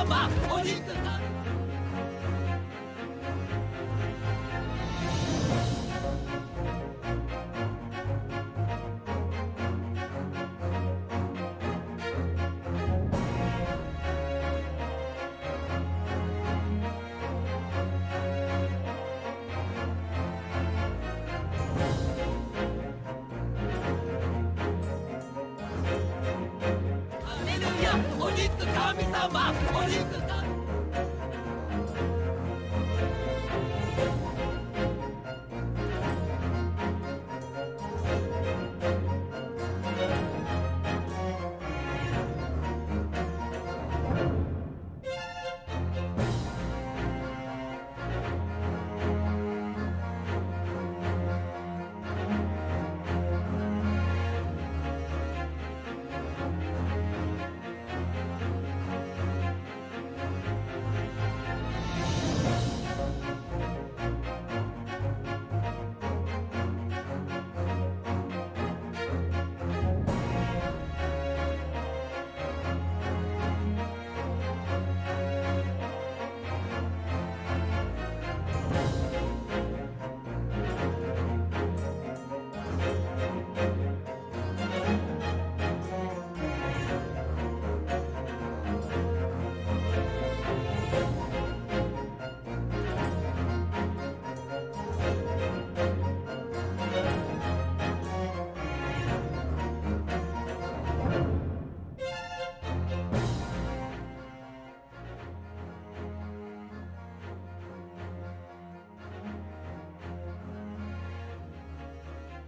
様お肉が お肉神様お肉神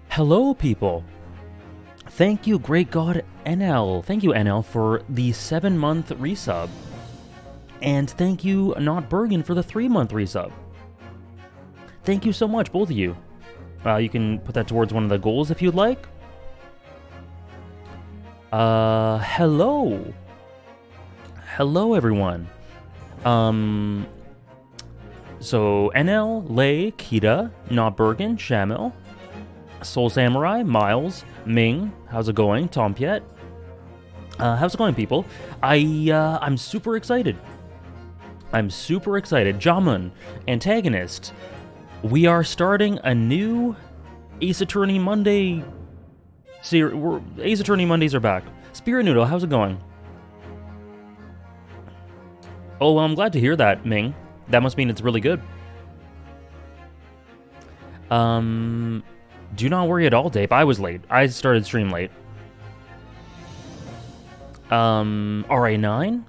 Hello, people! Thank you, Great God NL. Thank you, NL, for the 7-month resub. And thank you, Not Bergen, for the 3-month resub. Thank you so much, both of you. You can put that towards one of the goals if you'd like. Hello. Hello, everyone. So, NL, Lei, Kita, Not Bergen, Shamil, Soul Samurai, Miles, Ming, how's it going? Tompiet. How's it going, people? I'm super excited. I'm super excited. Jamun, Antagonist. We are starting a new Ace Attorney Monday series. Ace Attorney Mondays are back. Spirit Noodle, how's it going? Oh, well, I'm glad to hear that, Ming. That must mean it's really good. Do not worry at all, Dave. I was late. I started stream late. RA9?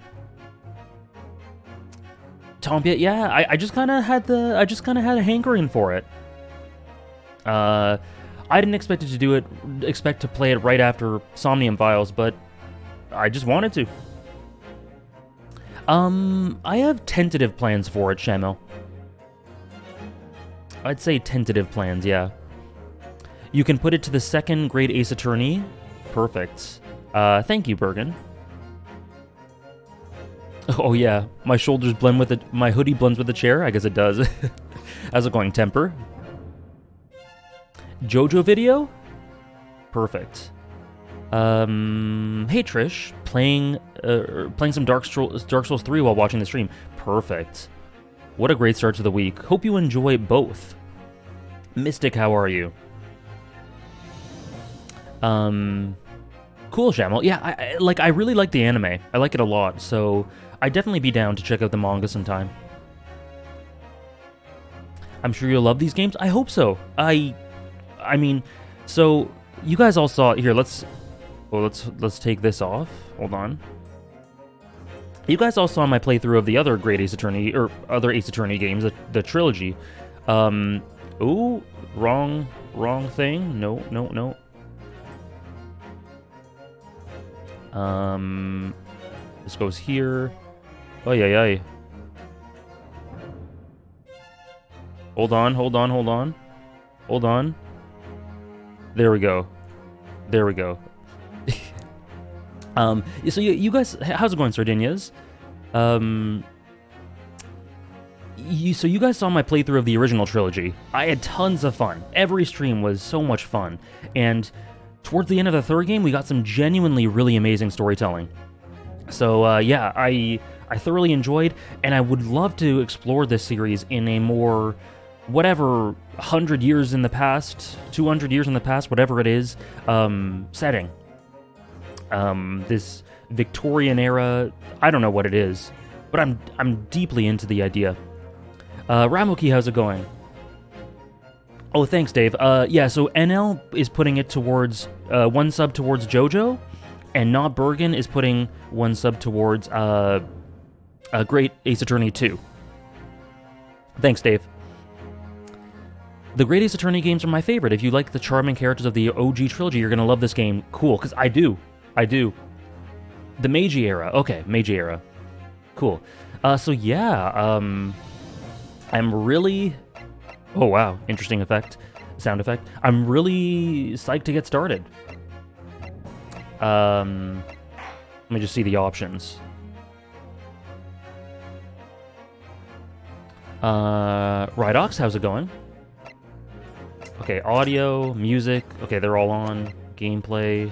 Tompiet, yeah, I just kind of had a hankering for it. I didn't expect to play it right after Somnium Files, but I just wanted to. I have tentative plans for it, Shamil. I'd say tentative plans, yeah. You can put it to the 2nd grade Ace Attorney. Perfect. Thank you, Bergen. Oh yeah, my shoulders blend with it. My hoodie blends with the chair. I guess it does. How's it going, Temper? JoJo video? Perfect. Hey Trish, playing some Dark Souls 3 while watching the stream. Perfect. What a great start to the week. Hope you enjoy both. Mystic, how are you? Cool, Shamil. Yeah, I really like the anime. I like it a lot, so I'd definitely be down to check out the manga sometime. I'm sure you'll love these games. I hope so. I mean, so you guys all saw here. Let's take this off. Hold on. You guys all saw my playthrough of the other Great Ace Attorney or other Ace Attorney games, the trilogy. Ooh, wrong thing. No. This goes here. Oh yeah. Hold on. There we go. So you guys, how's it going, Sardinias? So you guys saw my playthrough of the original trilogy. I had tons of fun. Every stream was so much fun. And towards the end of the third game, we got some genuinely really amazing storytelling. So yeah, I I thoroughly enjoyed, and I would love to explore this series in a more, whatever, 100 years in the past, 200 years in the past, whatever it is, setting. This Victorian era, I don't know what it is, but I'm deeply into the idea. Ramuki, how's it going? Oh, thanks, Dave. Yeah, so NL is putting it towards, one sub towards JoJo, and Not Bergen is putting one sub towards, Great Ace Attorney 2. Thanks, Dave. The Great Ace Attorney games are my favorite. If you like the charming characters of the OG trilogy, you're gonna love this game. Cool, because I do. The Meiji era. Okay, Meiji era. Cool. So yeah, I'm really... Oh wow, interesting effect. Sound effect. I'm really psyched to get started. Let me just see the options. Rydox, how's it going? Okay, audio, music. Okay, they're all on. Gameplay.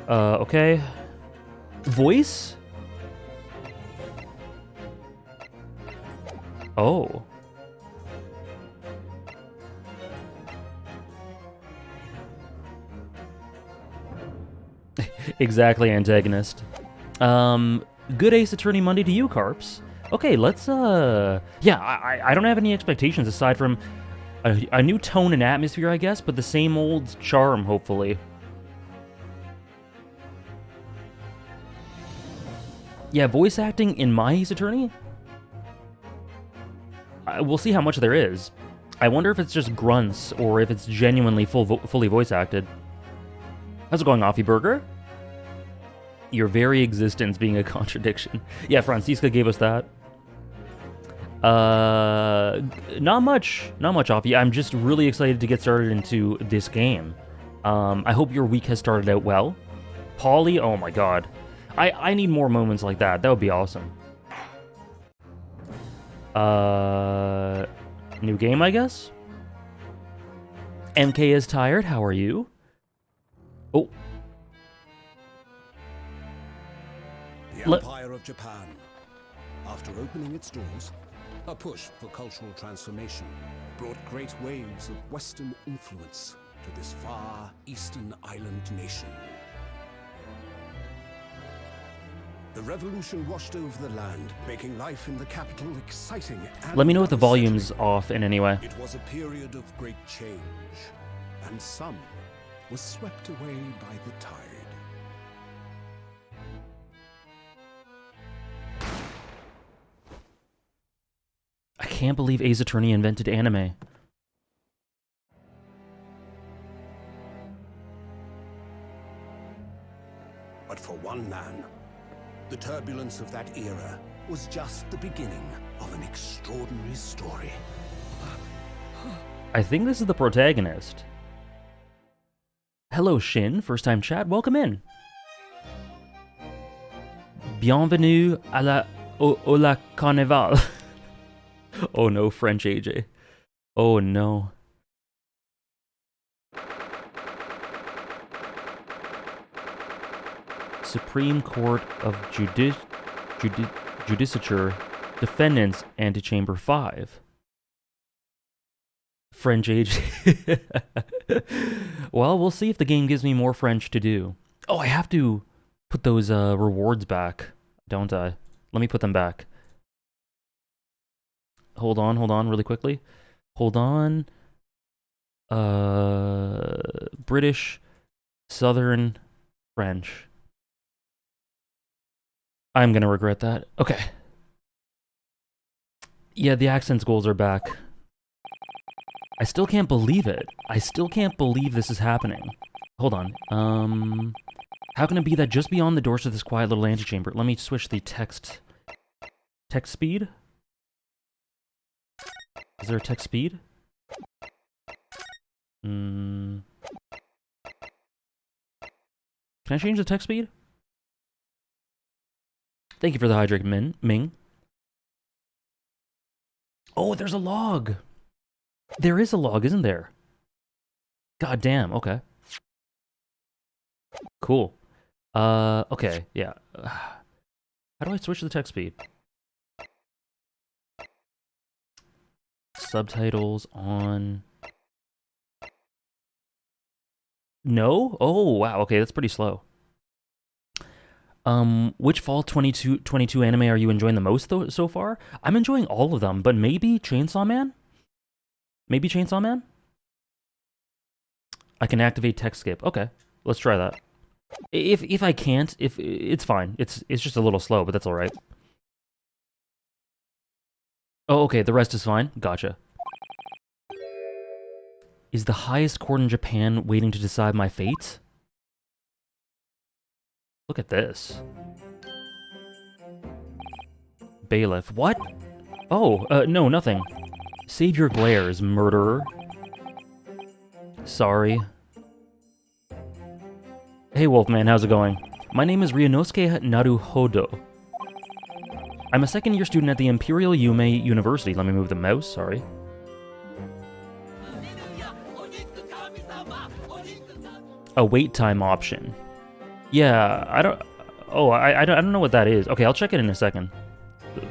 Okay. Voice? Oh. Exactly, antagonist. Good Ace Attorney Monday to you, Carps. Okay, let's, yeah, I don't have any expectations aside from a new tone and atmosphere, I guess, but the same old charm, hopefully. Yeah, voice acting in my Ace Attorney? We'll see how much there is. I wonder if it's just grunts, or if it's genuinely fully voice acted. How's it going, Offie Burger? Your very existence being a contradiction. Yeah, Francisca gave us that. Not much, Offie. I'm just really excited to get started into this game. I hope your week has started out well. Polly, oh my god. I need more moments like that. That would be awesome. New game, I guess? MK is tired, how are you? Oh. The Empire of Japan. After opening its doors, a push for cultural transformation brought great waves of Western influence to this far eastern island nation. The revolution washed over the land, making life in the capital exciting and let me know if the unsettling. volume's off in any way. It was a period of great change, and some was swept away by the tide. I can't believe Ace Attorney invented anime. But for one man, the turbulence of that era was just the beginning of an extraordinary story. I think this is the protagonist. Hello, Shin. First time chat. Welcome in. Bienvenue à la... au la carnaval. Oh no, French AJ. Oh no. Supreme Court of Judicature, Defendants, Antechamber 5. French AJ. Well, we'll see if the game gives me more French to do. Oh, I have to put those rewards back, don't I? Let me put them back. Hold on, really quickly. Hold on. British, Southern, French. I'm gonna regret that. Okay. Yeah, the accents goals are back. I still can't believe it. I still can't believe this is happening. Hold on. How can it be that just beyond the doors to this quiet little antechamber? Let me switch the text speed. Is there a text speed? Can I change the text speed? Thank you for the hydrate, Ming. Oh, there's a log. There is a log, isn't there? God damn, okay. Cool. Okay, yeah. How do I switch the text speed? Subtitles on. No? Oh, wow. Okay, that's pretty slow. Which fall 2022 anime are you enjoying the most so far? I'm enjoying all of them, but maybe Chainsaw Man? Maybe Chainsaw Man? I can activate text skip. Okay, let's try that. If I can't, if it's fine. It's just a little slow, but that's all right. Oh, okay, the rest is fine. Gotcha. Is the highest court in Japan waiting to decide my fate? Look at this. Bailiff. What? Oh, no, nothing. Save your glares, murderer. Sorry. Hey, Wolfman, how's it going? My name is Ryunosuke Naruhodo. I'm a second-year student at the Imperial Yume University. Let me move the mouse, sorry. A wait time option. Yeah, I don't... Oh, I don't know what that is. Okay, I'll check it in a second.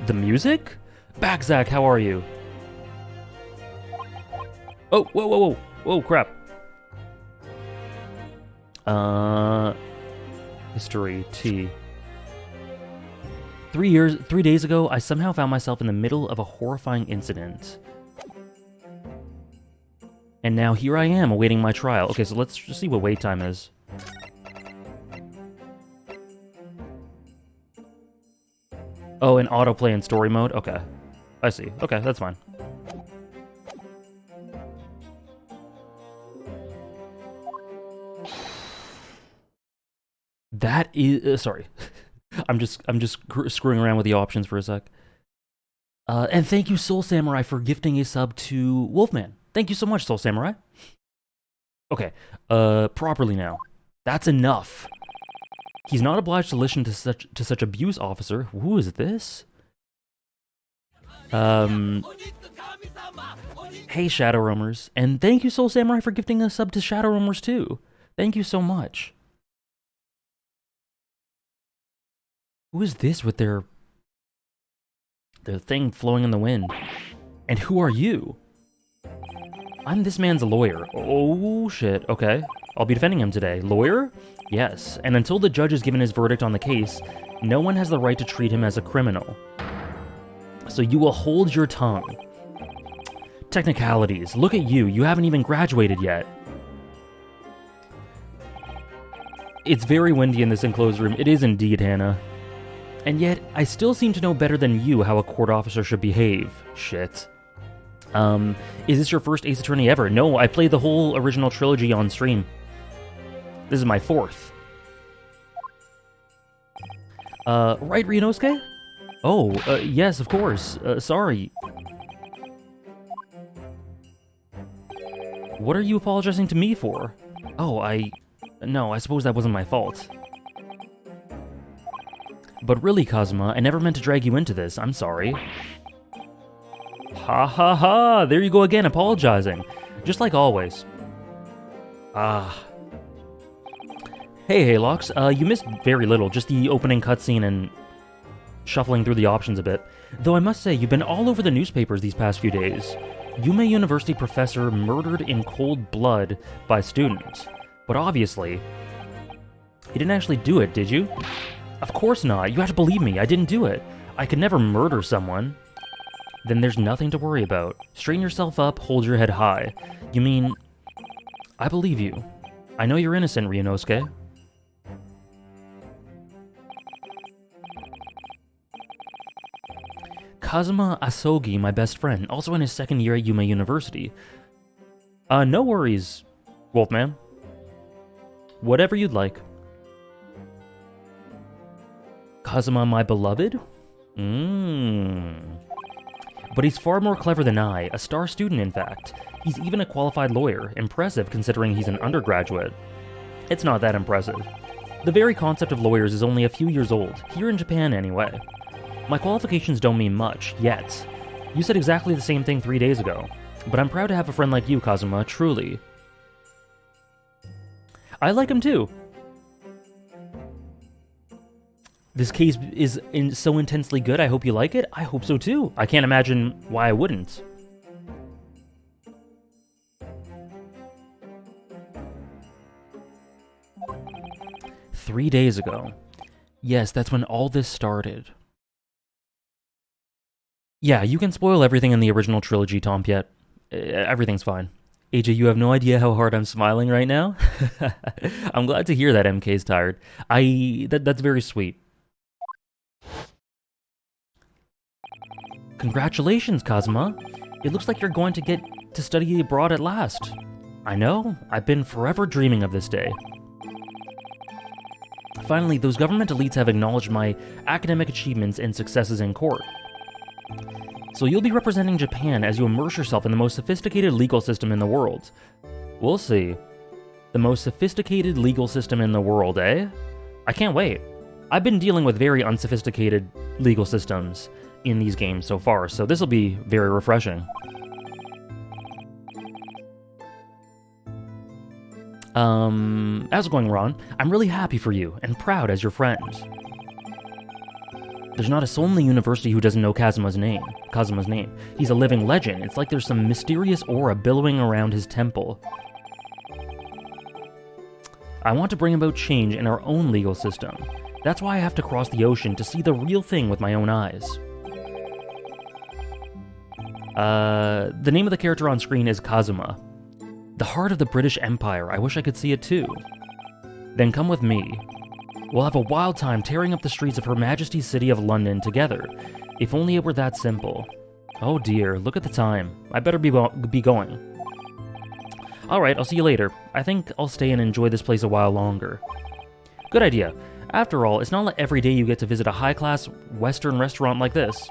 The music? Back, Zach, how are you? Oh, whoa, whoa, whoa. Whoa, crap. History, T. 3 days ago, I somehow found myself in the middle of a horrifying incident. And now here I am, awaiting my trial. Okay, so let's just see what wait time is. Oh, and autoplay in story mode? Okay. I see. Okay, that's fine. That is... sorry. I'm just screwing around with the options for a sec. And thank you, Soul Samurai, for gifting a sub to Wolfman. Thank you so much, Soul Samurai. Okay, properly now. That's enough. He's not obliged to listen to such abuse, officer. Who is this? Hey, Shadow Roamers. And thank you, Soul Samurai, for gifting a sub to Shadow Roamers, too. Thank you so much. Who is this with their thing flowing in the wind? And who are you? I'm this man's lawyer. Oh, shit. Okay. I'll be defending him today. Lawyer? Yes. And until the judge has given his verdict on the case, no one has the right to treat him as a criminal. So you will hold your tongue. Technicalities. Look at you. You haven't even graduated yet. It's very windy in this enclosed room. It is indeed, Hannah. And yet, I still seem to know better than you how a court officer should behave. Shit. Is this your first Ace Attorney ever? No, I played the whole original trilogy on stream. This is my fourth. Right, Ryunosuke? Oh, yes, of course. Sorry. What are you apologizing to me for? Oh, No, I suppose that wasn't my fault. But really, Kazuma, I never meant to drag you into this. I'm sorry. Ha ha ha! There you go again, apologizing. Just like always. Ah. Hey, Haylox. You missed very little, just the opening cutscene and shuffling through the options a bit. Though I must say, you've been all over the newspapers these past few days. Yume University professor murdered in cold blood by student. But obviously, you didn't actually do it, did you? Of course not. You have to believe me. I didn't do it. I could never murder someone. Then there's nothing to worry about. Straighten yourself up, hold your head high. You mean... I believe you. I know you're innocent, Ryunosuke. Kazuma Asogi, my best friend, also in his second year at Yume University. No worries, Wolfman. Whatever you'd like. Kazuma, my beloved? But he's far more clever than I, a star student in fact. He's even a qualified lawyer, impressive considering he's an undergraduate. It's not that impressive. The very concept of lawyers is only a few years old, here in Japan anyway. My qualifications don't mean much, yet. You said exactly the same thing 3 days ago, but I'm proud to have a friend like you, Kazuma, truly. I like him too. This case is so intensely good, I hope you like it. I hope so too. I can't imagine why I wouldn't. "3 days ago. Yes, that's when all this started." Yeah, you can spoil everything in the original trilogy, Tompiet. Everything's fine. AJ, you have no idea how hard I'm smiling right now. I'm glad to hear that MK's tired. That's very sweet. "Congratulations, Kazuma. It looks like you're going to get to study abroad at last." "I know. I've been forever dreaming of this day." "Finally, those government elites have acknowledged my academic achievements and successes in court. So you'll be representing Japan as you immerse yourself in the most sophisticated legal system in the world." We'll see. The most sophisticated legal system in the world, eh? I can't wait. I've been dealing with very unsophisticated legal systems in these games so far, so this will be very refreshing. How's it going, Ron? I'm really happy for you, and proud as your friend. There's not a soul in the university who doesn't know Kazuma's name. He's a living legend. It's like there's some mysterious aura billowing around his temple. I want to bring about change in our own legal system. That's why I have to cross the ocean to see the real thing with my own eyes. The name of the character on screen is Kazuma. The heart of the British Empire. I wish I could see it too. Then come with me. We'll have a wild time tearing up the streets of Her Majesty's City of London together. If only it were that simple. Oh dear, look at the time. I better be going. Alright, I'll see you later. I think I'll stay and enjoy this place a while longer. Good idea. After all, it's not like every day you get to visit a high-class Western restaurant like this.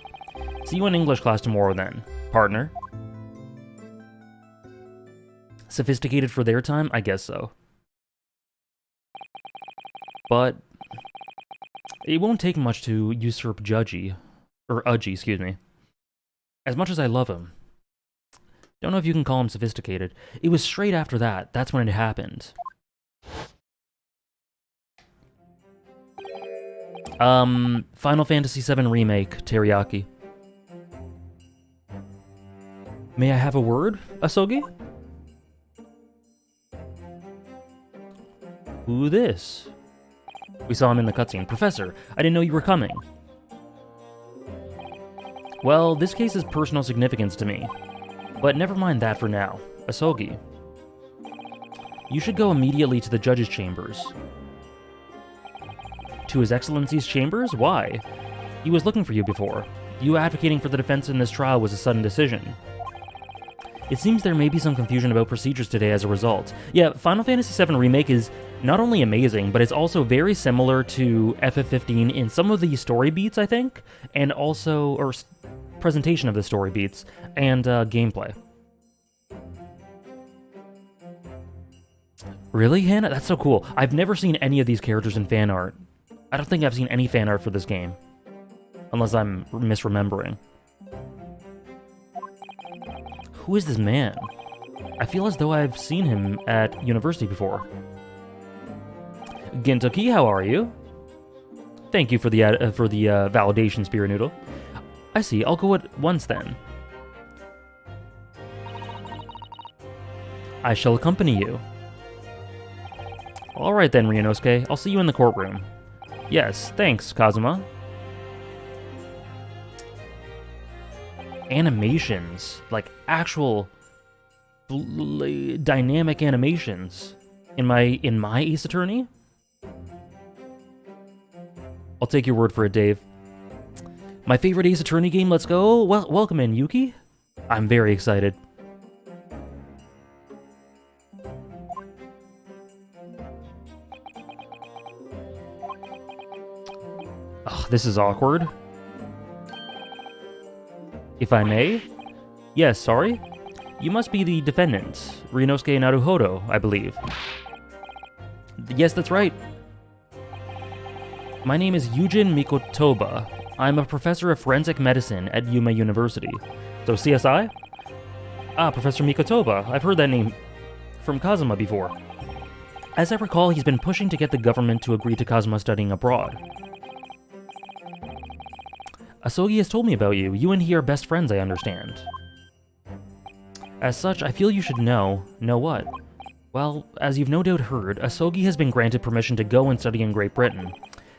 See you in English class tomorrow then, partner. Sophisticated for their time? I guess so. But it won't take much to usurp Udgy, excuse me. As much as I love him. Don't know if you can call him sophisticated. It was straight after that. That's when it happened. Final Fantasy VII Remake, Teriyaki. May I have a word, Asogi? Who this? We saw him in the cutscene. Professor, I didn't know you were coming. Well, this case has personal significance to me. But never mind that for now. Asogi. You should go immediately to the judge's chambers. To His Excellency's chambers? Why? He was looking for you before. You advocating for the defense in this trial was a sudden decision. It seems there may be some confusion about procedures today as a result. Yeah, Final Fantasy VII Remake is not only amazing, but it's also very similar to FF15 in some of the story beats, I think, and also, or presentation of the story beats, and gameplay. Really, Hannah? That's so cool. I've never seen any of these characters in fan art. I don't think I've seen any fan art for this game. Unless I'm misremembering. Who is this man? I feel as though I've seen him at university before. Gintoki, how are you? Thank you for the validation, Spirit Noodle. I see, I'll go at once then. I shall accompany you. Alright then, Ryunosuke, I'll see you in the courtroom. Yes, thanks, Kazuma. Animations, like actual dynamic animations in my Ace Attorney? I'll take your word for it, Dave. My favorite Ace Attorney game, let's go. Well, welcome in, Yuki. I'm very excited. Ugh, this is awkward. If I may? Yes, sorry? You must be the defendant, Ryunosuke Naruhodo, I believe. Yes, that's right. My name is Yujin Mikotoba. I'm a professor of forensic medicine at Yuma University. So CSI? Ah, Professor Mikotoba. I've heard that name from Kazuma before. As I recall, he's been pushing to get the government to agree to Kazuma studying abroad. Asogi has told me about you. You and he are best friends, I understand. As such, I feel you should know. Know what? Well, as you've no doubt heard, Asogi has been granted permission to go and study in Great Britain.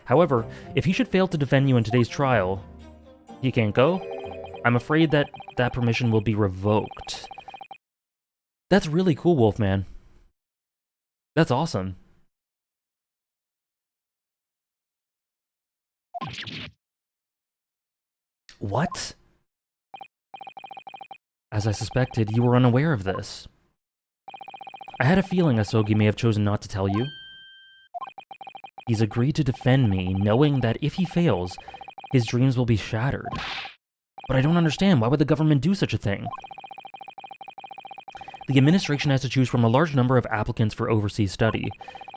However, if he should fail to defend you in today's trial, he can't go? I'm afraid that that permission will be revoked. That's really cool, Wolfman. That's awesome. What? As I suspected, you were unaware of this. I had a feeling Asogi may have chosen not to tell you. He's agreed to defend me, knowing that if he fails, his dreams will be shattered. But I don't understand, why would the government do such a thing? The administration has to choose from a large number of applicants for overseas study.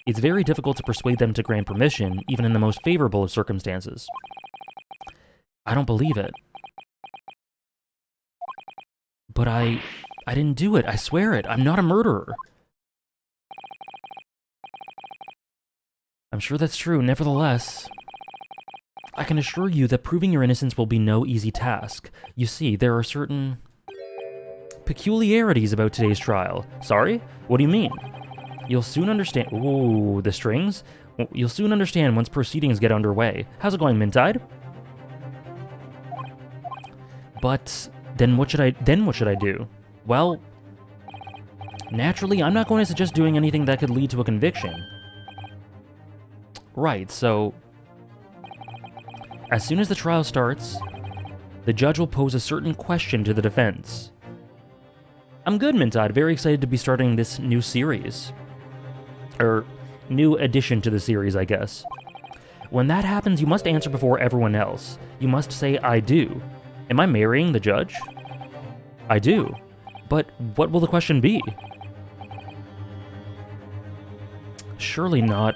It's very difficult to persuade them to grant permission, even in the most favorable of circumstances. I don't believe it. But I didn't do it, I swear it. I'm not a murderer. I'm sure that's true, nevertheless. I can assure you that proving your innocence will be no easy task. You see, there are certain peculiarities about today's trial. Sorry? What do you mean? You'll soon understand. Ooh, the strings? You'll soon understand once proceedings get underway. How's it going, Mintide? But then what should I do? Well, naturally, I'm not going to suggest doing anything that could lead to a conviction. Right, so as soon as the trial starts, the judge will pose a certain question to the defense. I'm good, Mintide. Very excited to be starting this new series. Or, new addition to the series, I guess. When that happens, you must answer before everyone else. You must say, I do. Am I marrying the judge? I do. But what will the question be? Surely not.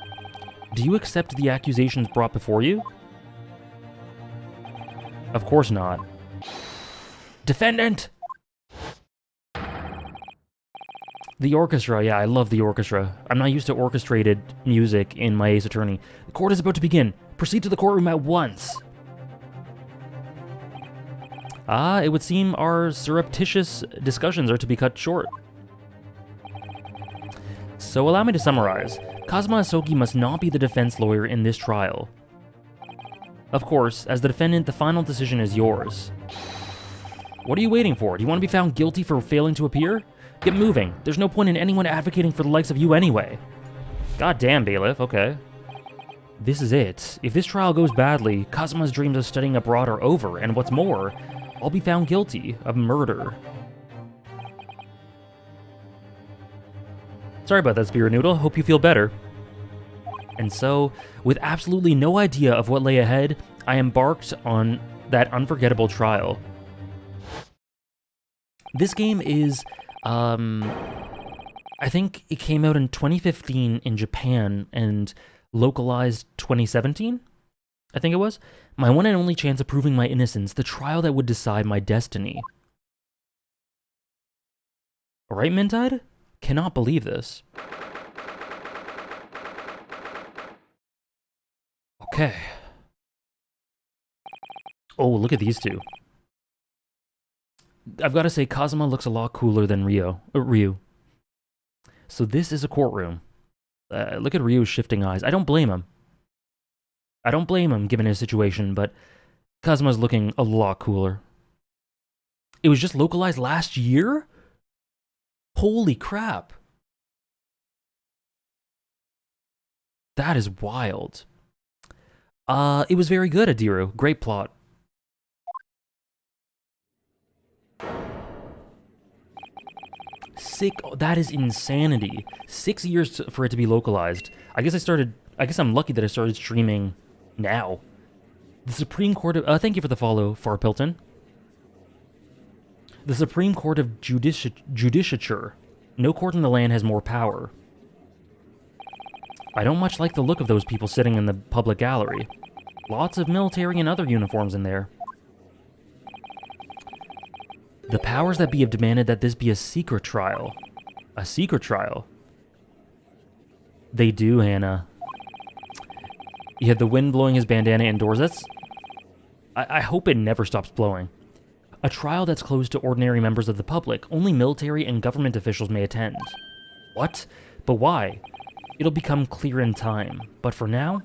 Do you accept the accusations brought before you? Of course not. Defendant! The orchestra, yeah, I love the orchestra. I'm not used to orchestrated music in my Ace Attorney. The court is about to begin. Proceed to the courtroom at once. Ah, it would seem our surreptitious discussions are to be cut short. So allow me to summarize. Kazuma Asogi must not be the defense lawyer in this trial. Of course, as the defendant, the final decision is yours. What are you waiting for? Do you want to be found guilty for failing to appear? Get moving. There's no point in anyone advocating for the likes of you anyway. God damn, bailiff, okay. This is it. If this trial goes badly, Kazuma's dreams of studying abroad are over, and what's more, I'll be found guilty of murder. Sorry about that, Spirit Noodle. Hope you feel better. And so, with absolutely no idea of what lay ahead, I embarked on that unforgettable trial. This game is, I think it came out in 2015 in Japan and localized 2017, I think it was. My one and only chance of proving my innocence, the trial that would decide my destiny. Alright, Mintide? Cannot believe this. Okay. Oh, look at these two. I've got to say, Kazuma looks a lot cooler than Ryu. So this is a courtroom. Look at Ryu's shifting eyes. I don't blame him. I don't blame him, given his situation, but Kazuma's looking a lot cooler. It was just localized last year? Holy crap. That is wild. It was very good, Adiru. Great plot. That is insanity. 6 years for it to be localized. I guess I'm lucky that I started streaming now. The Supreme Court of... thank you for the follow, Farpilton. The Supreme Court of Judicature. No court in the land has more power. I don't much like the look of those people sitting in the public gallery. Lots of military and other uniforms in there. The powers that be have demanded that this be a secret trial. A secret trial? They do, Hannah. You had the wind blowing his bandana indoors. I hope it never stops blowing. A trial that's closed to ordinary members of the public. Only military and government officials may attend. What? But why? It'll become clear in time. But for now...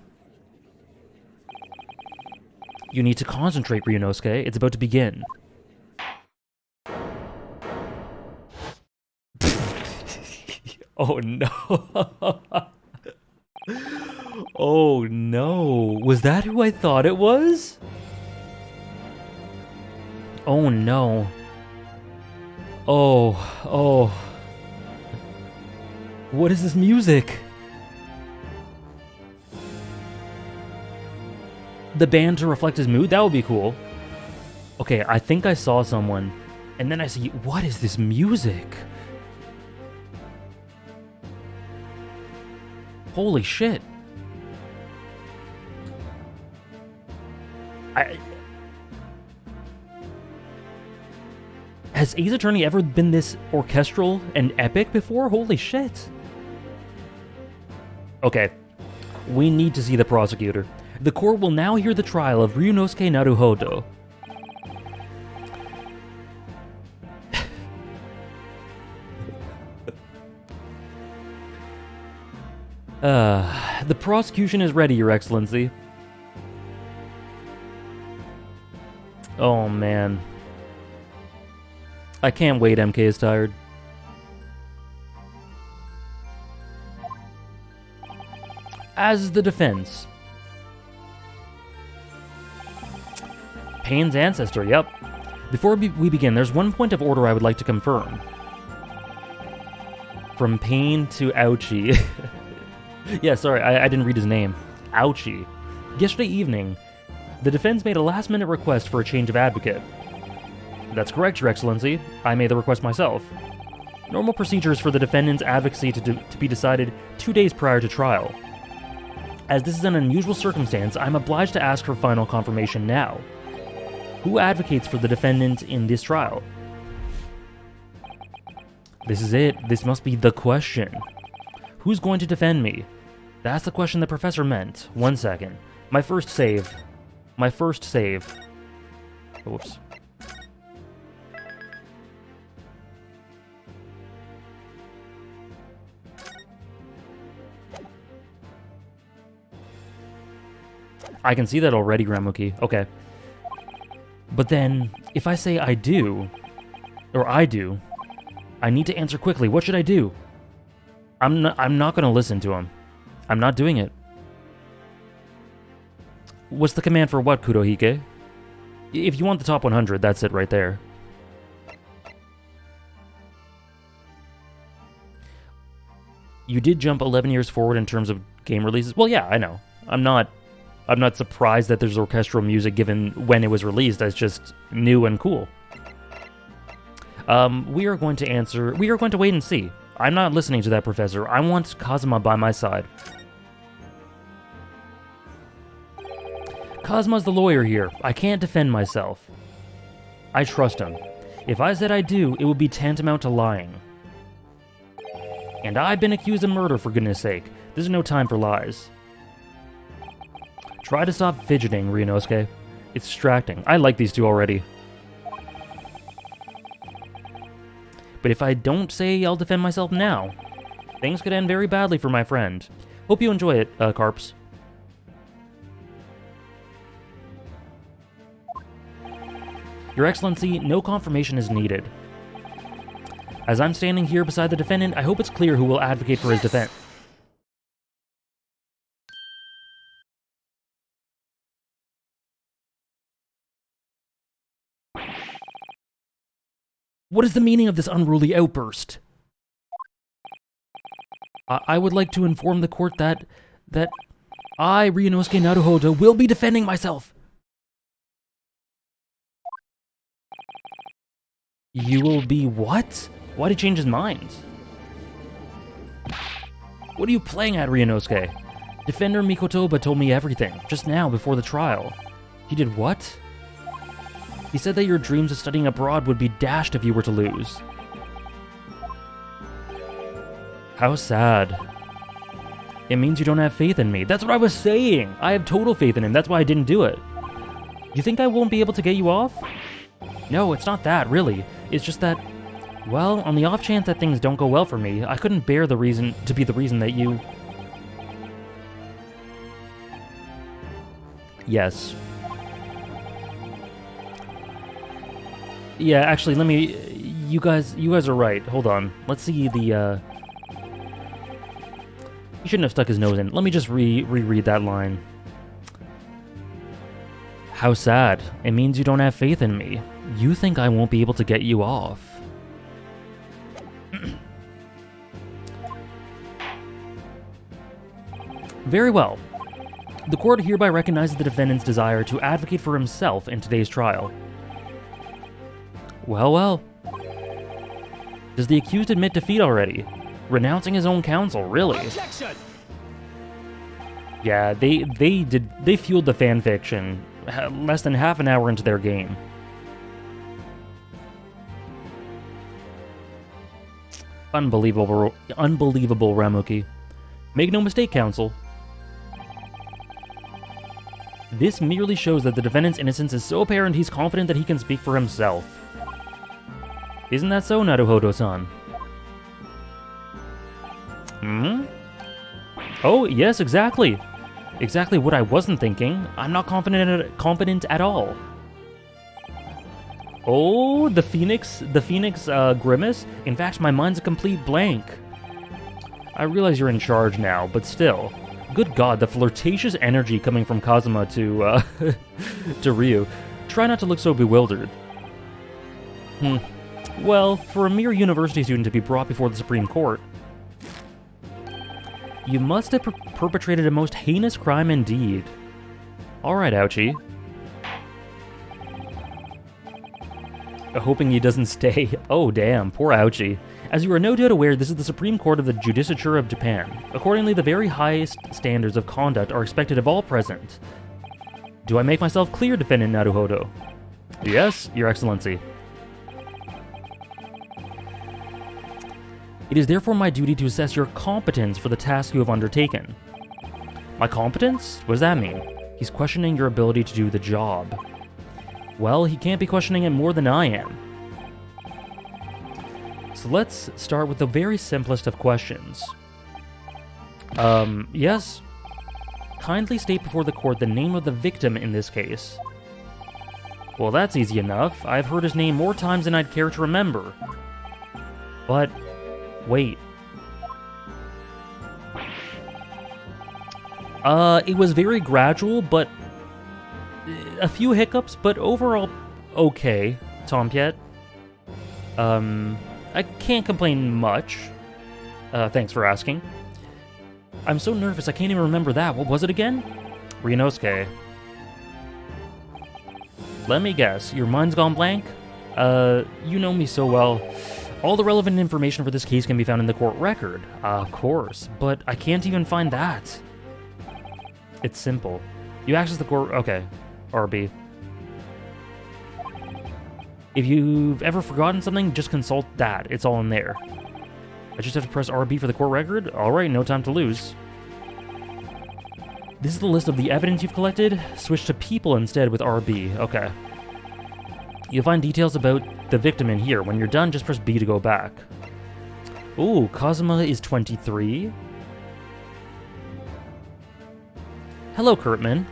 You need to concentrate, Ryunosuke. It's about to begin. Oh no. Oh no. Was that who I thought it was? Oh no. Oh. What is this music? The band to reflect his mood? That would be cool. Okay, I think I saw someone. And then I see, what is this music? Holy shit. Has Ace Attorney ever been this orchestral and epic before? Holy shit. Okay. We need to see the prosecutor. The court will now hear the trial of Ryunosuke Naruhodo. The prosecution is ready, Your Excellency. Oh, man. I can't wait, MK is tired. As is the defense. Payne's ancestor, yep. Before we begin, there's one point of order I would like to confirm. From Payne to Ouchie. Yeah, sorry, I didn't read his name. Ouchie. Yesterday evening, the defense made a last-minute request for a change of advocate. That's correct, Your Excellency. I made the request myself. Normal procedures for the defendant's advocacy to be decided 2 days prior to trial. As this is an unusual circumstance, I'm obliged to ask for final confirmation now. Who advocates for the defendant in this trial? This is it. This must be the question. Who's going to defend me? That's the question the professor meant. 1 second. My first save. Whoops. I can see that already, Ramuki. Okay. But then, if I say I do, or I do, I need to answer quickly. What should I do? I'm not going to listen to him. I'm not doing it. What's the command for what, Kurohige? If you want the top 100, that's it right there. You did jump 11 years forward in terms of game releases? Well, yeah, I know. I'm not surprised that there's orchestral music given when it was released. That's just new and cool. We are going to wait and see. I'm not listening to that professor. I want Kazuma by my side. Kazuma's the lawyer here. I can't defend myself. I trust him. If I said I do, it would be tantamount to lying. And I've been accused of murder, for goodness sake. This is no time for lies. Try to stop fidgeting, Ryunosuke. It's distracting. I like these two already. But if I don't say I'll defend myself now, things could end very badly for my friend. Hope you enjoy it, Carps. Your Excellency, no confirmation is needed. As I'm standing here beside the defendant, I hope it's clear who will advocate for his defense. What is the meaning of this unruly outburst? I would like to inform the court that I, Ryunosuke Naruhodo, will be defending myself. You will be what? Why did he change his mind? What are you playing at, Ryunosuke? Defender Mikotoba told me everything, just now, before the trial. He did what? He said that your dreams of studying abroad would be dashed if you were to lose. How sad. It means you don't have faith in me. That's what I was saying! I have total faith in him, that's why I didn't do it. You think I won't be able to get you off? No, it's not that, really. It's just that, well, on the off chance that things don't go well for me, I couldn't bear the reason to be the reason that you... Yes. Yeah, actually, let me... You guys are right. Hold on. Let's see the, He shouldn't have stuck his nose in. Let me just reread that line. How sad. It means you don't have faith in me. You think I won't be able to get you off. Very well. The court hereby recognizes the defendant's desire to advocate for himself in today's trial. Well, well. Does the accused admit defeat already? Renouncing his own counsel, really? Objection! Yeah, they fueled the fanfiction less than half an hour into their game. Unbelievable, Ramuki. Make no mistake, counsel. This merely shows that the defendant's innocence is so apparent he's confident that he can speak for himself. Isn't that so, Naruhodo-san? Hmm? Oh, yes, exactly. Exactly what I wasn't thinking. I'm not confident at all. Oh, the Phoenix grimace? In fact, my mind's a complete blank. I realize you're in charge now, but still. Good God, the flirtatious energy coming from Kazuma to, to Ryu. Try not to look so bewildered. Well, for a mere university student to be brought before the Supreme Court, you must have perpetrated a most heinous crime indeed. Alright, Ouchie. Hoping he doesn't stay. Oh, damn, poor Ouchie. As you are no doubt aware, this is the Supreme Court of the Judicature of Japan. Accordingly, the very highest standards of conduct are expected of all present. Do I make myself clear, Defendant Naruhodo? Yes, Your Excellency. It is therefore my duty to assess your competence for the task you have undertaken. My competence? What does that mean? He's questioning your ability to do the job. Well, he can't be questioning it more than I am. So let's start with the very simplest of questions. Yes? Kindly state before the court the name of the victim in this case. Well, that's easy enough. I've heard his name more times than I'd care to remember. But... wait. It was very gradual, but... a few hiccups, but overall okay, Tompiet. I can't complain much. Thanks for asking. I'm so nervous I can't even remember that. What was it again? Ryunosuke. Let me guess, your mind's gone blank? You know me so well. All the relevant information for this case can be found in the court record. Of course, but I can't even find that. It's simple. You access the court... okay. RB. If you've ever forgotten something, just consult that. It's all in there. I just have to press RB for the court record? Alright, no time to lose. This is the list of the evidence you've collected. Switch to people instead with RB. Okay. You'll find details about the victim in here. When you're done, just press B to go back. Ooh, Kazuma is 23. Hello, Kurtman.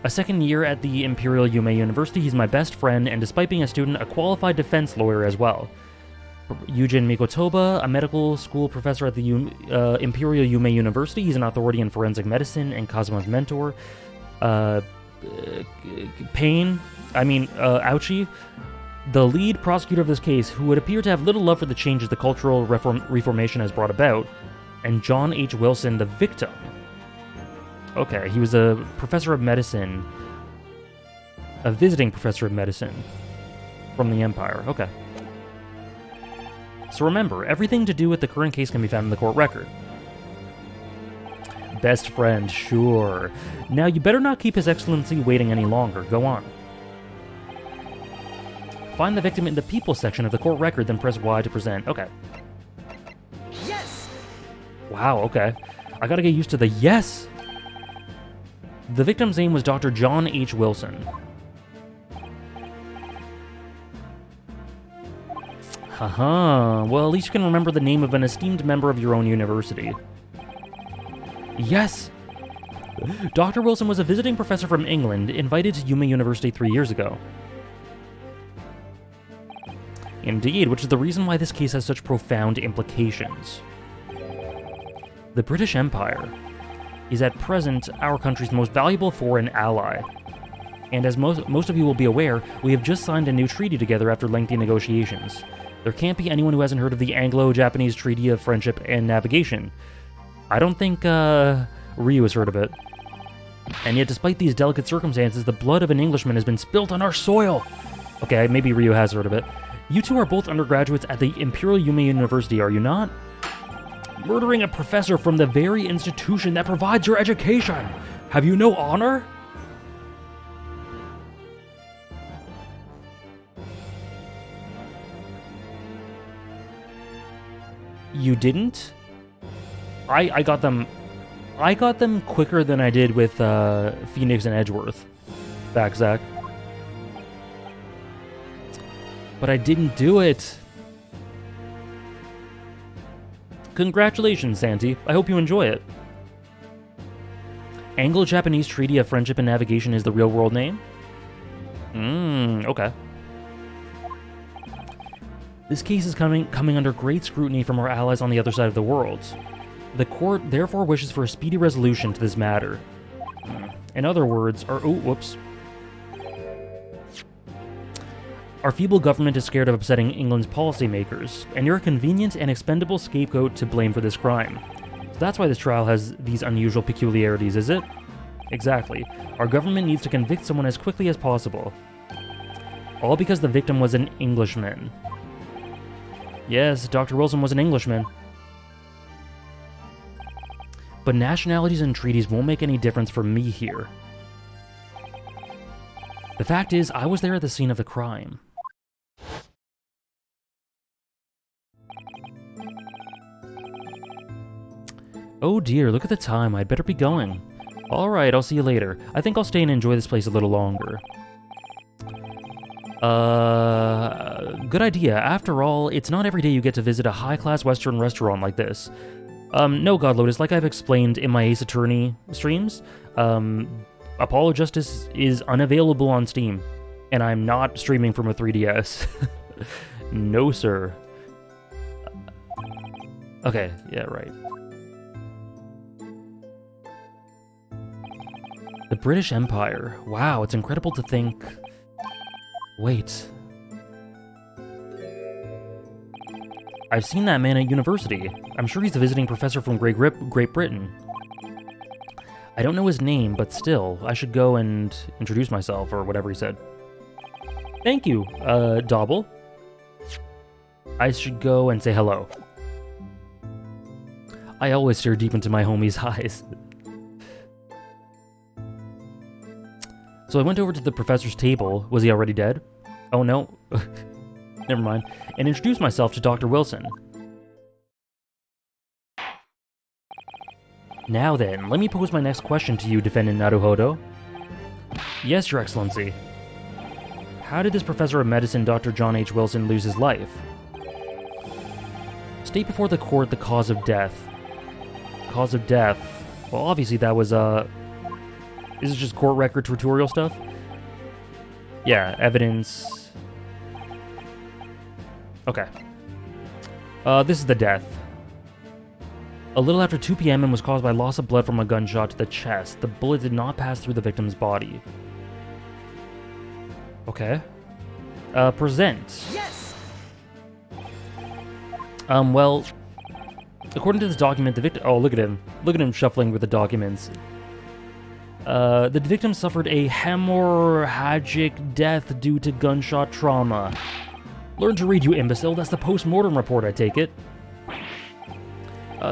A second year at the Imperial Yume University, he's my best friend, and despite being a student, a qualified defense lawyer as well. Yujin Mikotoba, a medical school professor at the Imperial Yume University, he's an authority in forensic medicine and Kazuma's mentor. Ouchie, the lead prosecutor of this case, who would appear to have little love for the changes the cultural reformation has brought about, and John H. Wilson, the victim. Okay, he was a professor of medicine, a visiting professor of medicine from the Empire. Okay. So remember, everything to do with the current case can be found in the court record. Best friend, sure. Now you better not keep His Excellency waiting any longer. Go on. Find the victim in the people section of the court record, then press Y to present. Okay. Yes! Wow, okay. I gotta get used to the yes! The victim's name was Dr. John H. Wilson. Haha, well, at least you can remember the name of an esteemed member of your own university. Yes! Dr. Wilson was a visiting professor from England, invited to Yuma University 3 years ago. Indeed, which is the reason why this case has such profound implications. The British Empire is at present our country's most valuable foreign ally. And as most of you will be aware, we have just signed a new treaty together after lengthy negotiations. There can't be anyone who hasn't heard of the Anglo-Japanese Treaty of Friendship and Navigation. I don't think Ryu has heard of it. And yet, despite these delicate circumstances, the blood of an Englishman has been spilt on our soil! Okay, maybe Ryu has heard of it. You two are both undergraduates at the Imperial Yuma University, are you not? Murdering a professor from the very institution that provides your education! Have you no honor? You didn't? I got them quicker than I did with Phoenix and Edgeworth. Back, Zach. But I didn't do it. Congratulations, Santi. I hope you enjoy it. Anglo-Japanese Treaty of Friendship and Navigation is the real-world name? Okay. This case is coming under great scrutiny from our allies on the other side of the world. The court therefore wishes for a speedy resolution to this matter. In other words, our feeble government is scared of upsetting England's policymakers, and you're a convenient and expendable scapegoat to blame for this crime. So that's why this trial has these unusual peculiarities, is it? Exactly. Our government needs to convict someone as quickly as possible. All because the victim was an Englishman. Yes, Dr. Wilson was an Englishman. But nationalities and treaties won't make any difference for me here. The fact is, I was there at the scene of the crime. Oh dear, look at the time. I'd better be going. Alright, I'll see you later. I think I'll stay and enjoy this place a little longer. Good idea. After all, it's not every day you get to visit a high-class Western restaurant like this. No, God Lotus, like I've explained in my Ace Attorney streams, Apollo Justice is unavailable on Steam, and I'm not streaming from a 3DS. No, sir. Okay, yeah, right. The British Empire. Wow, it's incredible to think... Wait. I've seen that man at university. I'm sure he's a visiting professor from Great Britain. I don't know his name, but still, I should go and introduce myself, or whatever he said. Thank you, Dobble. I should go and say hello. I always stare deep into my homie's eyes. So I went over to the professor's table. Was he already dead? Oh no. Never mind. And introduced myself to Dr. Wilson. Now then, let me pose my next question to you, Defendant Naruhodo. Yes, Your Excellency. How did this professor of medicine, Dr. John H. Wilson, lose his life? State before the court the cause of death. Cause of death. Well, obviously that was, Is it just court record tutorial stuff? Yeah, evidence. Okay. This is the death. A little after 2 p.m. and was caused by loss of blood from a gunshot to the chest. The bullet did not pass through the victim's body. Okay. Present. Yes! Well, according to this document, the victim... Oh, look at him. Look at him shuffling with the documents. The victim suffered a hemorrhagic death due to gunshot trauma. Learn to read, you imbecile. That's the post-mortem report, I take it.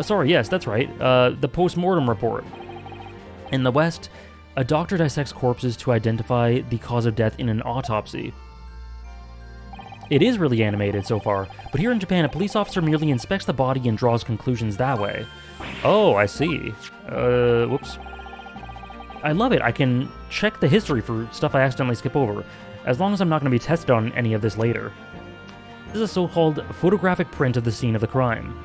Sorry, yes, that's right. The post-mortem report. In the West, a doctor dissects corpses to identify the cause of death in an autopsy. It is really animated so far, but here in Japan, a police officer merely inspects the body and draws conclusions that way. Oh, I see. Whoops. I love it. I can check the history for stuff I accidentally skip over, as long as I'm not going to be tested on any of this later. This is a so-called photographic print of the scene of the crime.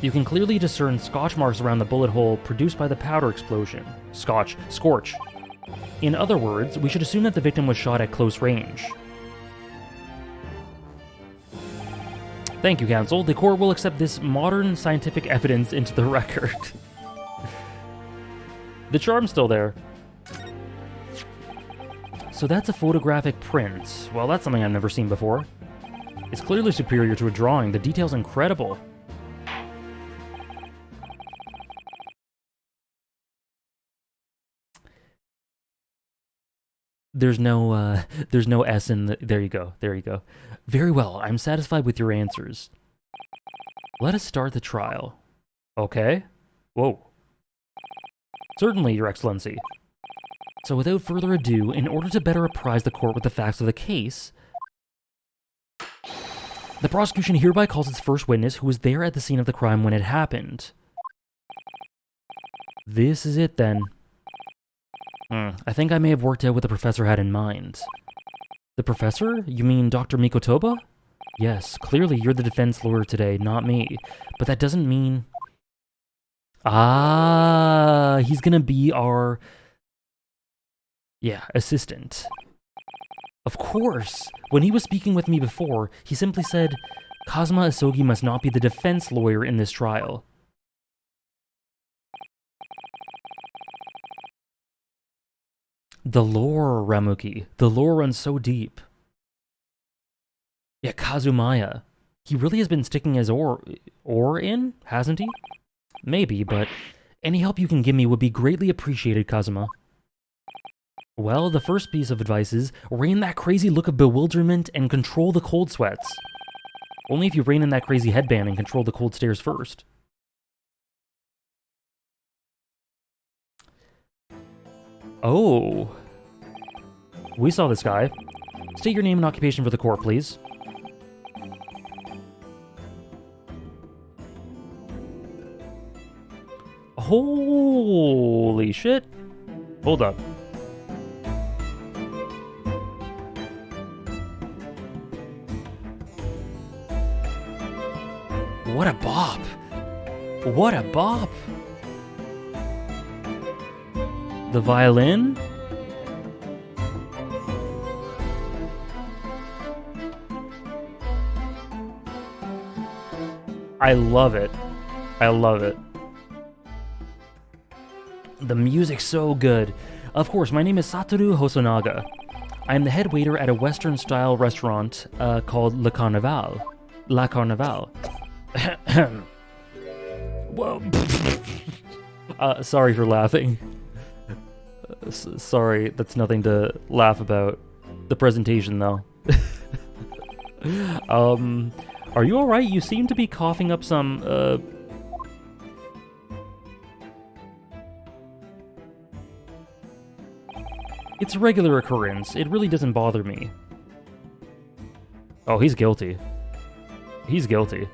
You can clearly discern scotch marks around the bullet hole produced by the powder explosion. Scorch. In other words, we should assume that the victim was shot at close range. Thank you, Counsel. The court will accept this modern scientific evidence into the record. The charm's still there. So that's a photographic print. Well, that's something I've never seen before. It's clearly superior to a drawing. The detail's incredible. There's no S in the... There you go. There you go. Very well. I'm satisfied with your answers. Let us start the trial. Okay. Whoa. Certainly, Your Excellency. So without further ado, in order to better apprise the court with the facts of the case, the prosecution hereby calls its first witness who was there at the scene of the crime when it happened. This is it, then. I think I may have worked out what the professor had in mind. The professor? You mean Dr. Mikotoba? Yes, clearly you're the defense lawyer today, not me. But that doesn't mean... Ah, he's gonna be our... Yeah, assistant. Of course! When he was speaking with me before, he simply said, Kazuma Asogi must not be the defense lawyer in this trial. The lore, Ramuki. The lore runs so deep. Yeah, Kazumaya. He really has been sticking his oar in, hasn't he? Maybe, but any help you can give me would be greatly appreciated, Kazuma. Well, the first piece of advice is, rein that crazy look of bewilderment and control the cold sweats. Only if you rein in that crazy headband and control the cold stares first. Oh. We saw this guy. State your name and occupation for the court, please. Holy shit. Hold up. What a bop. What a bop. The violin? I love it. I love it. The music's so good. Of course, my name is Satoru Hosonaga. I am the head waiter at a Western-style restaurant called Le Carnaval. La Carnaval. Whoa. Sorry for laughing. Sorry, that's nothing to laugh about. The presentation, though. Are you alright? You seem to be coughing up some, It's a regular occurrence. It really doesn't bother me. Oh, he's guilty. He's guilty.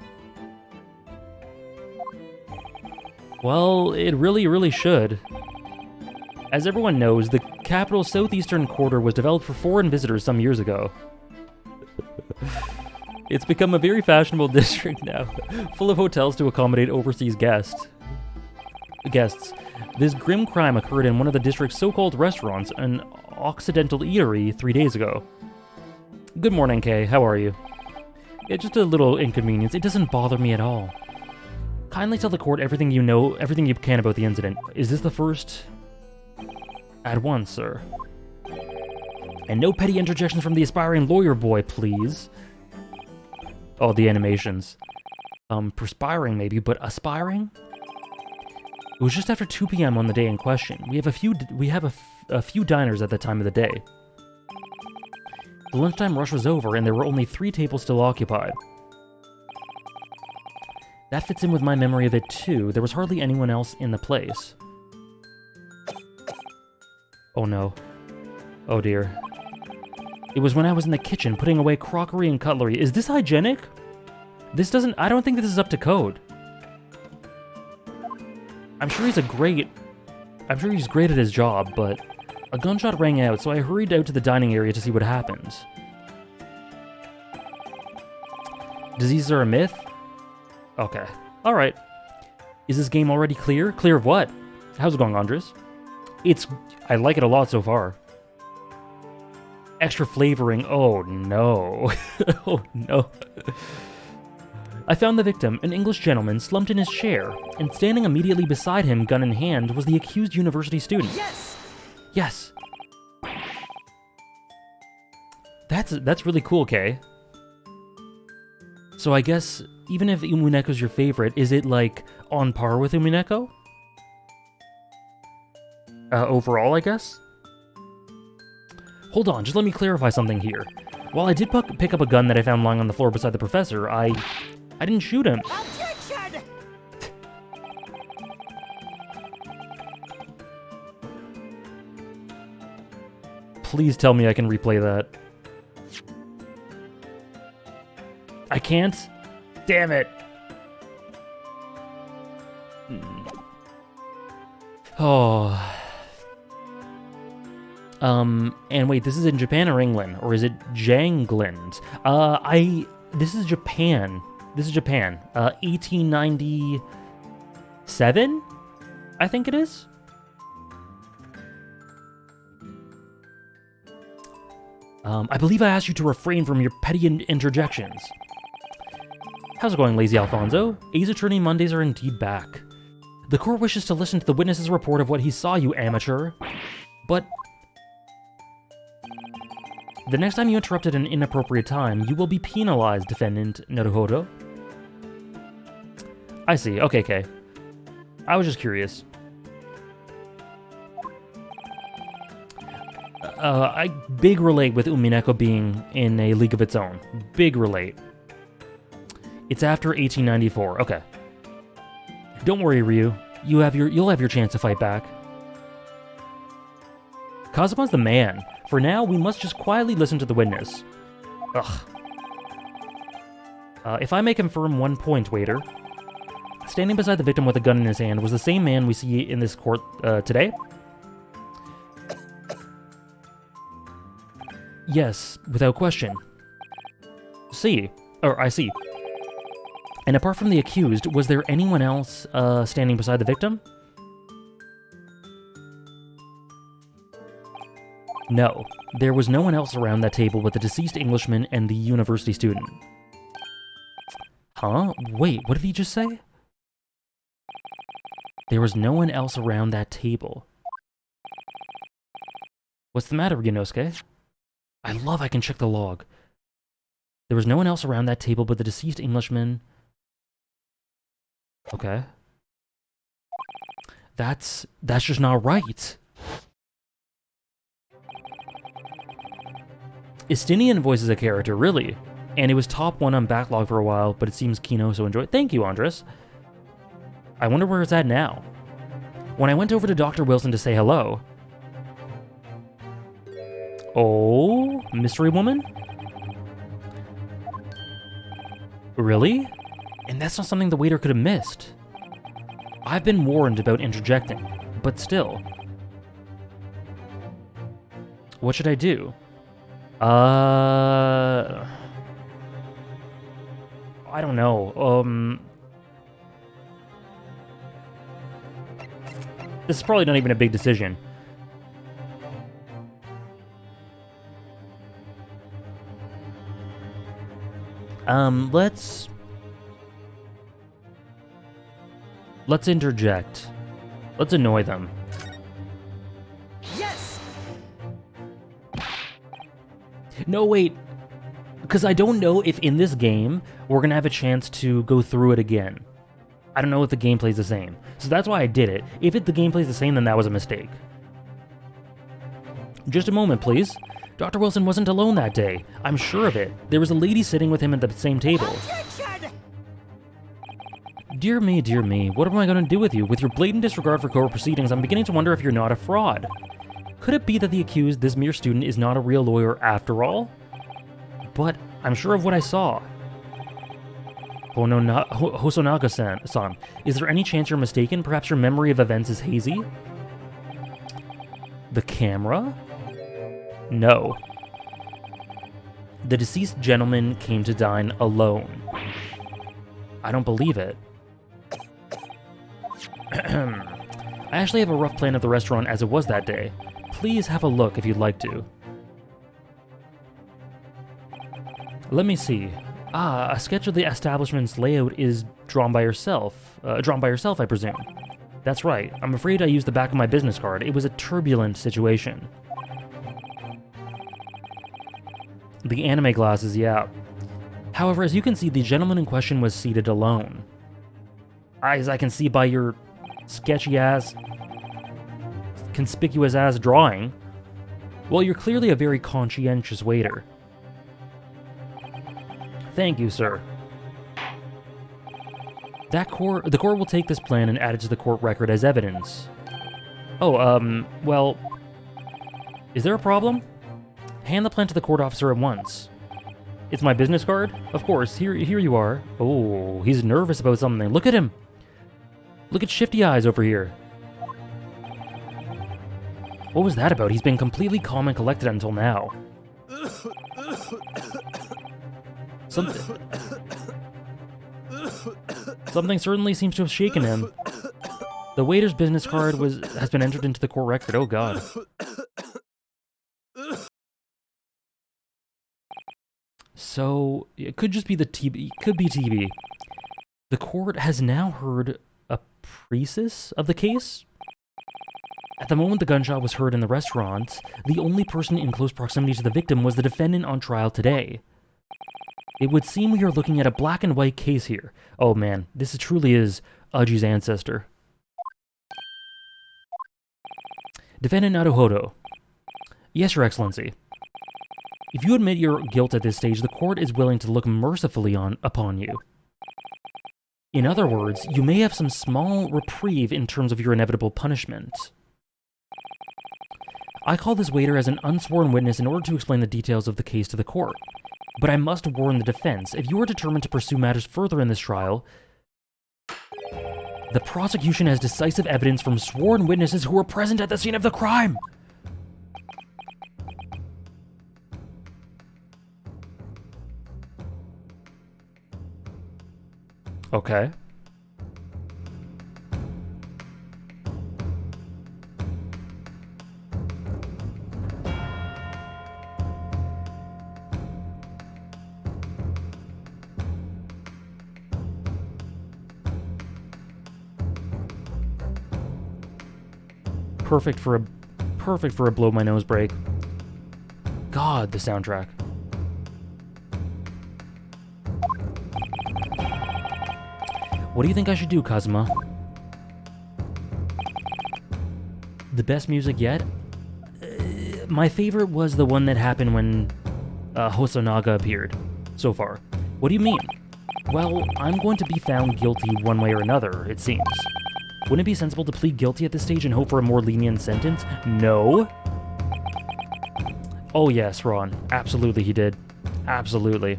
Well, it really should. As everyone knows, the capital's southeastern quarter was developed for foreign visitors some years ago. It's become a very fashionable district now, full of hotels to accommodate overseas guests. This grim crime occurred in one of the district's so-called restaurants, an Occidental eatery, 3 days ago. Good morning, Kay. How are you? It's just a little inconvenience. It doesn't bother me at all. Kindly tell the court everything you know, everything you can about the incident. Is this the first? At once, sir. And no petty interjections from the aspiring lawyer boy, please. Oh, the animations. Perspiring maybe, but aspiring? It was just after 2 p.m. on the day in question. We have a few diners at that time of the day. The lunchtime rush was over, and there were only 3 tables still occupied. That fits in with my memory of it too. There was hardly anyone else in the place. Oh no. Oh dear. It was when I was in the kitchen putting away crockery and cutlery. Is this hygienic? I don't think this is up to code. I'm sure he's great at his job, but a gunshot rang out, so I hurried out to the dining area to see what happened. Diseases are a myth? Okay. Alright. Is this game already clear? Clear of what? How's it going, Andres? I like it a lot so far. Extra flavoring. Oh, no. Oh, no. I found the victim, an English gentleman, slumped in his chair, and standing immediately beside him, gun in hand, was the accused university student. Yes! Yes! That's really cool, Kay. So I guess, even if Umineko's your favorite, is it, like, on par with Umineko? Overall, I guess? Hold on, just let me clarify something here. While I did pick up a gun that I found lying on the floor beside the professor, I didn't shoot him. Objection! Please tell me I can replay that. I can't? Damn it. Oh. And wait, this is in Japan or England? Or is it Jangland? This is Japan. This is Japan. 1897? I think it is? I believe I asked you to refrain from your petty interjections. How's it going, Lazy Alfonso? A's Attorney Mondays are indeed back. The court wishes to listen to the witness's report of what he saw, you amateur. But the next time you interrupt at an inappropriate time, you will be penalized, Defendant Naruhodo. I see. Okay, okay. I was just curious. I big relate with Umineko being in a league of its own. Big relate. It's after 1894. Okay. Don't worry, Ryu. You'll have your chance to fight back. Kazuma's the man. For now, we must just quietly listen to the witness. Ugh. If I may confirm one point, waiter. Standing beside the victim with a gun in his hand was the same man we see in this court today? Yes, without question. I see. And apart from the accused, was there anyone else standing beside the victim? No, there was no one else around that table but the deceased Englishman and the university student. Huh? Wait, what did he just say? There was no one else around that table. What's the matter, Ryunosuke? I love I can check the log. There was no one else around that table but the deceased Englishman. Okay. That's just not right. Istinian voices a character, really. And it was top 1 on backlog for a while, but it seems Kino so enjoyed. Thank you, Andres. I wonder where it's at now. When I went over to Dr. Wilson to say hello... Oh, mystery woman? Really? And that's not something the waiter could have missed. I've been warned about interjecting, but still. What should I do? I don't know. This is probably not even a big decision. Let's interject. Let's annoy them. Yes! No, wait. Because I don't know if in this game we're going to have a chance to go through it again. I don't know if the gameplay's the same. So that's why I did it. If the gameplay's the same, then that was a mistake. Just a moment, please. Dr. Wilson wasn't alone that day. I'm sure of it. There was a lady sitting with him at the same table. Objection! Dear me, what am I going to do with you? With your blatant disregard for court proceedings, I'm beginning to wonder if you're not a fraud. Could it be that the accused, this mere student, is not a real lawyer after all? But I'm sure of what I saw. Hosonaga-san, is there any chance you're mistaken? Perhaps your memory of events is hazy? The camera? No. The deceased gentleman came to dine alone. I don't believe it. I actually have a rough plan of the restaurant as it was that day. Please have a look if you'd like to. Let me see. Ah, a sketch of the establishment's layout is drawn by yourself. I presume. That's right. I'm afraid I used the back of my business card. It was a turbulent situation. The anime glasses, yeah. However, as you can see, the gentleman in question was seated alone. As I can see by your sketchy-ass, conspicuous-ass drawing, well, you're clearly a very conscientious waiter. Thank you, sir. The court will take this plan and add it to the court record as evidence. Oh, well, is there a problem? Hand the plan to the court officer at once. It's my business card? Of course, here you are. Oh, he's nervous about something. Look at him. Look at Shifty Eyes over here. What was that about? He's been completely calm and collected until now. Something certainly seems to have shaken him. The waiter's business card has been entered into the court record. Oh god. So, it could just be the TB. Could be TB. The court has now heard a precis of the case. At the moment the gunshot was heard in the restaurant, the only person in close proximity to the victim was the defendant on trial today. It would seem we are looking at a black and white case here. Oh man, this truly is Uji's ancestor. Defendant Naruhodo. Yes, Your Excellency. If you admit your guilt at this stage, the court is willing to look mercifully upon you. In other words, you may have some small reprieve in terms of your inevitable punishment. I call this waiter as an unsworn witness in order to explain the details of the case to the court. But I must warn the defense, if you are determined to pursue matters further in this trial, the prosecution has decisive evidence from sworn witnesses who were present at the scene of the crime. Okay. Perfect for a blow my nose break. God, the soundtrack. What do you think I should do, Kazuma? The best music yet? My favorite was the one that happened when Hosonaga appeared, so far. What do you mean? Well, I'm going to be found guilty one way or another, it seems. Wouldn't it be sensible to plead guilty at this stage and hope for a more lenient sentence? No. Oh yes, Ron. Absolutely he did. Absolutely.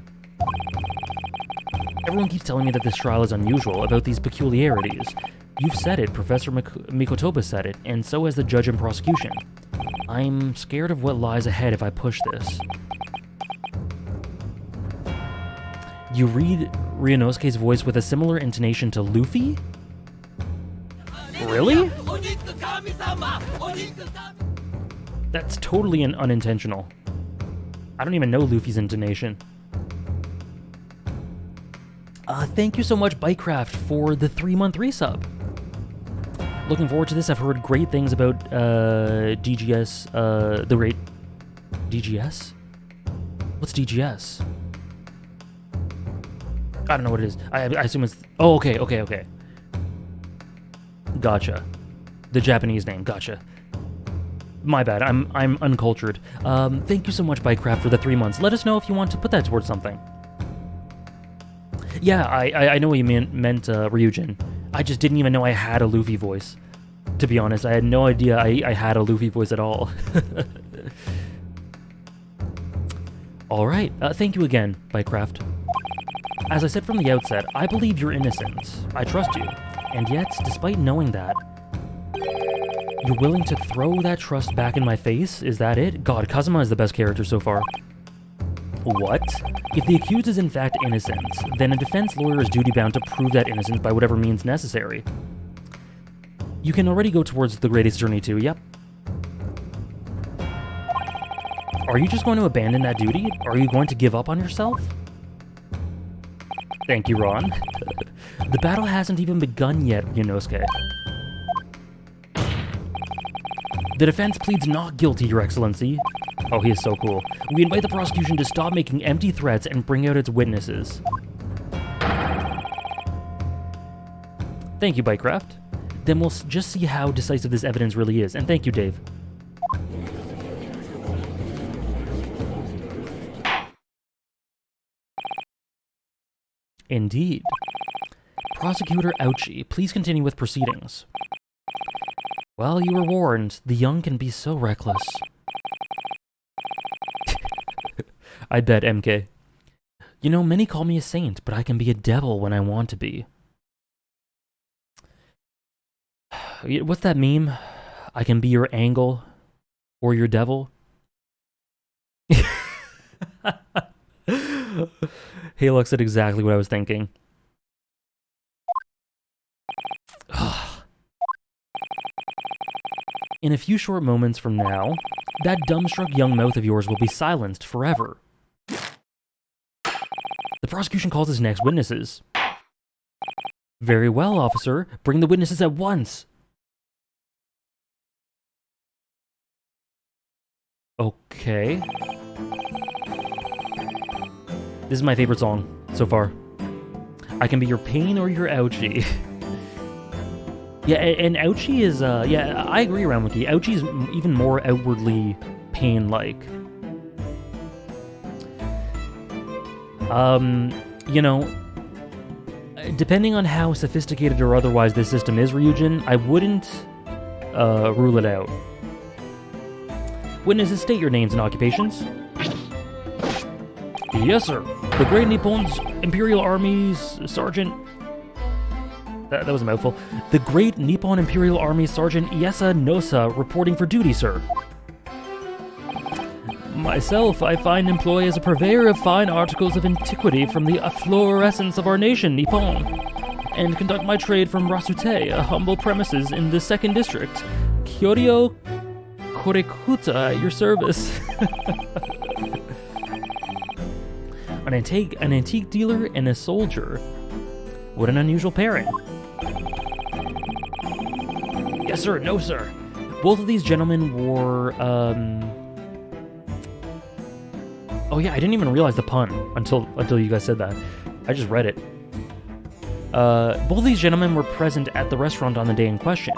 Everyone keeps telling me that this trial is unusual, about these peculiarities. You've said it, Professor Mikotoba said it, and so has the judge and prosecution. I'm scared of what lies ahead if I push this. You read Ryunosuke's voice with a similar intonation to Luffy? Really? That's totally unintentional. I don't even know Luffy's intonation. Thank you so much, Bytecraft, for the 3-month resub. Looking forward to this. I've heard great things about DGS, the great... DGS? What's DGS? I don't know what it is. I assume it's... Oh, okay. Gotcha. The Japanese name, gotcha. My bad, I'm uncultured. Thank you so much, Bytecraft, for the 3 months. Let us know if you want to put that towards something. Yeah, I know what you meant, Ryujin. I just didn't even know I had a Luffy voice. To be honest, I had no idea I had a Luffy voice at all. Alright, thank you again, Bytecraft. As I said from the outset, I believe you're innocent. I trust you. And yet, despite knowing that, you're willing to throw that trust back in my face? Is that it? God, Kazuma is the best character so far. What? If the accused is in fact innocent, then a defense lawyer is duty-bound to prove that innocence by whatever means necessary. You can already go towards the greatest journey too, yep. Are you just going to abandon that duty? Are you going to give up on yourself? Thank you, Ron. The battle hasn't even begun yet, Ryunosuke. The defense pleads not guilty, Your Excellency. Oh, he is so cool. We invite the prosecution to stop making empty threats and bring out its witnesses. Thank you, Bytecraft. Then we'll just see how decisive this evidence really is. And thank you, Dave. Indeed. Prosecutor Ouchie, please continue with proceedings. Well, you were warned. The young can be so reckless. I bet, MK. You know, many call me a saint, but I can be a devil when I want to be. What's that meme? I can be your angel or your devil. Halux said exactly what I was thinking. In a few short moments from now, that dumbstruck young mouth of yours will be silenced forever. The prosecution calls its next witnesses. Very well, officer. Bring the witnesses at once. Okay. This is my favorite song so far. I can be your pain or your ouchie. Yeah, and ouchie is, yeah, I agree, Ramwiki. Ouchie is even more outwardly pain-like. You know, depending on how sophisticated or otherwise this system is, Ryujin, I wouldn't, rule it out. Witnesses, state your names and occupations. Yes, sir. The Great Nippon's Imperial Army's Sergeant... That was a mouthful. The Great Nippon Imperial Army Sergeant Iesa Nosa reporting for duty, sir. Myself, I find employ as a purveyor of fine articles of antiquity from the efflorescence of our nation, Nippon, and conduct my trade from Rasute, a humble premises in the 2nd District. Kyoryo Korekuta at your service. An antique dealer and a soldier. What an unusual pairing. Yes, sir. No, sir. Both of these gentlemen wore, Oh, yeah, I didn't even realize the pun until you guys said that. I just read it. Both of these gentlemen were present at the restaurant on the day in question.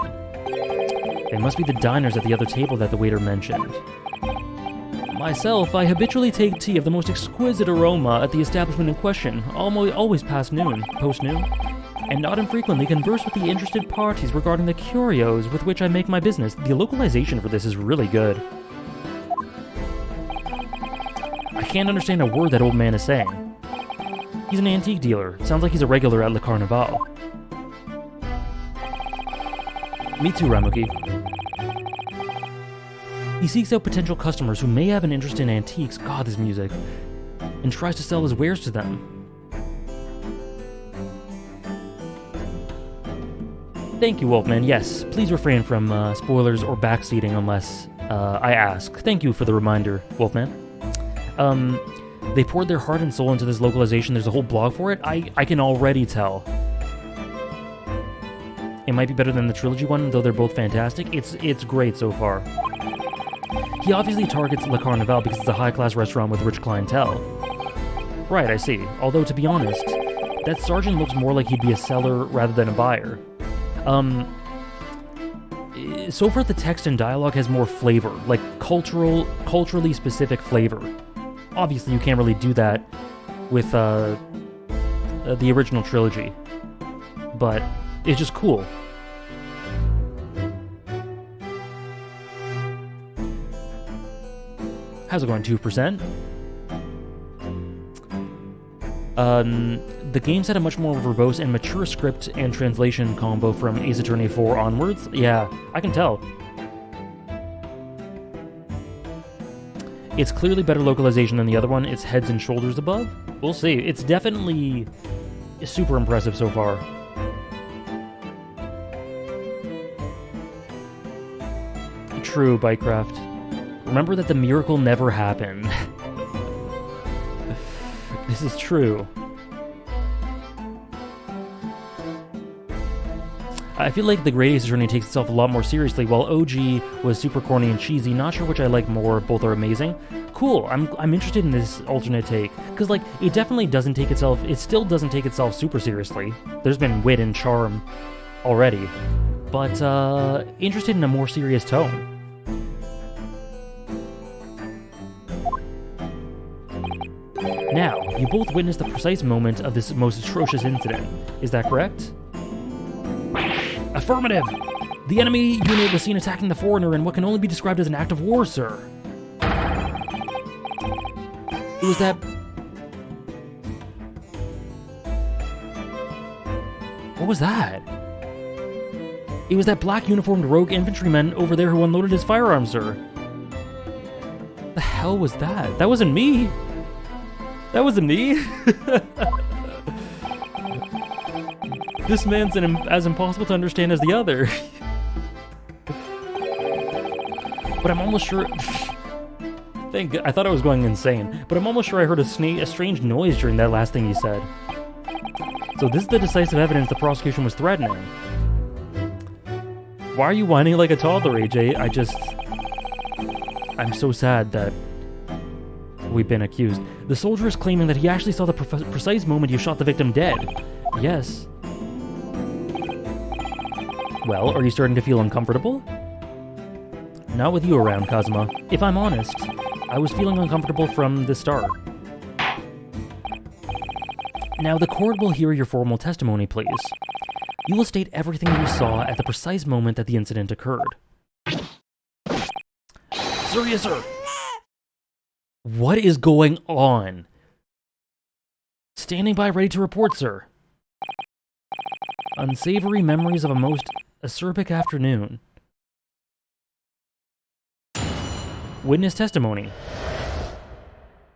They must be the diners at the other table that the waiter mentioned. Myself, I habitually take tea of the most exquisite aroma at the establishment in question, always post noon, and not infrequently converse with the interested parties regarding the curios with which I make my business. The localization for this is really good. I can't understand a word that old man is saying. He's an antique dealer. Sounds like he's a regular at Le Carnival. Me too, Ramuki. He seeks out potential customers who may have an interest in antiques, God, this music, and tries to sell his wares to them. Thank you, Wolfman. Yes, please refrain from spoilers or backseating unless I ask. Thank you for the reminder, Wolfman. They poured their heart and soul into this localization. There's a whole blog for it. I can already tell. It might be better than the trilogy one, though they're both fantastic. It's great so far. He obviously targets Le Carnival because it's a high-class restaurant with rich clientele. Right, I see. Although, to be honest, that sergeant looks more like he'd be a seller rather than a buyer. So far the text and dialogue has more flavor, like culturally specific flavor. Obviously, you can't really do that with the original trilogy, but it's just cool. How's it going, 2%? the games had a much more verbose and mature script and translation combo from Ace Attorney 4 onwards. Yeah, I can tell. It's clearly better localization than the other one. It's heads and shoulders above. We'll see. It's definitely super impressive so far. True, Bytecraft. Remember that the miracle never happened. This is true. I feel like the Great Ace Attorney takes itself a lot more seriously, while OG was super corny and cheesy. Not sure which I like more. Both are amazing. Cool. I'm interested in this alternate take, because like it definitely doesn't take itself. It still doesn't take itself super seriously. There's been wit and charm already, but interested in a more serious tone. Now, you both witnessed the precise moment of this most atrocious incident. Is that correct? Affirmative! The enemy unit was seen attacking the foreigner in what can only be described as an act of war, sir. It was that... What was that? It was that black uniformed rogue infantryman over there who unloaded his firearm, sir. The hell was that? That wasn't me! That wasn't me! This man's as impossible to understand as the other. But I'm almost sure... I thought I was going insane, but I'm almost sure I heard a strange noise during that last thing he said. So this is the decisive evidence the prosecution was threatening. Why are you whining like a toddler, AJ? I'm so sad that we've been accused. The soldier is claiming that he actually saw the precise moment you shot the victim dead. Yes. Well, are you starting to feel uncomfortable? Not with you around, Kazuma. If I'm honest, I was feeling uncomfortable from the start. Now, the court will hear your formal testimony, please. You will state everything you saw at the precise moment that the incident occurred. Sir, yes, sir. What is going on? Standing by ready to report, sir. Unsavory memories of a most acerbic afternoon. Witness testimony.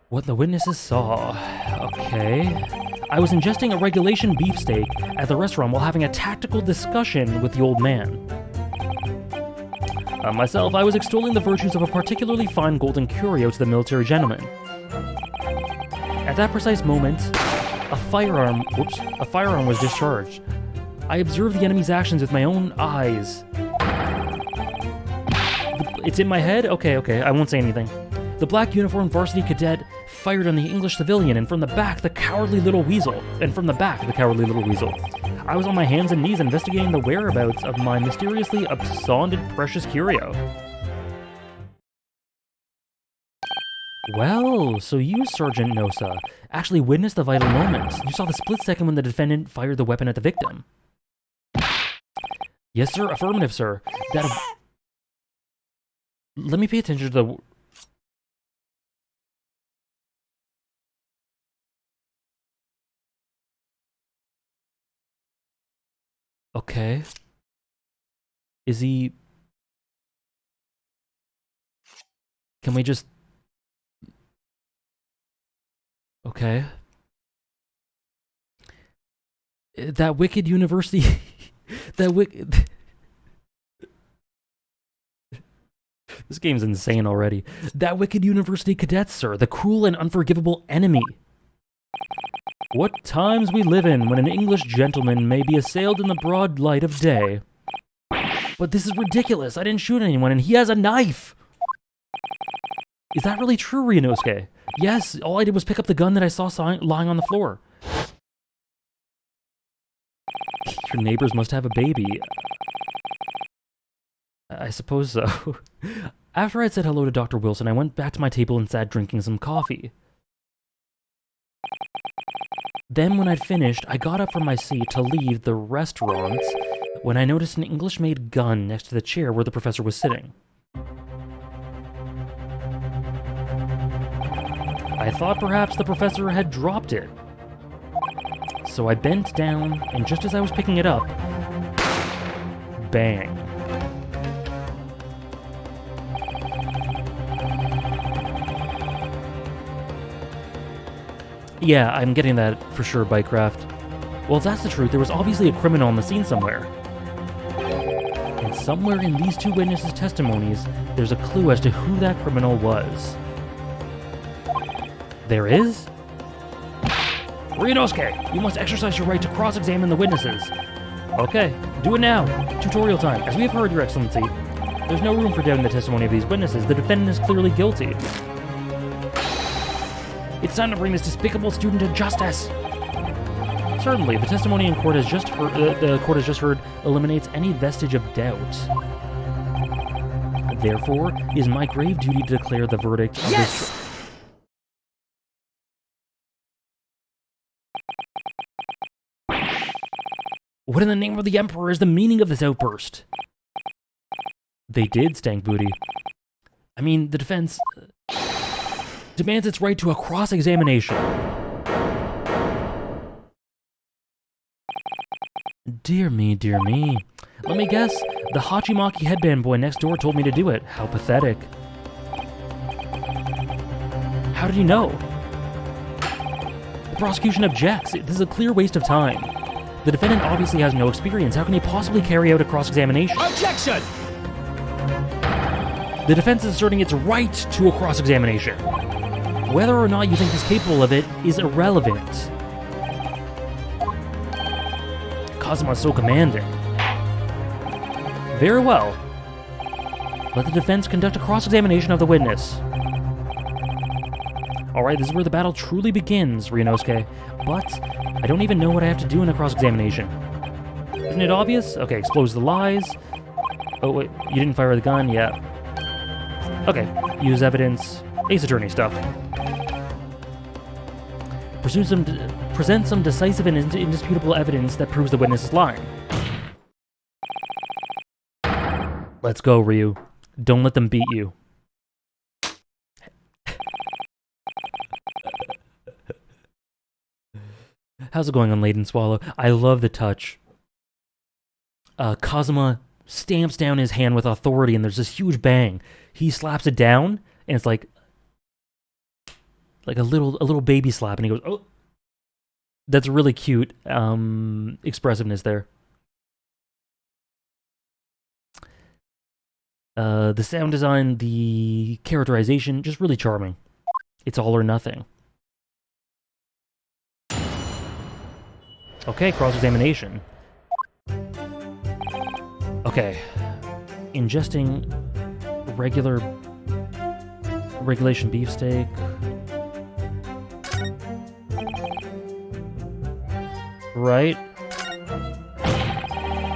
What the witnesses saw. Okay. I was ingesting a regulation beefsteak at the restaurant while having a tactical discussion with the old man. Myself, I was extolling the virtues of a particularly fine golden curio to the military gentleman. At that precise moment, a firearm was discharged. I observed the enemy's actions with my own eyes. It's in my head? Okay, I won't say anything. The black uniformed varsity cadet fired on the English civilian, and from the back, the cowardly little weasel. I was on my hands and knees investigating the whereabouts of my mysteriously absconded precious curio. Well, so you, Sergeant Nosa, actually witnessed the vital moment. You saw the split second when the defendant fired the weapon at the victim. Yes, sir. Affirmative, sir. Let me pay attention to the... Okay. Is he... Can we just... Okay. That wicked university... That wicked... This game's insane already. That wicked university cadet, sir. The cruel and unforgivable enemy. What times we live in when an English gentleman may be assailed in the broad light of day. But this is ridiculous. I didn't shoot anyone, and he has a knife. Is that really true, Ryunosuke? Yes, all I did was pick up the gun that I saw lying on the floor. Your neighbors must have a baby. I suppose so. After I'd said hello to Dr. Wilson, I went back to my table and sat drinking some coffee. Then, when I'd finished, I got up from my seat to leave the restaurant when I noticed an English-made gun next to the chair where the professor was sitting. I thought perhaps the professor had dropped it. So I bent down, and just as I was picking it up, bang. Yeah, I'm getting that for sure, Bytecraft. Well, if that's the truth, there was obviously a criminal on the scene somewhere. And somewhere in these two witnesses' testimonies, there's a clue as to who that criminal was. There is? Ryunosuke, you must exercise your right to cross-examine the witnesses. Okay, do it now. Tutorial time. As we have heard, Your Excellency, there's no room for doubting the testimony of these witnesses. The defendant is clearly guilty. It's time to bring this despicable student to justice. Certainly, the testimony in court has just heard eliminates any vestige of doubt. Therefore, it is my grave duty to declare the verdict of Yes! What in the name of the Emperor is the meaning of this outburst? They did, Stank Booty. I mean, the defense demands its right to a cross-examination. Dear me, dear me. Let me guess, the Hachimaki headband boy next door told me to do it. How pathetic. How did he know? The prosecution objects. This is a clear waste of time. The defendant obviously has no experience. How can he possibly carry out a cross-examination? Objection! The defense is asserting its right to a cross-examination. Whether or not you think he's capable of it is irrelevant. Kazuma's so commanding. Very well. Let the defense conduct a cross-examination of the witness. Alright, this is where the battle truly begins, Ryunosuke. But I don't even know what I have to do in a cross-examination. Isn't it obvious? Okay, expose the lies. Oh, wait, you didn't fire the gun? Yeah. Okay, use evidence. Ace Attorney stuff. Present some decisive and indisputable evidence that proves the witness is lying. Let's go, Ryu. Don't let them beat you. How's it going on Laden Swallow? I love the touch. Kazuma stamps down his hand with authority and there's this huge bang. He slaps it down and it's like a little baby slap and he goes, oh. That's really cute expressiveness there. The sound design, the characterization, just really charming. It's all or nothing. Okay, cross-examination. Okay. Ingesting regulation beefsteak. Right.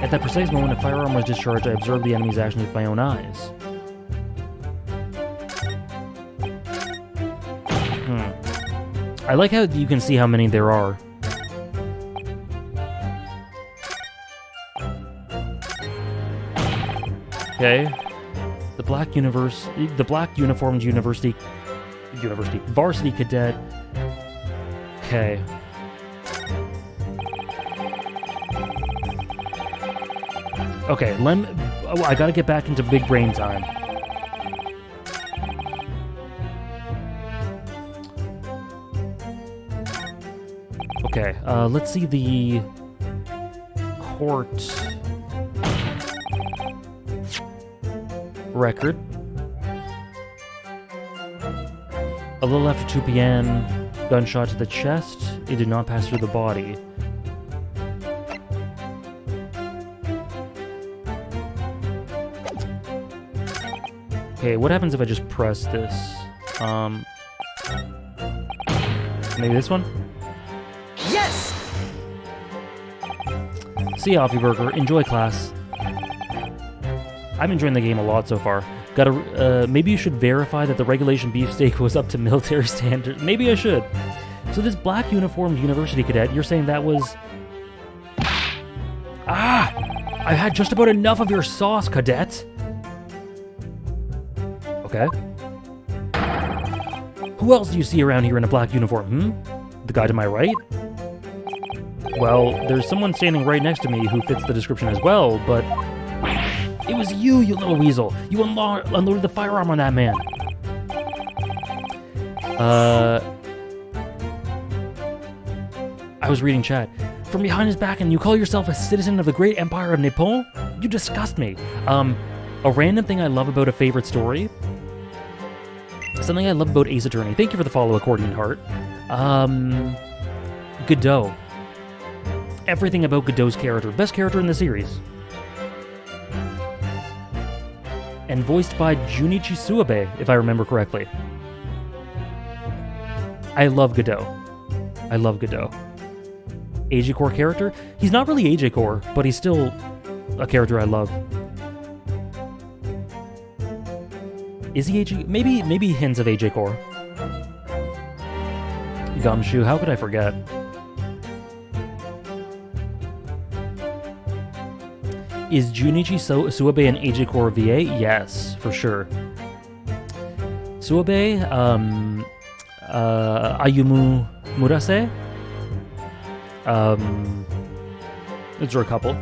At that precise moment, a firearm was discharged. I observed the enemy's actions with my own eyes. I like how you can see how many there are. Okay. The black uniformed varsity cadet. Okay. Okay, I gotta get back into big brain time. Okay, let's see the court record. A little after 2 p.m., gunshot to the chest. It did not pass through the body. Okay, what happens if I just press this? Maybe this one? Yes! See ya, Burger. Enjoy class. I'm enjoying the game a lot so far. Maybe you should verify that the regulation beefsteak was up to military standards. Maybe I should. So this black uniformed university cadet, you're saying that was... Ah! I've had just about enough of your sauce, cadet. Okay. Who else do you see around here in a black uniform, The guy to my right? Well, there's someone standing right next to me who fits the description as well, but... It was you, you little weasel! You unloaded the firearm on that man! I was reading chat. From behind his back, and you call yourself a citizen of the great empire of Nippon? You disgust me. A random thing I love about a favorite story. Something I love about Ace Attorney. Thank you for the follow, Accordion Heart. Godot. Everything about Godot's character. Best character in the series. And voiced by Junichi Suabe, if I remember correctly. I love Godot. I love Godot. AJ Core character? He's not really AJ Core, but he's still a character I love. Is he AJ? Maybe hints of AJ Core. Gumshoe, how could I forget? Is Junichi Suabe an AJ Core VA? Yes, for sure. Suabe, Ayumu Murase? Those are a couple.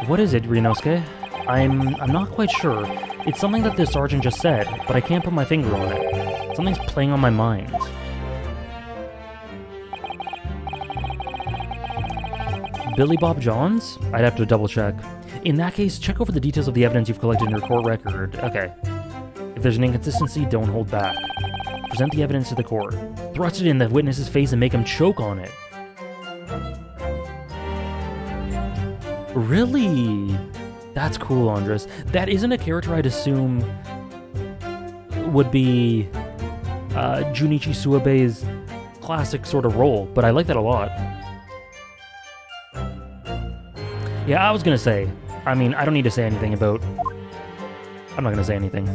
What is it, Rinosuke? I'm not quite sure. It's something that the sergeant just said, but I can't put my finger on it. Something's playing on my mind. Billy Bob Johns? I'd have to double check. In that case, check over the details of the evidence you've collected in your court record. Okay. If there's an inconsistency, don't hold back. Present the evidence to the court. Thrust it in the witness's face and make him choke on it. Really? That's cool, Andres. That isn't a character I'd assume would be Junichi Suabe's classic sort of role, but I like that a lot. Yeah, I was gonna say, I mean, I don't need to say anything about... I'm not gonna say anything.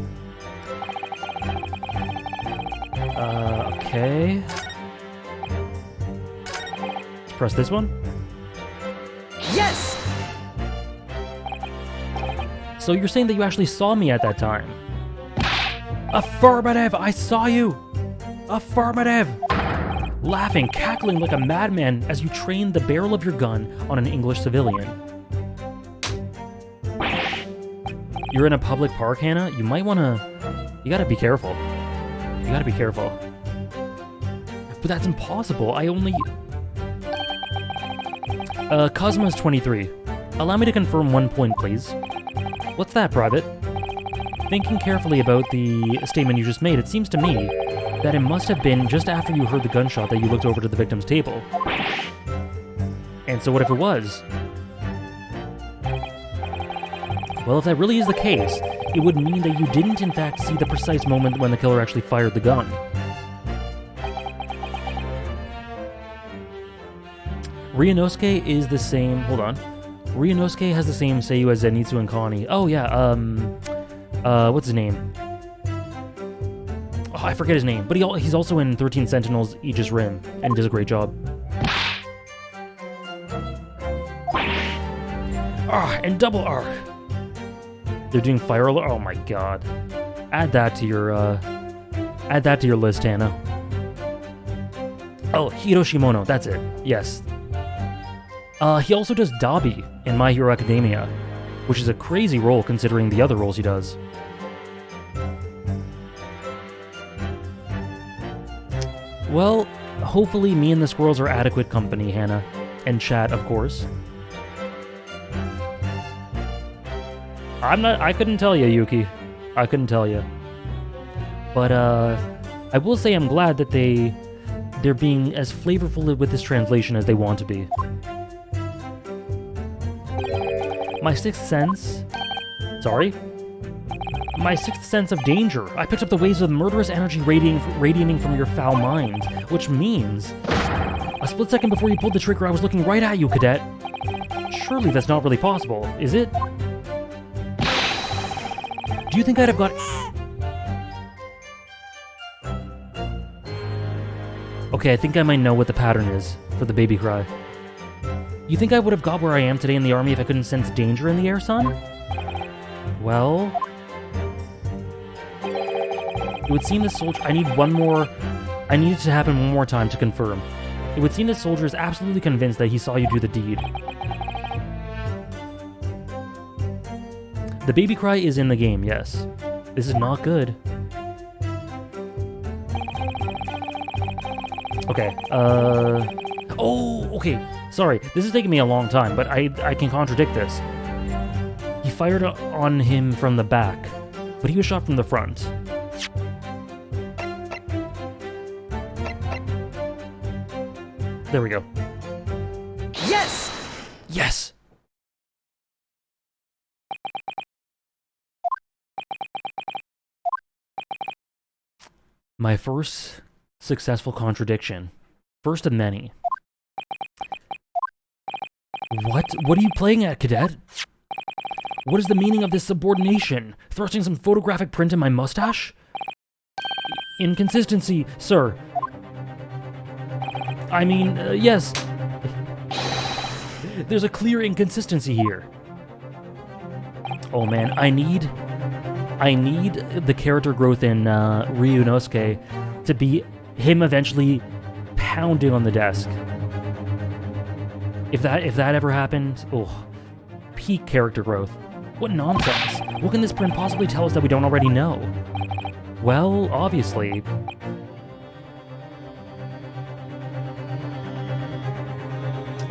Okay. Let's press this one. Yes! So you're saying that you actually saw me at that time? Affirmative! I saw you! Affirmative! Laughing, cackling like a madman as you trained the barrel of your gun on an English civilian. You're in a public park, Hannah? You might wanna... You gotta be careful. You gotta be careful. But that's impossible. I only... Cosmo's 23. Allow me to confirm one point, please. What's that, Private? Thinking carefully about the statement you just made, it seems to me that it must have been just after you heard the gunshot that you looked over to the victim's table. And so what if it was? Well, if that really is the case, it would mean that you didn't in fact see the precise moment when the killer actually fired the gun. Ryunosuke is the same... Hold on. Ryunosuke has the same Seiyu as Zenitsu and Connie. Oh, yeah, what's his name? Oh, I forget his name. But he's also in 13 Sentinels Aegis Rim, and does a great job. And double arc. They're doing fire alert. Oh my god. Add that to your list, Hannah. Oh, Hiroshimono, that's it. Yes. He also does Dabi in My Hero Academia, which is a crazy role considering the other roles he does. Well, hopefully me and the squirrels are adequate company, Hannah. And chat, of course. I couldn't tell you, Yuki. I couldn't tell you. But, I will say I'm glad that they're being as flavorful with this translation as they want to be. My sixth sense... Sorry? My sixth sense of danger. I picked up the waves of murderous energy radiating from your foul mind, which means... A split second before you pulled the trigger, I was looking right at you, Cadet. Surely that's not really possible, is it? Do you think I'd have got... Okay, I think I might know what the pattern is for the baby cry. You think I would have got where I am today in the army if I couldn't sense danger in the air, son? Well... It would seem the soldier... I need one more I need it to happen one more time to confirm. It would seem the soldier is absolutely convinced that he saw you do the deed. The baby cry is in the game, yes. This is not good. Okay, oh, okay. Sorry, this is taking me a long time, but I can contradict this. He fired on him from the back, but he was shot from the front. There we go. Yes! Yes! My first successful contradiction. First of many. What? What are you playing at, cadet? What is the meaning of this subordination? Thrusting some photographic print in my mustache? Inconsistency, sir. I mean, yes. There's a clear inconsistency here. Oh man, I need the character growth in Ryunosuke to be him eventually pounding on the desk. If that ever happened, oh, peak character growth. What nonsense. What can this print possibly tell us that we don't already know? Well, obviously.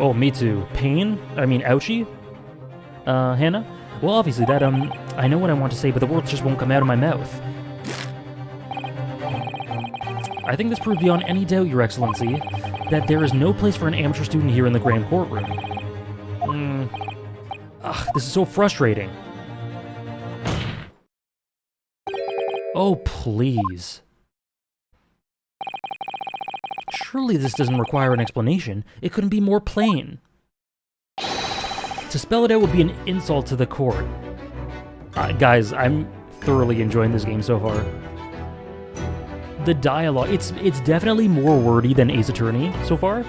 Oh, me too. Pain? I mean, ouchie? Hannah? Well, obviously, that, I know what I want to say, but the words just won't come out of my mouth. I think this proved beyond any doubt, Your Excellency, that there is no place for an amateur student here in the Grand Courtroom. Ugh, this is so frustrating. Oh, please. Surely this doesn't require an explanation. It couldn't be more plain. To spell it out would be an insult to the court. Guys, I'm thoroughly enjoying this game so far. The dialogue, it's definitely more wordy than Ace Attorney so far,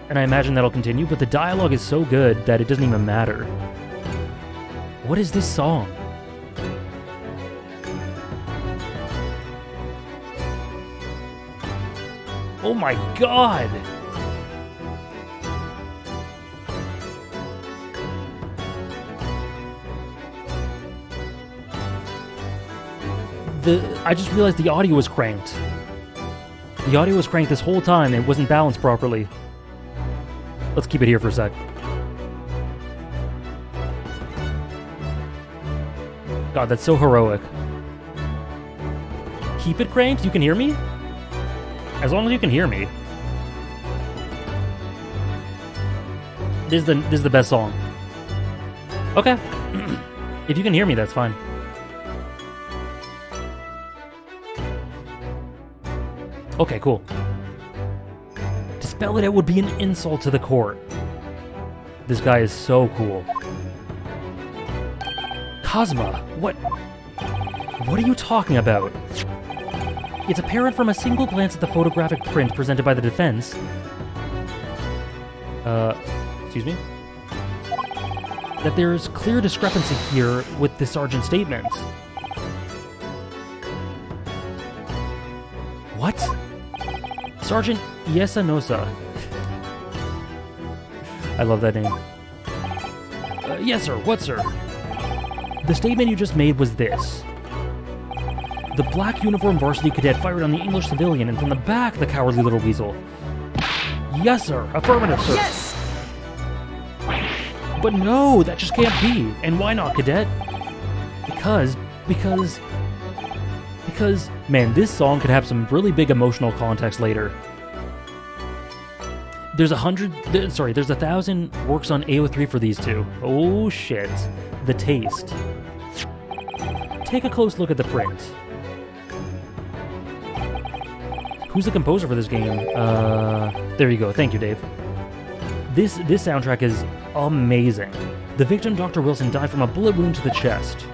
and I imagine that'll continue, but the dialogue is so good that it doesn't even matter. What is this song? Oh my god! I just realized the audio was cranked. The audio was cranked this whole time and it wasn't balanced properly. Let's keep it here for a sec. God, that's so heroic. Keep it cranked? You can hear me? As long as you can hear me. This is the best song. Okay. If you can hear me, that's fine. Okay, cool. To spell it out would be an insult to the court. This guy is so cool. Cosma, what are you talking about? It's apparent from a single glance at the photographic print presented by the defense. Excuse me? That there's clear discrepancy here with the sergeant's statement. What? Sergeant Yesanosa. I love that name. Yes, sir. What, sir? The statement you just made was this. The black uniformed varsity cadet fired on the English civilian, and from the back, the cowardly little weasel. Yes, sir. Affirmative, sir. Yes! But no, that just can't be. And why not, cadet? Because, man, this song could have some really big emotional context later. There's 1,000 works on AO3 for these two. Oh shit. The taste. Take a close look at the print. Who's the composer for this game? There you go. Thank you, Dave. This soundtrack is amazing. The victim, Dr. Wilson, died from a bullet wound to the chest.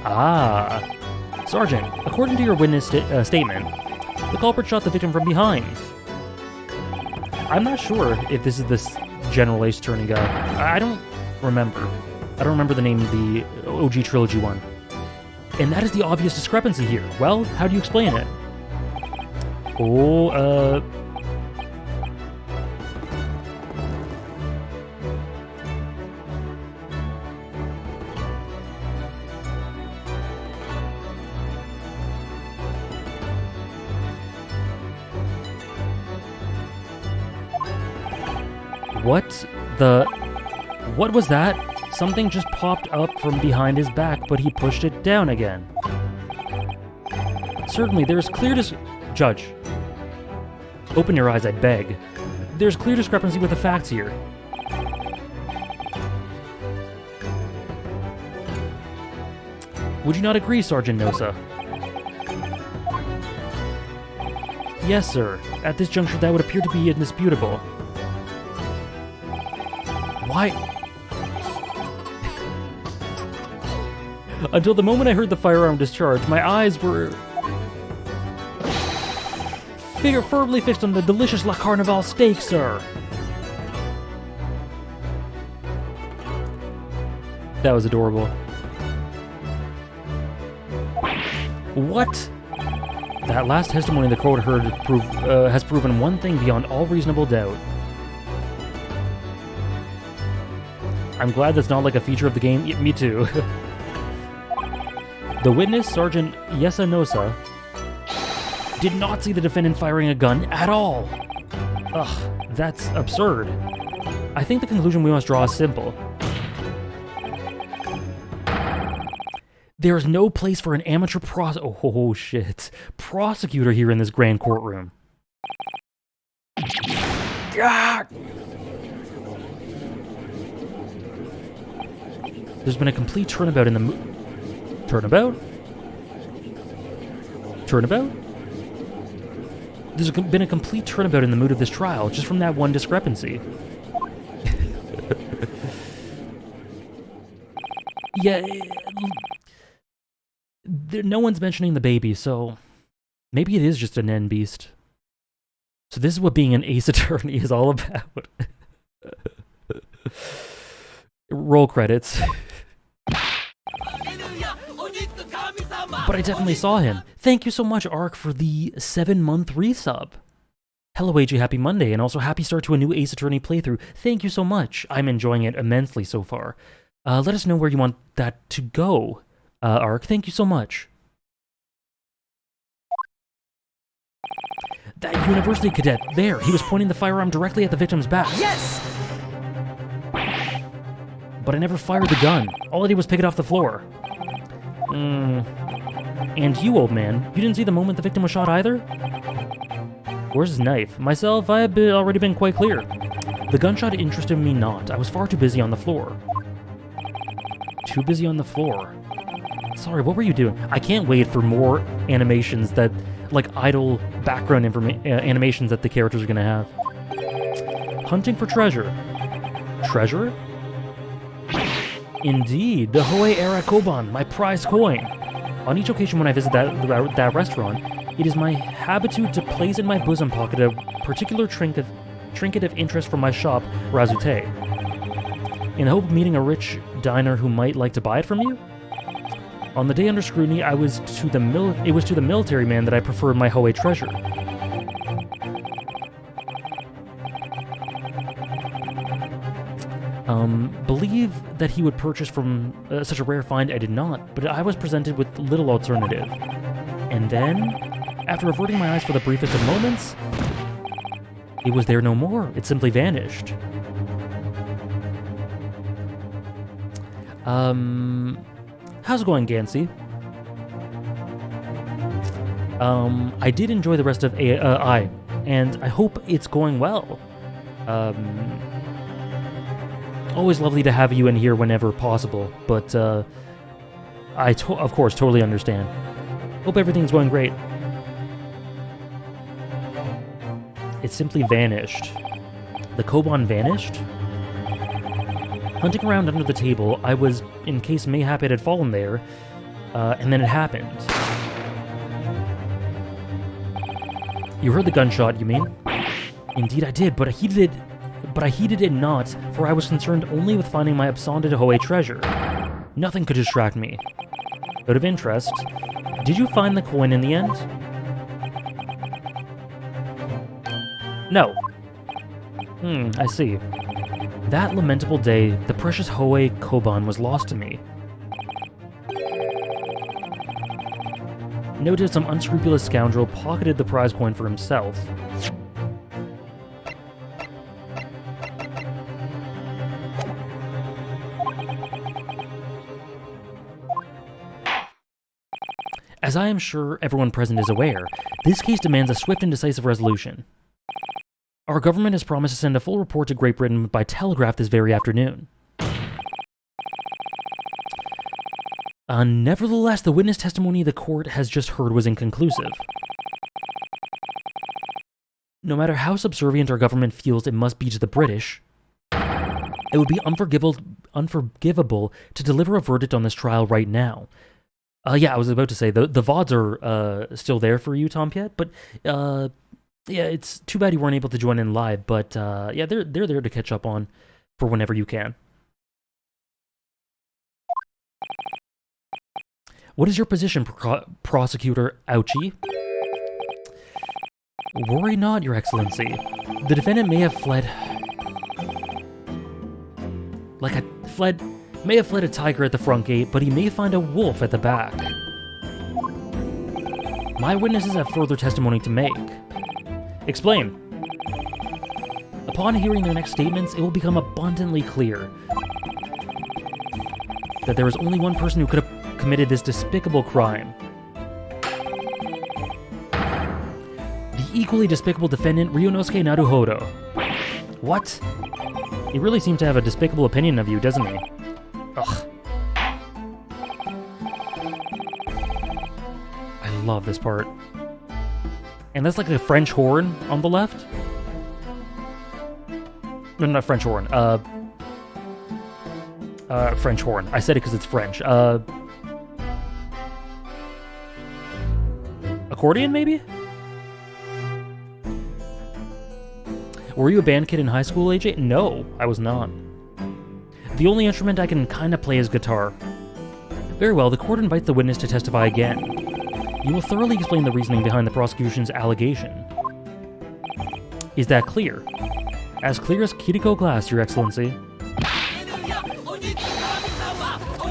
Ah. Sergeant, according to your witness statement, the culprit shot the victim from behind. I'm not sure if this is this General Ace Attorney guy. I don't remember. I don't remember the name of the OG Trilogy one. And that is the obvious discrepancy here. Well, how do you explain it? Oh, What was that? Something just popped up from behind his back, but he pushed it down again. Certainly, there is clear Judge. Open your eyes, I beg. There's clear discrepancy with the facts here. Would you not agree, Sergeant Nosa? Yes, sir. At this juncture, that would appear to be indisputable. Why? Until the moment I heard the firearm discharge, my eyes were firmly fixed on the delicious La Carnival steak, sir. That was adorable. What? That last testimony the court heard has proven one thing beyond all reasonable doubt. I'm glad that's not like a feature of the game. Yeah, me too. The witness, Sergeant Yesanosa, did not see the defendant firing a gun at all. Ugh, that's absurd. I think the conclusion we must draw is simple. There is no place for an amateur prosecutor here in this grand courtroom. Ah! There's been a complete turnabout in the Turnabout? There's been a complete turnabout in the mood of this trial, just from that one discrepancy. Yeah, no one's mentioning the baby, so maybe it is just an N beast. So this is what being an ace attorney is all about. Roll credits. But I definitely saw him. Thank you so much, Ark, for the 7-month resub. Hello, AJ, happy Monday, and also happy start to a new Ace Attorney playthrough. Thank you so much. I'm enjoying it immensely so far. Let us know where you want that to go, Ark. Thank you so much. That university cadet, there, he was pointing the firearm directly at the victim's back. Yes! But I never fired the gun. All I did was pick it off the floor. And you, old man, you didn't see the moment the victim was shot either? Where's his knife? Myself, I have already been quite clear. The gunshot interested me not. I was far too busy on the floor. Too busy on the floor. Sorry, what were you doing? I can't wait for more animations that, like idle background animations that the characters are gonna have. Hunting for treasure. Treasure? Indeed, the Hoei Era Koban, my prized coin. On each occasion when I visit that restaurant, it is my habitude to place in my bosom pocket a particular trinket of interest from my shop, Razute, in the hope of meeting a rich diner who might like to buy it from you. On the day under scrutiny, it was to the military man that I preferred my Hoei treasure. Believe that he would purchase from such a rare find. I did not, but I was presented with little alternative. And then, after averting my eyes for the briefest of moments, it was there no more. It simply vanished. How's it going, Gansey? I did enjoy the rest of I, and I hope it's going well. Always lovely to have you in here whenever possible, but I, of course, totally understand. Hope everything's going great. It simply vanished. The Koban vanished? Hunting around under the table, I was, in case mayhap it had fallen there, and then it happened. You heard the gunshot, you mean? Indeed I did, but I heeded it not, for I was concerned only with finding my absconded Hoei treasure. Nothing could distract me. Out of interest, did you find the coin in the end? No. I see. That lamentable day, the precious Hoei Koban was lost to me. No doubt some unscrupulous scoundrel pocketed the prize coin for himself. As I am sure everyone present is aware, this case demands a swift and decisive resolution. Our government has promised to send a full report to Great Britain by telegraph this very afternoon. Nevertheless, the witness testimony the court has just heard was inconclusive. No matter how subservient our government feels it must be to the British, it would be unforgivable to deliver a verdict on this trial right now. Yeah, I was about to say, the VODs are still there for you, Tompiet, but yeah, it's too bad you weren't able to join in live, but yeah, they're there to catch up on for whenever you can. What is your position, Prosecutor Ouchie? Worry not, Your Excellency. The defendant may have fled a tiger at the front gate, but he may find a wolf at the back. My witnesses have further testimony to make. Explain. Upon hearing their next statements, it will become abundantly clear that there is only one person who could have committed this despicable crime. The equally despicable defendant, Ryunosuke Naruhodo. What? He really seems to have a despicable opinion of you, doesn't he? Ugh. I love this part. And that's like a French horn on the left? No, not French horn. French horn. I said it because it's French. Accordion, maybe? Were you a band kid in high school, AJ? No, I was not. The only instrument I can kinda play is guitar. Very well, the court invites the witness to testify again. You will thoroughly explain the reasoning behind the prosecution's allegation. Is that clear? As clear as Kiriko glass, Your Excellency.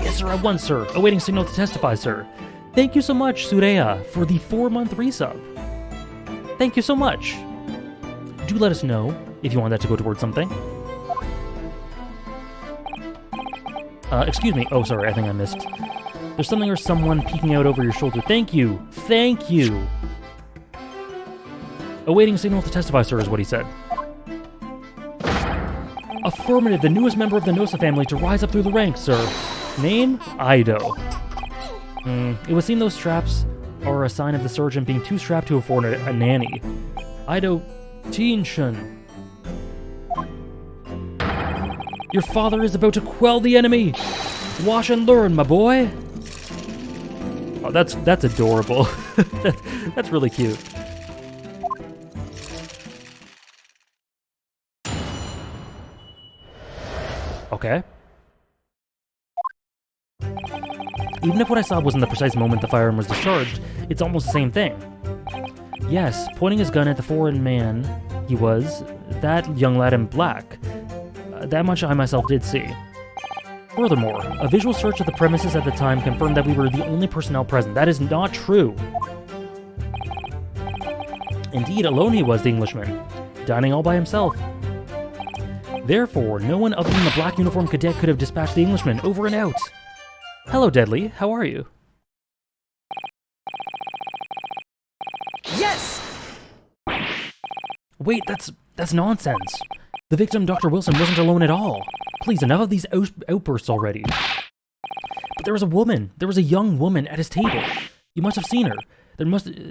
Yes, sir, at once, sir. Awaiting signal to testify, sir. Thank you so much, Sureya, for the 4-month resub. Thank you so much. Do let us know if you want that to go towards something. Excuse me. Oh, sorry, I think I missed. There's something or someone peeking out over your shoulder. Thank you. Thank you. Awaiting signal to testify, sir, is what he said. Affirmative, the newest member of the Nosa family to rise up through the ranks, sir. Name? Ido. It would seem those straps are a sign of the sergeant being too strapped to afford a nanny. Ido Tinshin. Your father is about to quell the enemy! Watch and learn, my boy! Oh, that's adorable. that's really cute. Okay. Even if what I saw wasn't the precise moment the firearm was discharged, it's almost the same thing. Yes, pointing his gun at the foreign man he was, that young lad in black. That much I myself did see. Furthermore, a visual search of the premises at the time confirmed that we were the only personnel present. That is not true. Indeed, alone he was, the Englishman, dining all by himself. Therefore, no one other than the black uniformed cadet could have dispatched the Englishman. Over and out. Hello, Deadly. How are you? Yes! Wait, that's nonsense. The victim, Dr. Wilson, wasn't alone at all. Please, enough of these outbursts already. But there was a woman. There was a young woman at his table. You must have seen her.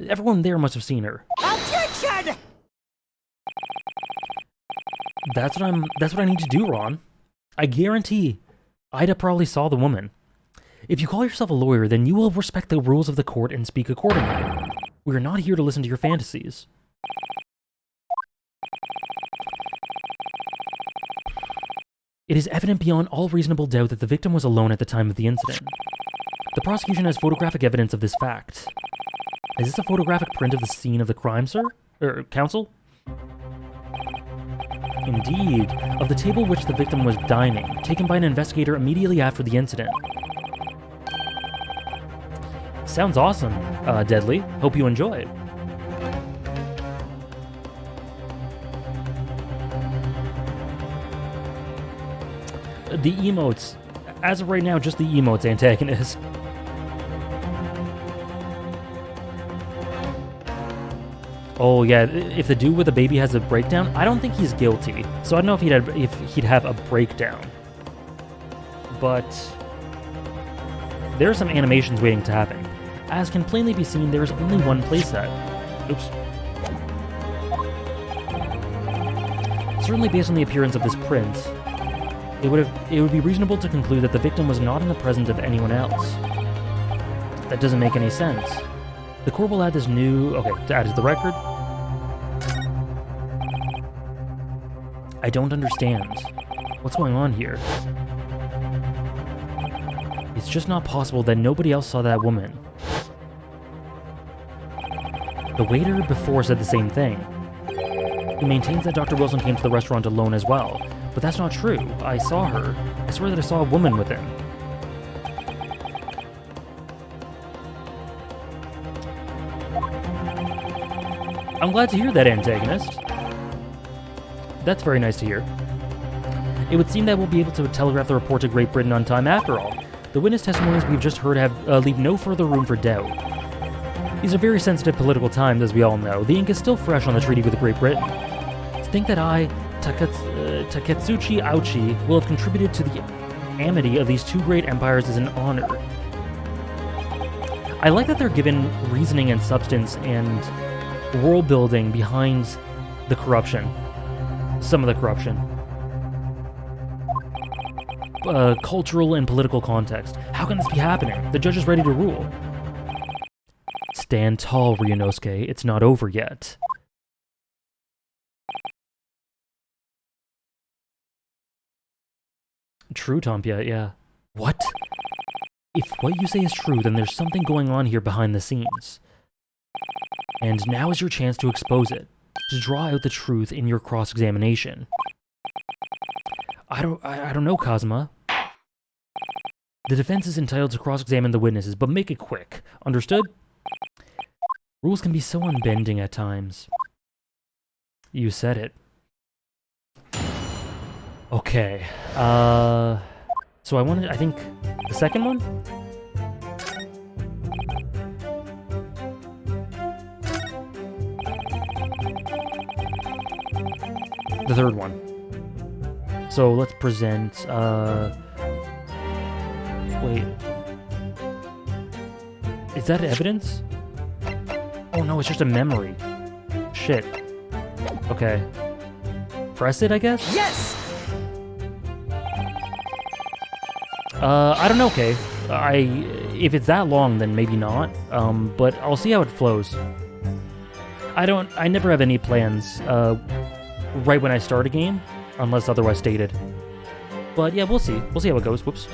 Everyone there must have seen her. Objection! That's what I need to do, Ron. I guarantee Ida probably saw the woman. If you call yourself a lawyer, then you will respect the rules of the court and speak accordingly. We are not here to listen to your fantasies. It is evident beyond all reasonable doubt that the victim was alone at the time of the incident. The prosecution has photographic evidence of this fact. Is this a photographic print of the scene of the crime, sir? Counsel? Indeed, of the table which the victim was dining, taken by an investigator immediately after the incident. Sounds awesome, Deadly. Hope you enjoy it. The emotes. As of right now, just the emotes antagonist. Oh yeah, if the dude with the baby has a breakdown, I don't think he's guilty. So I don't know if he'd have a breakdown. But there are some animations waiting to happen. As can plainly be seen, there is only one playset. Oops. Certainly based on the appearance of this print, it would be reasonable to conclude that the victim was not in the presence of anyone else. That doesn't make any sense. The court will add this new... Okay, to add to the record. I don't understand. What's going on here? It's just not possible that nobody else saw that woman. The waiter before said the same thing. He maintains that Dr. Wilson came to the restaurant alone as well, but that's not true. I saw her. I swear that I saw a woman with him. I'm glad to hear that, antagonist. That's very nice to hear. It would seem that we'll be able to telegraph the report to Great Britain on time after all. The witness testimonies we've just heard leave no further room for doubt. These are very sensitive political times, as we all know. The ink is still fresh on the treaty with Great Britain. To think that I, Taketsuchi Auchi, will have contributed to the amity of these two great empires is an honor. I like that they're given reasoning and substance and world building behind the corruption. Some of the corruption. Cultural and political context. How can this be happening? The judge is ready to rule. Stand tall, Ryunosuke. It's not over yet. True, Tompia, yeah. What? If what you say is true, then there's something going on here behind the scenes. And now is your chance to expose it, to draw out the truth in your cross-examination. I don't know, Kazuma. The defense is entitled to cross-examine the witnesses, but make it quick. Understood? Rules can be so unbending at times. You said it. Okay. So I think, the second one? The third one. So let's present, wait. Is that evidence? Oh no, it's just a memory. Shit. Okay. Press it, I guess? Yes! I don't know, okay. If it's that long, then maybe not. But I'll see how it flows. I never have any plans, right when I start a game, unless otherwise stated. But yeah, we'll see. We'll see how it goes. Whoops.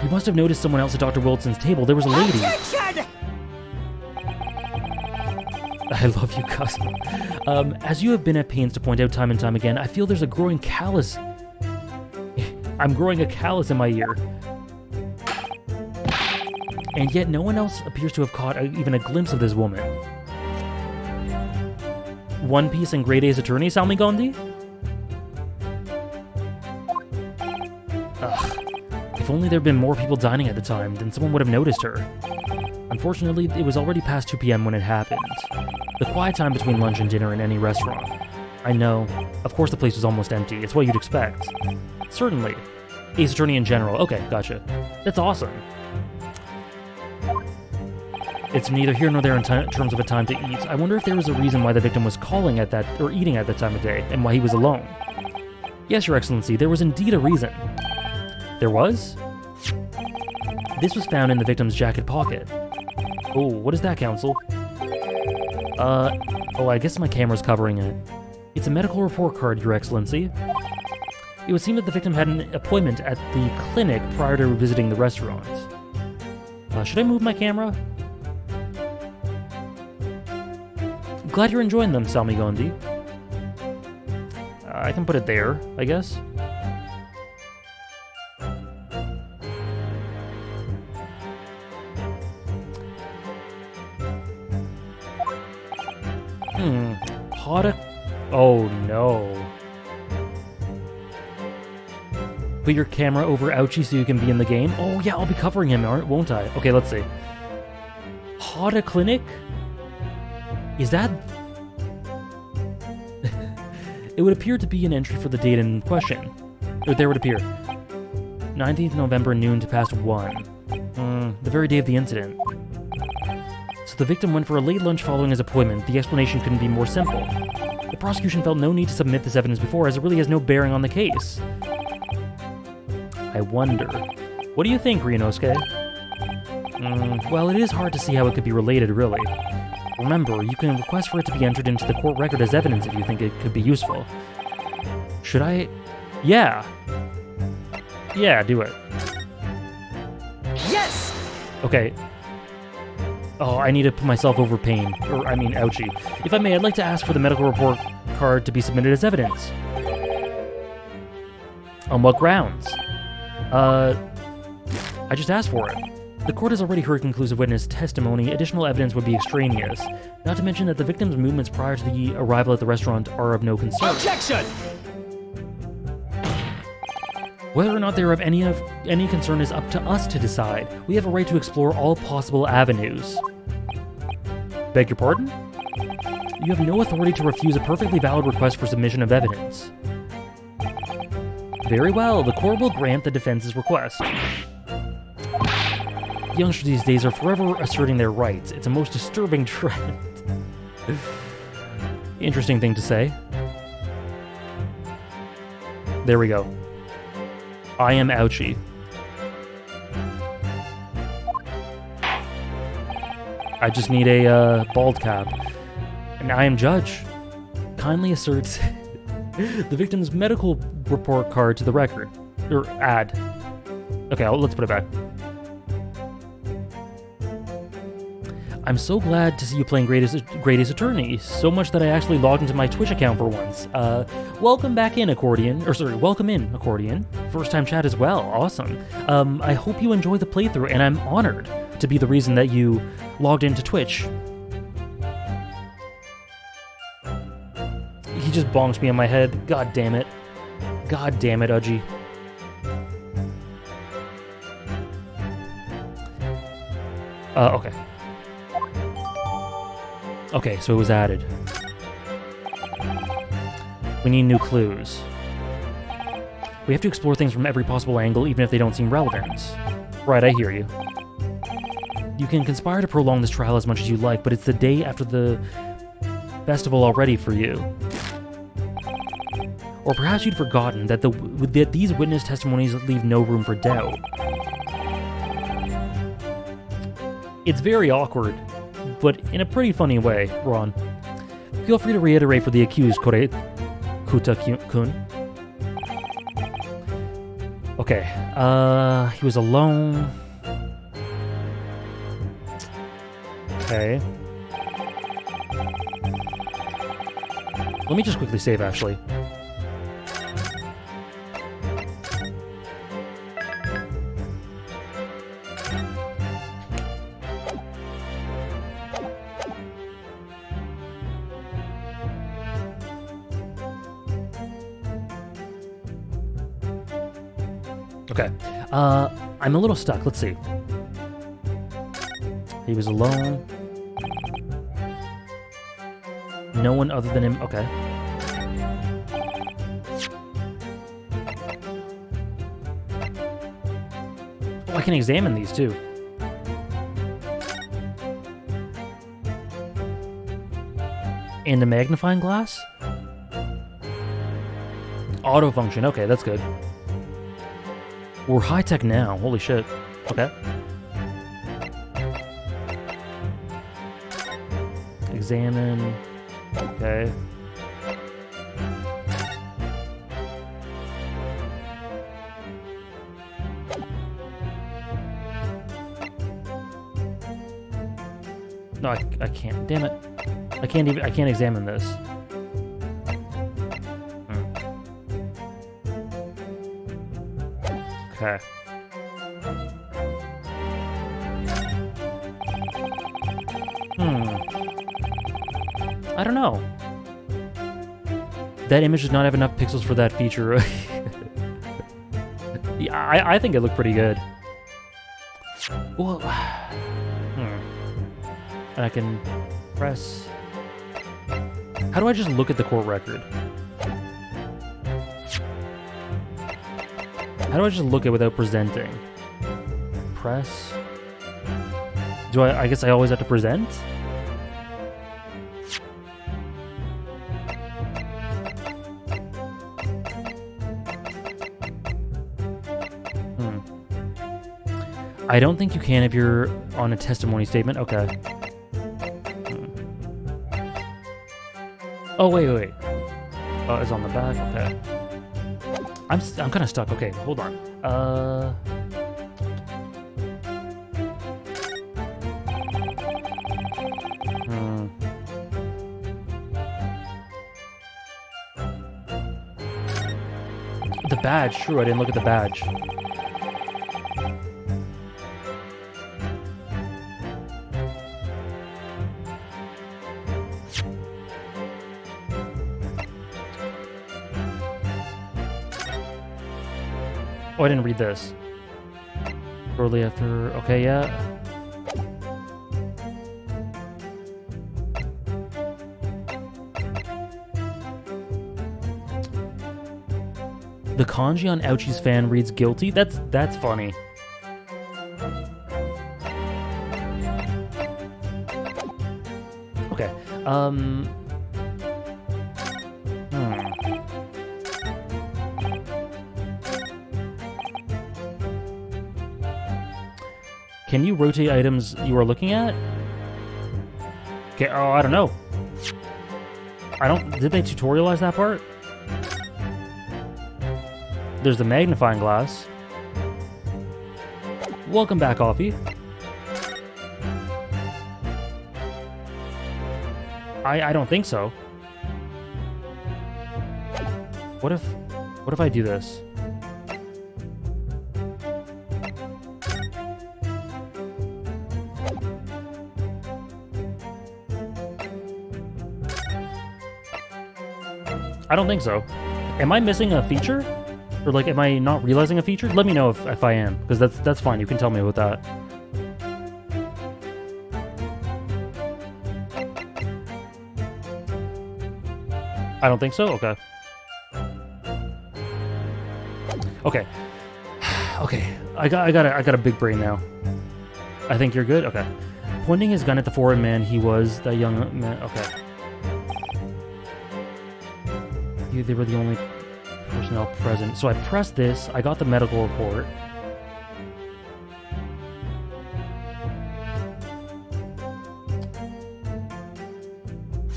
You must have noticed someone else at Dr. Wilson's table. There was a lady. Attention! I love you, Kazuma. As you have been at pains to point out time and time again, I feel there's a growing callus. I'm growing a callus in my ear. And yet no one else appears to have caught even a glimpse of this woman. One Piece and Grade A's attorney, Salmi Gondi? Ugh. If only there had been more people dining at the time, then someone would have noticed her. Unfortunately, it was already past 2 p.m. when it happened. The quiet time between lunch and dinner in any restaurant. I know. Of course the place was almost empty. It's what you'd expect. Certainly. Ace Attorney in general. Okay, gotcha. That's awesome. It's neither here nor there in terms of a time to eat. I wonder if there was a reason why the victim was calling at that, or eating at that time of day, and why he was alone. Yes, Your Excellency, there was indeed a reason. There was? This was found in the victim's jacket pocket. Oh, what is that, Counsel? Oh, I guess my camera's covering it. It's a medical report card, Your Excellency. It would seem that the victim had an appointment at the clinic prior to visiting the restaurant. Should I move my camera? I'm glad you're enjoying them, Salmi Gondi. I can put it there, I guess. Oh no. Put your camera over Ouchie so you can be in the game. Oh yeah, I'll be covering him, won't I? Okay, let's see. Hada Clinic? Is that... It would appear to be an entry for the date in question. Or there would appear. 19th November, noon to past 1. The very day of the incident. So the victim went for a late lunch following his appointment. The explanation couldn't be more simple. The prosecution felt no need to submit this evidence before, as it really has no bearing on the case. I wonder. What do you think, Ryunosuke? Well, it is hard to see how it could be related, really. Remember, you can request for it to be entered into the court record as evidence if you think it could be useful. Should I? Yeah. Yeah, do it. Yes! Okay. Oh, I need to put myself over pain. Or, I mean, ouchie. If I may, I'd like to ask for the medical report card to be submitted as evidence. On what grounds? I just asked for it. The court has already heard conclusive witness testimony. Additional evidence would be extraneous. Not to mention that the victim's movements prior to the arrival at the restaurant are of no concern. Objection! Whether or not they are of any concern is up to us to decide. We have a right to explore all possible avenues. Beg your pardon? You have no authority to refuse a perfectly valid request for submission of evidence. Very well, the court will grant the defense's request. Youngsters these days are forever asserting their rights. It's a most disturbing trend. Interesting thing to say. There we go. I am Ouchie. I just need a bald cap. And I am Judge. Kindly asserts the victim's medical report card to the record. Or add. Okay, let's put it back. I'm so glad to see you playing Greatest Attorney, so much that I actually logged into my Twitch account for once. Welcome back in, Accordion. Or sorry, welcome in, Accordion. First time chat as well, awesome. I hope you enjoy the playthrough, and I'm honored to be the reason that you logged into Twitch. He just bonks me on my head. God damn it. God damn it, Udgy. Okay. Okay, so it was added. We need new clues. We have to explore things from every possible angle, even if they don't seem relevant. Right, I hear you. You can conspire to prolong this trial as much as you like, but it's the day after the festival already for you. Or perhaps you'd forgotten that that these witness testimonies leave no room for doubt. It's very awkward, but in a pretty funny way, Ron. Feel free to reiterate for the accused, Kuta-kun. Okay, he was alone. Okay. Let me just quickly save, actually. Okay. I'm a little stuck. Let's see. He was alone. No one other than him. Okay. Oh, I can examine these too. And a magnifying glass? Auto function. Okay, that's good. We're high-tech now. Holy shit. Okay. Examine. Okay. No, I can't. Damn it. I can't examine this. Okay. I don't know. That image does not have enough pixels for that feature. Yeah, I think it looked pretty good. Well, and I can press... How do I just look at the court record? How do I just look at it without presenting? Press? Do I guess I always have to present? I don't think you can if you're on a testimony statement. Okay. Oh, wait. Oh, it's on the back. Okay. I'm kind of stuck. Okay, hold on. The badge. True, I didn't look at the badge. Oh, I didn't read this. Shortly after... Okay, yeah. The kanji on Ouchie's fan reads guilty? That's funny. Okay. Can you rotate items you are looking at? Okay, oh, I don't know. Did they tutorialize that part? There's the magnifying glass. Welcome back, Offie. I don't think so. What if I do this? I don't think so. Am I missing a feature? Or like, am I not realizing a feature? Let me know if I am, because that's fine. You can tell me about that. I don't think so? Okay. Okay. Okay. I got a big brain now. I think you're good? Okay. Pointing his gun at the foreign man, he was that young man. Okay. They were the only personnel present. So I pressed this. I got the medical report.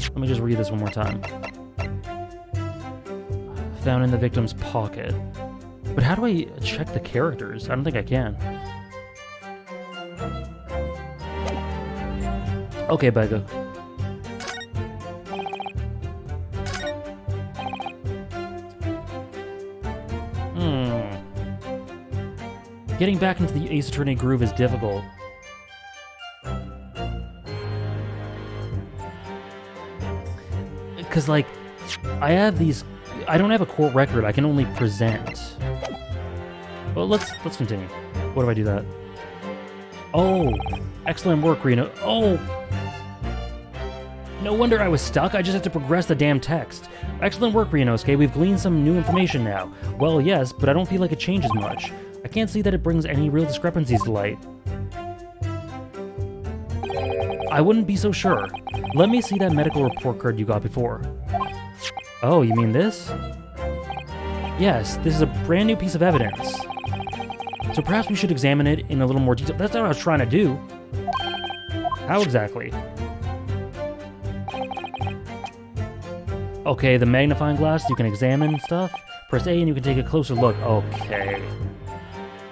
Let me just read this one more time. Found in the victim's pocket. But how do I check the characters? I don't think I can. Okay, Becca. Getting back into the Ace Attorney groove is difficult. Because, like, I don't have a court record. I can only present. Well, let's continue. What if I do that? Oh, excellent work, Reno. Oh! No wonder I was stuck. I just had to progress the damn text. Excellent work, Ryunosuke. We've gleaned some new information now. Well, yes, but I don't feel like it changes much. I can't see that it brings any real discrepancies to light. I wouldn't be so sure. Let me see that medical report card you got before. Oh, you mean this? Yes, this is a brand new piece of evidence. So perhaps we should examine it in a little more detail. That's not what I was trying to do. How exactly? Okay, the magnifying glass, you can examine stuff. Press A and you can take a closer look. Okay.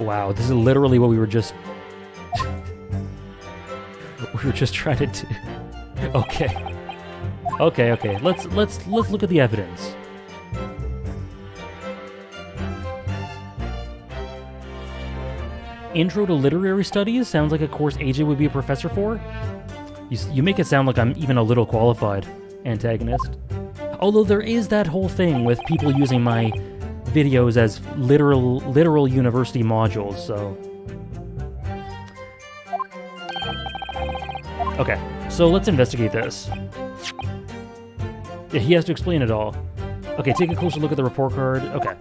Wow, this is literally what we were just... we were just trying to do. Okay. Okay. Let's look at the evidence. Intro to Literary Studies sounds like a course AJ would be a professor for. You make it sound like I'm even a little qualified antagonist. Although there is that whole thing with people using my videos as literal university modules, so... Okay, so let's investigate this. Yeah, he has to explain it all. Okay, take a closer look at the report card. Okay.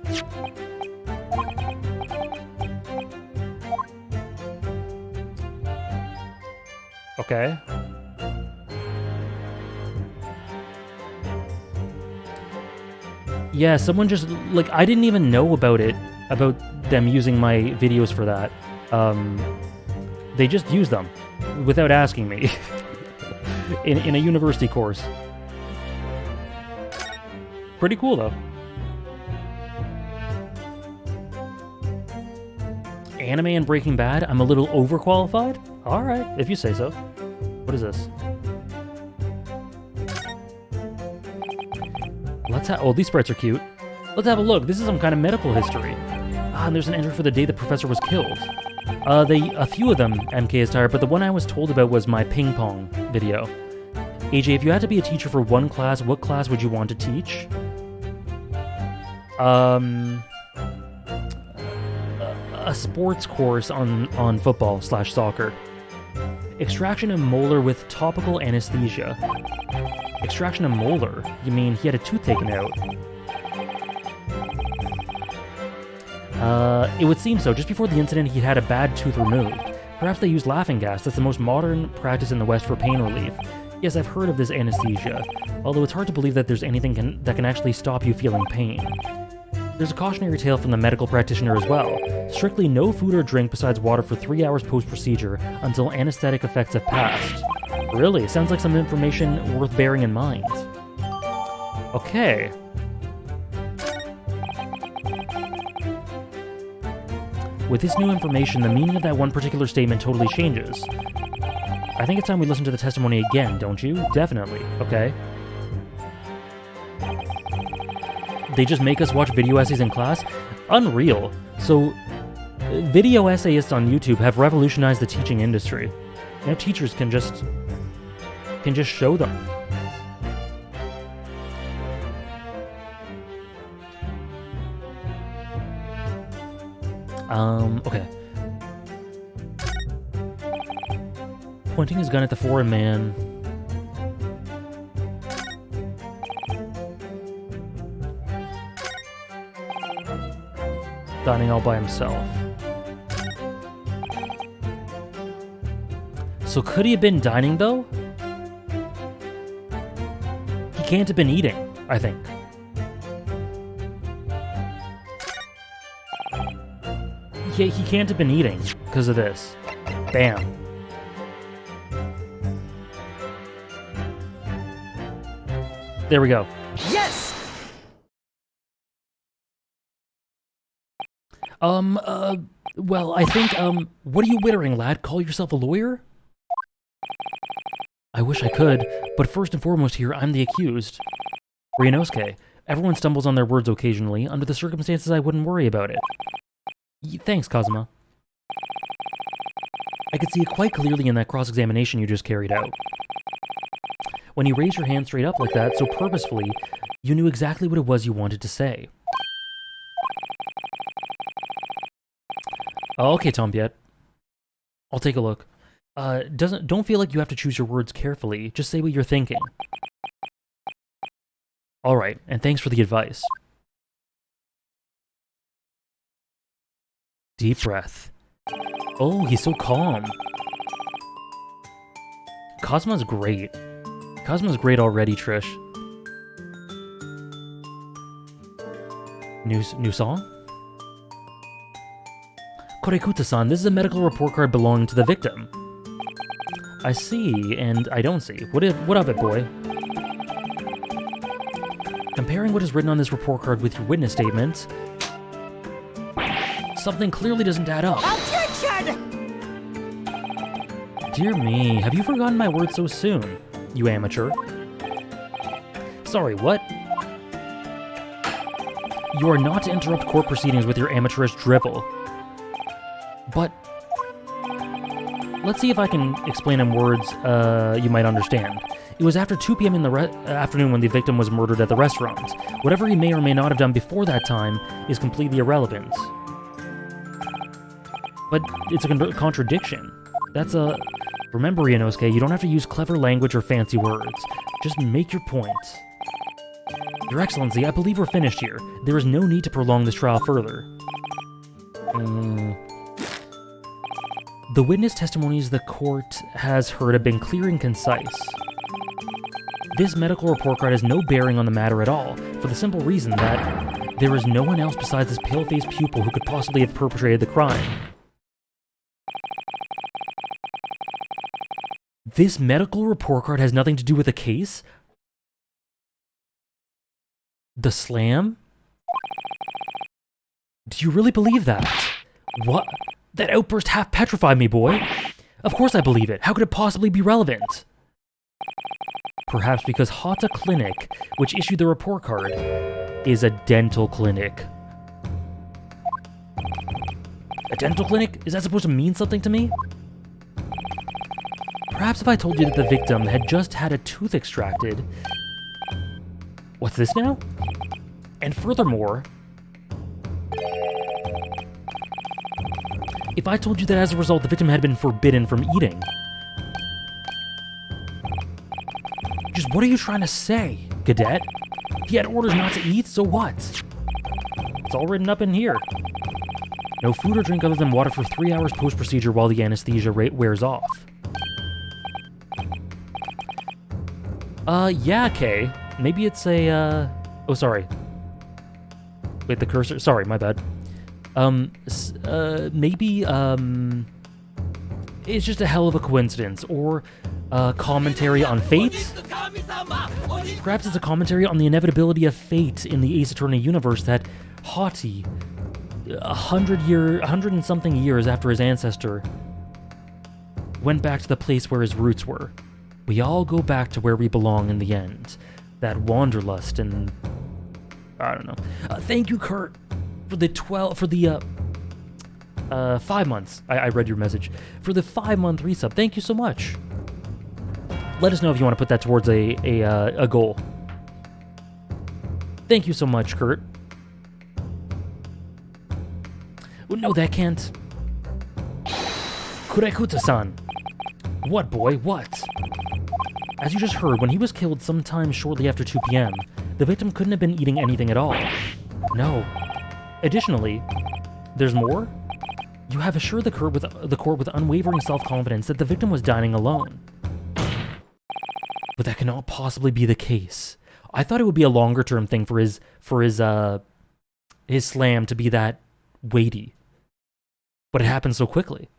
Okay. Yeah, someone just, like, I didn't even know about it, about them using my videos for that. They just used them without asking me in a university course. Pretty cool, though. Anime and Breaking Bad, I'm a little overqualified? Alright, if you say so. What is this? Oh, these sprites are cute. Let's have a look. This is some kind of medical history. Ah, and there's an entry for the day the professor was killed. A few of them MK is tired, but the one I was told about was my ping pong video. AJ, if you had to be a teacher for one class, what class would you want to teach? A sports course on football/soccer. Extraction of molar with topical anesthesia. Extraction of molar? You mean he had a tooth taken out? It would seem so. Just before the incident, he'd had a bad tooth removed. Perhaps they used laughing gas. That's the most modern practice in the West for pain relief. Yes, I've heard of this anesthesia, although it's hard to believe that there's anything that can actually stop you feeling pain. There's a cautionary tale from the medical practitioner as well. Strictly no food or drink besides water for 3 hours post-procedure until anesthetic effects have passed. Really? Sounds like some information worth bearing in mind. Okay. With this new information, the meaning of that one particular statement totally changes. I think it's time we listen to the testimony again, don't you? Definitely. Okay. They just make us watch video essays in class? Unreal. So, video essayists on YouTube have revolutionized the teaching industry. Now teachers can just show them. Okay. Pointing his gun at the foreign man. Dining all by himself. So could he have been dining, though? He can't have been eating, I think. He can't have been eating because of this. Bam. There we go. Yes! Well, I think, what are you wittering, lad? Call yourself a lawyer? I wish I could, but first and foremost here, I'm the accused. Ryunosuke, everyone stumbles on their words occasionally. Under the circumstances, I wouldn't worry about it. Thanks, Kazuma. I could see it quite clearly in that cross-examination you just carried out. When you raised your hand straight up like that, so purposefully, you knew exactly what it was you wanted to say. Okay, Tompiet. I'll take a look. Don't feel like you have to choose your words carefully. Just say what you're thinking. Alright, and thanks for the advice. Deep breath. Oh, he's so calm. Cosmo's great. Cosmo's great already, Trish. New song? Korekuta-san, this is a medical report card belonging to the victim. I see, and I don't see. What of it, boy? Comparing what is written on this report card with your witness statements, something clearly doesn't add up. Dear me, have you forgotten my words so soon, you amateur? Sorry, what? You are not to interrupt court proceedings with your amateurish drivel. But Let's see if I can explain in words you might understand. It was after 2 p.m. in the afternoon when the victim was murdered at the restaurant. Whatever he may or may not have done before that time is completely irrelevant. But it's a contradiction. That's a... Remember, Inosuke, you don't have to use clever language or fancy words. Just make your point. Your Excellency, I believe we're finished here. There is no need to prolong this trial further. The witness testimonies the court has heard have been clear and concise. This medical report card has no bearing on the matter at all, for the simple reason that there is no one else besides this pale-faced pupil who could possibly have perpetrated the crime. This medical report card has nothing to do with the case? The slam? Do you really believe that? What? That outburst half petrified me, boy. Of course I believe it. How could it possibly be relevant? Perhaps because Hata Clinic, which issued the report card, is a dental clinic. A dental clinic? Is that supposed to mean something to me? Perhaps if I told you that the victim had just had a tooth extracted... What's this now? And furthermore... If I told you that as a result the victim had been forbidden from eating... Just what are you trying to say, Cadet? He had orders not to eat, so what? It's all written up in here. No food or drink other than water for 3 hours post-procedure while the anesthesia wears off. Yeah, Kay. Maybe it's a, Oh, sorry. Wait, the cursor... Sorry, my bad. Maybe, it's just a hell of a coincidence, or a commentary on fate? Perhaps it's a commentary on the inevitability of fate in the Ace Attorney universe that Hati, 100 and something years after his ancestor, went back to the place where his roots were. We all go back to where we belong in the end. That wanderlust and... I don't know. Thank you, Kurt, for the 5 months. I read your message. For the 5-month resub. Thank you so much. Let us know if you want to put that towards a goal. Thank you so much, Kurt. Oh, no, that can't. Kurekuta-san. What, boy? What? As you just heard, when he was killed sometime shortly after 2 p.m., the victim couldn't have been eating anything at all. No. Additionally, there's more? You have assured the court with unwavering self-confidence that the victim was dining alone. But that cannot possibly be the case. I thought it would be a longer-term thing for his slam to be that weighty. But it happened so quickly.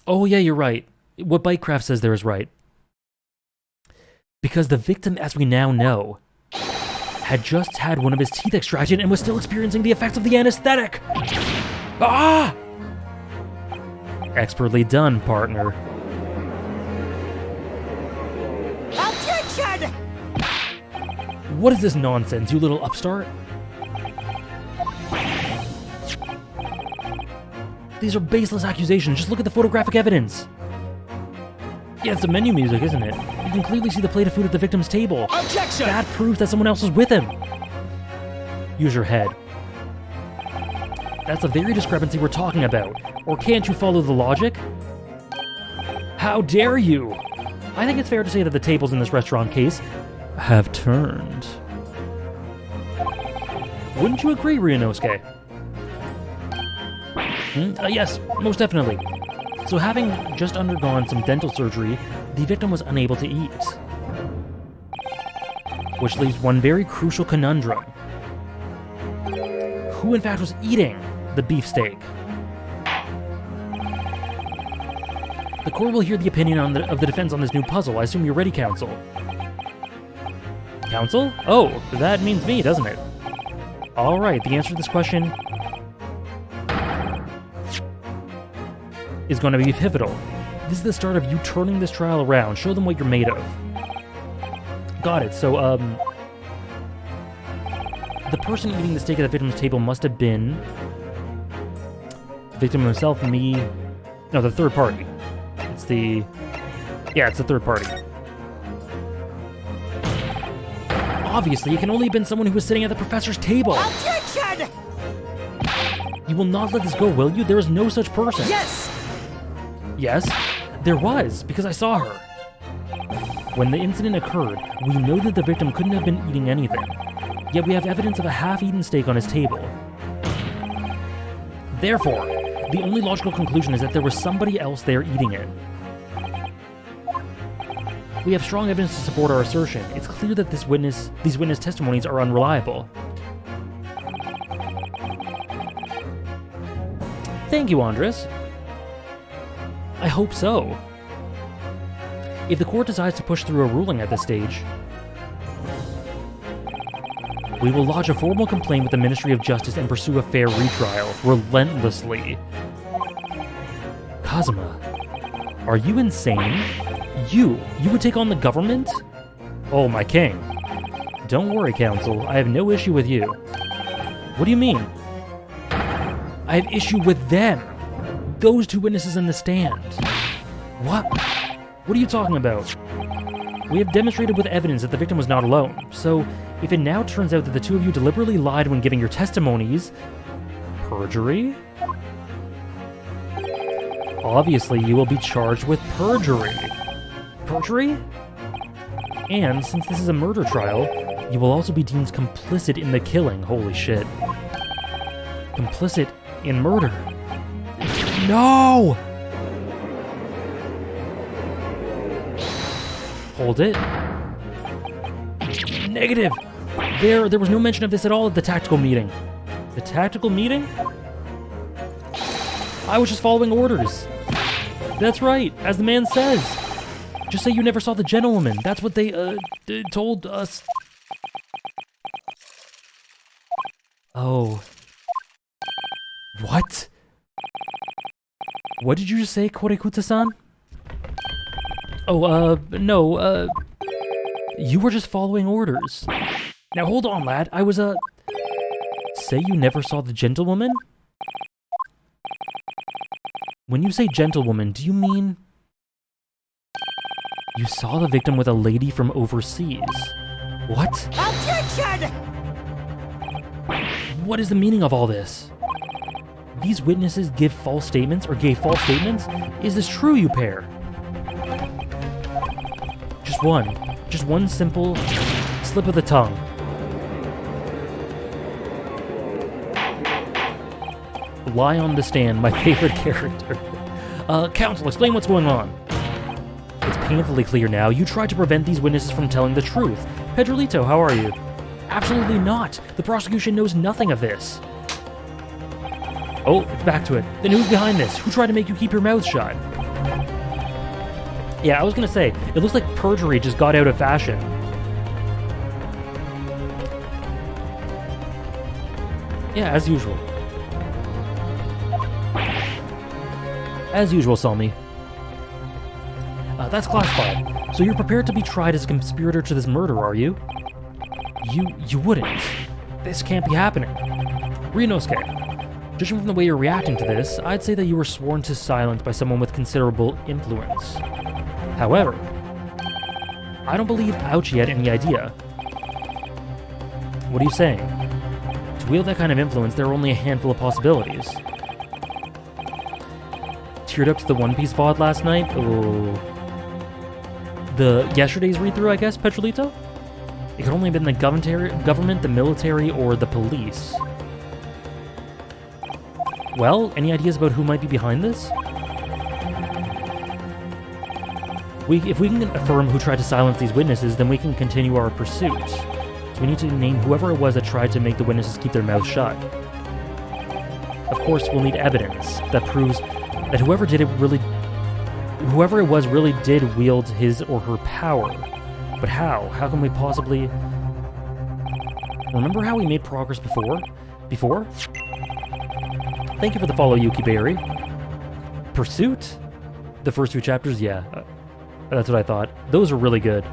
Oh yeah, you're right. What Bytecraft says there is right. Because the victim, as we now know, had just had one of his teeth extracted and was still experiencing the effects of the anesthetic. Ah! Expertly done, partner. Objection! What is this nonsense, you little upstart? These are baseless accusations. Just look at the photographic evidence. Yeah, it's the menu music, isn't it? You can clearly see the plate of food at the victim's table. Objection! That proves that someone else was with him. Use your head. That's the very discrepancy we're talking about. Or can't you follow the logic? How dare you? I think it's fair to say that the tables in this restaurant case have turned. Wouldn't you agree, Ryunosuke? Yes, most definitely. So having just undergone some dental surgery, the victim was unable to eat. Which leaves one very crucial conundrum. Who in fact was eating the beefsteak? The court will hear the opinion of the defense on this new puzzle. I assume you're ready, counsel. Counsel? Oh, that means me, doesn't it? Alright, the answer to this question is going to be pivotal. This is the start of you turning this trial around. Show them what you're made of. Got it. So, the person eating the steak at the victim's table must have been the victim himself, me... No, the third party. It's the... Yeah, it's the third party. Obviously, it can only have been someone who was sitting at the professor's table. Objection! You will not let this go, will you? There is no such person. Yes! Yes, there was, because I saw her. When the incident occurred, we know that the victim couldn't have been eating anything. Yet we have evidence of a half-eaten steak on his table. Therefore, the only logical conclusion is that there was somebody else there eating it. We have strong evidence to support our assertion. It's clear that these witness testimonies are unreliable. Thank you, Andres. I hope so. If the court decides to push through a ruling at this stage, we will lodge a formal complaint with the Ministry of Justice and pursue a fair retrial, relentlessly. Kazuma, are you insane? You would take on the government? Oh, my king. Don't worry, Council, I have no issue with you. What do you mean? I have issue with them. Those two witnesses in the stand. What? What are you talking about? We have demonstrated with evidence that the victim was not alone, so if it now turns out that the two of you deliberately lied when giving your testimonies, perjury? Obviously, you will be charged with perjury. Perjury? And since this is a murder trial, you will also be deemed complicit in the killing. Holy shit. Complicit in murder. No! Hold it. Negative! There was no mention of this at all at the tactical meeting. The tactical meeting? I was just following orders. That's right, as the man says. Just say you never saw the gentlewoman. That's what they, told us. Oh. What? What did you just say, Korekuta-san? Oh, no, you were just following orders. Now hold on, lad, I was, say you never saw the gentlewoman? When you say gentlewoman, do you mean... You saw the victim with a lady from overseas? What? Objection! What is the meaning of all this? These witnesses give false statements or gave false statements? Is this true, you pair? Just one simple slip of the tongue. Lie on the stand, my favorite character. Counsel, explain what's going on. It's painfully clear now. You tried to prevent these witnesses from telling the truth. Pedrolito, how are you? Absolutely not. The prosecution knows nothing of this. Oh, it's back to it. Then who's behind this? Who tried to make you keep your mouth shut? Yeah, I was gonna say, it looks like perjury just got out of fashion. Yeah, as usual. As usual, Salmi. That's classified. So you're prepared to be tried as a conspirator to this murder, are you? You wouldn't. This can't be happening. Ryunosuke, judging from the way you're reacting to this, I'd say that you were sworn to silence by someone with considerable influence. However, I don't believe Ouchie had any idea. What are you saying? To wield that kind of influence, there are only a handful of possibilities. Teared up to the One Piece VOD last night? Oh. Yesterday's read-through, I guess, Petrolito? It could only have been the government, the military, or the police. Well, any ideas about who might be behind this? If we can affirm who tried to silence these witnesses, then we can continue our pursuit. So we need to name whoever it was that tried to make the witnesses keep their mouths shut. Of course, we'll need evidence that proves that whoever it was really did wield his or her power. But how? How can we possibly... Remember how we made progress before? Thank you for the follow, Yuki Berry. Pursuit? The first two chapters? Yeah. That's what I thought. Those are really good.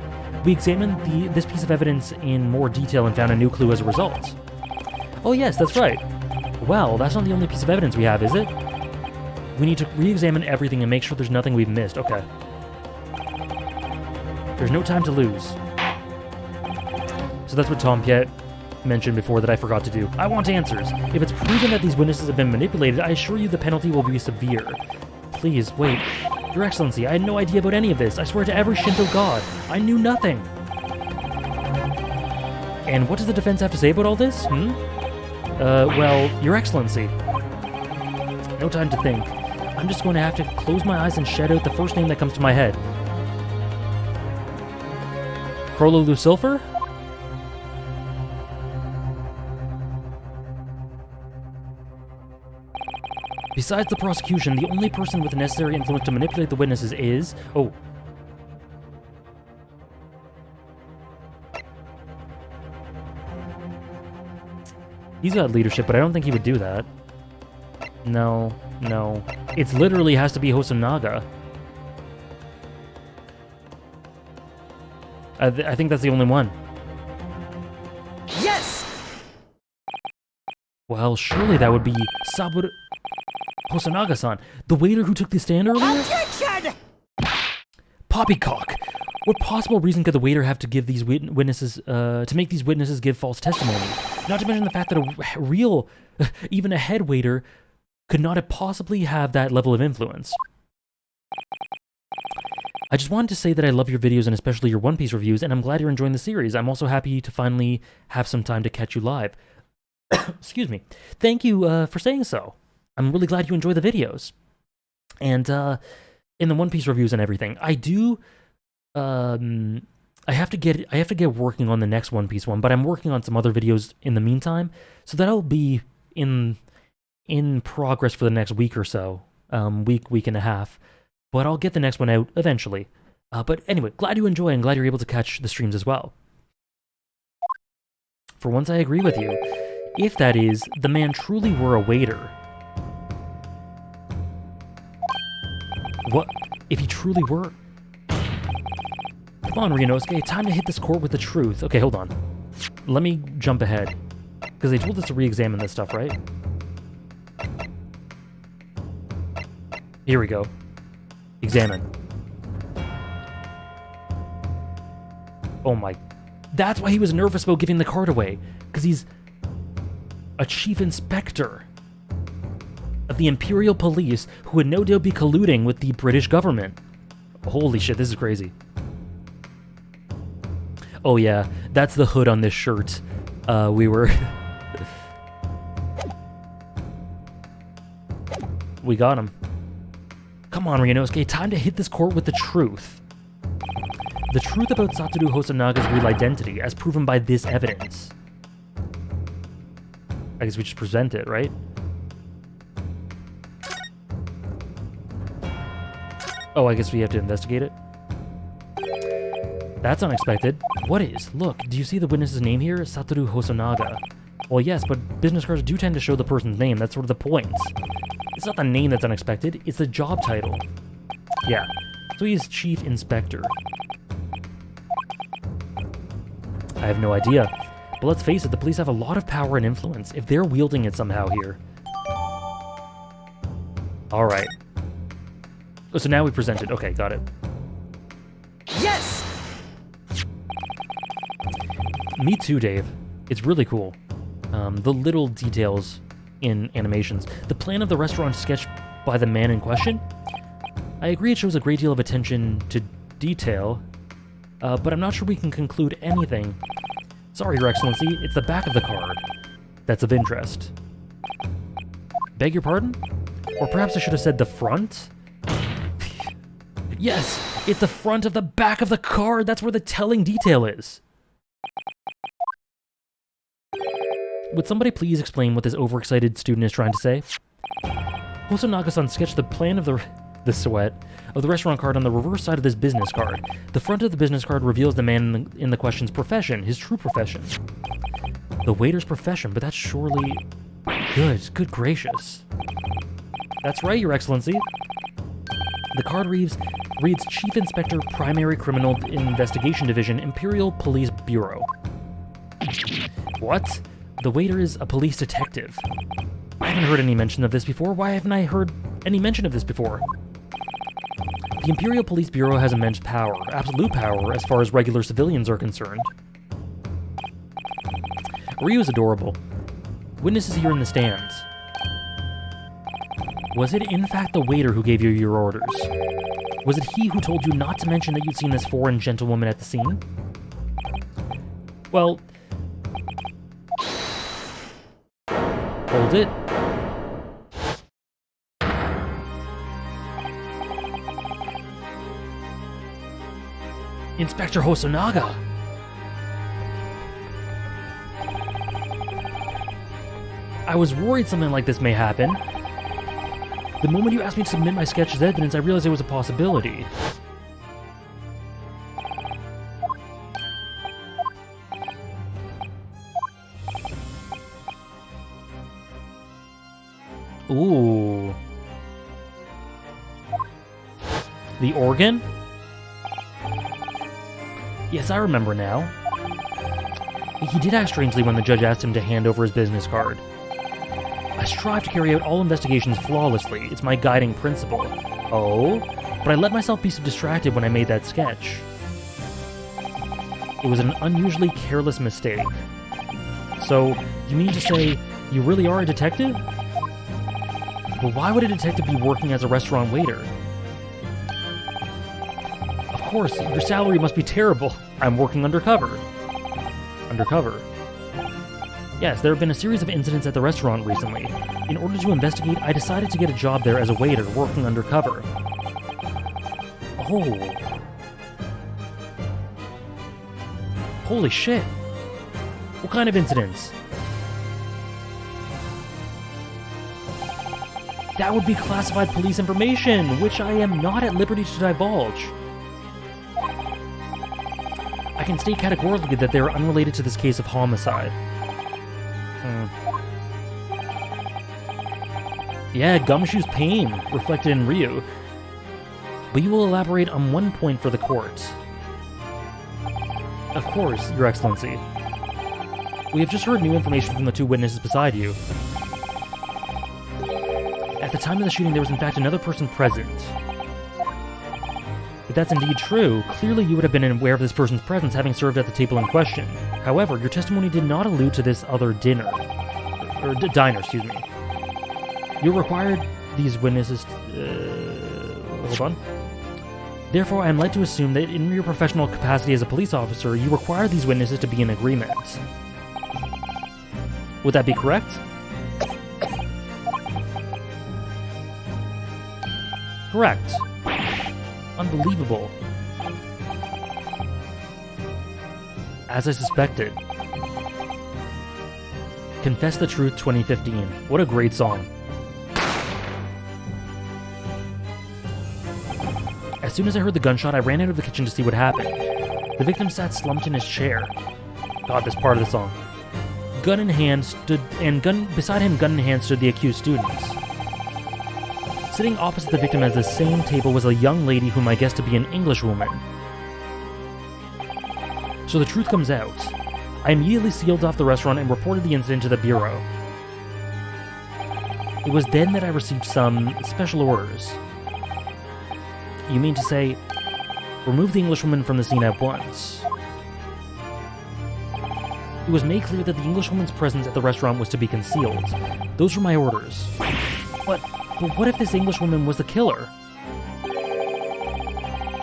We examined this piece of evidence in more detail and found a new clue as a result. Oh yes, that's right. Well, that's not the only piece of evidence we have, is it? We need to re-examine everything and make sure there's nothing we've missed. Okay. There's no time to lose. So that's what Tom Piet mentioned before that I forgot to do. I want answers. If it's proven that these witnesses have been manipulated, I assure you the penalty will be severe. Please, wait. Your Excellency, I had no idea about any of this. I swear to every Shinto god. I knew nothing. And what does the defense have to say about all this? Well, Your Excellency. No time to think. I'm just going to have to close my eyes and shout out the first name that comes to my head. Crollo Lucifer? Besides the prosecution, the only person with the necessary influence to manipulate the witnesses is... Oh. He's got leadership, but I don't think he would do that. No, no. It literally has to be Hosonaga. I think that's the only one. Yes! Well, surely that would be Saburo... Hosonaga-san, the waiter who took the stand earlier? Objection! Poppycock! What possible reason could the waiter have to give these witnesses, to make these witnesses give false testimony? Not to mention the fact that a real, even a head waiter, could not have possibly have that level of influence. I just wanted to say that I love your videos and especially your One Piece reviews, and I'm glad you're enjoying the series. I'm also happy to finally have some time to catch you live. Excuse me. Thank you for saying so. I'm really glad you enjoy the videos. And in the One Piece reviews and everything, I do... I have to get working on the next One Piece one, but I'm working on some other videos in the meantime, so that'll be in progress for the next week or so, week and a half. But I'll get the next one out eventually. But anyway, glad you enjoy and glad you're able to catch the streams as well. For once, I agree with you. If that is, the man truly were a waiter. What? If he truly were? Come on, Ryunosuke, time to hit this court with the truth. Okay, hold on. Let me jump ahead. Because they told us to re-examine this stuff, right? Here we go. Examine. Oh my... That's why he was nervous about giving the card away. Because he's a chief inspector of the Imperial Police who would no doubt be colluding with the British government. Holy shit, this is crazy. Oh yeah, that's the hood on this shirt. We were... We got him. Come on, Ryunosuke, time to hit this court with the truth. The truth about Satoru Hosonaga's real identity, as proven by this evidence. I guess we just present it, right? Oh, I guess we have to investigate it? That's unexpected. What is? Look, do you see the witness's name here? Satoru Hosonaga. Well, yes, but business cards do tend to show the person's name. That's sort of the point. It's not the name that's unexpected, it's the job title. Yeah, so he's Chief Inspector. I have no idea. But let's face it, the police have a lot of power and influence, if they're wielding it somehow here. Alright. Oh, so now we present it. Okay, got it. Yes! Me too, Dave. It's really cool. The little details in animations. The plan of the restaurant sketched by the man in question? I agree it shows a great deal of attention to detail, but I'm not sure we can conclude anything. Sorry, Your Excellency, it's the back of the card that's of interest. Beg your pardon? Or perhaps I should have said the front? Yes, it's the front of the back of the card. That's where the telling detail is. Would somebody please explain what this overexcited student is trying to say? Hosonaga-san sketched the plan of the silhouette of the restaurant card on the reverse side of this business card. The front of the business card reveals the man in the question's profession, his true profession. The waiter's profession, but that's surely... Good gracious. That's right, Your Excellency. The card reads Chief Inspector, Primary Criminal Investigation Division, Imperial Police Bureau. What? The waiter is a police detective. I haven't heard any mention of this before. Why haven't I heard any mention of this before? The Imperial Police Bureau has immense power, absolute power, as far as regular civilians are concerned. Ryu's adorable. Witnesses here in the stands. Was it in fact the waiter who gave you your orders? Was it he who told you not to mention that you'd seen this foreign gentlewoman at the scene? Well... Hold it. Inspector Hosonaga! I was worried something like this may happen. The moment you asked me to submit my sketch as evidence, I realized it was a possibility. Ooh. The organ? Yes, I remember now. He did act strangely when the judge asked him to hand over his business card. I strive to carry out all investigations flawlessly. It's my guiding principle. Oh? But I let myself be so distracted when I made that sketch. It was an unusually careless mistake. So, you mean to say you really are a detective? But why would a detective be working as a restaurant waiter? Of course, your salary must be terrible. I'm working undercover. Undercover? Yes, there have been a series of incidents at the restaurant recently. In order to investigate, I decided to get a job there as a waiter, working undercover. Oh. Holy shit. What kind of incidents? That would be classified police information, which I am not at liberty to divulge. I can state categorically that they are unrelated to this case of homicide. Yeah, Gumshoe's pain, reflected in Ryu. But you will elaborate on one point for the court. Of course, Your Excellency. We have just heard new information from the two witnesses beside you. At the time of the shooting, there was in fact another person present. If that's indeed true, clearly you would have been aware of this person's presence having served at the table in question. However, your testimony did not allude to this other diner. Or diner, excuse me. You required these witnesses hold on. Therefore, I am led to assume that in your professional capacity as a police officer, you require these witnesses to be in agreement. Would that be correct? Correct. Unbelievable. As I suspected. Confess the Truth 2015. What a great song. As soon as I heard the gunshot, I ran out of the kitchen to see what happened. The victim sat slumped in his chair. God, this part of the song. Gun in hand beside him, gun in hand, stood the accused students. Sitting opposite the victim at the same table was a young lady whom I guessed to be an Englishwoman. So the truth comes out. I immediately sealed off the restaurant and reported the incident to the Bureau. It was then that I received some special orders. You mean to say, remove the Englishwoman from the scene at once? It was made clear that the Englishwoman's presence at the restaurant was to be concealed. Those were my orders. But what if this Englishwoman was the killer?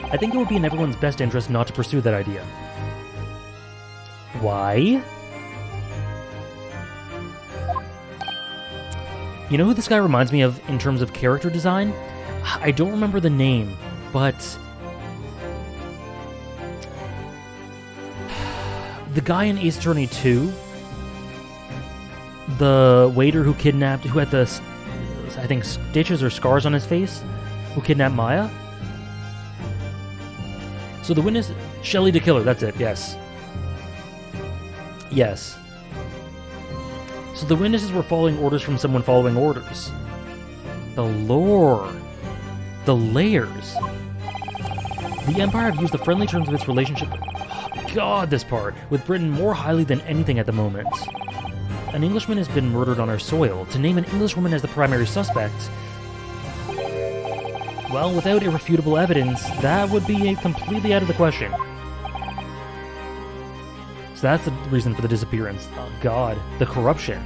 I think it would be in everyone's best interest not to pursue that idea. Why? You know who this guy reminds me of in terms of character design? I don't remember the name, but the guy in Ace Attorney 2, the waiter who had the, I think, stitches or scars on his face, who kidnapped Maya. So the witness, Shelley the killer, that's it, yes. Yes. So the witnesses were following orders from someone following orders. The lore. The layers. The Empire have used the friendly terms of its relationship, oh God, this part, with Britain more highly than anything at the moment. An Englishman has been murdered on our soil. To name an Englishwoman as the primary suspect, well, without irrefutable evidence, that would be completely out of the question. So that's the reason for the disappearance. Oh god, the corruption.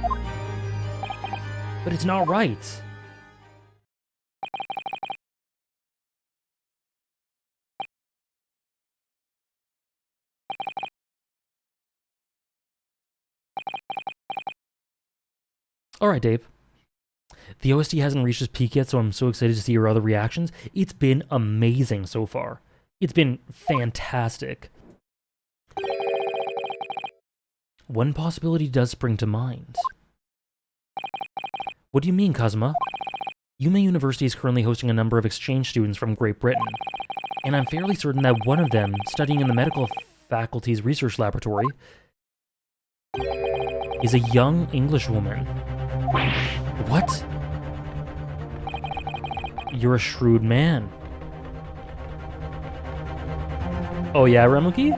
But it's not right. Alright, Dave. The OST hasn't reached its peak yet, so I'm so excited to see your other reactions. It's been amazing so far. It's been fantastic. One possibility does spring to mind. What do you mean, Kazuma? Yuma University is currently hosting a number of exchange students from Great Britain, and I'm fairly certain that one of them, studying in the medical faculty's research laboratory, is a young Englishwoman. What? You're a shrewd man. Oh yeah, Remuki?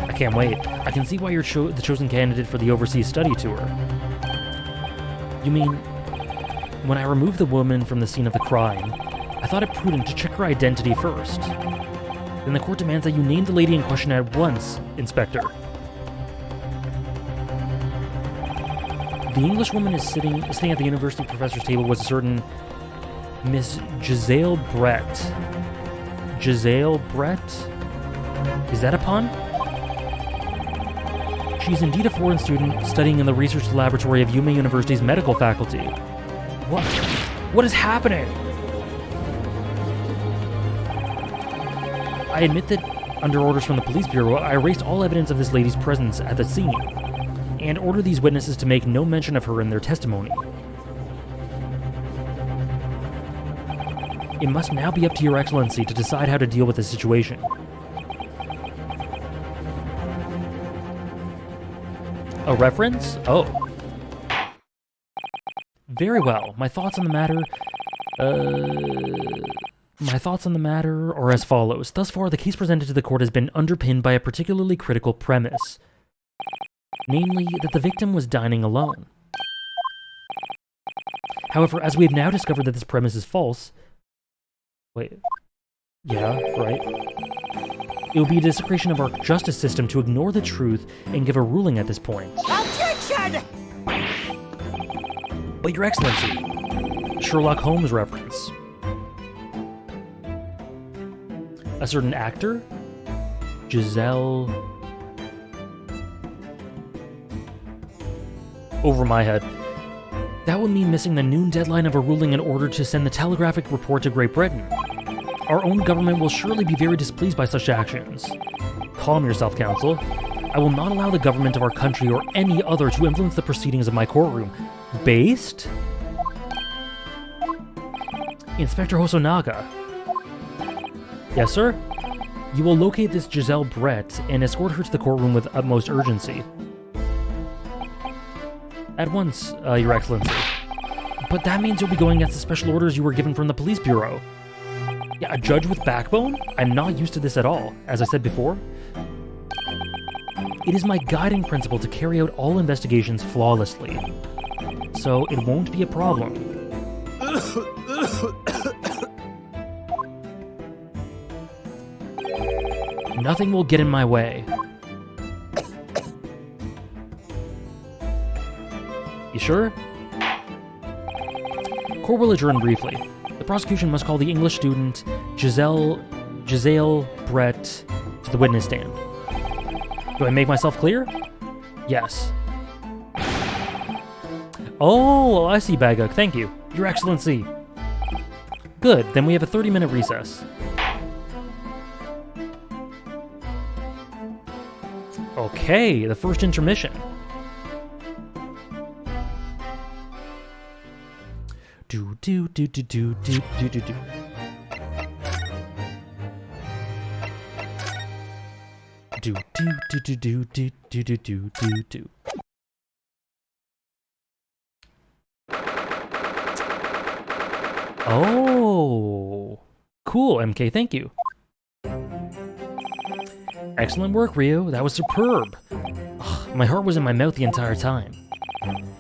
I can't wait. I can see why you're the chosen candidate for the overseas study tour. You mean, when I removed the woman from the scene of the crime, I thought it prudent to check her identity first. Then the court demands that you name the lady in question at once, Inspector. The Englishwoman is sitting at the university professor's table was a certain Miss Giselle Brett. Giselle Brett? Is that a pun? She's indeed a foreign student studying in the research laboratory of Yuma University's medical faculty. What? What is happening? I admit that, under orders from the police bureau, I erased all evidence of this lady's presence at the scene, and order these witnesses to make no mention of her in their testimony. It must now be up to Your Excellency to decide how to deal with this situation. A reference? Oh. Very well. My thoughts on the matter are as follows. Thus far, the case presented to the court has been underpinned by a particularly critical premise. Namely, that the victim was dining alone. However, as we have now discovered that this premise is false... Wait. Yeah, right. It would be a desecration of our justice system to ignore the truth and give a ruling at this point. Objection! But Your Excellency, Sherlock Holmes reference. A certain actor? Giselle... Over my head. That would mean missing the noon deadline of a ruling in order to send the telegraphic report to Great Britain. Our own government will surely be very displeased by such actions. Calm yourself, Counsel. I will not allow the government of our country or any other to influence the proceedings of my courtroom. Based? Inspector Hosonaga. Yes, sir? You will locate this Giselle Brett and escort her to the courtroom with utmost urgency. At once, Your Excellency. But that means you'll be going against the special orders you were given from the police bureau. Yeah, a judge with backbone? I'm not used to this at all, as I said before. It is my guiding principle to carry out all investigations flawlessly. So it won't be a problem. Nothing will get in my way. You sure? Court will adjourn briefly. The prosecution must call the English student Giselle Brett to the witness stand. Do I make myself clear? Yes. Oh, I see, Baguk. Thank you. Your Excellency. Good, then we have a 30-minute recess. Okay, the first intermission. Do do do do do do do do do. Do do do do do do do do do do do. Oh, cool, MK. Thank you. Excellent work, Ryo. That was superb. Ugh, my heart was in my mouth the entire time.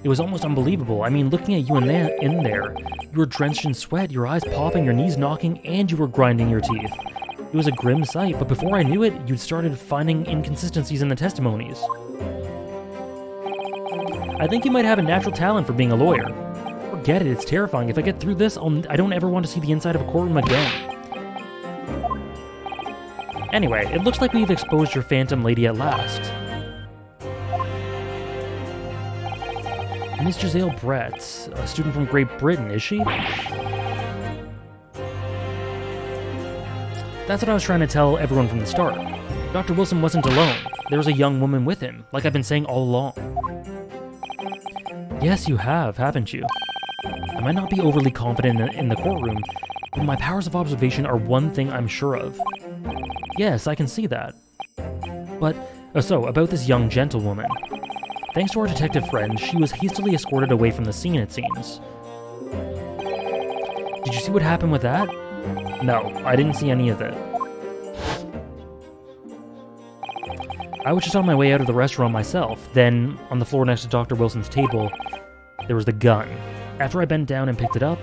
It was almost unbelievable. I mean, looking at you in there, you were drenched in sweat, your eyes popping, your knees knocking, and you were grinding your teeth. It was a grim sight, but before I knew it, you'd started finding inconsistencies in the testimonies. I think you might have a natural talent for being a lawyer. Forget it, it's terrifying. If I get through this, I don't ever want to see the inside of a courtroom again. Anyway, it looks like we've exposed your phantom lady at last. Miss Giselle Brett, a student from Great Britain, is she? That's what I was trying to tell everyone from the start. Dr. Wilson wasn't alone. There was a young woman with him, like I've been saying all along. Yes, you have, haven't you? I might not be overly confident in the courtroom, but my powers of observation are one thing I'm sure of. Yes, I can see that. But, so, about this young gentlewoman. Thanks to our detective friend, she was hastily escorted away from the scene, it seems. Did you see what happened with that? No, I didn't see any of it. I was just on my way out of the restaurant myself. Then, on the floor next to Dr. Wilson's table, there was the gun. After I bent down and picked it up...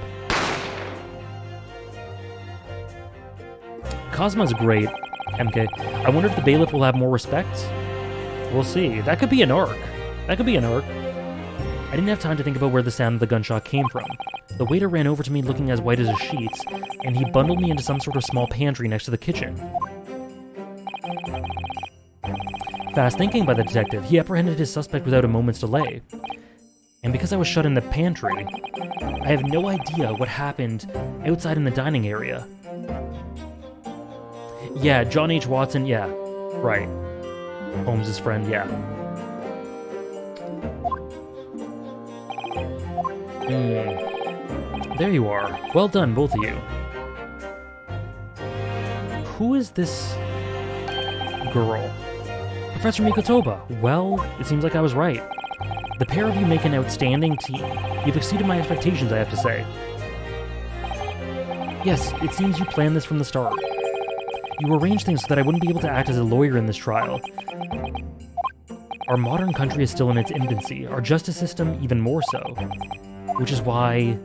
Cosmo's great, MK. I wonder if the bailiff will have more respect? We'll see. That could be an arc. That could be an arc. I didn't have time to think about where the sound of the gunshot came from. The waiter ran over to me looking as white as a sheet, and he bundled me into some sort of small pantry next to the kitchen. Fast thinking by the detective, he apprehended his suspect without a moment's delay. And because I was shut in the pantry, I have no idea what happened outside in the dining area. Yeah, John H. Watson, yeah. Right. Holmes' friend, yeah. There you are. Well done, both of you. Who is this girl? Professor Mikotoba. Well, it seems like I was right. The pair of you make an outstanding team. You've exceeded my expectations, I have to say. Yes, it seems you planned this from the start. You arranged things so that I wouldn't be able to act as a lawyer in this trial. Our modern country is still in its infancy, our justice system even more so. Which is why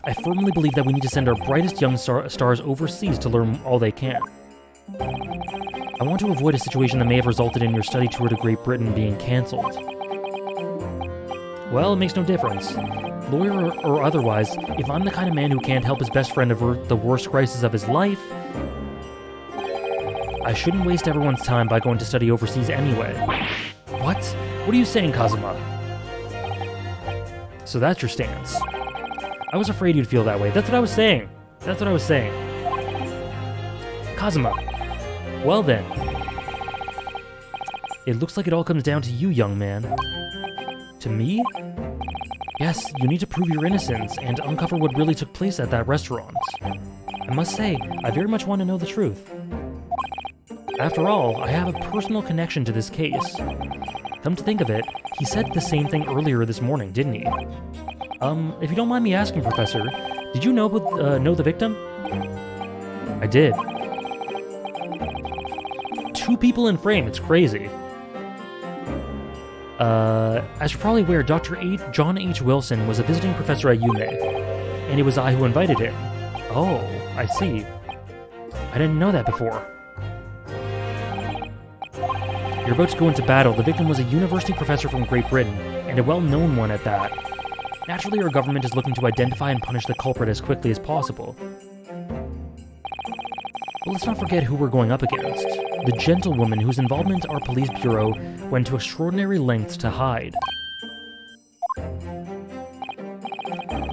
I firmly believe that we need to send our brightest young stars overseas to learn all they can. I want to avoid a situation that may have resulted in your study tour to Great Britain being cancelled. Well, it makes no difference. Lawyer or otherwise, if I'm the kind of man who can't help his best friend avert the worst crisis of his life, I shouldn't waste everyone's time by going to study overseas anyway. What? What are you saying, Kazuma? So that's your stance. I was afraid you'd feel that way. That's what I was saying. That's what I was saying. Kazuma. Well then. It looks like it all comes down to you, young man. To me? Yes, you need to prove your innocence and uncover what really took place at that restaurant. I must say, I very much want to know the truth. After all, I have a personal connection to this case. Come to think of it, he said the same thing earlier this morning, didn't he? If you don't mind me asking, Professor, did you know the victim? I did. 2 people in frame, it's crazy. As you're probably aware, John H. Wilson was a visiting professor at UMA, and it was I who invited him. Oh, I see. I didn't know that before. You're about to go into battle. The victim was a university professor from Great Britain, and a well-known one at that. Naturally, our government is looking to identify and punish the culprit as quickly as possible. But let's not forget who we're going up against. The gentlewoman whose involvement our police bureau went to extraordinary lengths to hide.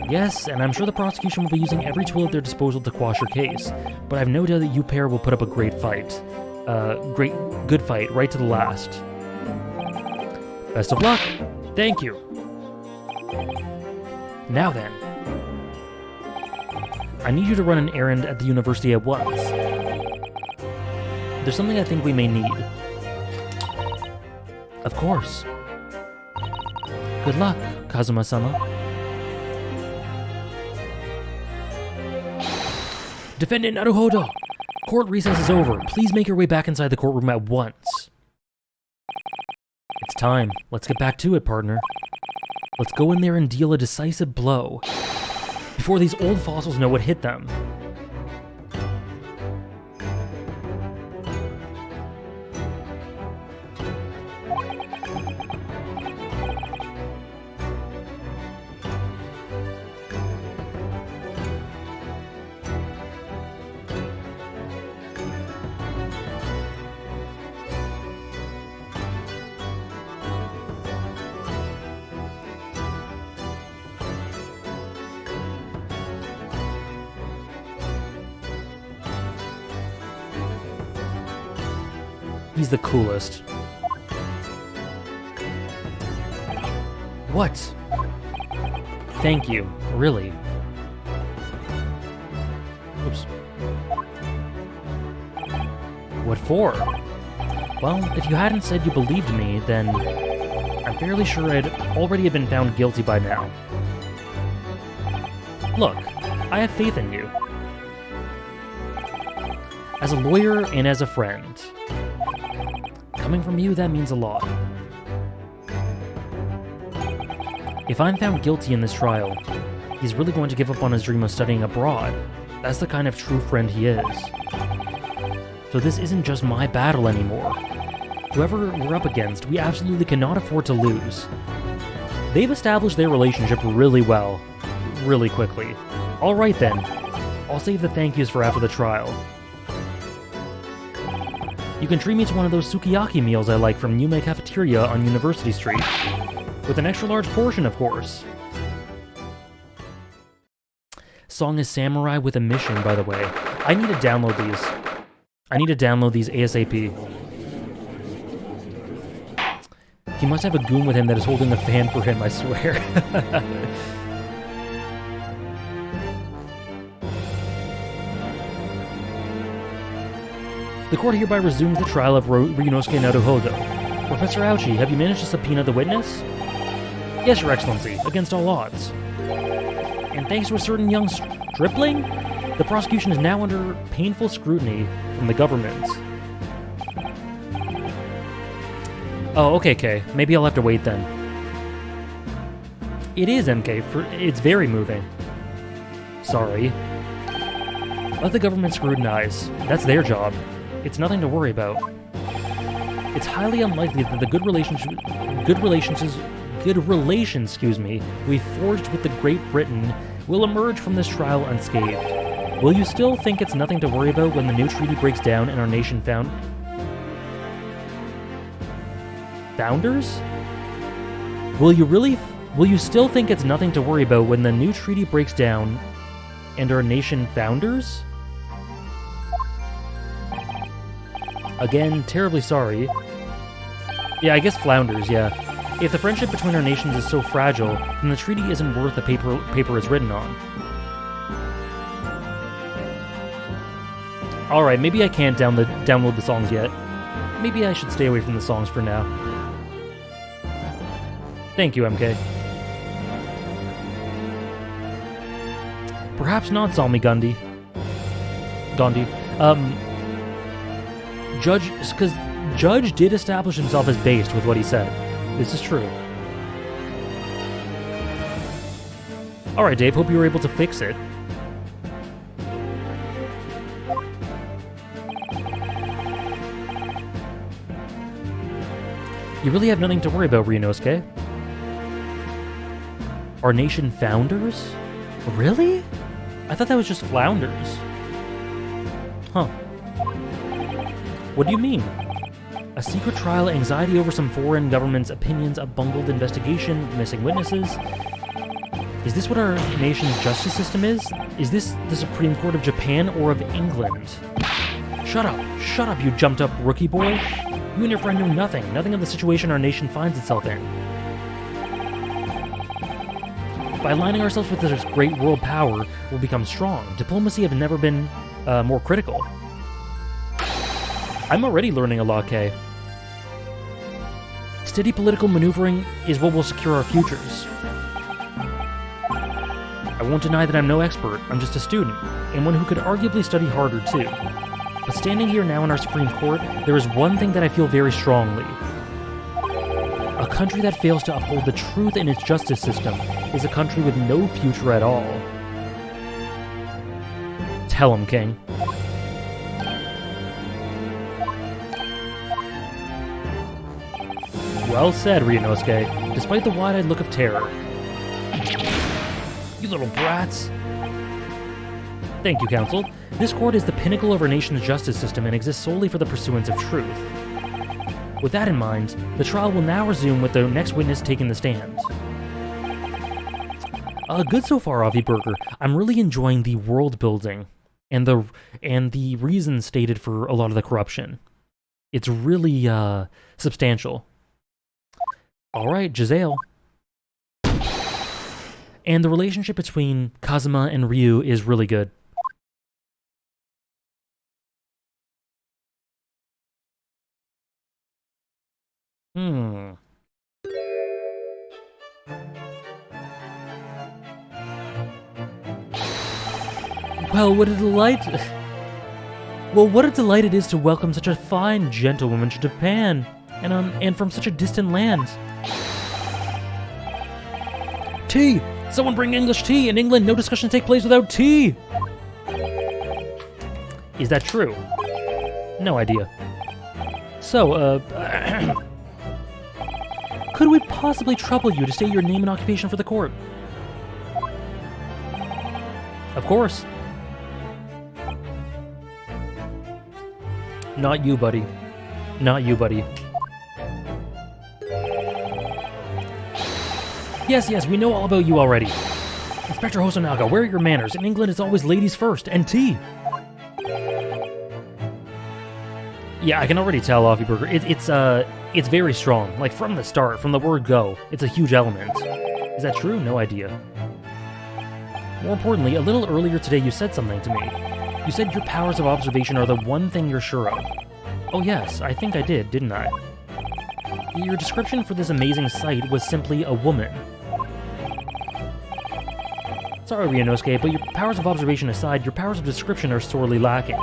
Yes, and I'm sure the prosecution will be using every tool at their disposal to quash your case, but I've no doubt that you pair will put up a great fight. Good fight, right to the last. Best of luck! Thank you! Now then. I need you to run an errand at the university at once. There's something I think we may need. Of course. Good luck, Kazuma-sama. Defendant Naruhodo! Court recess is over. Please make your way back inside the courtroom at once. It's time. time. Let's get back to it, partner. Let's go in there and deal a decisive blow before these old fossils know what hit them. He's the coolest. What? Thank you, really. Oops. What for? Well, if you hadn't said you believed me, then I'm fairly sure I'd already have been found guilty by now. Look, I have faith in you. As a lawyer and as a friend. Coming from you, that means a lot. If I'm found guilty in this trial, he's really going to give up on his dream of studying abroad. That's the kind of true friend he is. So this isn't just my battle anymore. Whoever we're up against, we absolutely cannot afford to lose. They've established their relationship really well, really quickly. Alright then, I'll save the thank yous for after the trial. You can treat me to one of those sukiyaki meals I like from Yume Cafeteria on University Street. With an extra large portion, of course. Song is Samurai with a Mission, by the way. I need to download these. I need to download these ASAP. He must have a goon with him that is holding the fan for him, I swear. The court hereby resumes the trial of Ryunosuke Naruhodo. Professor Ouchi, have you managed to subpoena the witness? Yes, Your Excellency, against all odds. And thanks to a certain young stripling, the prosecution is now under painful scrutiny from the government. Oh, okay, Kay. Maybe I'll have to wait then. It is, MK. It's very moving. Sorry. Let the government scrutinize. That's their job. It's nothing to worry about. It's highly unlikely that the good relations, we forged with the Great Britain will emerge from this trial unscathed. Will you still think it's nothing to worry about when the new treaty breaks down and our nation founders? Will you still think it's nothing to worry about when the new treaty breaks down and our nation founders? Again, terribly sorry. Yeah, I guess flounders, yeah. If the friendship between our nations is so fragile, then the treaty isn't worth the paper it's written on. Alright, maybe I can't download the songs yet. Maybe I should stay away from the songs for now. Thank you, MK. Perhaps not, Salmi Gandhi. Judge did establish himself as based with what he said. This is true. Alright, Dave, hope you were able to fix it. You really have nothing to worry about, Ryunosuke. Our nation founders? Really? I thought that was just flounders. Huh. What do you mean? A secret trial, anxiety over some foreign government's opinions, a bungled investigation, missing witnesses. Is this what our nation's justice system is? Is this the Supreme Court of Japan or of England? Shut up, you jumped up rookie boy. You and your friend know nothing of the situation our nation finds itself in. By aligning ourselves with this great world power, we'll become strong. Diplomacy have never been more critical. I'm already learning a lot, Kay. Steady political maneuvering is what will secure our futures. I won't deny that I'm no expert, I'm just a student, and one who could arguably study harder too. But standing here now in our Supreme Court, there is one thing that I feel very strongly. A A country that fails to uphold the truth in its justice system is a country with no future at all. Tell him, King. Well said, Ryunosuke, despite the wide-eyed look of terror. You little brats. Thank you, Council. This court is the pinnacle of our nation's justice system and exists solely for the pursuance of truth. With that in mind, the trial will now resume with the next witness taking the stand. Good so far, Avi Burger. I'm really enjoying the world building and the reasons stated for a lot of the corruption. It's really substantial. All right, Giselle. And the relationship between Kazuma and Ryu is really good. Well, what a delight! Well, what a delight it is to welcome such a fine gentlewoman to Japan, and from such a distant land. Tea! Someone bring English tea! In England, no discussions take place without tea! Is that true? No idea. So, could we possibly trouble you to state your name and occupation for the court? Of course. Not you, buddy. Not you, buddy. Yes, we know all about you already. Inspector Hosonaga, where are your manners? In England, it's always ladies first, and tea! Yeah, I can already tell, Avi Burger. It's very strong. Like, from the start, from the word go, it's a huge element. Is that true? No idea. More importantly, a little earlier today you said something to me. You said your powers of observation are the one thing you're sure of. Oh yes, I think I did, didn't I? Your description for this amazing sight was simply a woman. Sorry, Ryunosuke, but your powers of observation aside, your powers of description are sorely lacking.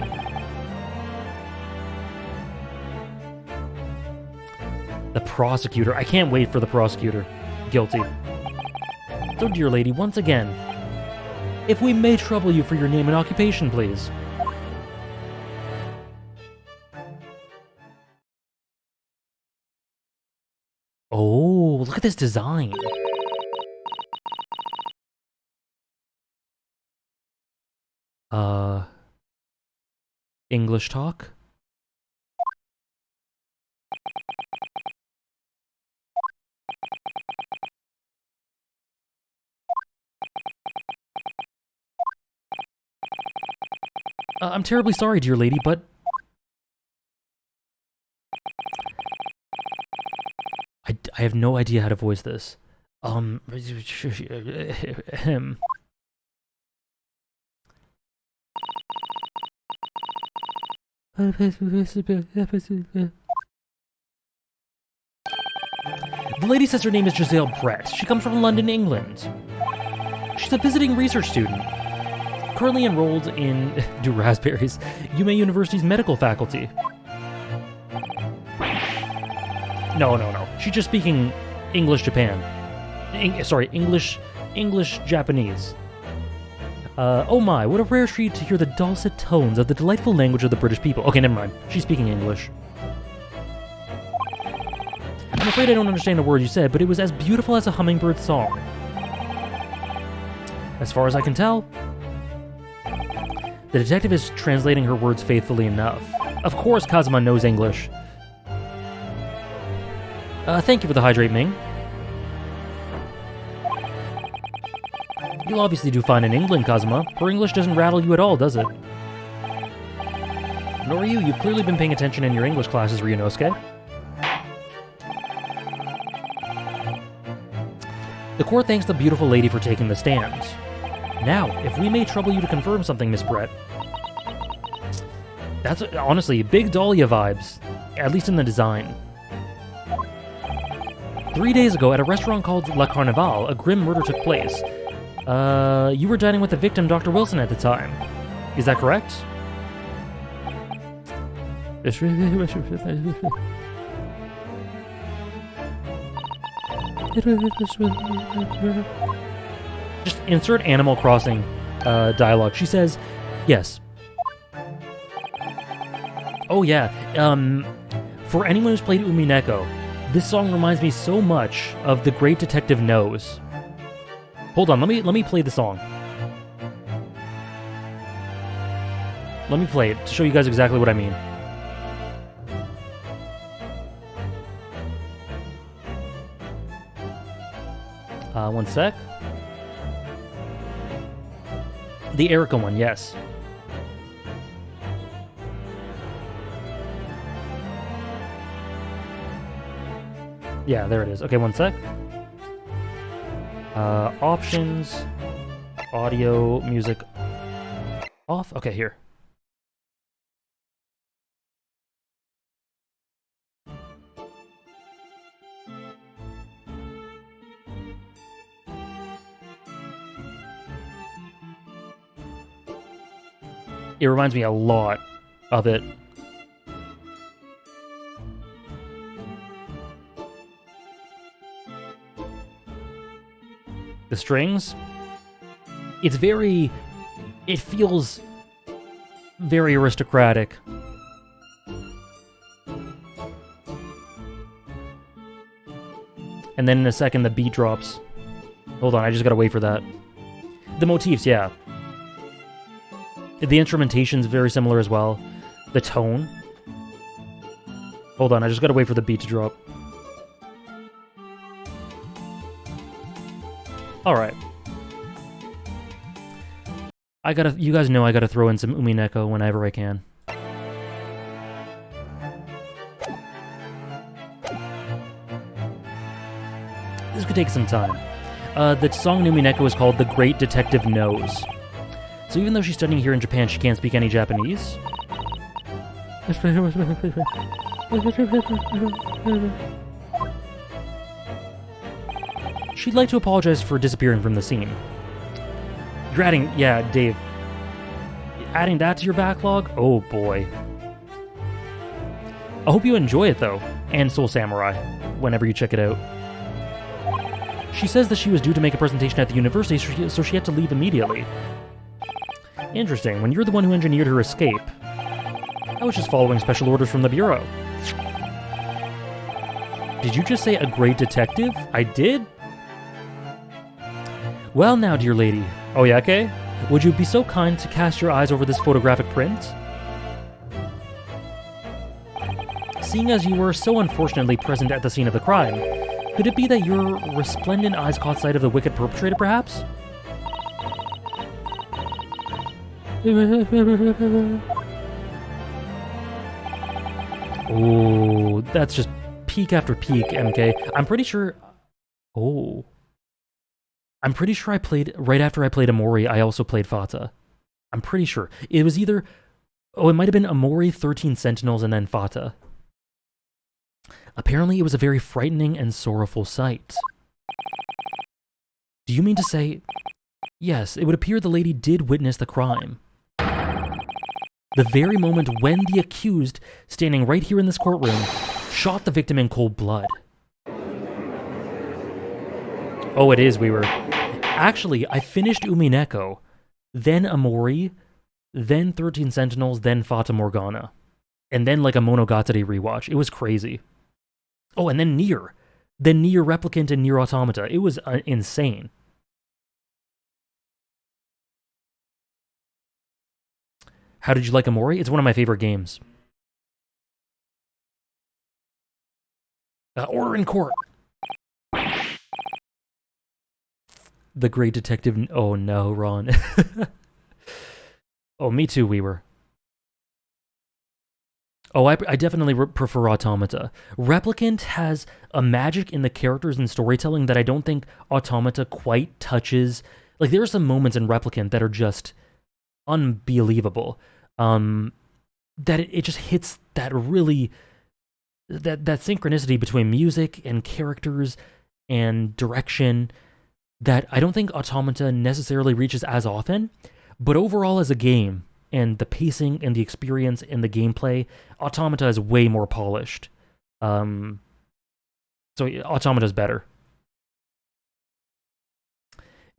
The prosecutor. I can't wait for the prosecutor. Guilty. So, dear lady, once again, if we may trouble you for your name and occupation, please. Oh, look at this design. English talk? I'm terribly sorry, dear lady, but... I have no idea how to voice this. The lady says her name is Giselle Brett. She comes from London, England. She's a visiting research student. Currently enrolled in Raspberries, Yume University's medical faculty. No. She's just speaking English Japan. English Japanese. Oh my, what a rare treat to hear the dulcet tones of the delightful language of the British people. Okay, never mind. She's speaking English. I'm afraid I don't understand a word you said, but it was as beautiful as a hummingbird's song. As far as I can tell, the detective is translating her words faithfully enough. Of course Kazuma knows English. Thank you for the hydrate, Ming. You'll obviously do fine in England, Kazuma. Her English doesn't rattle you at all, does it? Nor you. You've clearly been paying attention in your English classes, Ryunosuke. The court thanks the beautiful lady for taking the stand. Now, if we may trouble you to confirm something, Miss Brett. That's, honestly, big Dahlia vibes. At least in the design. 3 days ago, at a restaurant called La Carnival, a grim murder took place. You were dining with the victim, Dr. Wilson, at the time. Is that correct? Just insert Animal Crossing dialogue. She says, yes. Oh yeah, for anyone who's played Umineko, this song reminds me so much of The Great Detective Knows. Hold on, let me play the song. Let me play it to show you guys exactly what I mean. One sec. The Erica one, yes. Yeah, there it is. Okay, one sec. Options, audio, music, off. Okay, here. It reminds me a lot of it. The strings, it feels very aristocratic. And then in a second, the beat drops. Hold on, I just gotta wait for that. The motifs, yeah. The instrumentation's very similar as well. The tone. Hold on, I just gotta wait for the beat to drop. Alright. You guys know I gotta throw in some Umineko whenever I can. This could take some time. The song in Umineko is called The Great Detective Knows. So even though she's studying here in Japan, she can't speak any Japanese. She'd like to apologize for disappearing from the scene. You're adding... Yeah, Dave. Adding that to your backlog? Oh boy. I hope you enjoy it though, and Soul Samurai, whenever you check it out. She says that she was due to make a presentation at the university, so she had to leave immediately. Interesting. When you're the one who engineered her escape, I was just following special orders from the Bureau. Did you just say a great detective? I did? Well now, dear lady. Oyake, would you be so kind to cast your eyes over this photographic print? Seeing as you were so unfortunately present at the scene of the crime, could it be that your resplendent eyes caught sight of the wicked perpetrator, perhaps? Oh, that's just peak after peak, MK. I'm pretty sure... Oh. I'm pretty sure I played... Right after I played Amori, I also played Fata. I'm pretty sure. It was either... Oh, it might have been Amori, 13 Sentinels, and then Fata. Apparently, it was a very frightening and sorrowful sight. Do you mean to say... Yes, it would appear the lady did witness the crime. The very moment when the accused, standing right here in this courtroom, shot the victim in cold blood. Oh, it is, Weaver. Actually, I finished Umineko, then Amori, then 13 Sentinels, then Fata Morgana. And then like a Monogatari rewatch. It was crazy. Oh, and then Nier. Then Nier Replicant and Nier Automata. It was insane. How did you like Amori? It's one of my favorite games. Order in court. The Great Detective... Oh no, Ron. Oh, me too, Weaver. Oh, I definitely prefer Automata. Replicant has a magic in the characters and storytelling that I don't think Automata quite touches. Like, there are some moments in Replicant that are just unbelievable. That it just hits that really... That synchronicity between music and characters and direction that I don't think Automata necessarily reaches as often, but overall as a game, and the pacing and the experience and the gameplay, Automata is way more polished. So Automata is better.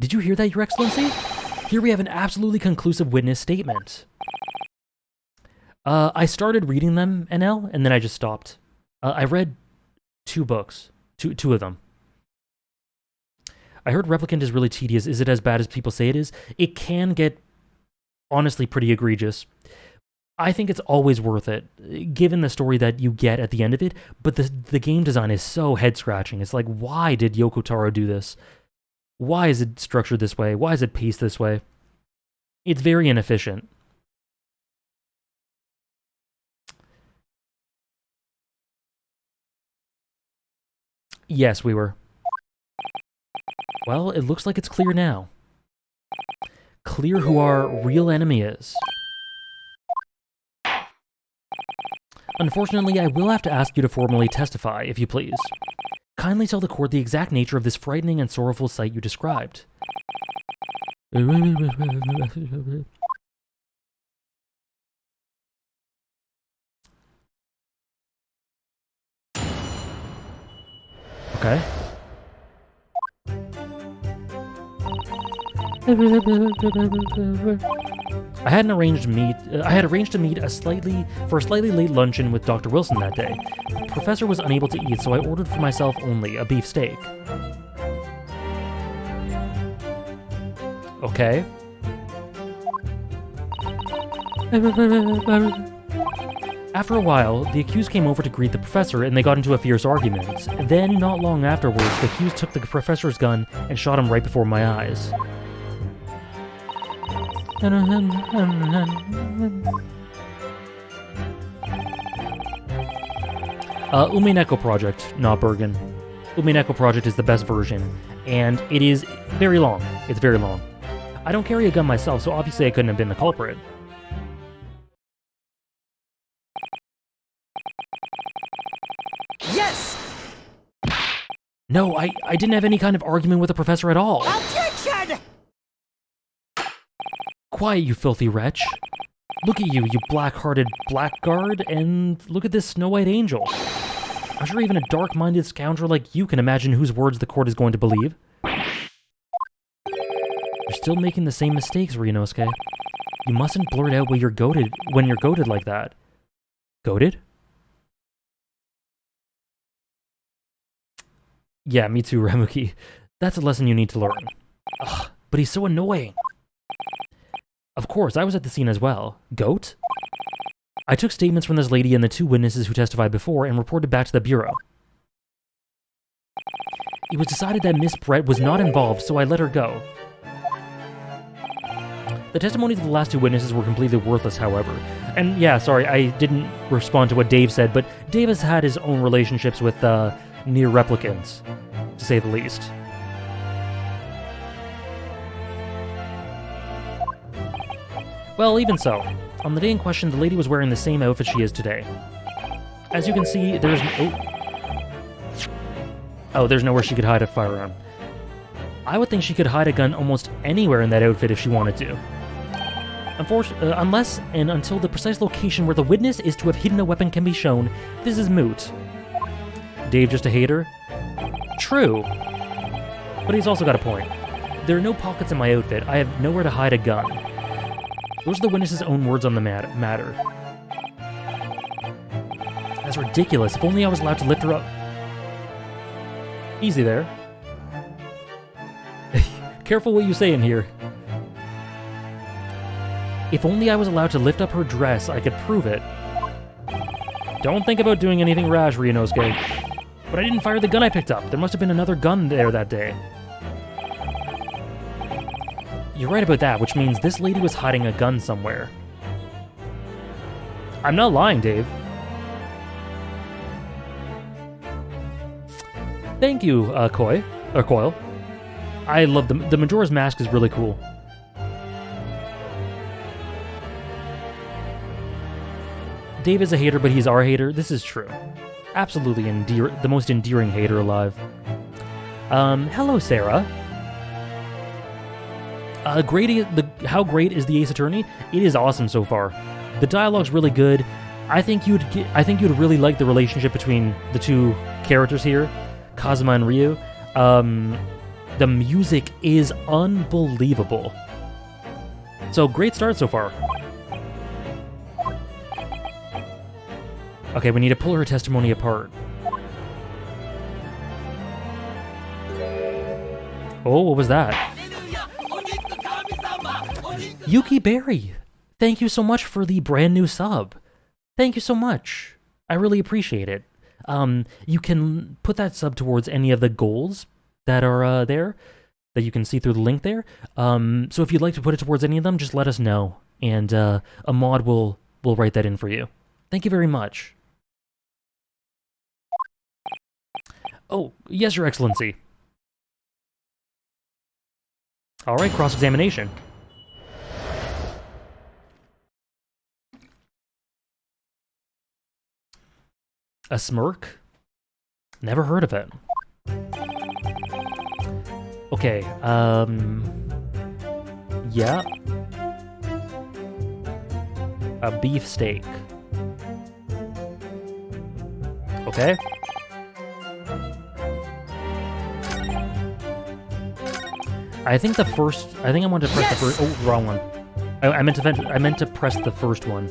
Did you hear that, Your Excellency? Here we have an absolutely conclusive witness statement. I started reading them, NL, and then I just stopped. I read 2 books. Two of them. I heard Replicant is really tedious. Is it as bad as people say it is? It can get, honestly, pretty egregious. I think it's always worth it, given the story that you get at the end of it, but the game design is so head-scratching. It's like, why did Yoko Taro do this? Why is it structured this way? Why is it paced this way? It's very inefficient. Yes, we were. Well, it looks like it's clear now. Clear who our real enemy is. Unfortunately, I will have to ask you to formally testify, if you please. Kindly tell the court the exact nature of this frightening and sorrowful sight you described. Okay. I had arranged to meet for a slightly late luncheon with Dr. Wilson that day. The professor was unable to eat, so I ordered for myself only a beef steak. Okay. After a while, the accused came over to greet the professor, and they got into a fierce argument. Then, not long afterwards, the accused took the professor's gun and shot him right before my eyes. Umineko Project, not Bergen. Umineko Project is the best version, and it is very long. It's very long. I don't carry a gun myself, so obviously I couldn't have been the culprit. Yes! No, I didn't have any kind of argument with the professor at all. Objection! Quiet, you filthy wretch. Look at you, you black-hearted blackguard, and look at this snow-white angel. I'm sure even a dark-minded scoundrel like you can imagine whose words the court is going to believe. You're still making the same mistakes, Ryunosuke. You mustn't blurt out when you're goated like that. Goated? Yeah, me too, Ramuki. That's a lesson you need to learn. Ugh, but he's so annoying. Of course, I was at the scene as well. Goat? I took statements from this lady and the 2 witnesses who testified before and reported back to the bureau. It was decided that Miss Brett was not involved, so I let her go. The testimonies of the last 2 witnesses were completely worthless, however. And yeah, sorry, I didn't respond to what Dave said, but Dave has had his own relationships with, near replicants, to say the least. Well, even so, on the day in question, the lady was wearing the same outfit she is today. As you can see, there's there's nowhere she could hide a firearm. I would think she could hide a gun almost anywhere in that outfit if she wanted to. Unless and until the precise location where the witness is to have hidden a weapon can be shown, this is moot. Dave just a hater? True. But he's also got a point. There are no pockets in my outfit. I have nowhere to hide a gun. Those are the witness's own words on the matter. That's ridiculous. If only I was allowed to lift her up. Easy there. Careful what you say in here. If only I was allowed to lift up her dress, I could prove it. Don't think about doing anything rash, Ryunosuke. But I didn't fire the gun I picked up. There must have been another gun there that day. You're right about that, which means this lady was hiding a gun somewhere. I'm not lying, Dave. Thank you, Coil. I love the Majora's Mask is really cool. Dave is a hater, but he's our hater. This is true. Absolutely the most endearing hater alive. Hello, Sarah. How great is the Ace Attorney? It is awesome so far. The dialogue's really good. I think you'd really like the relationship between the 2 characters here, Kazuma and Ryu. The music is unbelievable. So, great start so far. Okay, we need to pull her testimony apart. Oh, what was that? Yuki Berry, thank you so much for the brand new sub. Thank you so much. I really appreciate it. You can put that sub towards any of the goals that are there, that you can see through the link there. So if you'd like to put it towards any of them, just let us know, and a mod will write that in for you. Thank you very much. Oh, yes, Your Excellency. All right, cross-examination. A smirk? Never heard of it. Okay, yeah. A beef steak. Okay. I think I wanted to press the first. Oh, wrong one. I meant to press the first one.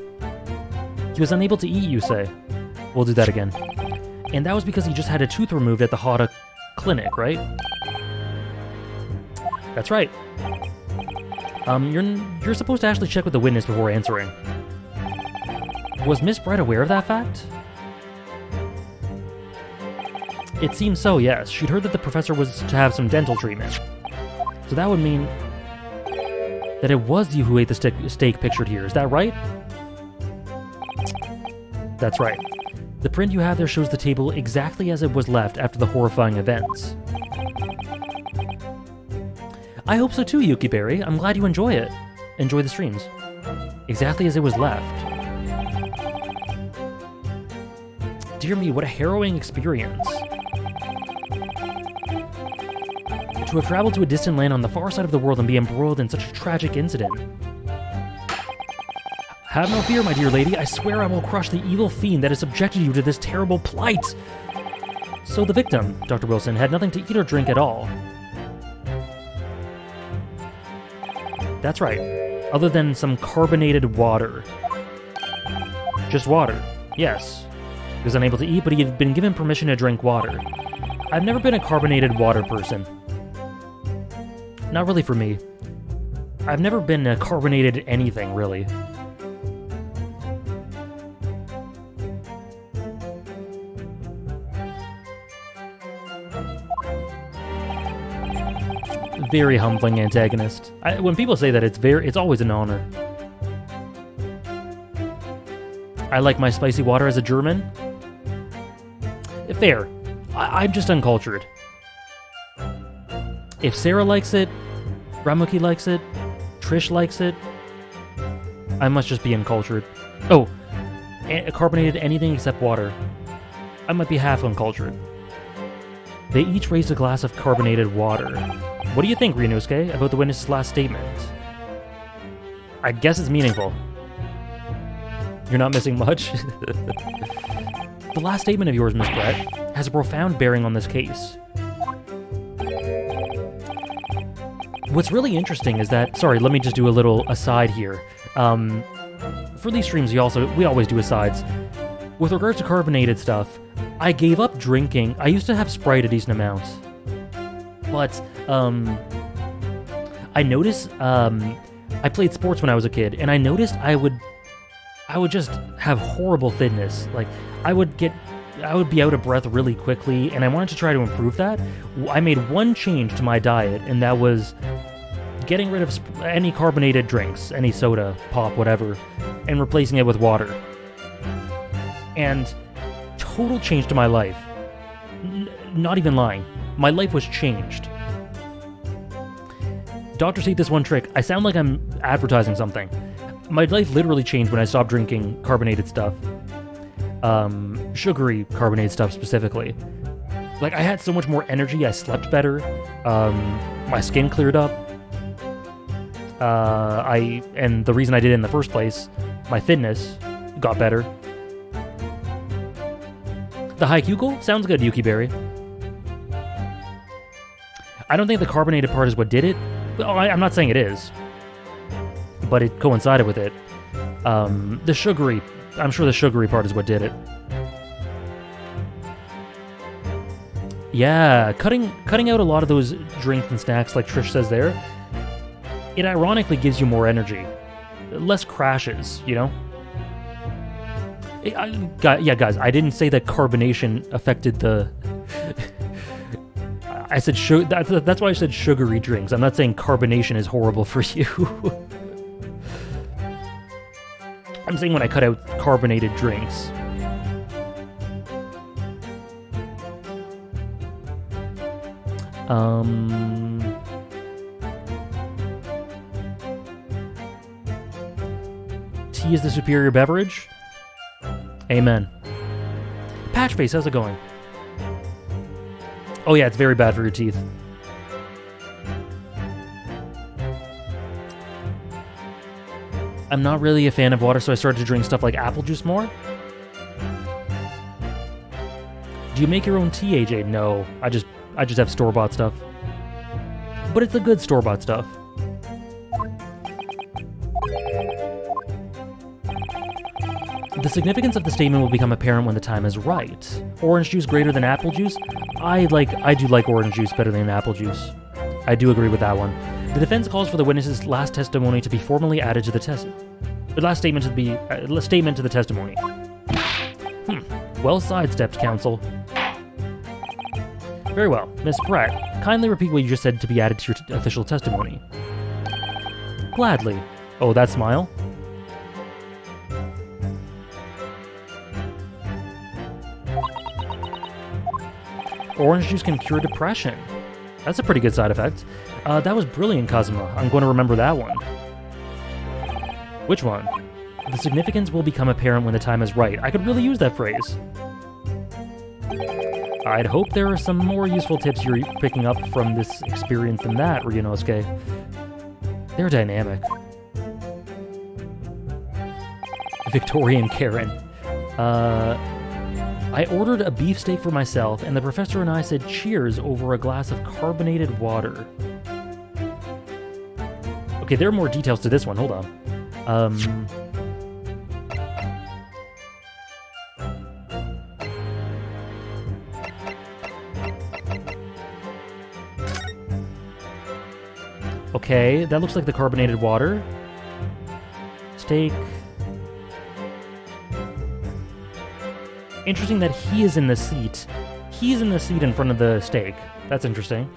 He was unable to eat, you say? We'll do that again. And that was because he just had a tooth removed at the Hada clinic, right? That's right. You're supposed to actually check with the witness before answering. Was Miss Brett aware of that fact? It seems so, yes. She'd heard that the professor was to have some dental treatment. So that would mean that it was you who ate the steak pictured here, is that right? That's right. The print you have there shows the table exactly as it was left after the horrifying events. I hope so too, Yuki Berry. I'm glad you enjoy it. Enjoy the streams. Exactly as it was left. Dear me, what a harrowing experience. To have traveled to a distant land on the far side of the world and be embroiled in such a tragic incident. Have no fear, my dear lady. I swear I will crush the evil fiend that has subjected you to this terrible plight. So the victim, Dr. Wilson, had nothing to eat or drink at all. That's right. Other than some carbonated water. Just water. Yes. He was unable to eat, but he had been given permission to drink water. I've never been a carbonated water person. Not really for me. I've never been a carbonated anything, really. Very humbling antagonist. When people say that, it's always an honor. I like my spicy water as a German. Fair. I'm just uncultured. If Sarah likes it, Ramuki likes it, Trish likes it, I must just be uncultured. Oh, carbonated anything except water. I might be half uncultured. They each raised a glass of carbonated water. What do you think, Ryunosuke, about the witness's last statement? I guess it's meaningful. You're not missing much? The last statement of yours, Miss Brett, has a profound bearing on this case. What's really interesting is that... Sorry, let me just do a little aside here. For these streams, we always do asides. With regards to carbonated stuff, I gave up drinking. I used to have Sprite a decent amount. But, I noticed, I played sports when I was a kid, and I noticed I would just have horrible fitness. Like, I would be out of breath really quickly, and I wanted to try to improve that. I made one change to my diet, and that was getting rid of any carbonated drinks, any soda, pop, whatever, and replacing it with water. And total change to my life. Not even lying. My life was changed. Doctors hate this one trick. I sound like I'm advertising something. My life literally changed when I stopped drinking carbonated stuff. Sugary carbonated stuff specifically. Like, I had so much more energy, I slept better, my skin cleared up, and the reason I did it in the first place, my fitness got better. The Haikyuko? Sounds good, Yuki Berry. I don't think the carbonated part is what did it. I'm not saying it is, but it coincided with it. I'm sure the sugary part is what did it. Yeah, cutting out a lot of those drinks and snacks, like Trish says there, it ironically gives you more energy. Less crashes, you know? Yeah, guys, I didn't say that carbonation affected the... I said that's why I said sugary drinks. I'm not saying carbonation is horrible for you. I'm saying when I cut out carbonated drinks. Tea is the superior beverage? Amen. Patchface, how's it going? Oh yeah, it's very bad for your teeth. I'm not really a fan of water, so I started to drink stuff like apple juice more. Do you make your own tea, AJ? No, I just have store-bought stuff. But it's the good store-bought stuff. The significance of the statement will become apparent when the time is right. Orange juice greater than apple juice? I do like orange juice better than apple juice. I do agree with that one. The defense calls for the witness's last testimony to be formally added to the test. The last statement to be statement to the testimony. Well sidestepped, counsel. Very well. Miss Brett, kindly repeat what you just said to be added to your official testimony. Gladly. Oh, that smile? Orange juice can cure depression. That's a pretty good side effect. That was brilliant, Kazuma. I'm going to remember that one. Which one? The significance will become apparent when the time is right. I could really use that phrase. I'd hope there are some more useful tips you're picking up from this experience than that, Ryunosuke. They're dynamic. Victorian Karen. I ordered a beefsteak for myself, and the professor and I said cheers over a glass of carbonated water. Okay, there are more details to this one. Hold on. Okay, that looks like the carbonated water. Steak. Interesting that he is in the seat. He's in the seat in front of the steak. That's interesting.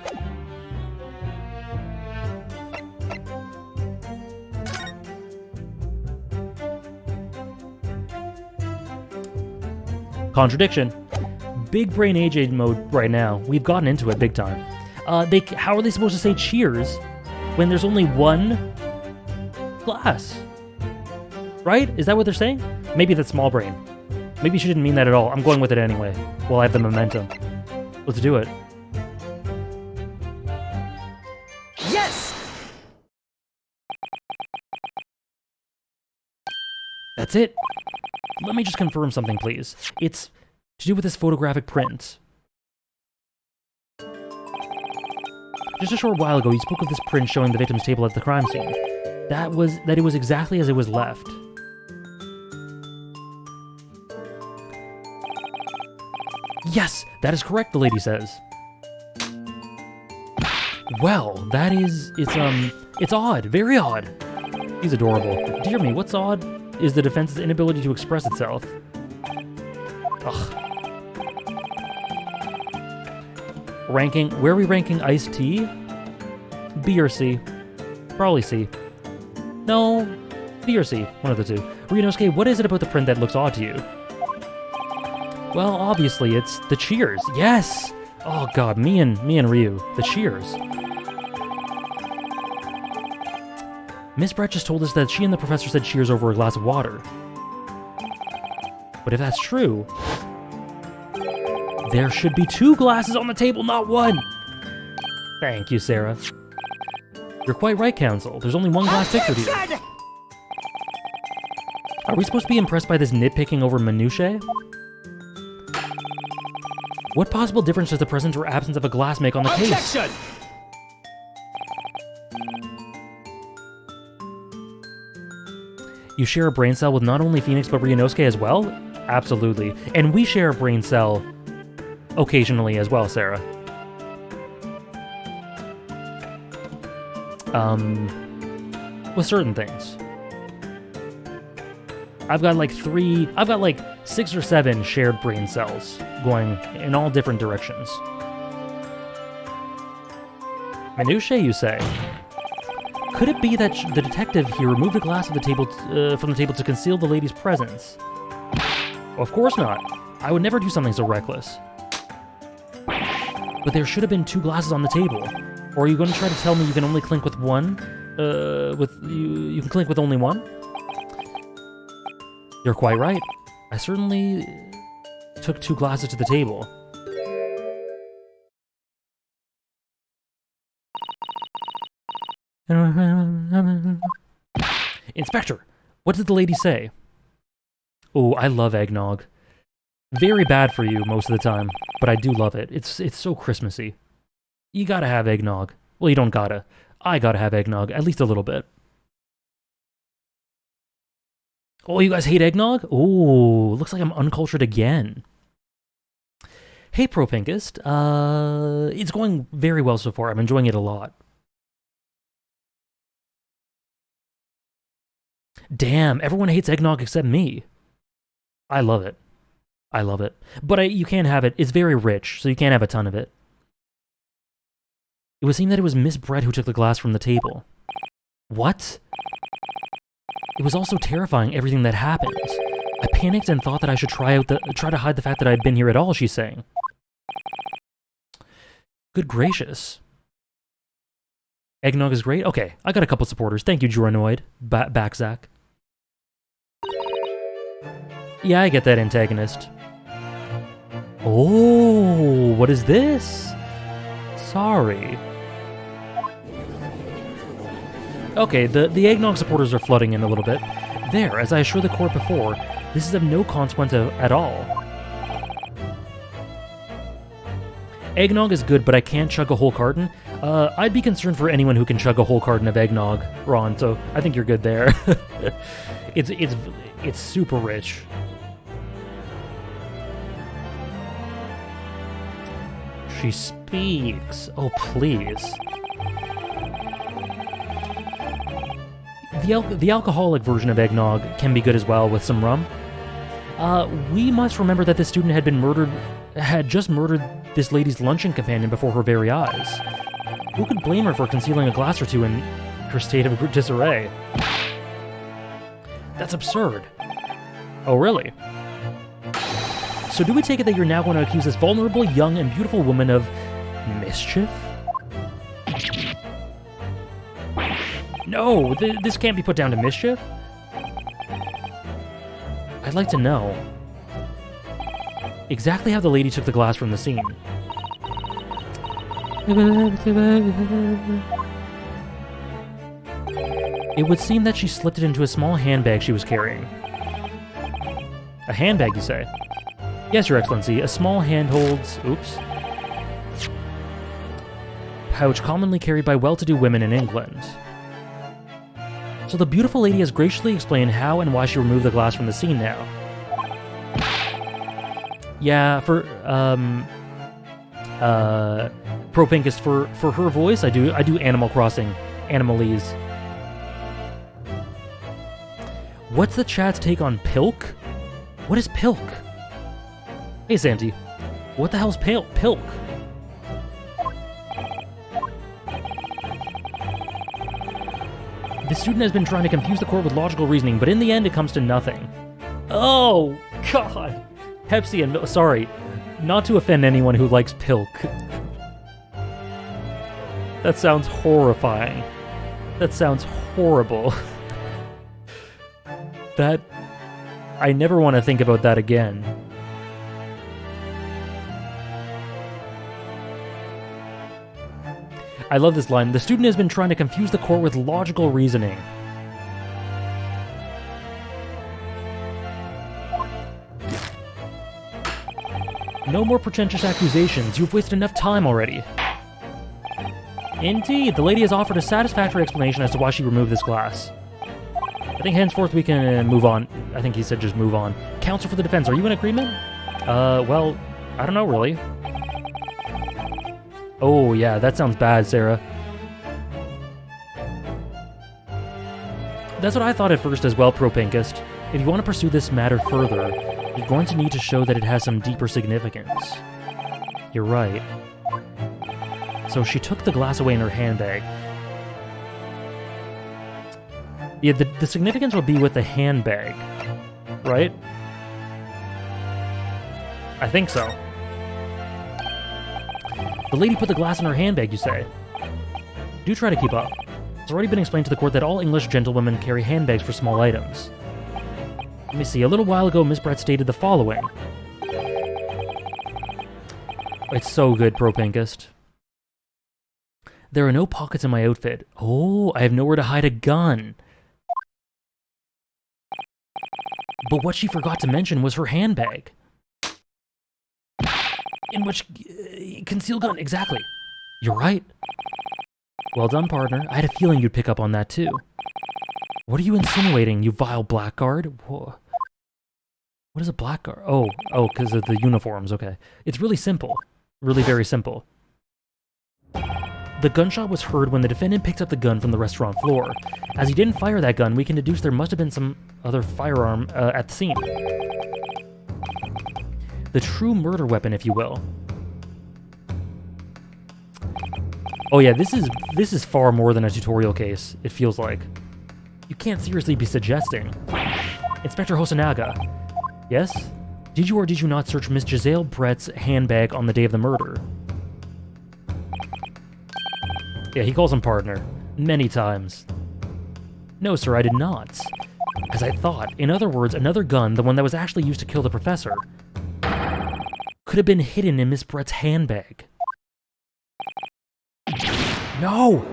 Contradiction. Big brain AJ mode right now. We've gotten into it big time. How are they supposed to say cheers when there's only one glass? Right? Is that what they're saying? Maybe that's small brain. Maybe she didn't mean that at all. I'm going with it anyway. While I have the momentum. Let's do it. Yes! That's it. Let me just confirm something, please. It's to do with this photographic print. Just a short while ago, you spoke of this print showing the victim's table at the crime scene. That it was exactly as it was left. Yes, that is correct, the lady says. Well, it's odd, very odd. He's adorable. Dear me, what's odd is the defense's inability to express itself. Ugh. Where are we ranking iced tea? B or C? Probably C. No, B or C, one of the two. Ryunosuke, what is it about the print that looks odd to you? Well, obviously, it's the cheers. Yes! Oh god, me and Ryu. The cheers. Miss Brett just told us that she and the professor said cheers over a glass of water. But if that's true, there should be 2 glasses on the table, not 1! Thank you, Sarah. You're quite right, Counsel. There's only 1 glass pictured here. Are we supposed to be impressed by this nitpicking over minutiae? What possible difference does the presence or absence of a glass make on the case? You share a brain cell with not only Phoenix but Ryunosuke as well? Absolutely. And we share a brain cell occasionally as well, Sarah. With certain things. I've got like 6 or 7 shared brain cells going in all different directions. Minutiae, you say? Could it be that the detective here removed a glass of the table from the table to conceal the lady's presence? Of course not. I would never do something so reckless. But there should have been 2 glasses on the table. Or are you going to try to tell me you can only clink with one? You can clink with only one? You're quite right. I certainly took 2 glasses to the table. Inspector, what did the lady say? Oh, I love eggnog. Very bad for you most of the time, but I do love it. It's so Christmassy. You gotta have eggnog. Well, you don't gotta. I gotta have eggnog, at least a little bit. Oh, you guys hate eggnog? Oh, looks like I'm uncultured again. Hey, Propinkist. It's going very well so far. I'm enjoying it a lot. Damn, everyone hates eggnog except me. I love it. I love it. But you can't have it. It's very rich, so you can't have a ton of it. It would seem that it was Miss Brett who took the glass from the table. What? It was also terrifying, everything that happened. I panicked and thought that I should try to hide the fact that I'd been here at all, she's saying. Good gracious. Eggnog is great? Okay, I got a couple supporters. Thank you, Juranoid. Backzack. Yeah, I get that, antagonist. Oh, what is this? Sorry. Okay, the eggnog supporters are flooding in a little bit. There, as I assured the court before, this is of no consequence at all. Eggnog is good, but I can't chug a whole carton. I'd be concerned for anyone who can chug a whole carton of eggnog, Ron, so I think you're good there. It's super rich. She speaks. Oh, please. The alcoholic version of eggnog can be good as well with some rum. We must remember that this student had just murdered this lady's luncheon companion before her very eyes. Who could blame her for concealing a glass or two in her state of disarray? That's absurd. Oh, really? So do we take it that you're now going to accuse this vulnerable, young, and beautiful woman of mischief? No, this can't be put down to mischief. I'd like to know exactly how the lady took the glass from the scene. It would seem that she slipped it into a small handbag she was carrying. A handbag, you say? Yes, Your Excellency, a small oops, pouch commonly carried by well-to-do women in England. So the beautiful lady has graciously explained how and why she removed the glass from the scene now. Yeah, for, Propinkist, for her voice, I do Animal Crossing, Animalese. What's the chat's take on pilk? What is pilk? Hey, Santi, what the hell's pilk? The student has been trying to confuse the court with logical reasoning, but in the end it comes to nothing. Oh, God. Pepsi and... Sorry, not to offend anyone who likes pilk. That sounds horrifying. That sounds horrible. I never want to think about that again. I love this line. The student has been trying to confuse the court with logical reasoning. No more pretentious accusations. You've wasted enough time already. Indeed, the lady has offered a satisfactory explanation as to why she removed this glass. think henceforth we can move on. I think he said just move on. Counsel for the defense, are you in agreement? Well, I don't know, really. Oh, yeah, that sounds bad, Sarah. That's what I thought at first as well, Pro-Pinkist. If you want to pursue this matter further, you're going to need to show that it has some deeper significance. You're right. So she took the glass away in her handbag. Yeah, the significance would be with the handbag, right? I think so. The lady put the glass in her handbag, you say? Do try to keep up. It's already been explained to the court that all English gentlewomen carry handbags for small items. Let me see, a little while ago, Miss Brett stated the following. It's so good, Pro-Pinkist. There are no pockets in my outfit. Oh, I have nowhere to hide a gun. But what she forgot to mention was her handbag. In which... concealed gun, exactly. You're right. Well done, partner. I had a feeling you'd pick up on that, too. What are you insinuating, you vile blackguard? Whoa. What is a blackguard? Oh, because of the uniforms, okay. It's really simple. Really very simple. The gunshot was heard when the defendant picked up the gun from the restaurant floor. As he didn't fire that gun, we can deduce there must have been some other firearm at the scene. The true murder weapon, if you will. Oh yeah, this is far more than a tutorial case, it feels like. You can't seriously be suggesting. Inspector Hosonaga. Yes? Did you or did you not search Miss Giselle Brett's handbag on the day of the murder? Yeah, he calls him partner. Many times. No, sir, I did not. As I thought. In other words, another gun, the one that was actually used to kill the professor, could have been hidden in Miss Brett's handbag. No!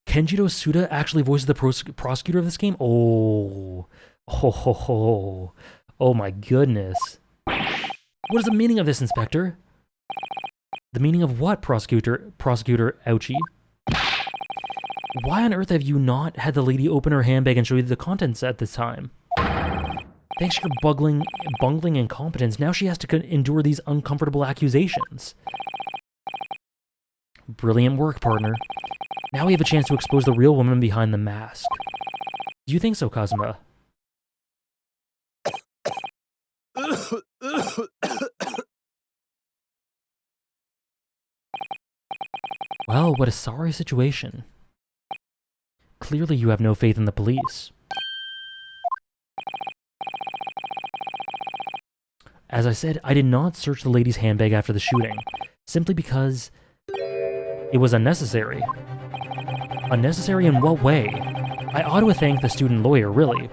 Kenjiro Suda actually voices the prosecutor of this game? Oh. Ho ho ho. Oh my goodness. What is the meaning of this, Inspector? The meaning of what, Prosecutor Ouchie? Why on earth have you not had the lady open her handbag and show you the contents at this time? Thanks to your bungling incompetence, now she has to endure these uncomfortable accusations. Brilliant work, partner. Now we have a chance to expose the real woman behind the mask. Do you think so, Kazuma? Well, what a sorry situation. Clearly you have no faith in the police. As I said, I did not search the lady's handbag after the shooting, simply because it was unnecessary. Unnecessary in what way? I ought to thank the student lawyer, really.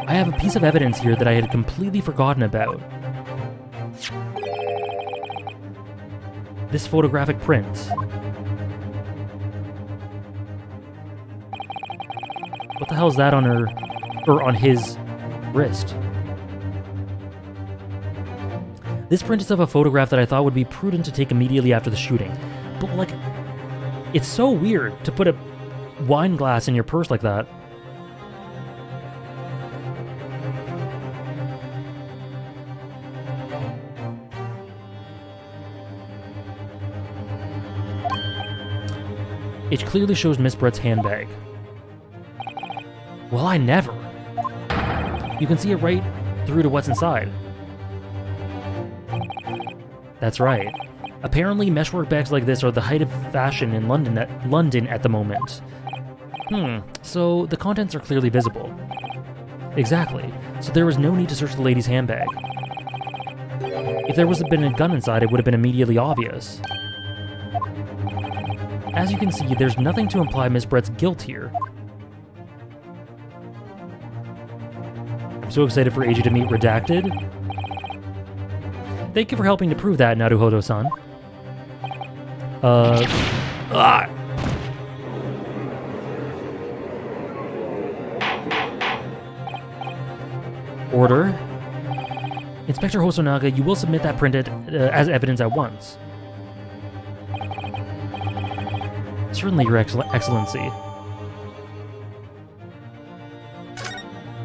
I have a piece of evidence here that I had completely forgotten about. This photographic print. What the hell is that on her, or on his wrist? This print is of a photograph that I thought would be prudent to take immediately after the shooting. But like, it's so weird to put a wine glass in your purse like that. It clearly shows Miss Brett's handbag. Well, I never. You can see it right through to what's inside. That's right. Apparently, meshwork bags like this are the height of fashion in London at the moment. So the contents are clearly visible. Exactly. So there was no need to search the lady's handbag. If there was been a gun inside, it would have been immediately obvious. As you can see, there's nothing to imply Miss Brett's guilt here. I'm so excited for Eiji to meet Redacted. Thank you for helping to prove that, Naruhodo-san. Order. Inspector Hosonaga, you will submit that printed as evidence at once. Certainly, Your Excellency.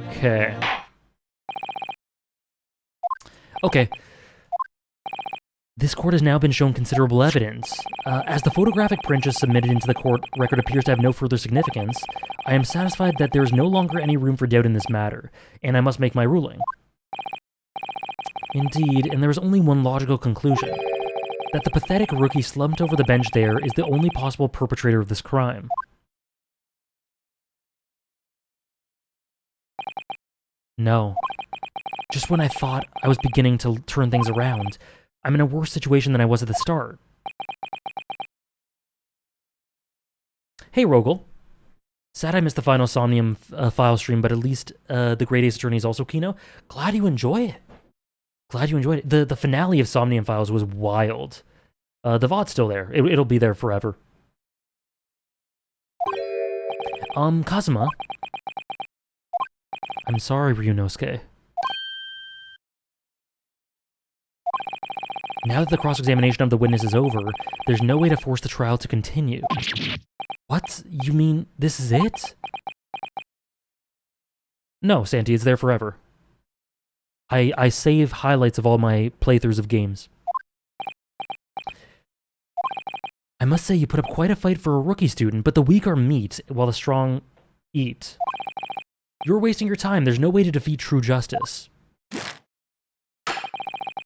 Okay. Okay. This court has now been shown considerable evidence. As the photographic print just submitted into the court record appears to have no further significance, I am satisfied that there is no longer any room for doubt in this matter, and I must make my ruling. Indeed, and there is only one logical conclusion. That the pathetic rookie slumped over the bench there is the only possible perpetrator of this crime. No. Just when I thought I was beginning to turn things around, I'm in a worse situation than I was at the start. Hey, Rogel. Sad I missed the final Somnium file stream, but at least the Great Ace Attorney is also Kino. Glad you enjoy it. Glad you enjoyed it. The finale of Somnium Files was wild. The VOD's still there. It'll be there forever. Kazuma. I'm sorry, Ryunosuke. Now that the cross-examination of the witness is over, there's no way to force the trial to continue. What? You mean this is it? No, Santi, it's there forever. I save highlights of all my playthroughs of games. I must say you put up quite a fight for a rookie student, but the weak are meat, while the strong eat. You're wasting your time. There's no way to defeat true justice.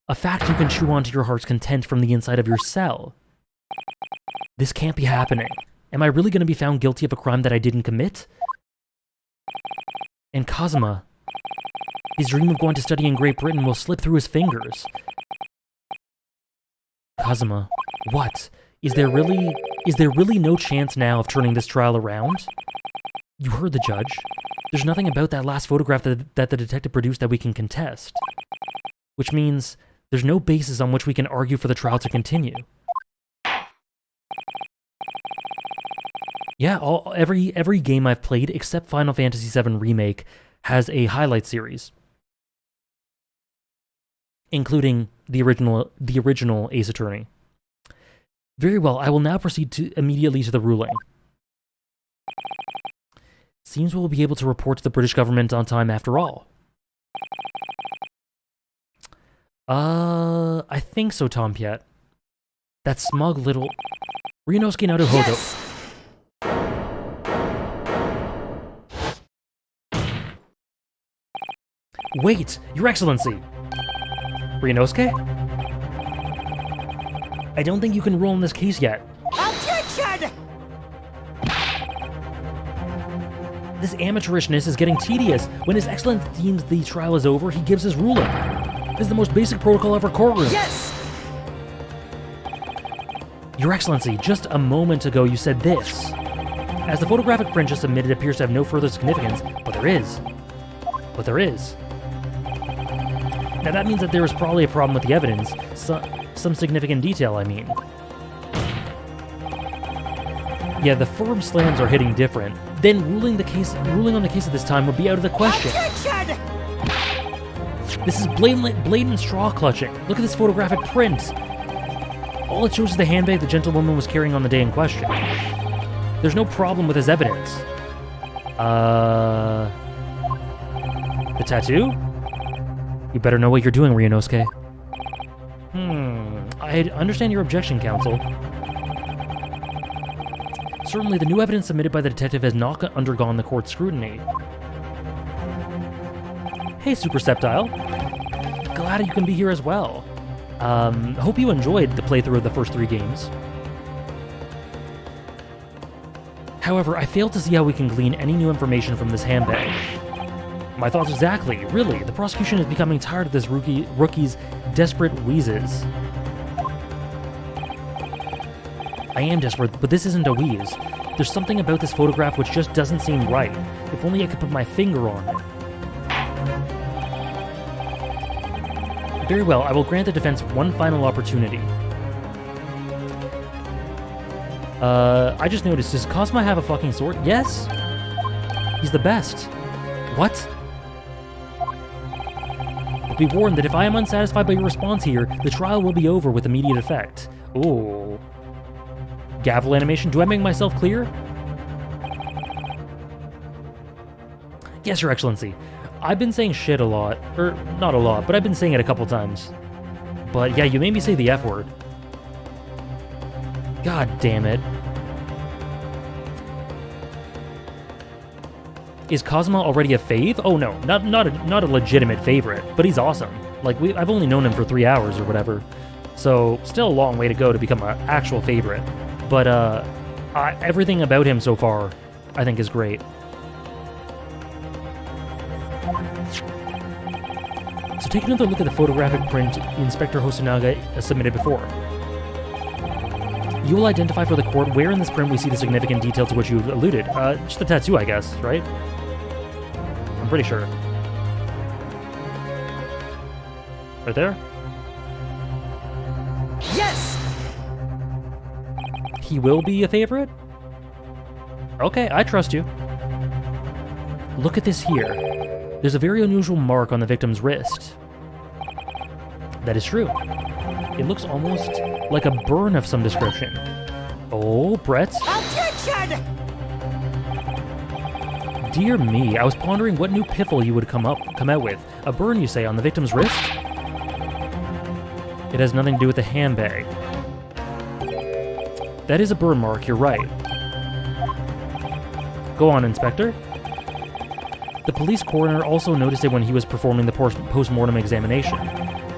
A fact you can chew on to your heart's content from the inside of your cell. This can't be happening. Am I really going to be found guilty of a crime that I didn't commit? And Kazuma, his dream of going to study in Great Britain will slip through his fingers. Kazuma, what? Is there really no chance now of turning this trial around? You heard the judge. There's nothing about that last photograph that the detective produced that we can contest. Which means there's no basis on which we can argue for the trial to continue. Yeah, every game I've played except Final Fantasy VII Remake has a highlight series, including the original Ace Attorney. Very well, I will now proceed immediately to the ruling. Seems we'll be able to report to the British government on time after all. I think so, Tompiet. That smug little... Ryunosuke Naruhodo. Yes! Wait, Your Excellency! Ryunosuke? I don't think you can rule in this case yet. Objection! This amateurishness is getting tedious. When His Excellency deems the trial is over, he gives his ruling. This is the most basic protocol of our courtroom. Yes! Your Excellency, just a moment ago you said this. As the photographic print just submitted appears to have no further significance, but there is. But there is. Now that means that there is probably a problem with the evidence. Some significant detail, I mean. Yeah, the firm slams are hitting different. Then ruling on the case at this time would be out of the question. Objection! This is blatant straw clutching. Look at this photographic print. All it shows is the handbag the gentlewoman was carrying on the day in question. There's no problem with his evidence. The tattoo? You better know what you're doing, Ryunosuke. I understand your objection, counsel. Certainly, the new evidence submitted by the detective has not undergone the court's scrutiny. Hey, Superceptile. Glad you can be here as well. Hope you enjoyed the playthrough of the first 3 games. However, I failed to see how we can glean any new information from this handbag. My thoughts exactly. Really, the prosecution is becoming tired of this rookie's desperate wheezes. I am desperate, but this isn't a wheeze. There's something about this photograph which just doesn't seem right. If only I could put my finger on it. Very well, I will grant the defense one final opportunity. I just noticed, does Cosma have a fucking sword? Yes! He's the best. What? The Be warned that if I am unsatisfied by your response here, the trial will be over with immediate effect. Ooh. Gavel animation. Do I make myself clear? Yes, Your Excellency. I've been saying shit a lot. Or, not a lot, but I've been saying it a couple times. But yeah, you made me say the F word. God damn it. Is Cosmo already a fave? Oh no, not a legitimate favorite, but he's awesome. Like, I've only known him for 3 hours or whatever. So, still a long way to go to become an actual favorite. But, everything about him so far, I think, is great. So take another look at the photographic print Inspector Hosonaga submitted before. You will identify for the court where in this print we see the significant detail to which you've alluded. Just the tattoo, I guess, right? I'm pretty sure. Right there? Yes! He will be a favorite? Okay, I trust you. Look at this here. There's a very unusual mark on the victim's wrist. That is true. It looks almost like a burn of some description. Oh, Brett. Objection! Dear me, I was pondering what new piffle you would come out with. A burn, you say, on the victim's wrist? It has nothing to do with the handbag. That is a burn mark, you're right. Go on, Inspector. The police coroner also noticed it when he was performing the post-mortem examination.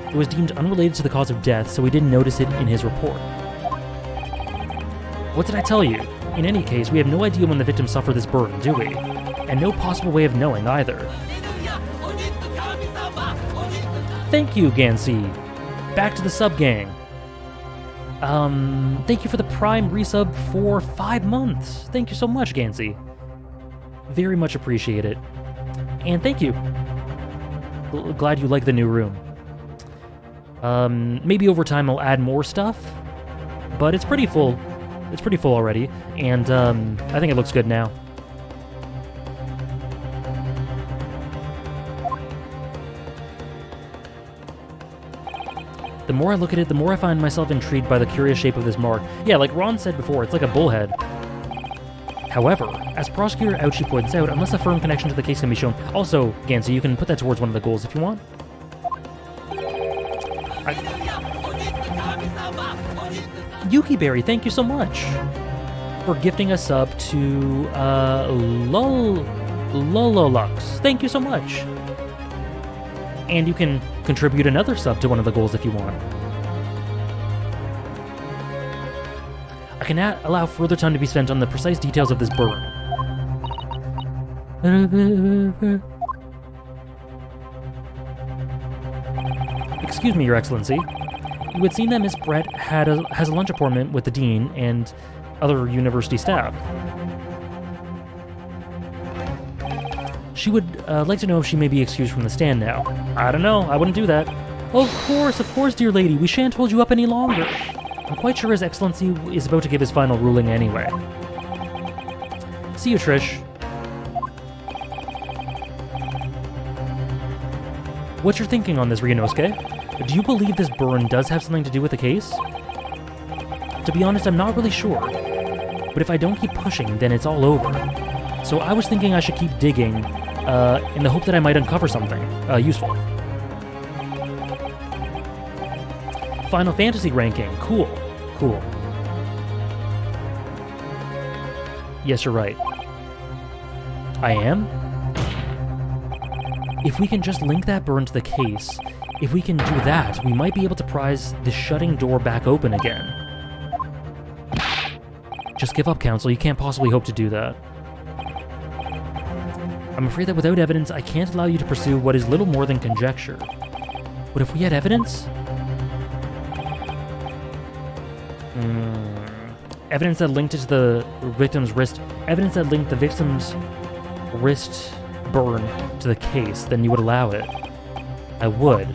It was deemed unrelated to the cause of death, so he didn't notice it in his report. What did I tell you? In any case, we have no idea when the victim suffered this burn, do we? And no possible way of knowing either. Thank you, Gansey. Back to the sub-gang. Thank you for the Prime resub for 5 months. Thank you so much, Gansey. Very much appreciate it. And thank you. Glad you like the new room. Maybe over time I'll add more stuff, but it's pretty full. It's pretty full already, and I think it looks good now. The more I look at it, the more I find myself intrigued by the curious shape of this mark. Yeah, like Ron said before, it's like a bullhead. However, as Prosecutor Ouchie points out, unless a firm connection to the case can be shown... Also, Gansey, you can put that towards one of the goals if you want. Yuki Berry, thank you so much for gifting a sub to Lololux. Thank you so much. And you can contribute another sub to one of the goals if you want. I can allow further time to be spent on the precise details of this burn. Excuse me, Your Excellency. It would seem that Miss Brett has a lunch appointment with the Dean and other university staff. She would like to know if she may be excused from the stand now. I don't know, I wouldn't do that. Of course, dear lady, we shan't hold you up any longer. I'm quite sure His Excellency is about to give his final ruling anyway. See you, Trish. What's your thinking on this, Ryunosuke? Do you believe this burn does have something to do with the case? To be honest, I'm not really sure. But if I don't keep pushing, then it's all over. So I was thinking I should keep digging, in the hope that I might uncover something useful. Final Fantasy ranking. Cool. Yes, you're right. I am? If we can just link that burn to the case, if we can do that, we might be able to prise the shutting door back open again. Just give up, Counsel. You can't possibly hope to do that. I'm afraid that without evidence, I can't allow you to pursue what is little more than conjecture. But if we had evidence? Evidence that linked it to the victim's wrist. Evidence that linked the victim's wrist burn to the case, then you would allow it. I would.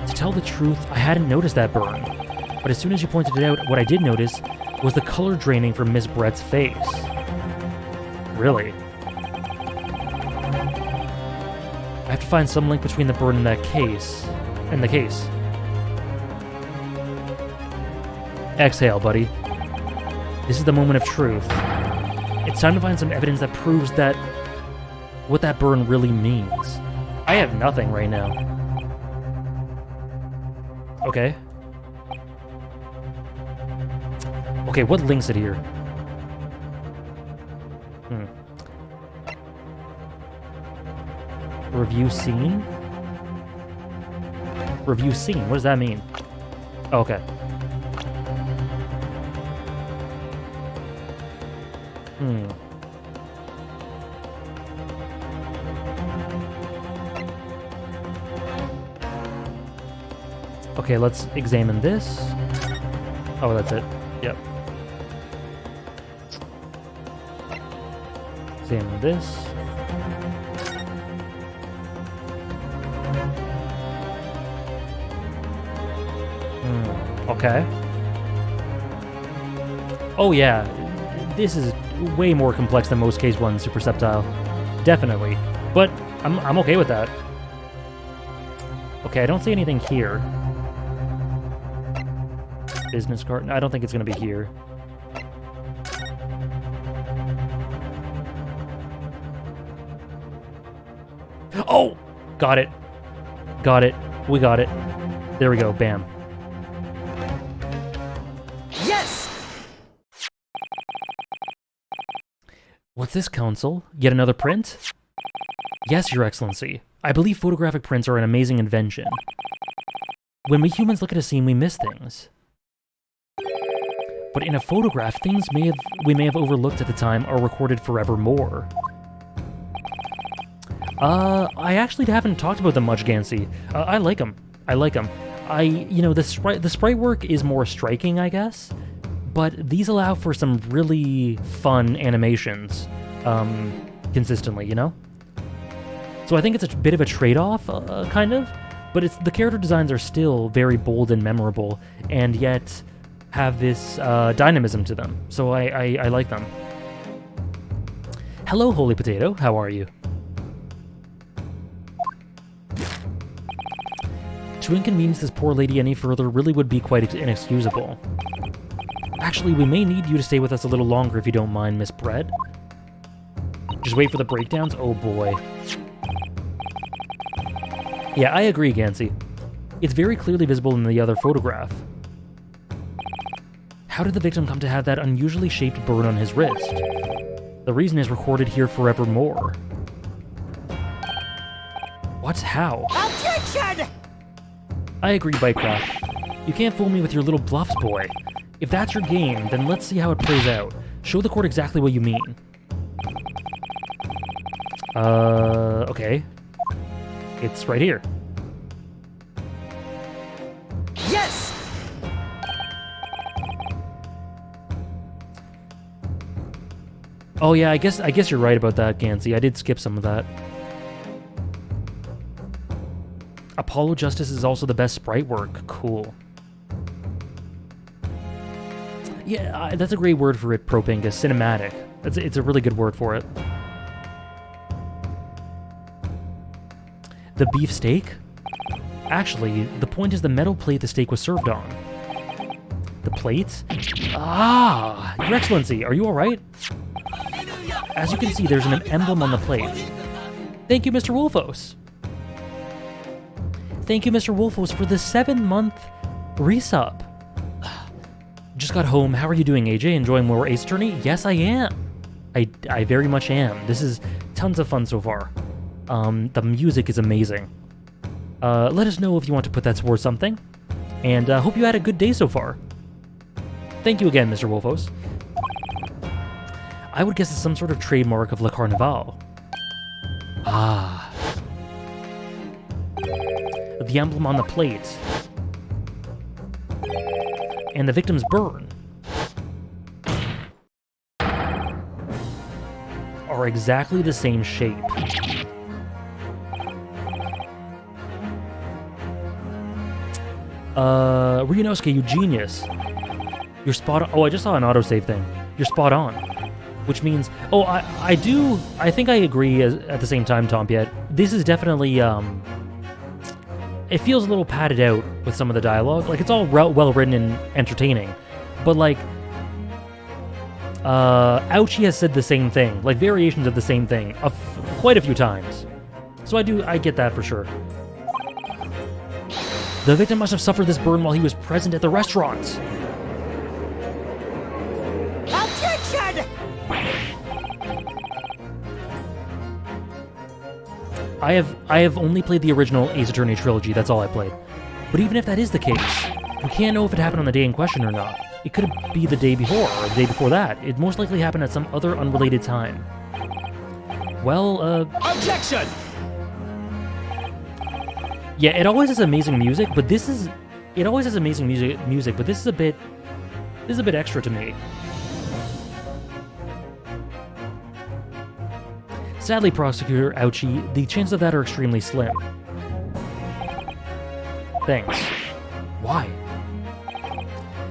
To tell the truth, I hadn't noticed that burn. But as soon as you pointed it out, what I did notice was the color draining from Miss Brett's face. Really? I have to find some link between the burn and that case. And the case. Exhale, buddy. This is the moment of truth. It's time to find some evidence that proves that what that burn really means. I have nothing right now. Okay. Okay, what links it here? Review scene? Review scene, what does that mean? Oh, okay. Okay, let's examine this. Oh, that's it. Yep. Examine this. Okay. Oh yeah, this is way more complex than most Case 1 Super Septile. Definitely. But I'm okay with that. Okay, I don't see anything here. Business card? I don't think it's going to be here. Oh! Got it. Got it. We got it. There we go. Bam. Yes! What's this, Council? Yet another print? Yes, Your Excellency. I believe photographic prints are an amazing invention. When we humans look at a scene, we miss things. But in a photograph, things we may have overlooked at the time are recorded forevermore. I actually haven't talked about them much, Gansey. I like them. I like them. You know, the sprite work is more striking, I guess, but these allow for some really fun animations, consistently, you know? So I think it's a bit of a trade-off, kind of, but the character designs are still very bold and memorable, and yet have this dynamism to them, so I like them. Hello, Holy Potato, how are you? To inconvenience this poor lady any further really would be quite inexcusable. Actually, we may need you to stay with us a little longer if you don't mind, Miss Bread. Just wait for the breakdowns? Oh boy. Yeah, I agree, Gansey. It's very clearly visible in the other photograph. How did the victim come to have that unusually shaped burn on his wrist? The reason is recorded here forevermore. What? How? Objection! I agree, Bytecraft. You can't fool me with your little bluffs, boy. If that's your game, then let's see how it plays out. Show the court exactly what you mean. Okay. It's right here. Yes! Oh yeah, I guess you're right about that, Gansey. I did skip some of that. Apollo Justice is also the best sprite work. Cool. Yeah, that's a great word for it, Propingus. Cinematic. It's a really good word for it. The beef steak? Actually, the point is the metal plate the steak was served on. The plate? Ah! Your Excellency, are you alright? As you can see, there's an emblem on the plate. Thank you, Mr. Wolfos. Thank you, Mr. Wolfos, for the 7-month resub. Just got home. How are you doing, AJ? Enjoying more Ace Attorney? Yes, I am. I very much am. This is tons of fun so far. The music is amazing. Let us know if you want to put that towards something. And hope you had a good day so far. Thank you again, Mr. Wolfos. I would guess it's some sort of trademark of Le Carnival. Ah. The emblem on the plate. And the victim's burn are exactly the same shape. Ryunosuke, you genius. You're spot on. Oh, I just saw an autosave thing. You're spot on. which means... Oh, I think I agree at the same time, Tompiet. This is definitely, it feels a little padded out with some of the dialogue. Like, it's all well written and entertaining. But, like, Ouchie has said the same thing. Like, variations of the same thing quite a few times. So I get that for sure. The victim must have suffered this burn while he was present at the restaurant. Objection! I have only played the original Ace Attorney trilogy, that's all I played. But even if that is the case, we can't know if it happened on the day in question or not. It could be the day before, or the day before that. It most likely happened at some other unrelated time. Well, Objection! Yeah, it always has amazing music, but this is... It always has amazing music, but this is a bit extra to me. Sadly, Prosecutor Ouchie, the chances of that are extremely slim. Thanks. Why?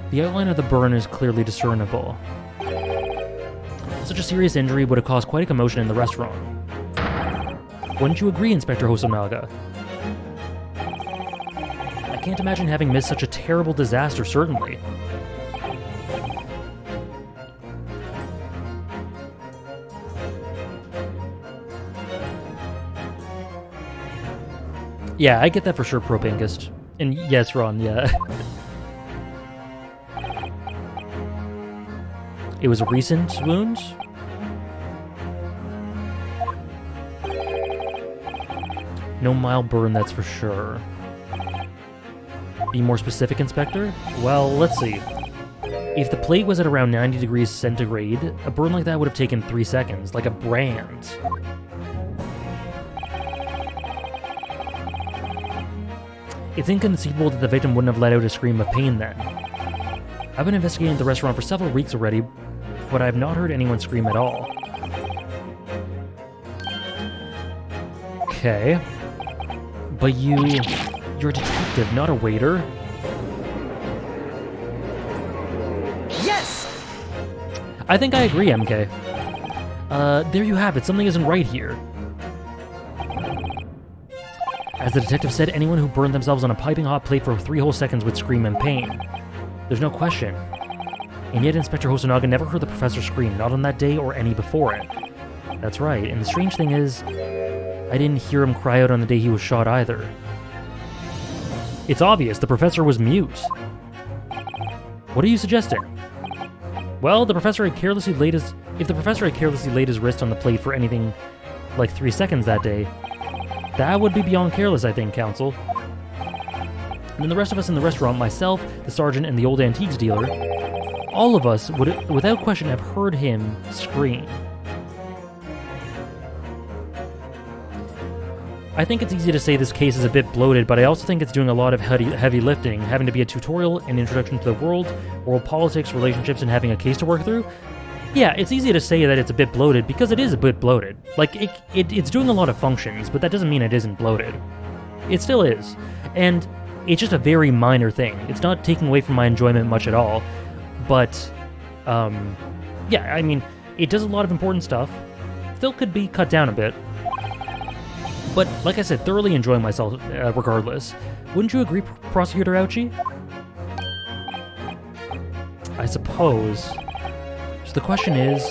The outline of the burn is clearly discernible. Such a serious injury would have caused quite a commotion in the restaurant. Wouldn't you agree, Inspector Hosonaga? I can't imagine having missed such a terrible disaster, certainly. Yeah, I get that for sure, Propinkist. And yes, Ron, yeah. It was a recent wound? No mild burn, that's for sure. Be more specific, Inspector? Well, let's see. If the plate was at around 90 degrees centigrade, a burn like that would have taken 3 seconds, like a brand. It's inconceivable that the victim wouldn't have let out a scream of pain then. I've been investigating the restaurant for several weeks already, but I have not heard anyone scream at all. Okay. But you're a detective, not a waiter. Yes! I think I agree, MK. There you have it, something isn't right here. As the detective said, anyone who burned themselves on a piping hot plate for 3 whole seconds would scream in pain. There's no question. And yet Inspector Hosonaga never heard the professor scream, not on that day or any before it. That's right, and the strange thing is, I didn't hear him cry out on the day he was shot either. It's obvious, the professor was mute. What are you suggesting? Well, if the professor had carelessly laid his wrist on the plate for anything like 3 seconds that day, that would be beyond careless, I think, Counsel. And then the rest of us in the restaurant, myself, the sergeant, and the old antiques dealer, all of us would, without question, have heard him scream. I think it's easy to say this case is a bit bloated, but I also think it's doing a lot of heavy lifting, having to be a tutorial, an introduction to the world politics, relationships, and having a case to work through. Yeah, it's easy to say that it's a bit bloated, because it is a bit bloated. Like, it's doing a lot of functions, but that doesn't mean it isn't bloated. It still is. And it's just a very minor thing. It's not taking away from my enjoyment much at all. But, yeah, I mean, it does a lot of important stuff. Still could be cut down a bit. But, like I said, thoroughly enjoying myself regardless. Wouldn't you agree, Prosecutor Ouchie? I suppose. So the question is,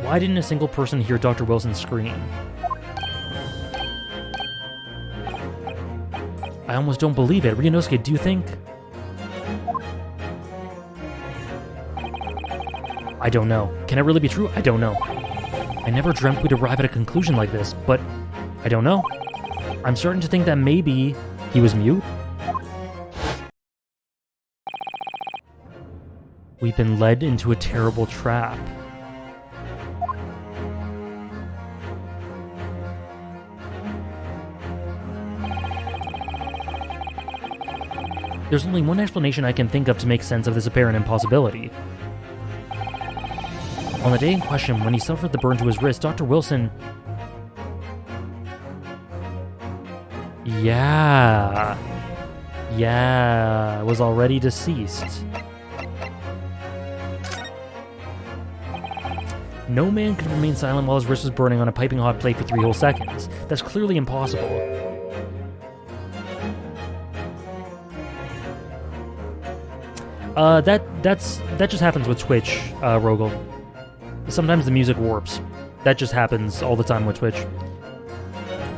why didn't a single person hear Dr. Wilson scream? I almost don't believe it. Ryunosuke, do you think? I don't know. Can it really be true? I don't know. I never dreamt we'd arrive at a conclusion like this, but I don't know. I'm starting to think that maybe he was mute. We've been led into a terrible trap. There's only one explanation I can think of to make sense of this apparent impossibility. On the day in question, when he suffered the burn to his wrist, Dr. Wilson... Yeah, was already deceased. No man could remain silent while his wrist was burning on a piping hot plate for 3 whole seconds. That's clearly impossible. That just happens with Twitch, Rogel. Sometimes the music warps. That just happens all the time with Twitch.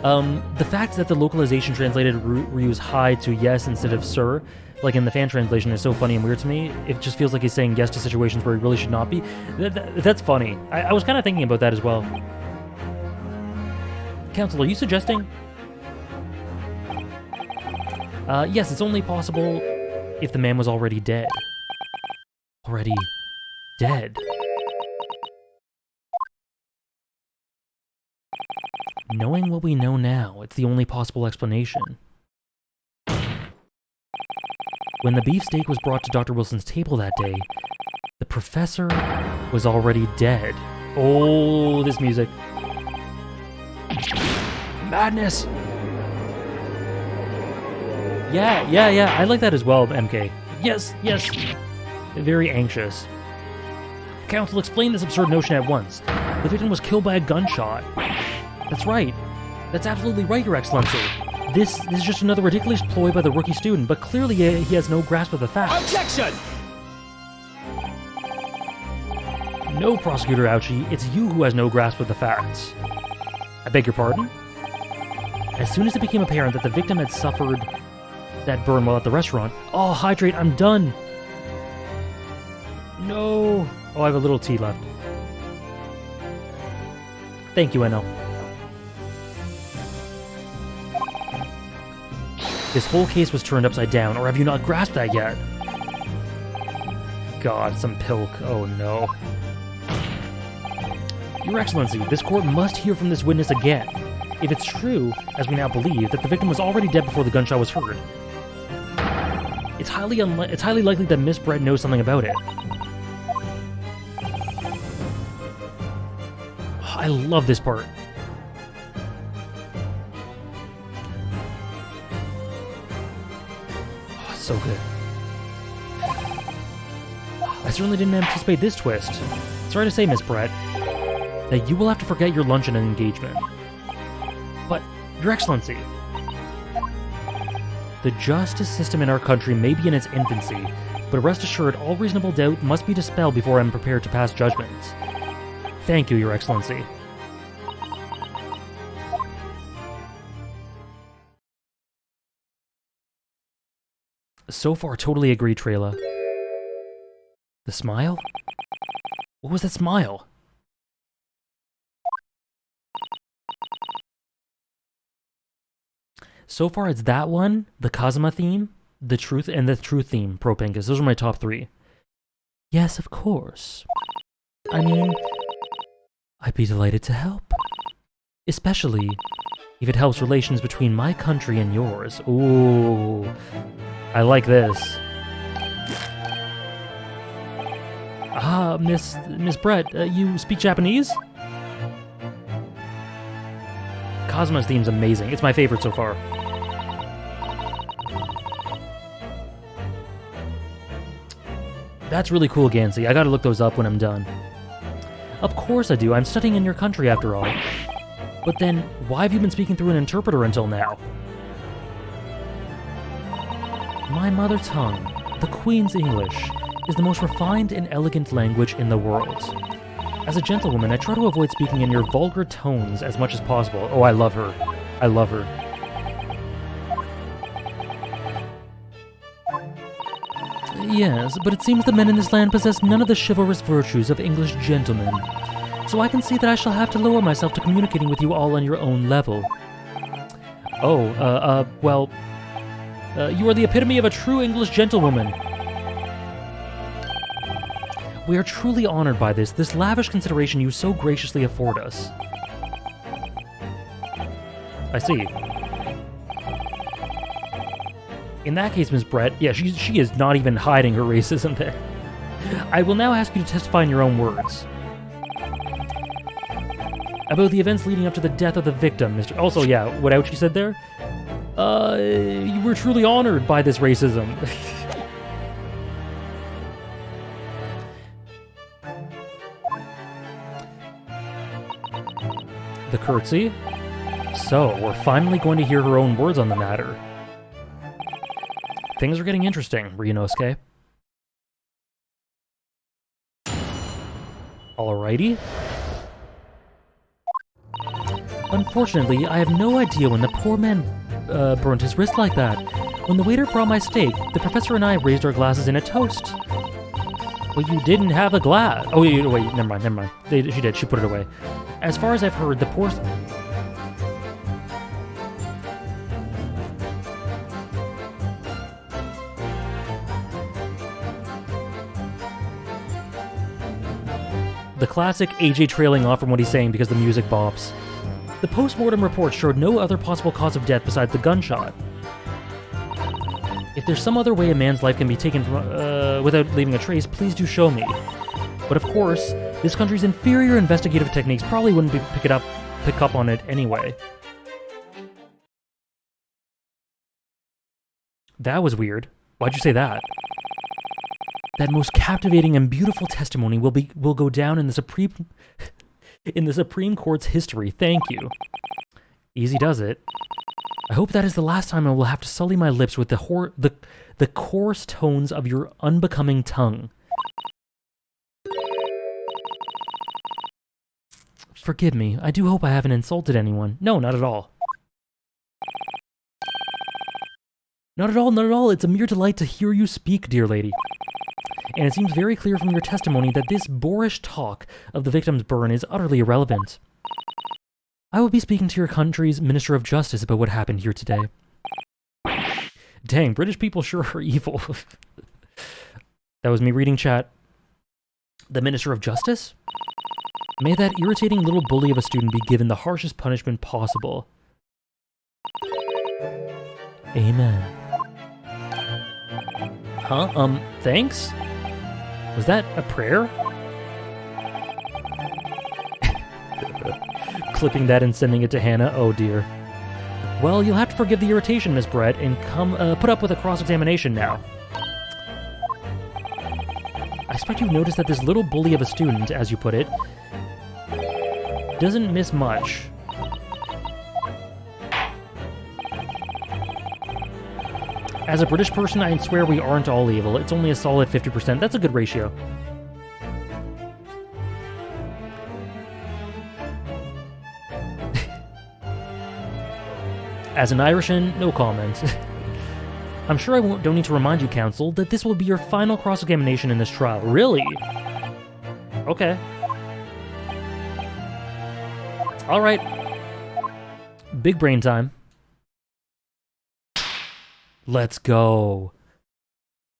The fact that the localization translated Ryu's hi to yes instead of sir, like in the fan translation, is so funny and weird to me. It just feels like he's saying yes to situations where he really should not be. That's funny. I was kind of thinking about that as well. Council, are you suggesting? Yes, it's only possible if the man was already dead. Already dead. Knowing what we know now, it's the only possible explanation. When the beefsteak was brought to Dr. Wilson's table that day, the professor was already dead. Oh, this music. Madness! Yeah, I like that as well, MK. Yes. Very anxious. Council, explain this absurd notion at once. The victim was killed by a gunshot. That's right. That's absolutely right, Your Excellency. This is just another ridiculous ploy by the rookie student, but clearly he has no grasp of the facts. Objection! No, Prosecutor Ouchie, it's you who has no grasp of the facts. I beg your pardon? As soon as it became apparent that the victim had suffered that burn while at the restaurant, oh, hydrate, I'm done! No! Oh, I have a little tea left. Thank you, NL. This whole case was turned upside down, or have you not grasped that yet? God, some pilk. Oh no. Your Excellency, this court must hear from this witness again. If it's true, as we now believe, that the victim was already dead before the gunshot was heard, it's highly likely that Miss Brett knows something about it. I love this part. Oh, so good. I certainly didn't anticipate this twist. Sorry to say, Miss Brett, that you will have to forget your luncheon engagement. But, Your Excellency, the justice system in our country may be in its infancy, but rest assured all reasonable doubt must be dispelled before I am prepared to pass judgments. Thank you, Your Excellency. So far, totally agree, Trayla. The smile? What was that smile? So far, it's that one, the Kazuma theme, the truth, and the truth theme, Pro Pincus. Those are my top 3. Yes, of course. I mean, I'd be delighted to help. Especially if it helps relations between my country and yours. Ooh, I like this. Ah, Miss Brett, you speak Japanese? Kazuma's theme's amazing. It's my favorite so far. That's really cool, Gansey. I gotta look those up when I'm done. Of course I do. I'm studying in your country after all. But then, why have you been speaking through an interpreter until now? My mother tongue, the Queen's English, is the most refined and elegant language in the world. As a gentlewoman, I try to avoid speaking in your vulgar tones as much as possible. Oh, I love her. I love her. Yes, but it seems the men in this land possess none of the chivalrous virtues of English gentlemen. So I can see that I shall have to lower myself to communicating with you all on your own level. Oh, well, you are the epitome of a true English gentlewoman. We are truly honored by this lavish consideration you so graciously afford us. I see. In that case, Ms. Brett, yeah, she is not even hiding her racism there. I will now ask you to testify in your own words. About the events leading up to the death of the victim, Mr. Also, yeah, what Ouchie said there? You were truly honored by this racism. the curtsy. So, we're finally going to hear her own words on the matter. Things are getting interesting, Ryunosuke. Alrighty. Unfortunately, I have no idea when the poor man burnt his wrist like that. When the waiter brought my steak, the professor and I raised our glasses in a toast. Well, you didn't have a glass. Oh, wait, never mind. She did. She put it away. As far as I've heard, the poor... The classic AJ trailing off from what he's saying because the music bops. The post-mortem report showed no other possible cause of death besides the gunshot. If there's some other way a man's life can be taken from, without leaving a trace, please do show me. But of course, this country's inferior investigative techniques probably wouldn't pick up on it anyway. That was weird. Why'd you say that? That most captivating and beautiful testimony will go down in the Supreme Court's history. Thank you. Easy does it. I hope that is the last time I will have to sully my lips with the coarse tones of your unbecoming tongue. Forgive me. I do hope I haven't insulted anyone. No, not at all. Not at all. It's a mere delight to hear you speak, dear lady. And it seems very clear from your testimony that this boorish talk of the victim's burn is utterly irrelevant. I will be speaking to your country's Minister of Justice about what happened here today. Dang, British people sure are evil. That was me reading chat. The Minister of Justice? May that irritating little bully of a student be given the harshest punishment possible. Amen. Huh? Thanks? Was that a prayer? Clipping that and sending it to Hannah? Oh dear. Well, you'll have to forgive the irritation, Miss Brett, and come put up with a cross-examination now. I expect you've noticed that this little bully of a student, as you put it, doesn't miss much. As a British person, I swear we aren't all evil. It's only a solid 50%. That's a good ratio. As an Irishman, no comment. I'm sure I don't need to remind you, counsel, that this will be your final cross-examination in this trial. Really? Okay. Alright. Big brain time. Let's go.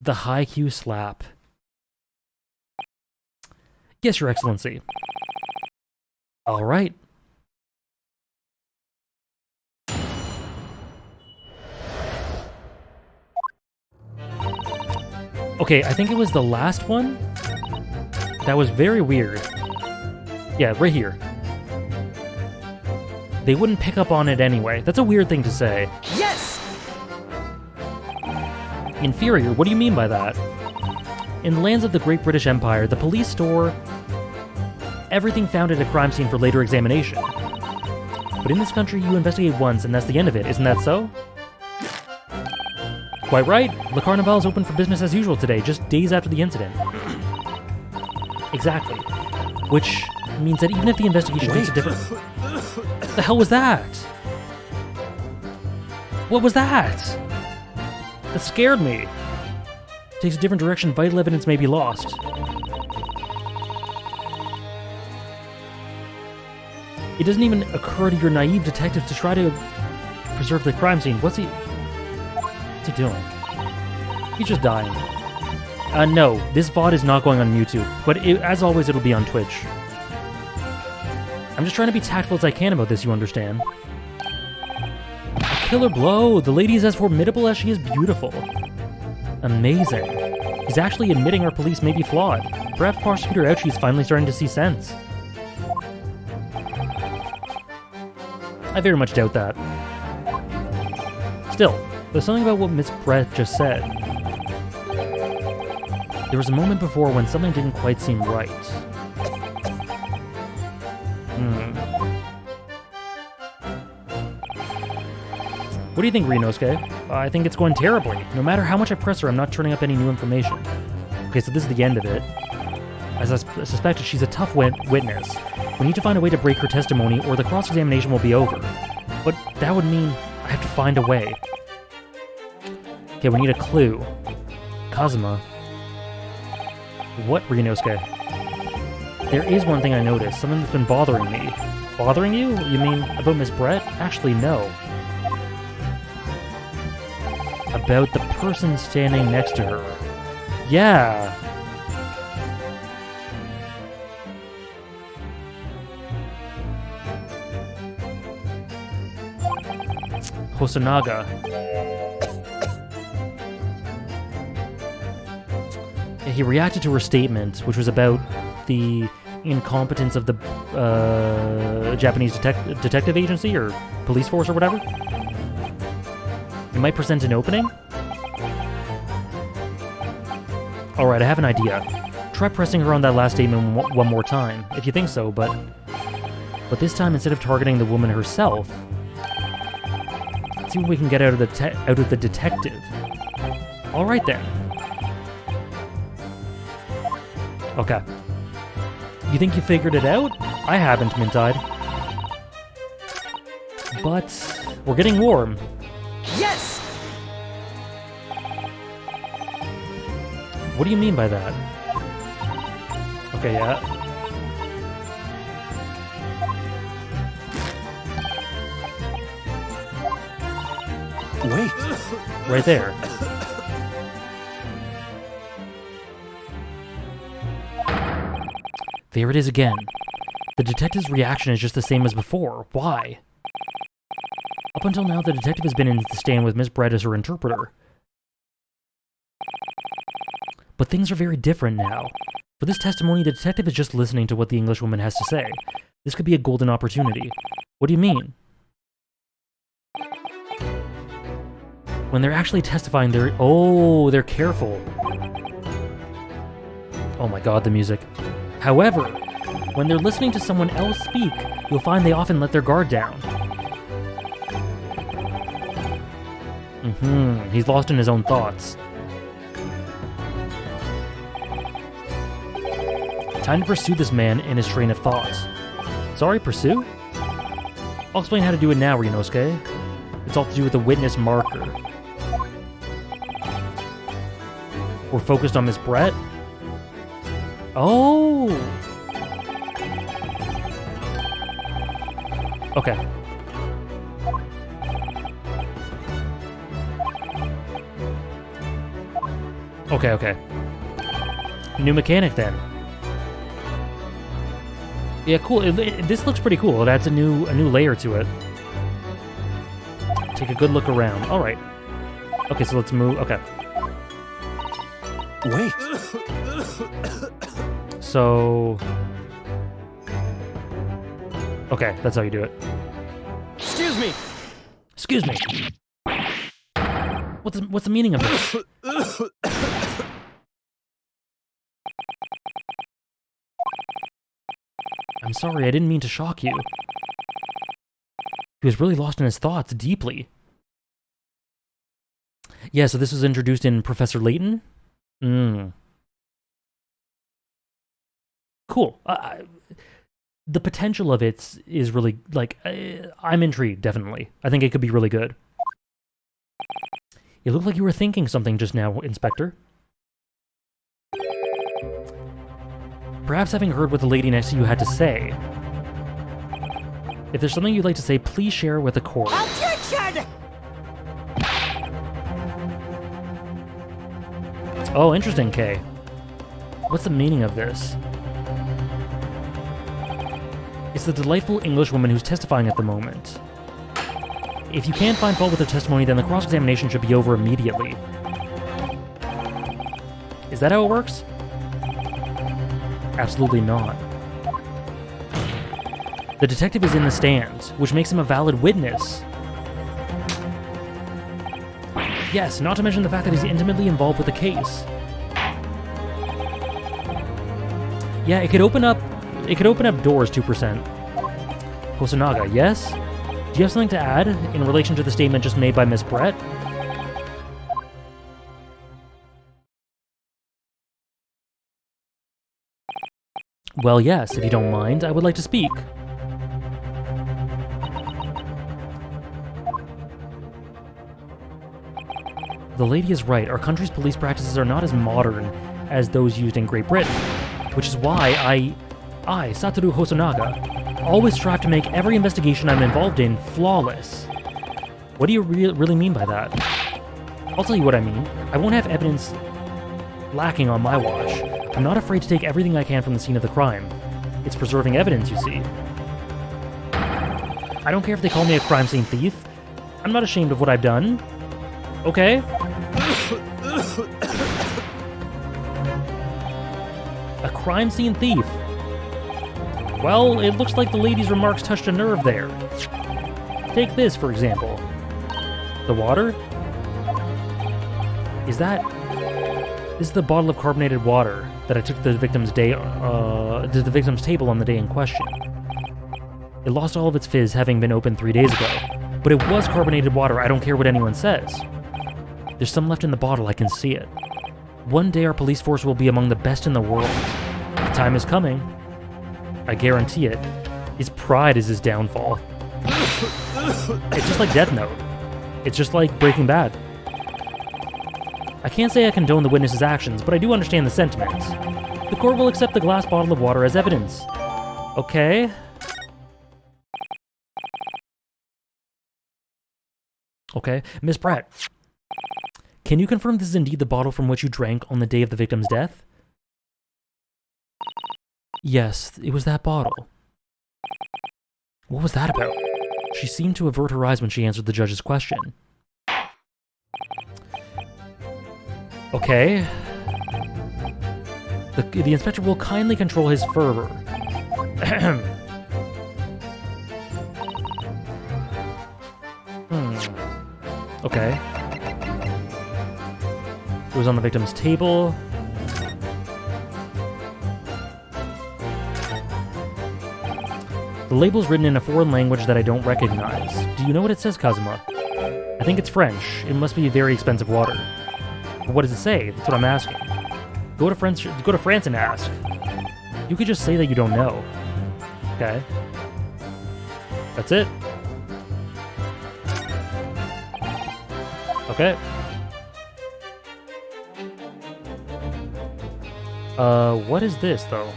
The high Q slap. Yes, Your Excellency. Alright. Okay, I think it was the last one. That was very weird. Yeah, right here. They wouldn't pick up on it anyway. That's a weird thing to say. Yes! Inferior? What do you mean by that? In the lands of the Great British Empire, the police store everything found at a crime scene for later examination. But in this country, you investigate once and that's the end of it. Isn't that so? Quite right. Le Carnival is open for business as usual today, just days after the incident. Exactly. Which means that even if the investigation takes a different... What the hell was that? What was that? That scared me. Takes a different direction, vital evidence may be lost. It doesn't even occur to your naive detective to try to preserve the crime scene. What's he doing? He's just dying. No, this VOD is not going on YouTube, but as always, it'll be on Twitch. I'm just trying to be tactful as I can about this, you understand? A killer blow! The lady is as formidable as she is beautiful. Amazing. He's actually admitting our police may be flawed. Perhaps Prosecutor Ouchie's finally starting to see sense. I very much doubt that. Still, there's something about what Miss Brett just said. There was a moment before when something didn't quite seem right. What do you think, Ryunosuke? I think it's going terribly. No matter how much I press her, I'm not turning up any new information. Okay, so this is the end of it. As I suspected, she's a tough witness. We need to find a way to break her testimony, or the cross-examination will be over. But that would mean I have to find a way. Okay, we need a clue. Kazuma. What, Ryunosuke? There is one thing I noticed, something that's been bothering me. Bothering you? You mean about Miss Brett? Actually, no. About the person standing next to her. Yeah. Hosonaga. He reacted to her statement, which was about the incompetence of the Japanese detective agency or police force or whatever. It might present an opening? Alright, I have an idea. Try pressing her on that last statement one more time, if you think so, but this time, instead of targeting the woman herself, let's see what we can get out of the detective. Alright then. Okay. You think you figured it out? I haven't, Mintide. But we're getting warm. Yes! What do you mean by that? Okay, yeah. Wait! Right there. There it is again. The detective's reaction is just the same as before. Why? Up until now, the detective has been in the stand with Miss Brett as her interpreter. But things are very different now. For this testimony, the detective is just listening to what the Englishwoman has to say. This could be a golden opportunity. What do you mean? When they're actually testifying, they're careful. Oh my god, the music. However, when they're listening to someone else speak, you'll find they often let their guard down. He's lost in his own thoughts. Time to pursue this man in his train of thoughts. Sorry, pursue? I'll explain how to do it now, Ryunosuke. It's all to do with the witness marker. We're focused on Miss Brett? Oh! Okay. Okay. New mechanic then. Yeah, cool. This looks pretty cool. It adds a new layer to it. Take a good look around. All right. Okay, so let's move. Okay. Wait. So. Okay, that's how you do it. Excuse me! Excuse me. What's the meaning of this? I'm sorry, I didn't mean to shock you. He was really lost in his thoughts, deeply. Yeah, so this was introduced in Professor Layton? Cool. The potential of it is really, like, I'm intrigued, definitely. I think it could be really good. It looked like you were thinking something just now, Inspector. Perhaps having heard what the lady next to you had to say. If there's something you'd like to say, please share with the court. Objection! Oh, interesting, Kay. What's the meaning of this? It's the delightful Englishwoman who's testifying at the moment. If you can't find fault with her testimony, then the cross-examination should be over immediately. Is that how it works? Absolutely not. The detective is in the stand, which makes him a valid witness. Yes, not to mention the fact that he's intimately involved with the case. Yeah, it could open up doors 2%. Hosonaga, yes? Do you have something to add in relation to the statement just made by Miss Brett? Well, yes, if you don't mind, I would like to speak. The lady is right. Our country's police practices are not as modern as those used in Great Britain, which is why I, Satoru Hosonaga, always strive to make every investigation I'm involved in flawless. What do you really mean by that? I'll tell you what I mean. I won't have evidence lacking on my watch. I'm not afraid to take everything I can from the scene of the crime. It's preserving evidence, you see. I don't care if they call me a crime scene thief. I'm not ashamed of what I've done. Okay? A crime scene thief. Well, it looks like the lady's remarks touched a nerve there. Take this, for example. The water? This is the bottle of carbonated water that I took to the victim's table on the day in question. It lost all of its fizz, having been opened 3 days ago. But it was carbonated water, I don't care what anyone says. There's some left in the bottle, I can see it. One day our police force will be among the best in the world. The time is coming. I guarantee it. His pride is his downfall. It's just like Death Note. It's just like Breaking Bad. I can't say I condone the witness's actions, but I do understand the sentiments. The court will accept the glass bottle of water as evidence. Okay. Okay. Miss Pratt, can you confirm this is indeed the bottle from which you drank on the day of the victim's death? Yes, it was that bottle. What was that about? She seemed to avert her eyes when she answered the judge's question. Okay. The inspector will kindly control his fervor. Okay. It was on the victim's table. The label's written in a foreign language that I don't recognize. Do you know what it says, Kazuma? I think it's French. It must be very expensive water. But what does it say? That's what I'm asking. Go to France and ask. You could just say that you don't know. Okay. That's it. Okay. What is this, though?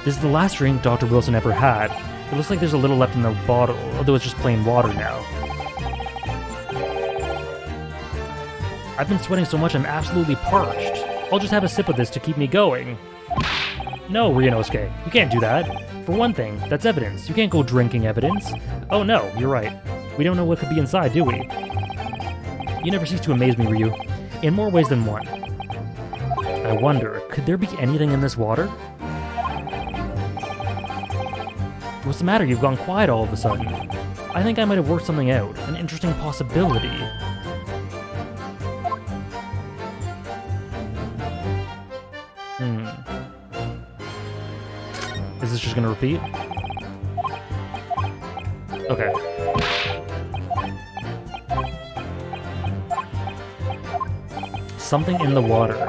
This is the last drink Dr. Wilson ever had. It looks like there's a little left in the bottle, although it's just plain water now. I've been sweating so much I'm absolutely parched. I'll just have a sip of this to keep me going. No, Ryunosuke, you can't do that. For one thing, that's evidence. You can't go drinking evidence. Oh no, you're right. We don't know what could be inside, do we? You never cease to amaze me, Ryu. In more ways than one. I wonder, could there be anything in this water? What's the matter? You've gone quiet all of a sudden. I think I might have worked something out. An interesting possibility. Is this just gonna repeat? Okay. Something in the water.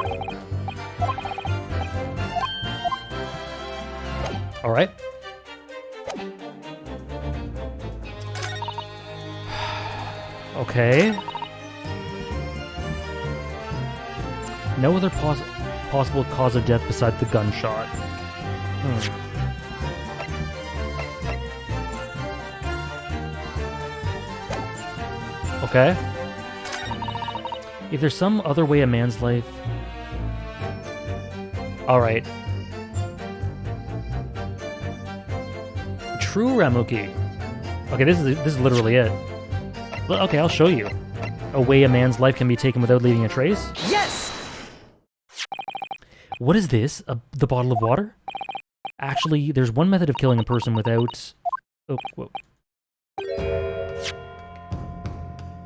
Alright. Okay. No other possible cause of death besides the gunshot. Okay. If there's some other way a man's life... Alright. True, Ramuki. Okay, this is literally it. Okay, I'll show you. A way a man's life can be taken without leaving a trace? Yes! What is this? The bottle of water? Actually, there's one method of killing a person without... Oh, whoa.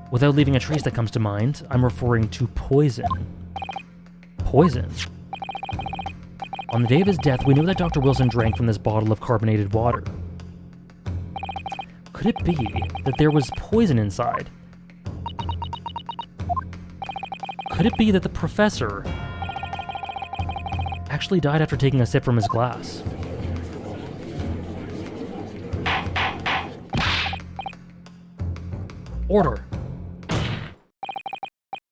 Without leaving a trace that comes to mind. I'm referring to poison. Poison? On the day of his death, we know that Dr. Wilson drank from this bottle of carbonated water. Could it be that there was poison inside? Could it be that the professor actually died after taking a sip from his glass? Order!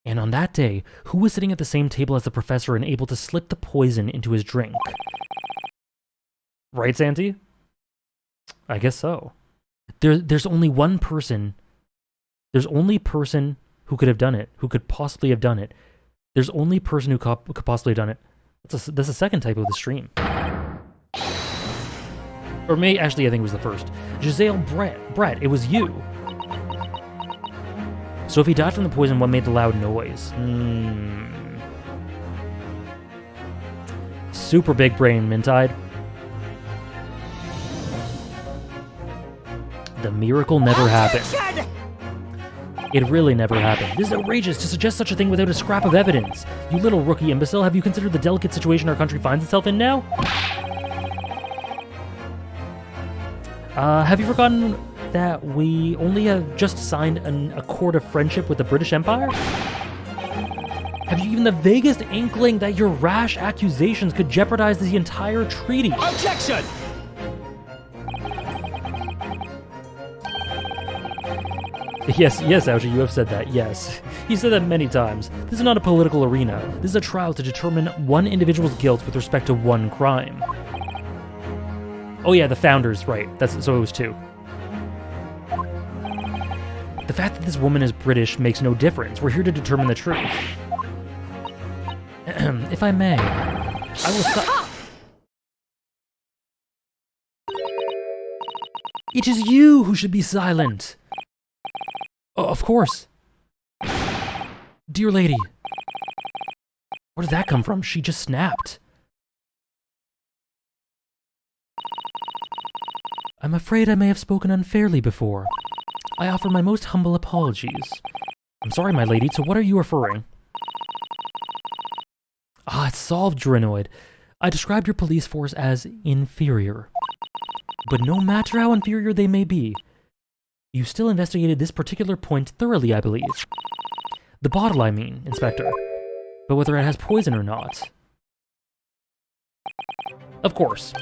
And on that day, who was sitting at the same table as the professor and able to slip the poison into his drink? Right, Santi? I guess so. There's only one person. There's only person who could have done it, who could possibly have done it. There's only person who could possibly have done it. That's a second type of the stream. Or actually, I think it was the first. Giselle Brett, it was you. So if he died from the poison, what made the loud noise? Super big brain, Mintide. The miracle never happened. It really never happened. This is outrageous to suggest such a thing without a scrap of evidence. You little rookie imbecile, have you considered the delicate situation our country finds itself in now? Have you forgotten that we only have just signed an accord of friendship with the British Empire? Have you even the vaguest inkling that your rash accusations could jeopardize the entire treaty? Objection! Yes, Algie, you have said that, yes. You said that many times. This is not a political arena. This is a trial to determine one individual's guilt with respect to one crime. Oh yeah, the founders, right. So it was two. The fact that this woman is British makes no difference. We're here to determine the truth. If I may, I will It is you who should be silent. Oh, of course. Dear lady. Where did that come from? She just snapped. I'm afraid I may have spoken unfairly before. I offer my most humble apologies. I'm sorry, my lady, to what are you referring? Ah, it's solved, Drinoid. I described your police force as inferior. But no matter how inferior they may be, you still investigated this particular point thoroughly, I believe. The bottle, I mean, Inspector. But whether it has poison or not. Of course.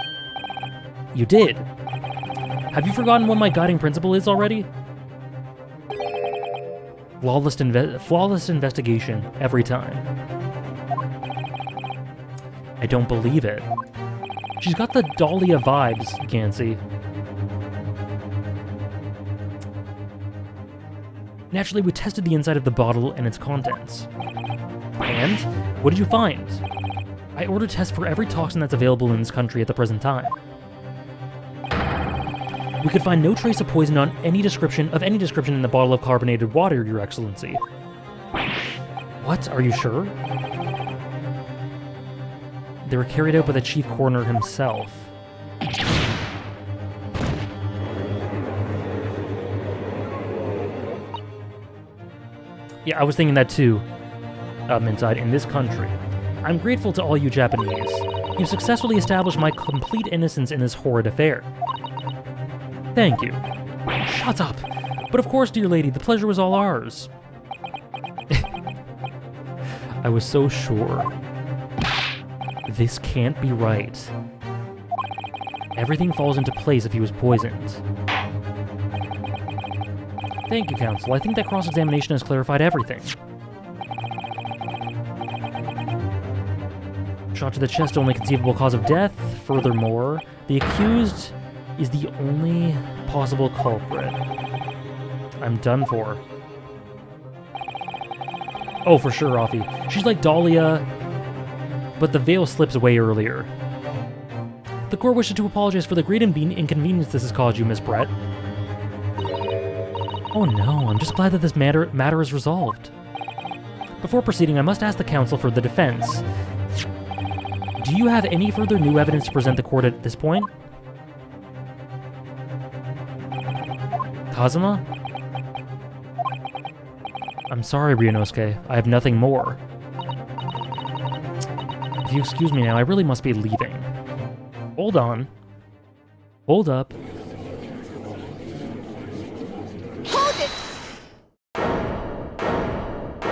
You did. Have you forgotten what my guiding principle is already? Flawless investigation every time. I don't believe it. She's got the Dahlia vibes, Gansey. Naturally, we tested the inside of the bottle and its contents. And what did you find? I ordered tests for every toxin that's available in this country at the present time. We could find no trace of poison on any description in the bottle of carbonated water, Your Excellency. What? Are you sure? They were carried out by the chief coroner himself. Yeah, I was thinking that too, Mintide, in this country. I'm grateful to all you Japanese. You've successfully established my complete innocence in this horrid affair. Thank you. Shut up. But of course, dear lady, the pleasure was all ours. I was so sure. This can't be right. Everything falls into place if he was poisoned. Thank you, Counsel. I think that cross-examination has clarified everything. Shot to the chest, only conceivable cause of death. Furthermore, the accused is the only possible culprit. I'm done for. Oh, for sure, Offie. She's like Dahlia, but the veil slips away earlier. The court wishes to apologize for the great inconvenience this has caused you, Miss Brett. Oh no, I'm just glad that this matter is resolved. Before proceeding, I must ask the counsel for the defense. Do you have any further new evidence to present the court at this point? Kazuma? I'm sorry, Ryunosuke. I have nothing more. If you excuse me now, I really must be leaving. Hold on. Hold up. Hold it!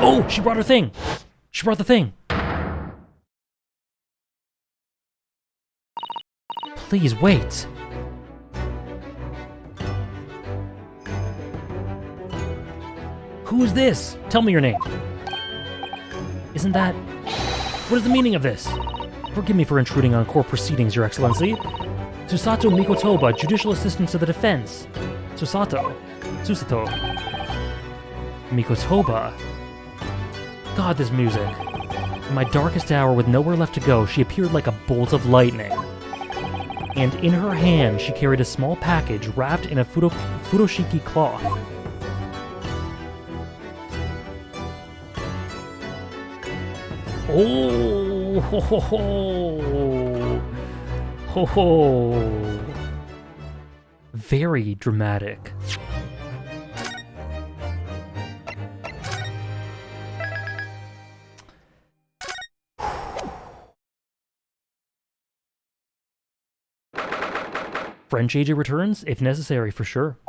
Oh, she brought her thing! She brought the thing! Please, wait! Who is this? Tell me your name. Isn't that... What is the meaning of this? Forgive me for intruding on court proceedings, Your Excellency. Susato Mikotoba, Judicial Assistant to the Defense. Susato. Mikotoba. God, this music. In my darkest hour, with nowhere left to go, she appeared like a bolt of lightning. And in her hand, she carried a small package wrapped in a futoshiki cloth. Oh, ho, ho, ho. Ho, ho. Very dramatic. French agent returns, if necessary, for sure.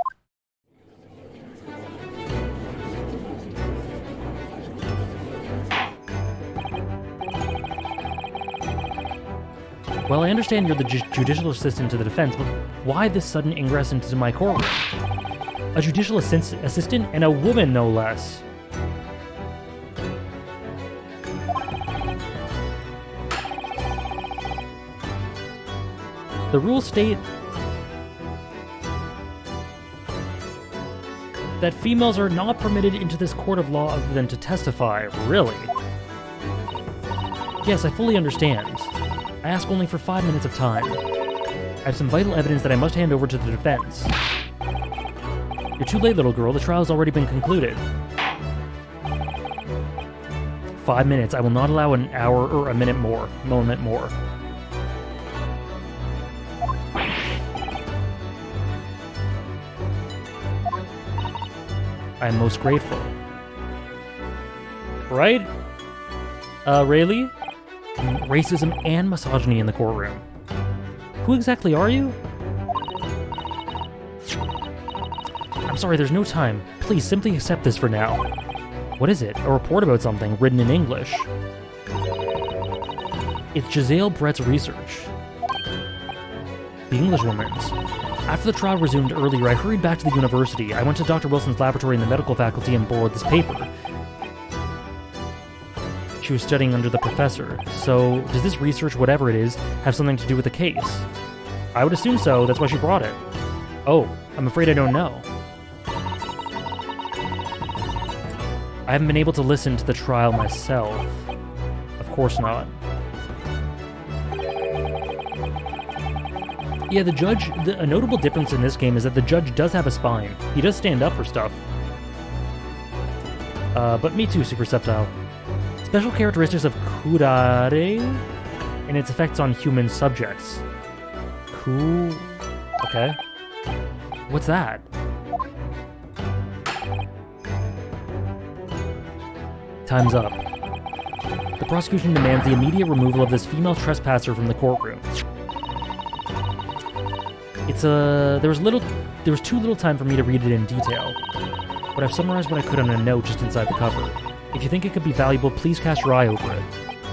Well, I understand you're the judicial assistant to the defense, but why this sudden ingress into my courtroom? A judicial assistant and a woman, no less. The rules state that females are not permitted into this court of law other than to testify. Really? Yes, I fully understand. I ask only for 5 minutes of time. I have some vital evidence that I must hand over to the defense. You're too late, little girl. The trial's already been concluded. 5 minutes. I will not allow an hour or a minute more. Moment more. I am most grateful. Right? Rayleigh? Racism and misogyny in the courtroom. Who exactly are you? I'm sorry, there's no time. Please simply accept this for now. What is it? A report about something written in English. It's Giselle Brett's research. The Englishwoman's. After the trial resumed earlier, I hurried back to the university. I went to Dr. Wilson's laboratory in the medical faculty and borrowed this paper. She was studying under the professor. So, does this research, whatever it is, have something to do with the case? I would assume so, that's why she brought it. Oh, I'm afraid I don't know. I haven't been able to listen to the trial myself. Of course not. Yeah, the judge, a notable difference in this game is that the judge does have a spine. He does stand up for stuff. But me too, Super Septile. Special characteristics of Kurare and its effects on human subjects. Okay. What's that? Time's up. The prosecution demands the immediate removal of this female trespasser from the courtroom. There was too little time for me to read it in detail, but I've summarized what I could on a note just inside the cover. If you think it could be valuable, please cast your eye over it.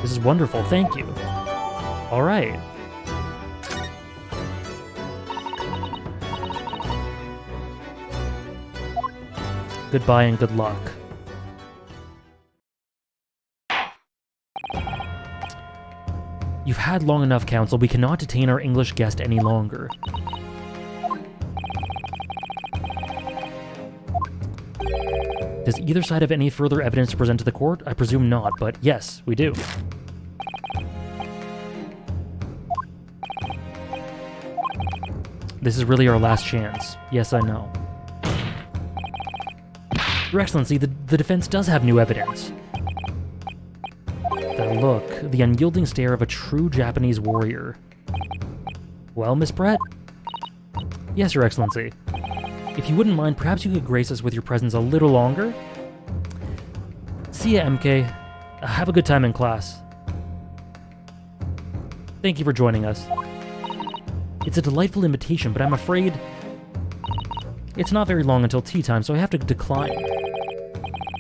This is wonderful, thank you. Alright. Goodbye and good luck. You've had long enough, Counsel. We cannot detain our English guest any longer. Does either side have any further evidence to present to the court? I presume not, but yes, we do. This is really our last chance. Yes, I know. Your Excellency, the defense does have new evidence. That look, the unyielding stare of a true Japanese warrior. Well, Miss Brett? Yes, Your Excellency. If you wouldn't mind, perhaps you could grace us with your presence a little longer? See ya, MK. Have a good time in class. Thank you for joining us. It's a delightful invitation, but I'm afraid it's not very long until tea time, so I have to decline.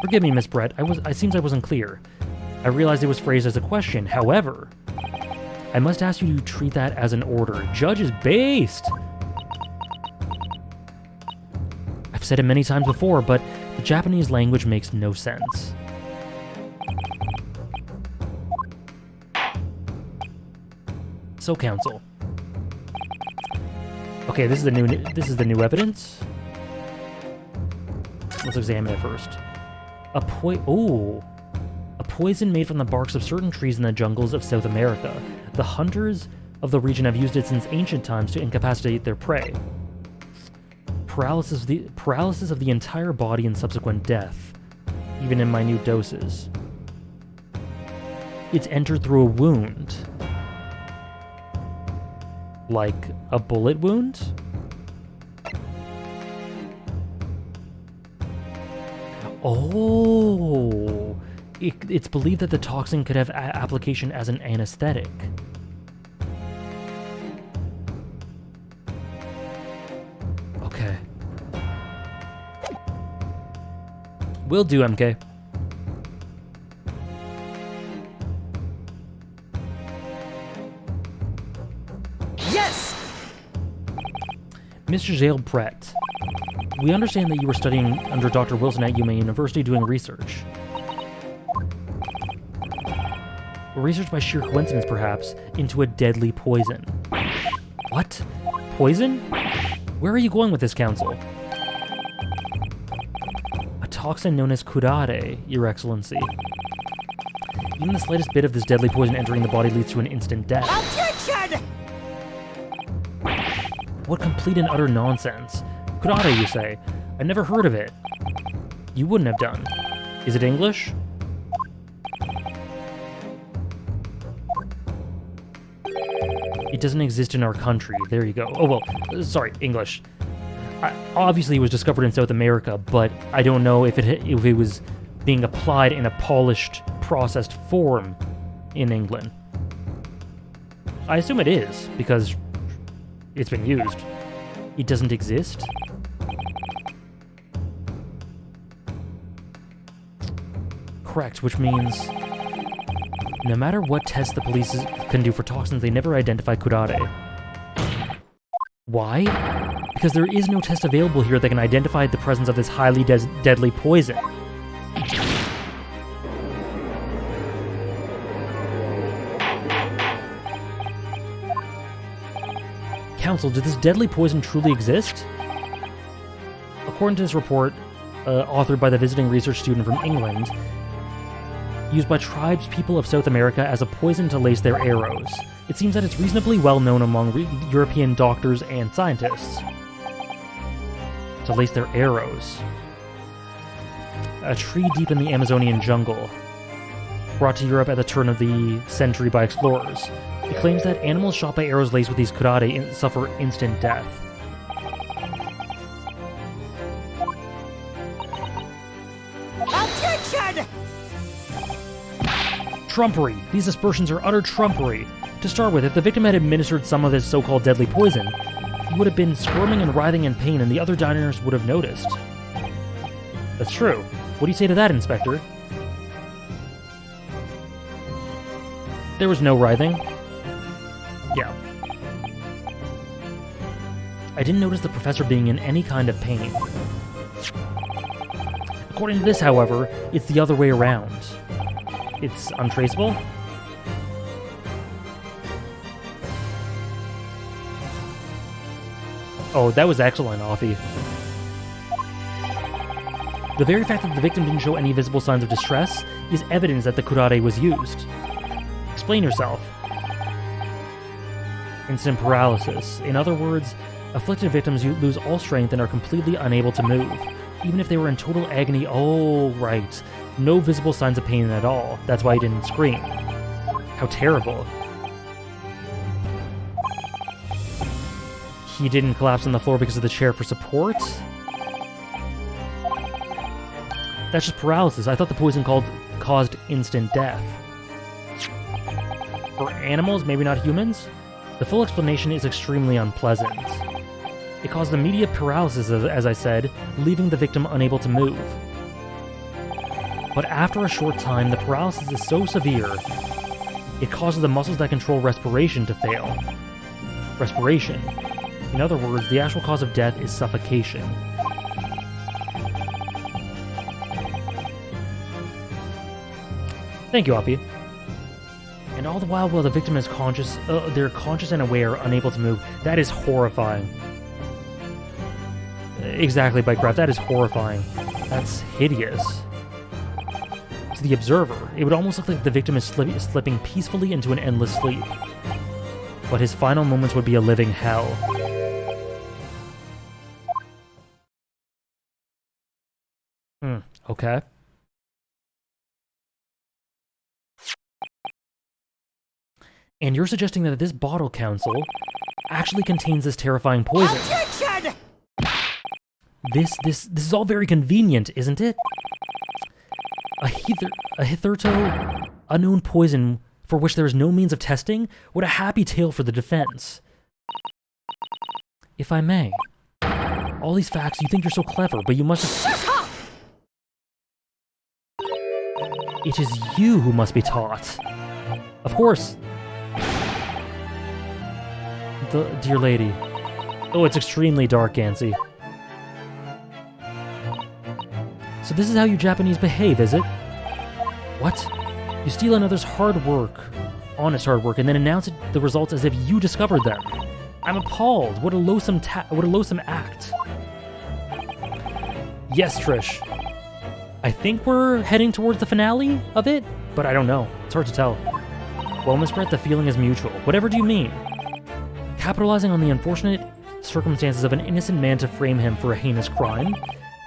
Forgive me, Miss Brett. It seems I wasn't clear. I realized it was phrased as a question. However, I must ask you to treat that as an order. Judge is based. I've said it many times before, but the Japanese language makes no sense. So, counsel. Okay, this is the new evidence. Let's examine it first. A poison made from the barks of certain trees in the jungles of South America. The hunters of the region have used it since ancient times to incapacitate their prey. Paralysis of the entire body and subsequent death, even in minute doses. It's entered through a wound. Like a bullet wound? Oh, it's believed that the toxin could have application as an anesthetic. Okay. Will do, MK. Yes! Mr. Jale Brett, we understand that you were studying under Dr. Wilson at Yuma University doing research. Research by sheer coincidence, perhaps, into a deadly poison. What? Poison? Where are you going with this, counsel? A toxin known as curare, Your Excellency. Even the slightest bit of this deadly poison entering the body leads to an instant death. Objection! What complete and utter nonsense. Curare, you say? I never heard of it. You wouldn't have done. Is it English? It doesn't exist in our country. There you go. Oh, well, sorry, English. Obviously, it was discovered in South America, but I don't know if it was being applied in a polished, processed form in England. I assume it is, because it's been used. It doesn't exist? Correct, which means no matter what tests the police can do for toxins, they never identify curare. Why? Because there is no test available here that can identify the presence of this highly deadly poison. Counsel, did this deadly poison truly exist? According to this report, authored by the visiting research student from England, used by tribes people of South America as a poison to lace their arrows. It seems that it's reasonably well known among European doctors and scientists. To lace their arrows. A tree deep in the Amazonian jungle, brought to Europe at the turn of the century by explorers. It claims that animals shot by arrows laced with these curare suffer instant death. Objection! Trumpery! These aspersions are utter trumpery. To start with, if the victim had administered some of this so-called deadly poison, he would have been squirming and writhing in pain, and the other diners would have noticed. That's true. What do you say to that, Inspector? There was no writhing. Yeah. I didn't notice the professor being in any kind of pain. According to this, however, it's the other way around. It's untraceable? Oh, that was excellent, Offie. The very fact that the victim didn't show any visible signs of distress is evidence that the curare was used. Explain yourself. Instant paralysis. In other words, afflicted victims lose all strength and are completely unable to move, even if they were in total agony. Oh, right. No visible signs of pain at all. That's why he didn't scream. How terrible. He didn't collapse on the floor because of the chair for support? That's just paralysis. I thought the poison caused instant death. for animals, maybe not humans? The full explanation is extremely unpleasant. It caused immediate paralysis, as I said, leaving the victim unable to move. But after a short time, the paralysis is so severe, it causes the muscles that control respiration to fail. Respiration. In other words, the actual cause of death is suffocation. Thank you, Afi. And all the while the victim is conscious, they're conscious and aware, unable to move. That is horrifying. Exactly, Bytecraft, that is horrifying. That's hideous. To the observer, it would almost look like the victim is slipping peacefully into an endless sleep. But his final moments would be a living hell. Okay. And you're suggesting that this bottle, Council, actually contains this terrifying poison. Objection! This is all very convenient, isn't it? A hitherto unknown poison for which there is no means of testing? What a happy tale for the defense. If I may. All these facts, you think you're so clever, but you must have... It is you who must be taught. Of course. Dear lady. Oh, it's extremely dark, Gansey. So this is how you Japanese behave, is it? What? You steal another's hard work, honest hard work, and then announce the results as if you discovered them. I'm appalled. What a loathsome act. Yes, Trish. I think we're heading towards the finale of it, but I don't know. It's hard to tell. Well, Miss Brett, the feeling is mutual. Whatever do you mean? Capitalizing on the unfortunate circumstances of an innocent man to frame him for a heinous crime?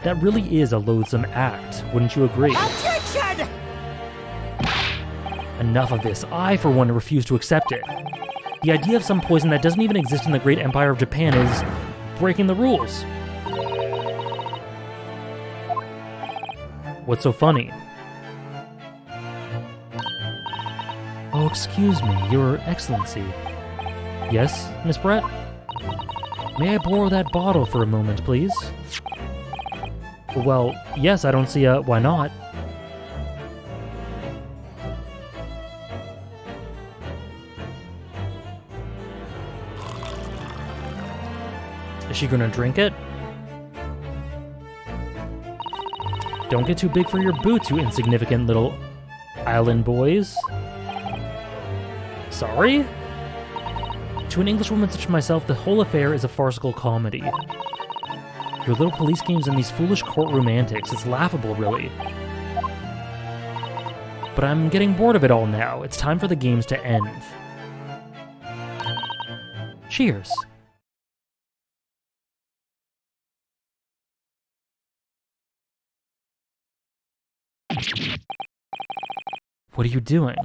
That really is a loathsome act, wouldn't you agree? Objection! Enough of this. I, for one, refuse to accept it. The idea of some poison that doesn't even exist in the great empire of Japan is breaking the rules. What's so funny? Oh, excuse me, Your Excellency. Yes, Miss Brett? May I borrow that bottle for a moment, please? Well, yes, I don't see why not. Is she gonna drink it? Don't get too big for your boots, you insignificant little island boys. Sorry? To an Englishwoman such as myself, the whole affair is a farcical comedy. Your little police games and these foolish courtroom antics, it's laughable, really. But I'm getting bored of it all now. It's time for the games to end. Cheers. What are you doing?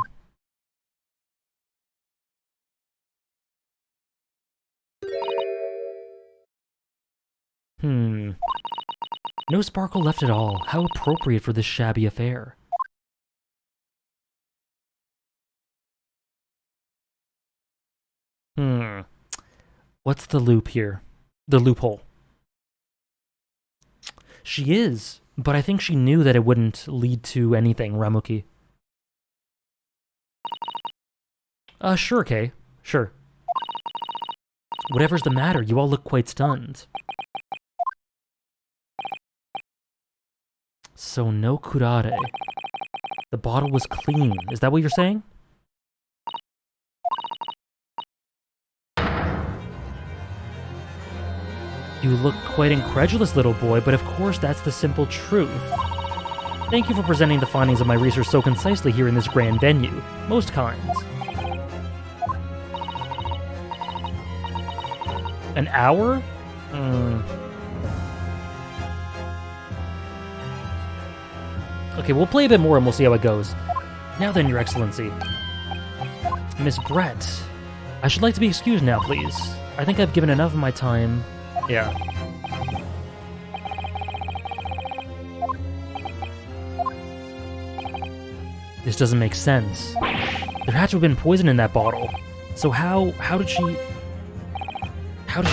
No sparkle left at all. How appropriate for this shabby affair. What's the loop here? The loophole. She is, but I think she knew that it wouldn't lead to anything, Ramuki. Sure, Kay. Sure. Whatever's the matter, you all look quite stunned. So no curare. The bottle was clean. Is that what you're saying? You look quite incredulous, little boy, but of course that's the simple truth. Thank you for presenting the findings of my research so concisely here in this grand venue. Most kind. An hour? Okay, we'll play a bit more and we'll see how it goes. Now then, Your Excellency. Miss Brett, I should like to be excused now, please. I think I've given enough of my time. Yeah. This doesn't make sense. There had to have been poison in that bottle. So how did she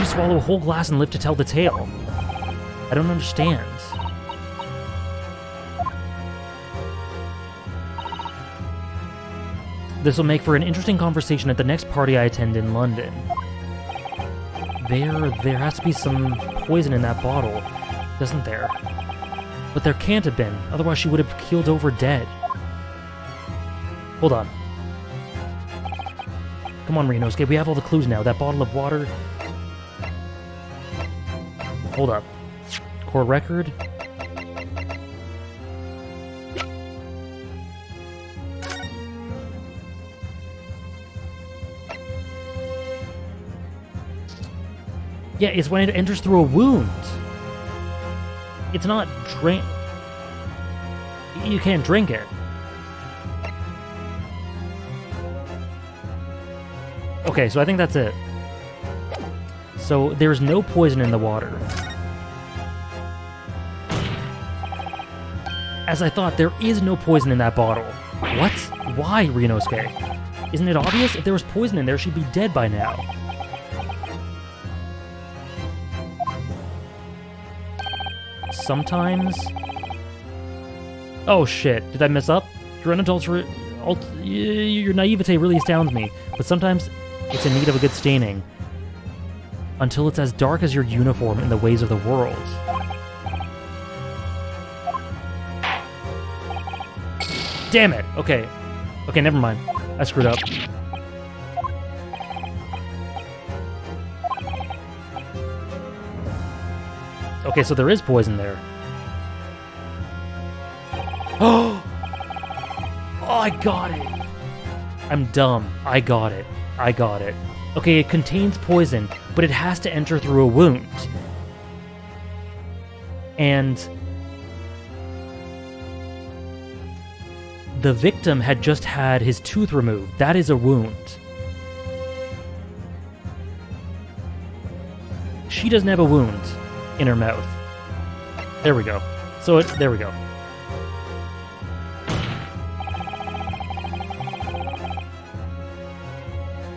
swallow a whole glass and live to tell the tale? I don't understand. This will make for an interesting conversation at the next party I attend in London. There has to be some poison in that bottle, doesn't there? But there can't have been, otherwise she would have keeled over dead. Hold on. Come on, Ryunosuke, we have all the clues now. That bottle of water... Hold up. Court record? Yeah, it's when it enters through a wound. It's not drink. You can't drink it. Okay, so I think that's it. So there's no poison in the water. As I thought, there is no poison in that bottle. What? Why, Ryunosuke? Isn't it obvious? If there was poison in there, she'd be dead by now. Sometimes... Oh shit, did I mess up? Your naivete really astounds me, but sometimes it's in need of a good staining. Until it's as dark as your uniform in the ways of the world. Damn it! Okay. Okay, never mind. I screwed up. Okay, so there is poison there. Oh! Oh, I got it! I'm dumb. I got it. I got it. Okay, it contains poison, but it has to enter through a wound. And... the victim had just had his tooth removed. That is a wound. She doesn't have a wound in her mouth. There we go. So there we go.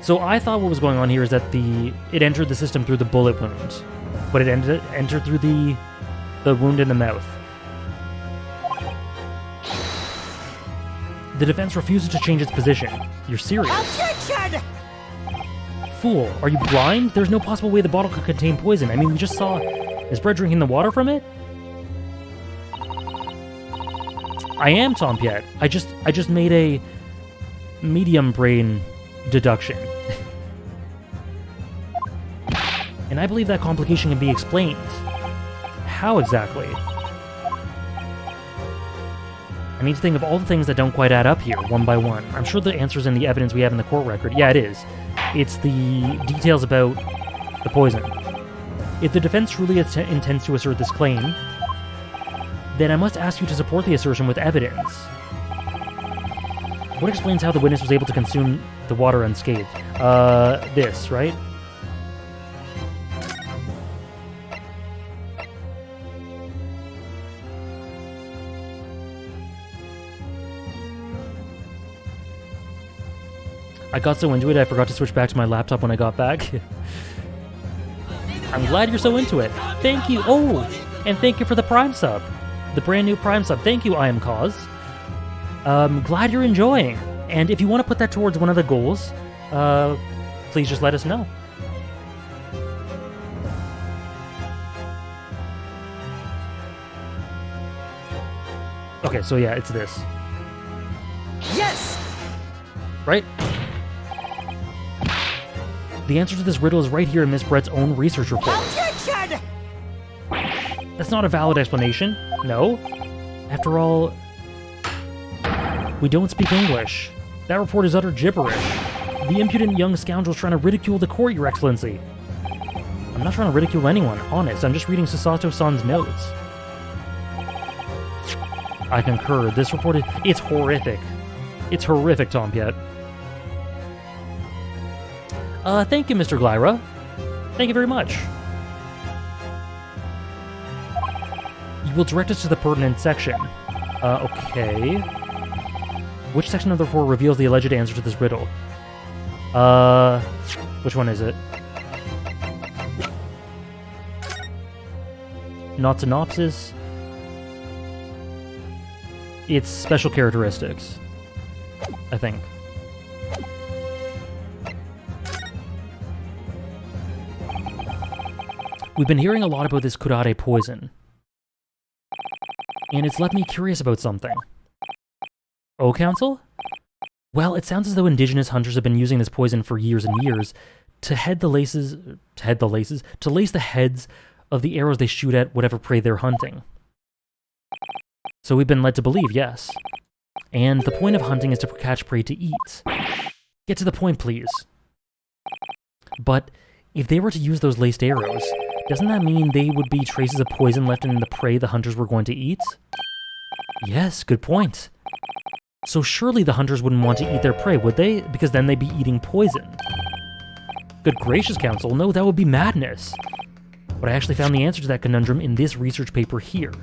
So I thought what was going on here is that it entered the system through the bullet wound, but it entered through the wound in the mouth. The defense refuses to change its position. You're serious? Objection! Fool, are you blind? There's no possible way the bottle could contain poison. I mean, we just saw... Is Brett drinking the water from it? I am Tompiet. I just made a medium brain deduction. And I believe that complication can be explained. How exactly? I need to think of all the things that don't quite add up here, one by one. I'm sure the answer's in the evidence we have in the court record. Yeah, it is. It's the details about the poison. If the defense truly intends to assert this claim, then I must ask you to support the assertion with evidence. What explains how the witness was able to consume the water unscathed? This, right? I got so into it, I forgot to switch back to my laptop when I got back. I'm glad you're so into it. Thank you. Oh, and thank you for the Prime sub. The brand new Prime sub. Thank you, I am Cause. Glad you're enjoying. And if you want to put that towards one of the goals, please just let us know. Okay, so yeah, it's this. Yes! Right? The answer to this riddle is right here in Miss Brett's own research report. Objection! That's not a valid explanation. No. After all, we don't speak English. That report is utter gibberish. The impudent young scoundrel's trying to ridicule the court, Your Excellency. I'm not trying to ridicule anyone, honest. I'm just reading Susato-san's notes. I concur. This report is... It's horrific. It's horrific, Tompiet. Thank you, Mr. Glyra. Thank you very much. You will direct us to the pertinent section. Okay. Which section of the report reveals the alleged answer to this riddle? Which one is it? Not synopsis. It's special characteristics, I think. We've been hearing a lot about this curare poison, and it's left me curious about something. Oh, Council? Well, it sounds as though indigenous hunters have been using this poison for years and years to lace the heads of the arrows they shoot at whatever prey they're hunting. So we've been led to believe, yes. And the point of hunting is to catch prey to eat. Get to the point, please. But if they were to use those laced arrows, doesn't that mean they would be traces of poison left in the prey the hunters were going to eat? Yes, good point. So surely the hunters wouldn't want to eat their prey, would they? Because then they'd be eating poison. Good gracious, Council, no, that would be madness. But I actually found the answer to that conundrum in this research paper here.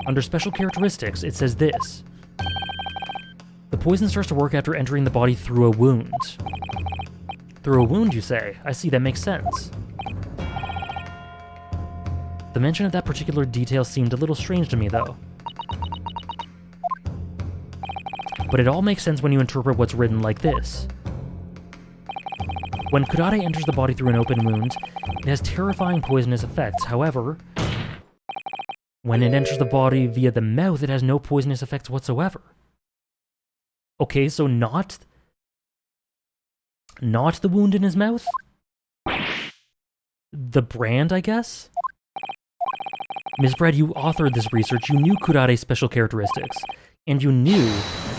Under special characteristics, it says this. The poison starts to work after entering the body through a wound. Through a wound, you say? I see, that makes sense. The mention of that particular detail seemed a little strange to me, though. But it all makes sense when you interpret what's written like this. When curare enters the body through an open wound, it has terrifying poisonous effects. However, when it enters the body via the mouth, it has no poisonous effects whatsoever. Okay, so not the wound in his mouth? The brand, I guess? Ms. Brad, you authored this research, you knew curare's special characteristics, and you knew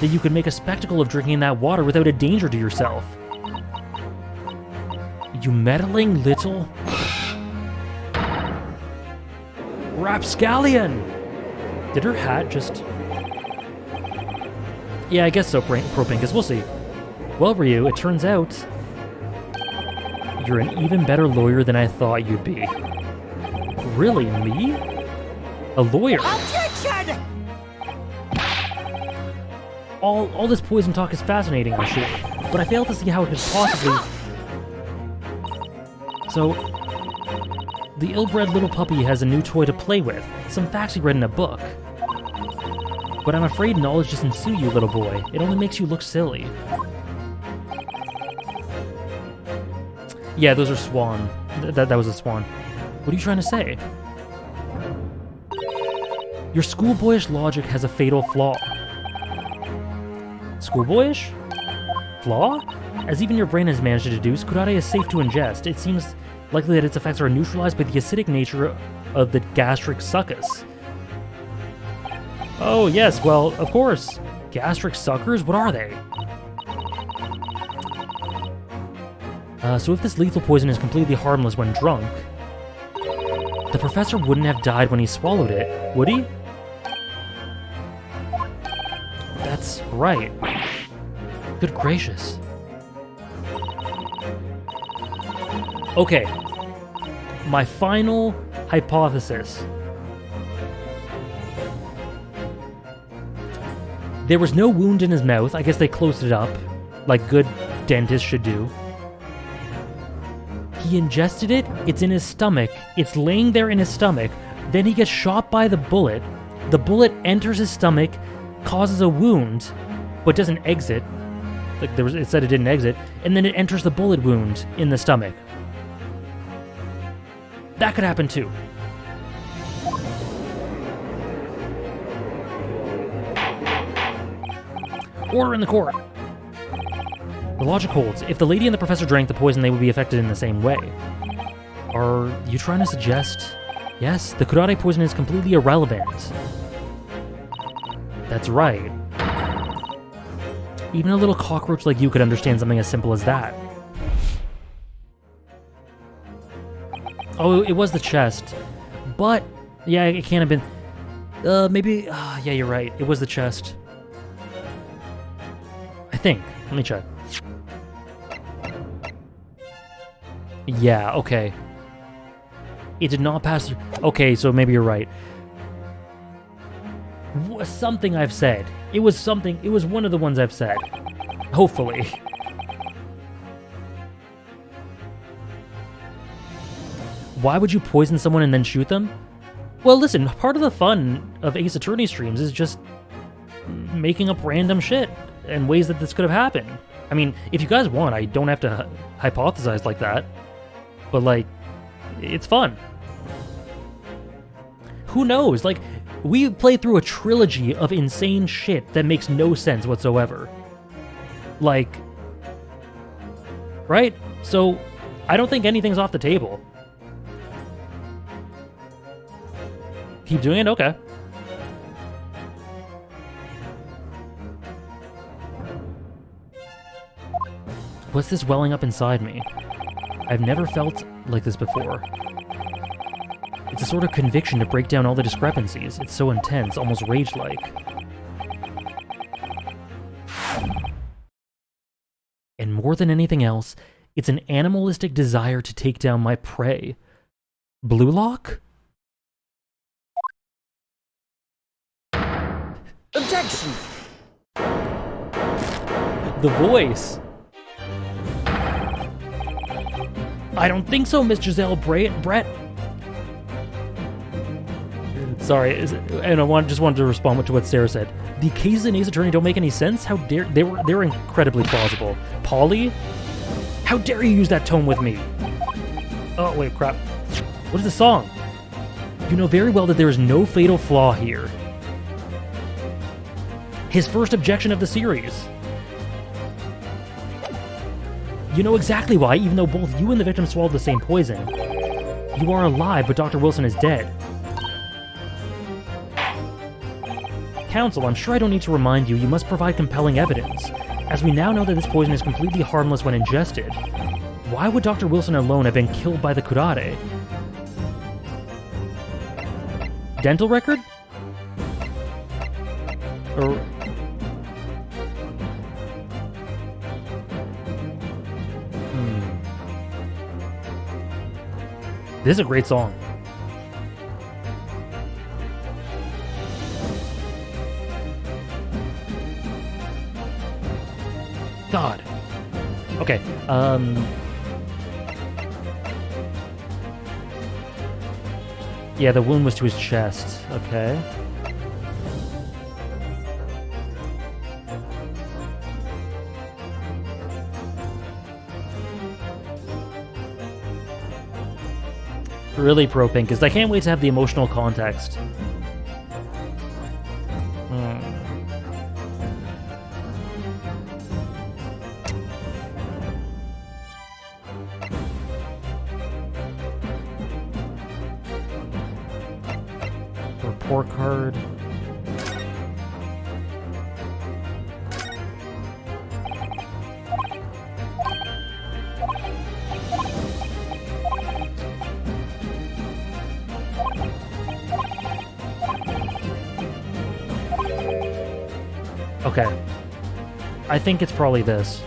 that you could make a spectacle of drinking that water without a danger to yourself. You meddling little... rapscallion! Did her hat just... Yeah, I guess so, Propinkus, we'll see. Well, Ryu, it turns out... you're an even better lawyer than I thought you'd be. Really, me? A lawyer? Objection! All this poison talk is fascinating, I'm sure, but I fail to see how it could possibly... So, the ill-bred little puppy has a new toy to play with, some facts he read in a book. But I'm afraid knowledge doesn't suit you, little boy. It only makes you look silly. Yeah, those are swan. That was a swan. What are you trying to say? Your schoolboyish logic has a fatal flaw. Schoolboyish? Flaw? As even your brain has managed to deduce, curare is safe to ingest. It seems likely that its effects are neutralized by the acidic nature of the gastric succus. Oh yes, well, of course. Gastric suckers? What are they? So if this lethal poison is completely harmless when drunk, the professor wouldn't have died when he swallowed it, would he? That's right. Good gracious. Okay. My final hypothesis. There was no wound in his mouth. I guess they closed it up, like good dentists should do. He ingested it, it's in his stomach, it's laying there in his stomach, then he gets shot by the bullet enters his stomach, causes a wound, but doesn't exit, like it said it didn't exit, and then it enters the bullet wound in the stomach. That could happen too. Order in the court. The logic holds. If the lady and the professor drank the poison, they would be affected in the same way. Are you trying to suggest... Yes, the curare poison is completely irrelevant. That's right. Even a little cockroach like you could understand something as simple as that. Oh, it was the chest. But, yeah, it can't have been... maybe... yeah, you're right. It was the chest. I think. Let me check. Yeah, okay. It did not pass through... Okay, so maybe you're right. Something I've said. It was something. It was one of the ones I've said. Hopefully. Why would you poison someone and then shoot them? Well, listen, part of the fun of Ace Attorney streams is just making up random shit and ways that this could have happened. I mean, if you guys want, I don't have to hypothesize like that. But, like, it's fun. Who knows? Like, we played through a trilogy of insane shit that makes no sense whatsoever. Like, right? So, I don't think anything's off the table. Keep doing it? Okay. What's this welling up inside me? I've never felt like this before. It's a sort of conviction to break down all the discrepancies. It's so intense, almost rage-like. And more than anything else, it's an animalistic desire to take down my prey. Blue Lock? Objection! The voice. I don't think so, Miss Giselle Brett. Sorry, and I just wanted to respond to what Sarah said. The cases in Ace Attorney don't make any sense. How dare they were incredibly plausible. Polly, how dare you use that tone with me? Oh wait, crap. What is the song? You know very well that there is no fatal flaw here. His first objection of the series. You know exactly why, even though both you and the victim swallowed the same poison. You are alive, but Dr. Wilson is dead. Counsel, I'm sure I don't need to remind you, you must provide compelling evidence. As we now know that this poison is completely harmless when ingested, why would Dr. Wilson alone have been killed by the curare? Dental record? Or... This is a great song. God. Okay, yeah, the wound was to his chest. Okay. Really pro-Pinkist. I can't wait to have the emotional context. Report card. Okay. I think it's probably this.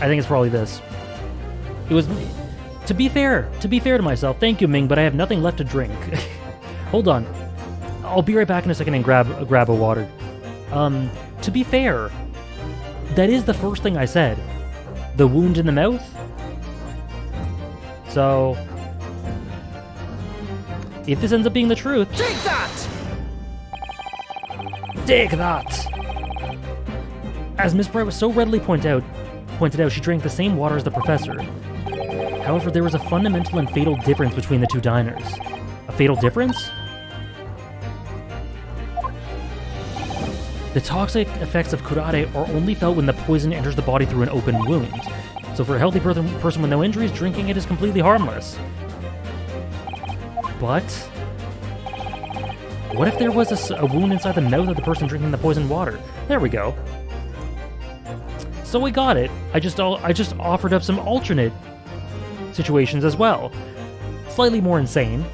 It was... To be fair to myself, thank you, Ming, but I have nothing left to drink. Hold on. I'll be right back in a second and grab a water. To be fair, that is the first thing I said. The wound in the mouth? So... if this ends up being the truth... Take that! Take that! As Miss Bright was so readily pointed out, she drank the same water as the professor. However, there was a fundamental and fatal difference between the two diners. A fatal difference? The toxic effects of curare are only felt when the poison enters the body through an open wound. So for a healthy person with no injuries, drinking it is completely harmless. But... what if there was a wound inside the mouth of the person drinking the poisoned water? There we go. So we got it. I just offered up some alternate situations as well. Slightly more insane,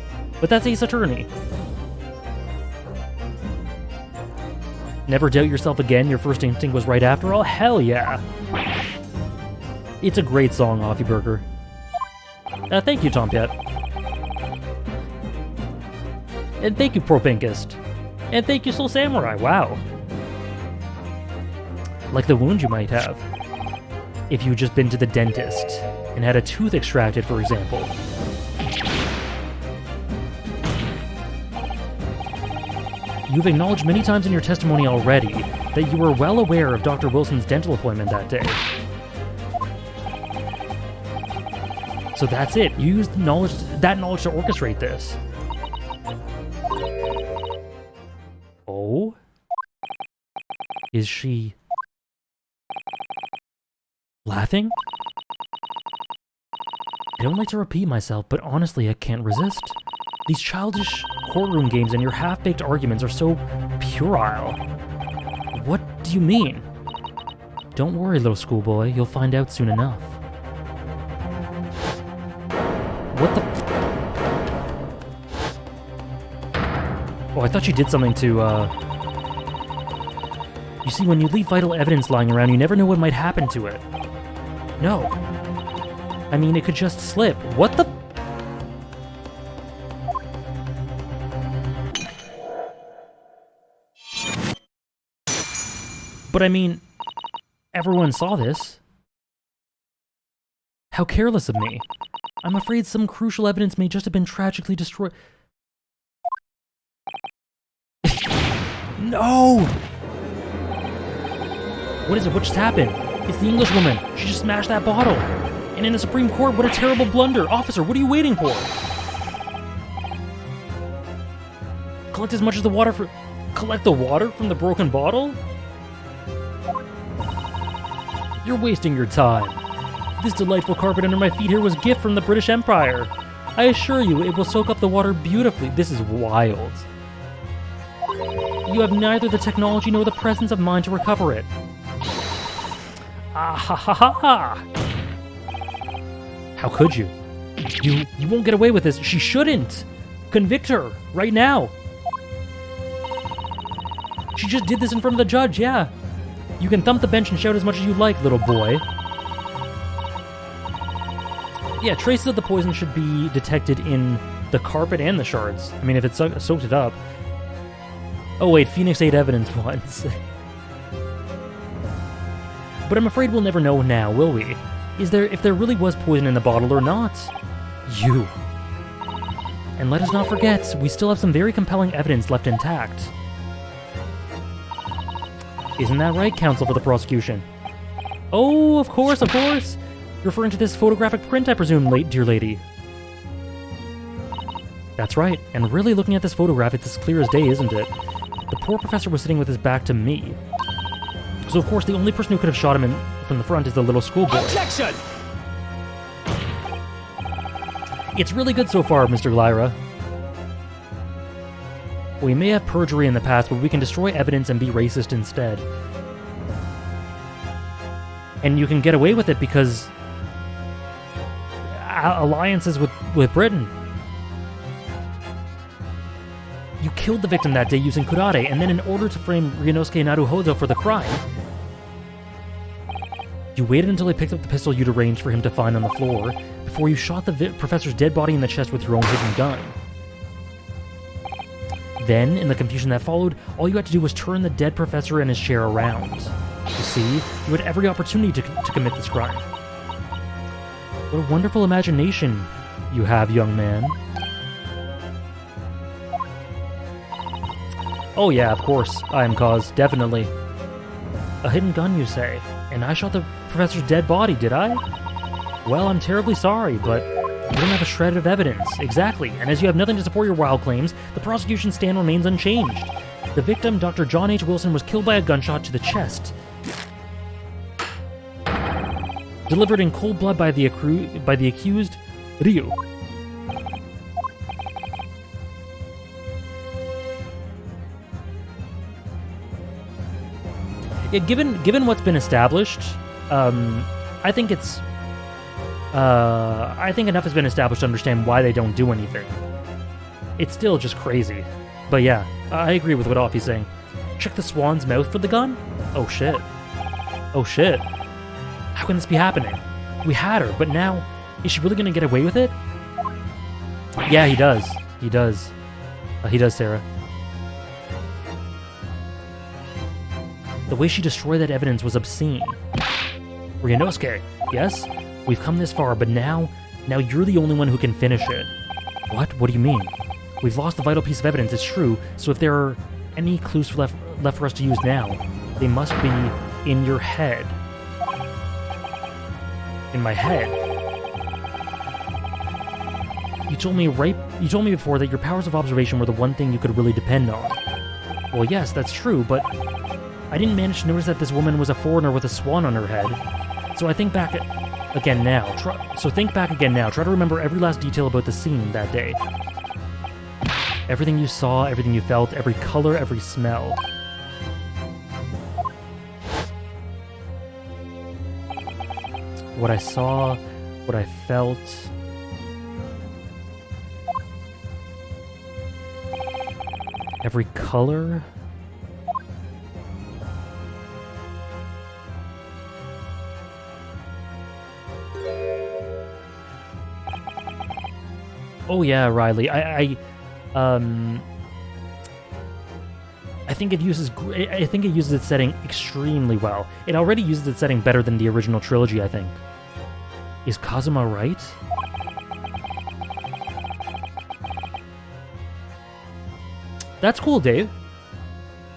but that's Ace Attorney. Never doubt yourself again, your first instinct was right after all? Hell yeah. It's a great song, Offie Burger. Thank you, Tompiet. And thank you, Pro-Pinkist. And thank you, Soul Samurai. Wow. Like the wound you might have if you'd just been to the dentist and had a tooth extracted, for example. You've acknowledged many times in your testimony already that you were well aware of Dr. Wilson's dental appointment that day. So that's it. You used that knowledge to orchestrate this. Oh? Is she laughing? I don't like to repeat myself, but honestly, I can't resist. These childish courtroom games and your half-baked arguments are so puerile. What do you mean? Don't worry, little schoolboy. You'll find out soon enough. What the... Oh, I thought you did something to, You see, when you leave vital evidence lying around, you never know what might happen to it. No. I mean, it could just slip. What the... But I mean, everyone saw this. How careless of me. I'm afraid some crucial evidence may just have been tragically destroyed. No! What is it? What just happened? It's the Englishwoman. She just smashed that bottle. And in the Supreme Court, what a terrible blunder. Officer, what are you waiting for? Collect as much as the water for... Collect the water from the broken bottle? You're wasting your time. This delightful carpet under my feet here was a gift from the British Empire. I assure you, it will soak up the water beautifully. This is wild. You have neither the technology nor the presence of mind to recover it. Ah ha ha ha ha! How could you? You won't get away with this. She shouldn't. Convict her right now. She just did this in front of the judge, yeah. You can thump the bench and shout as much as you like, little boy. Yeah, traces of the poison should be detected in the carpet and the shards. I mean, if it soaked it up. Oh wait, Phoenix ate evidence once. But I'm afraid we'll never know now, will we? If there really was poison in the bottle or not? You. And let us not forget, we still have some very compelling evidence left intact. Isn't that right, counsel for the prosecution? Oh, of course, of course! You're referring to this photographic print, I presume, dear lady. That's right, and really looking at this photograph, it's as clear as day, isn't it? The poor professor was sitting with his back to me. So of course, the only person who could have shot him from the front is the little schoolboy. Objection! It's really good so far, Mr. Lyra. We may have perjury in the past, but we can destroy evidence and be racist instead. And you can get away with it because... alliances with Britain. You killed the victim that day using kurare, and then in order to frame Ryunosuke Naruhodo for the crime, you waited until he picked up the pistol you'd arranged for him to find on the floor before you shot the professor's dead body in the chest with your own hidden gun. Then, in the confusion that followed, all you had to do was turn the dead professor and his chair around. You see, you had every opportunity to commit this crime. What a wonderful imagination you have, young man. Oh yeah, of course, I am cause, definitely. A hidden gun, you say? And I shot the professor's dead body, did I? Well, I'm terribly sorry, but you don't have a shred of evidence. Exactly, and as you have nothing to support your wild claims, the prosecution's stand remains unchanged. The victim, Dr. John H. Wilson, was killed by a gunshot to the chest. Delivered in cold blood by the accused, Ryu. Yeah, given what's been established, I think enough has been established to understand why they don't do anything. It's still just crazy. But yeah, I agree with what Offie's saying. Check the swan's mouth for the gun? Oh shit. Oh shit. How can this be happening? We had her, but now, is she really gonna get away with it? Yeah, he does. He does. He does, Sarah. The way she destroyed that evidence was obscene. Ryunosuke, yes? We've come this far, but now you're the only one who can finish it. What? What do you mean? We've lost the vital piece of evidence, it's true, so if there are any clues left for us to use now, they must be in your head. In my head. You told me before that your powers of observation were the one thing you could really depend on. Well, yes, that's true, but I didn't manage to notice that this woman was a foreigner with a swan on her head. So I think back again now. Try to remember every last detail about the scene that day. Everything you saw, everything you felt, every color, every smell. What I saw, what I felt. Every color. Oh yeah, Riley. I think it uses its setting extremely well. It already uses its setting better than the original trilogy, I think. Is Kazuma right? That's cool, Dave.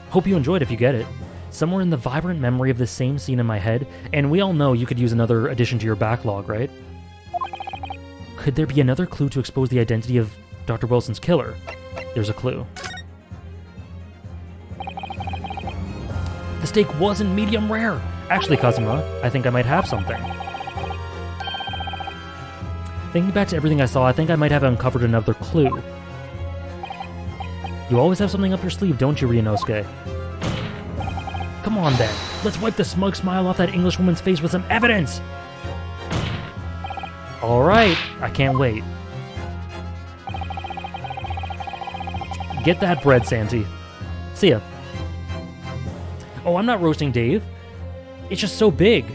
Hope you enjoyed if you get it. Somewhere in the vibrant memory of the same scene in my head, and we all know you could use another addition to your backlog, right? Could there be another clue to expose the identity of Dr. Wilson's killer? There's a clue. The steak wasn't medium rare. Actually, Kazuma, I think I might have something. Thinking back to everything I saw, I think I might have uncovered another clue. You always have something up your sleeve, don't you, Ryunosuke? Come on, then. Let's wipe the smug smile off that Englishwoman's face with some evidence! Alright, I can't wait. Get that bread, Santi. See ya. Oh, I'm not roasting Dave. It's just so big.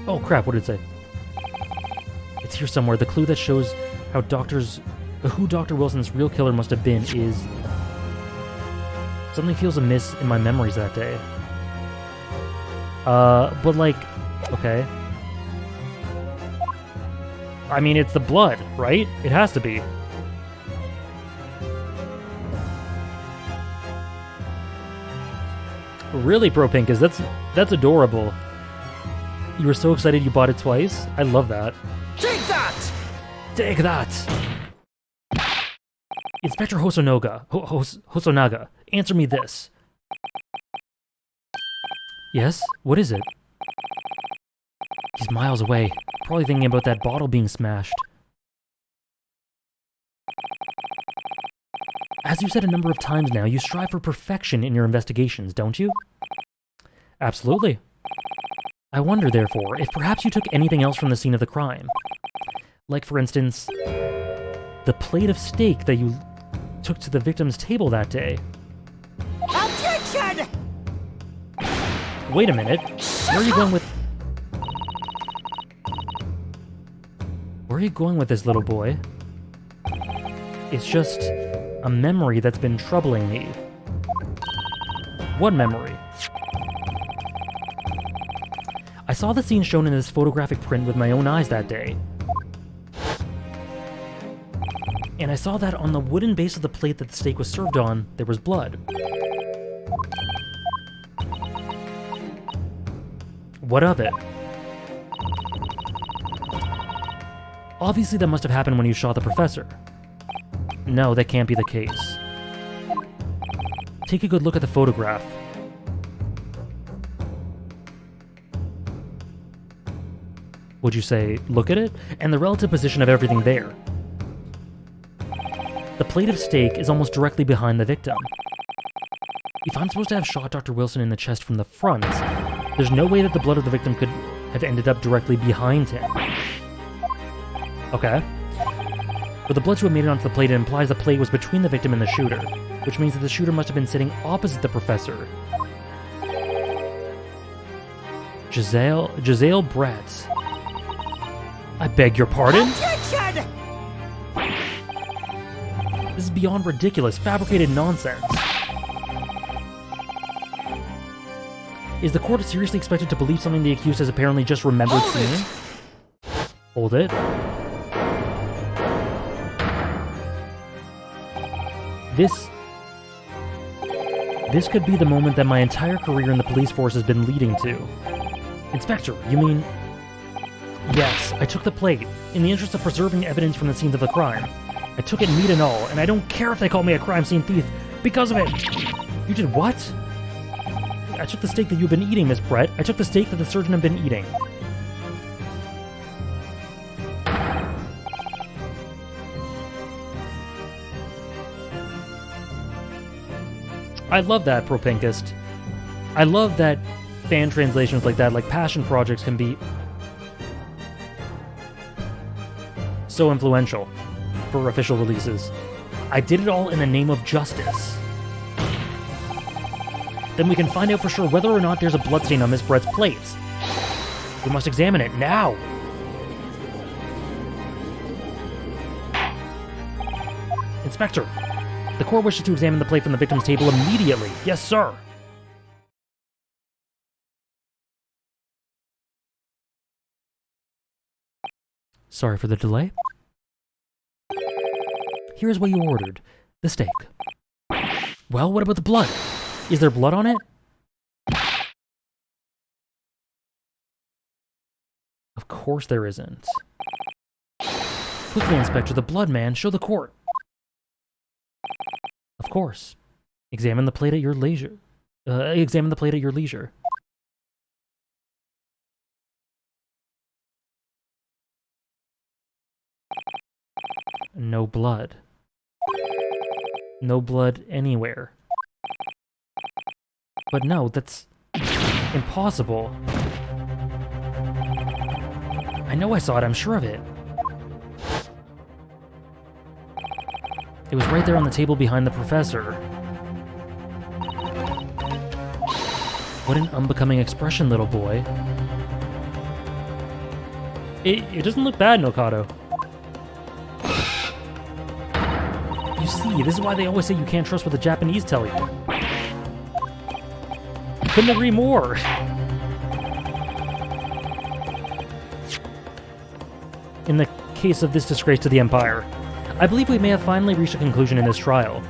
Oh crap, what did it say? It's here somewhere. The clue that shows who Dr. Wilson's real killer must have been is... Something feels amiss in my memories that day. But like... Okay. I mean, it's the blood, right? It has to be. Really, Pro-Pinkus, that's adorable. You were so excited you bought it twice? I love that. Take that! Take that! Inspector Hosonaga, answer me this. Yes? What is it? He's miles away, probably thinking about that bottle being smashed. As you said a number of times now, you strive for perfection in your investigations, don't you? Absolutely. I wonder, therefore, if perhaps you took anything else from the scene of the crime. Like, for instance, the plate of steak that you took to the victim's table that day. Objection! Wait a minute. Where are you going with... Where are you going with this, little boy? It's just a memory that's been troubling me. What memory? I saw the scene shown in this photographic print with my own eyes that day. And I saw that on the wooden base of the plate that the steak was served on, there was blood. What of it? Obviously that must have happened when you shot the professor. No, that can't be the case. Take a good look at the photograph. Would you say, look at it? And the relative position of everything there. The plate of steak is almost directly behind the victim. If I'm supposed to have shot Dr. Wilson in the chest from the front, there's no way that the blood of the victim could have ended up directly behind him. Okay. But the blood to have made it onto the plate, it implies the plate was between the victim and the shooter, which means that the shooter must have been sitting opposite the professor. Giselle Brett. I beg your pardon? Objection! This is beyond ridiculous, fabricated nonsense. Is the court seriously expected to believe something the accused has apparently just remembered seeing? Hold it. This could be the moment that my entire career in the police force has been leading to. Inspector, you mean... Yes, I took the plate, in the interest of preserving evidence from the scenes of the crime. I took it meat and all, and I don't care if they call me a crime scene thief because of it! You did what? I took the steak that you've been eating, Miss Brett. I took the steak that the surgeon had been eating. I love that, Propinkist. I love that fan translations like that, like passion projects, can be so influential for official releases. I did it all in the name of justice. Then we can find out for sure whether or not there's a bloodstain on Miss Brett's plate. We must examine it now. Inspector, the court wishes to examine the plate from the victim's table immediately. Yes, sir. Sorry for the delay. Here's what you ordered. The steak. Well, what about the blood? Is there blood on it? Of course there isn't. Quickly, Inspector, the blood, man. Show the court. Of course. Examine the plate at your leisure. Examine the plate at your leisure. No blood. No blood anywhere. But no, that's impossible. I know I saw it, I'm sure of it. It was right there on the table behind the professor. What an unbecoming expression, little boy. It doesn't look bad, Nokado. You see, this is why they always say you can't trust what the Japanese tell you. Couldn't agree more. In the case of this disgrace to the Empire, I believe we may have finally reached a conclusion in this trial.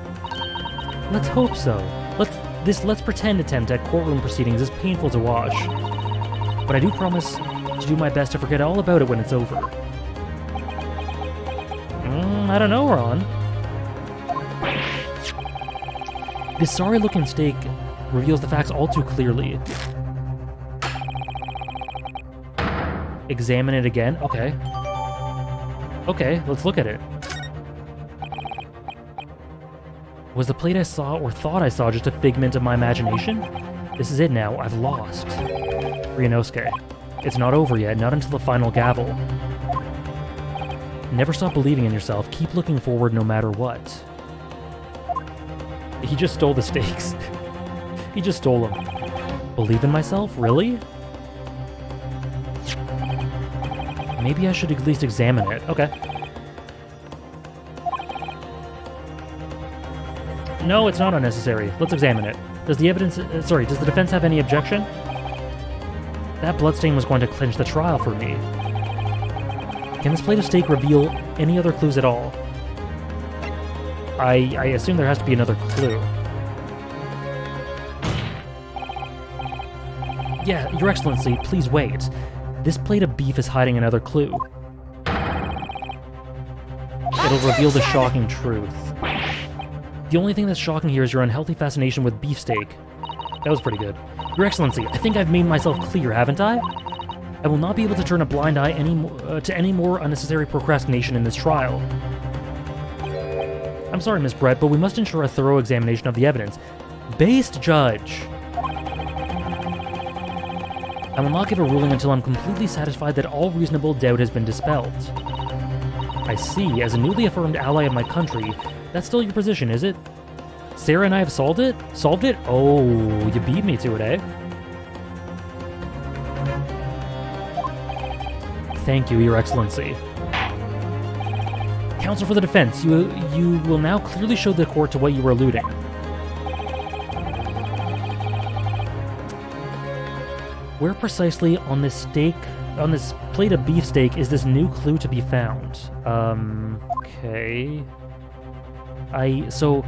Let's hope so. Let's pretend attempt at courtroom proceedings is painful to watch. But I do promise to do my best to forget all about it when it's over. I don't know, Ron. This sorry-looking steak reveals the facts all too clearly. Examine it again? Okay. Okay, let's look at it. Was the plate I saw or thought I saw just a figment of my imagination? This is it now. I've lost. Ryunosuke. It's not over yet, not until the final gavel. Never stop believing in yourself. Keep looking forward no matter what. He just stole the steaks. He just stole them. Believe in myself? Really? Maybe I should at least examine it. Okay. No, it's not unnecessary. Let's examine it. Does the evidence... does the defense have any objection? That bloodstain was going to clinch the trial for me. Can this plate of steak reveal any other clues at all? I assume there has to be another clue. Yeah, Your Excellency, please wait. This plate of beef is hiding another clue. It'll reveal the shocking truth. The only thing that's shocking here is your unhealthy fascination with beefsteak. That was pretty good. Your Excellency, I think I've made myself clear, haven't I? I will not be able to turn a blind eye to any more unnecessary procrastination in this trial. I'm sorry, Miss Brett, but we must ensure a thorough examination of the evidence. Based judge! I will not give a ruling until I'm completely satisfied that all reasonable doubt has been dispelled. I see. As a newly affirmed ally of my country, that's still your position, is it? Sarah and I have solved it? Solved it? Oh, you beat me to it, eh? Thank you, Your Excellency. Counsel for the defense, you will now clearly show the court to what you were alluding. Where precisely on this steak, on this plate of beefsteak, is this new clue to be found? Okay. So...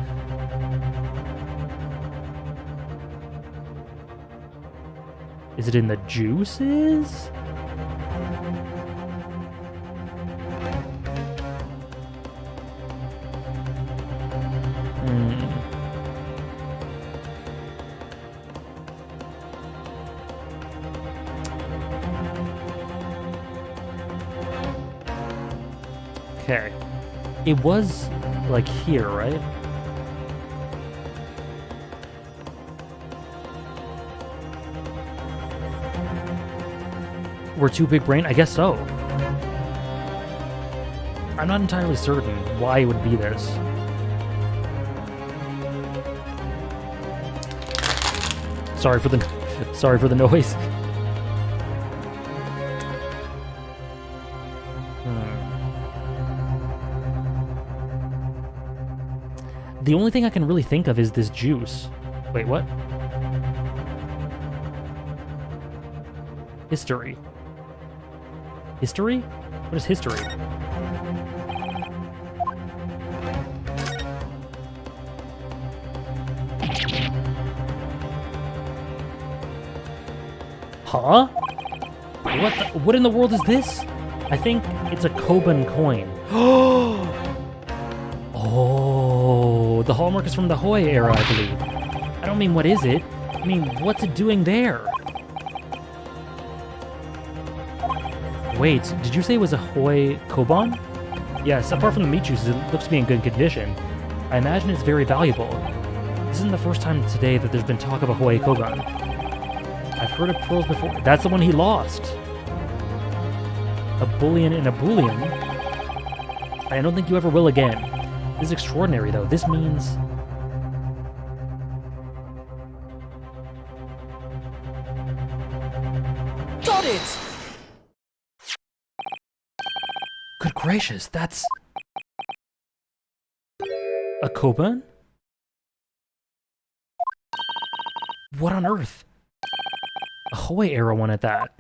Is it in the juices? Okay. It was, like, here, right? We're too big brain? I guess so. I'm not entirely certain why it would be this. Sorry for the noise. The only thing I can really think of is this juice. Wait, what? History. History? What is history? Huh? What in the world is this? I think it's a Koban coin. Oh, the hallmark is from the Hoi era, I believe. I don't mean what is it? I mean, what's it doing there? Wait, did you say it was a Hoi Koban? Yes, apart from the meat juices, it looks to be in good condition. I imagine it's very valuable. This isn't the first time today that there's been talk of a Hoi Koban. I've heard of pearls before. That's the one he lost. A bullion in a bullion? I don't think you ever will again. This is extraordinary, though. This means... Got it! Good gracious, that's... a Koban? What on earth? A Hoi era one at that.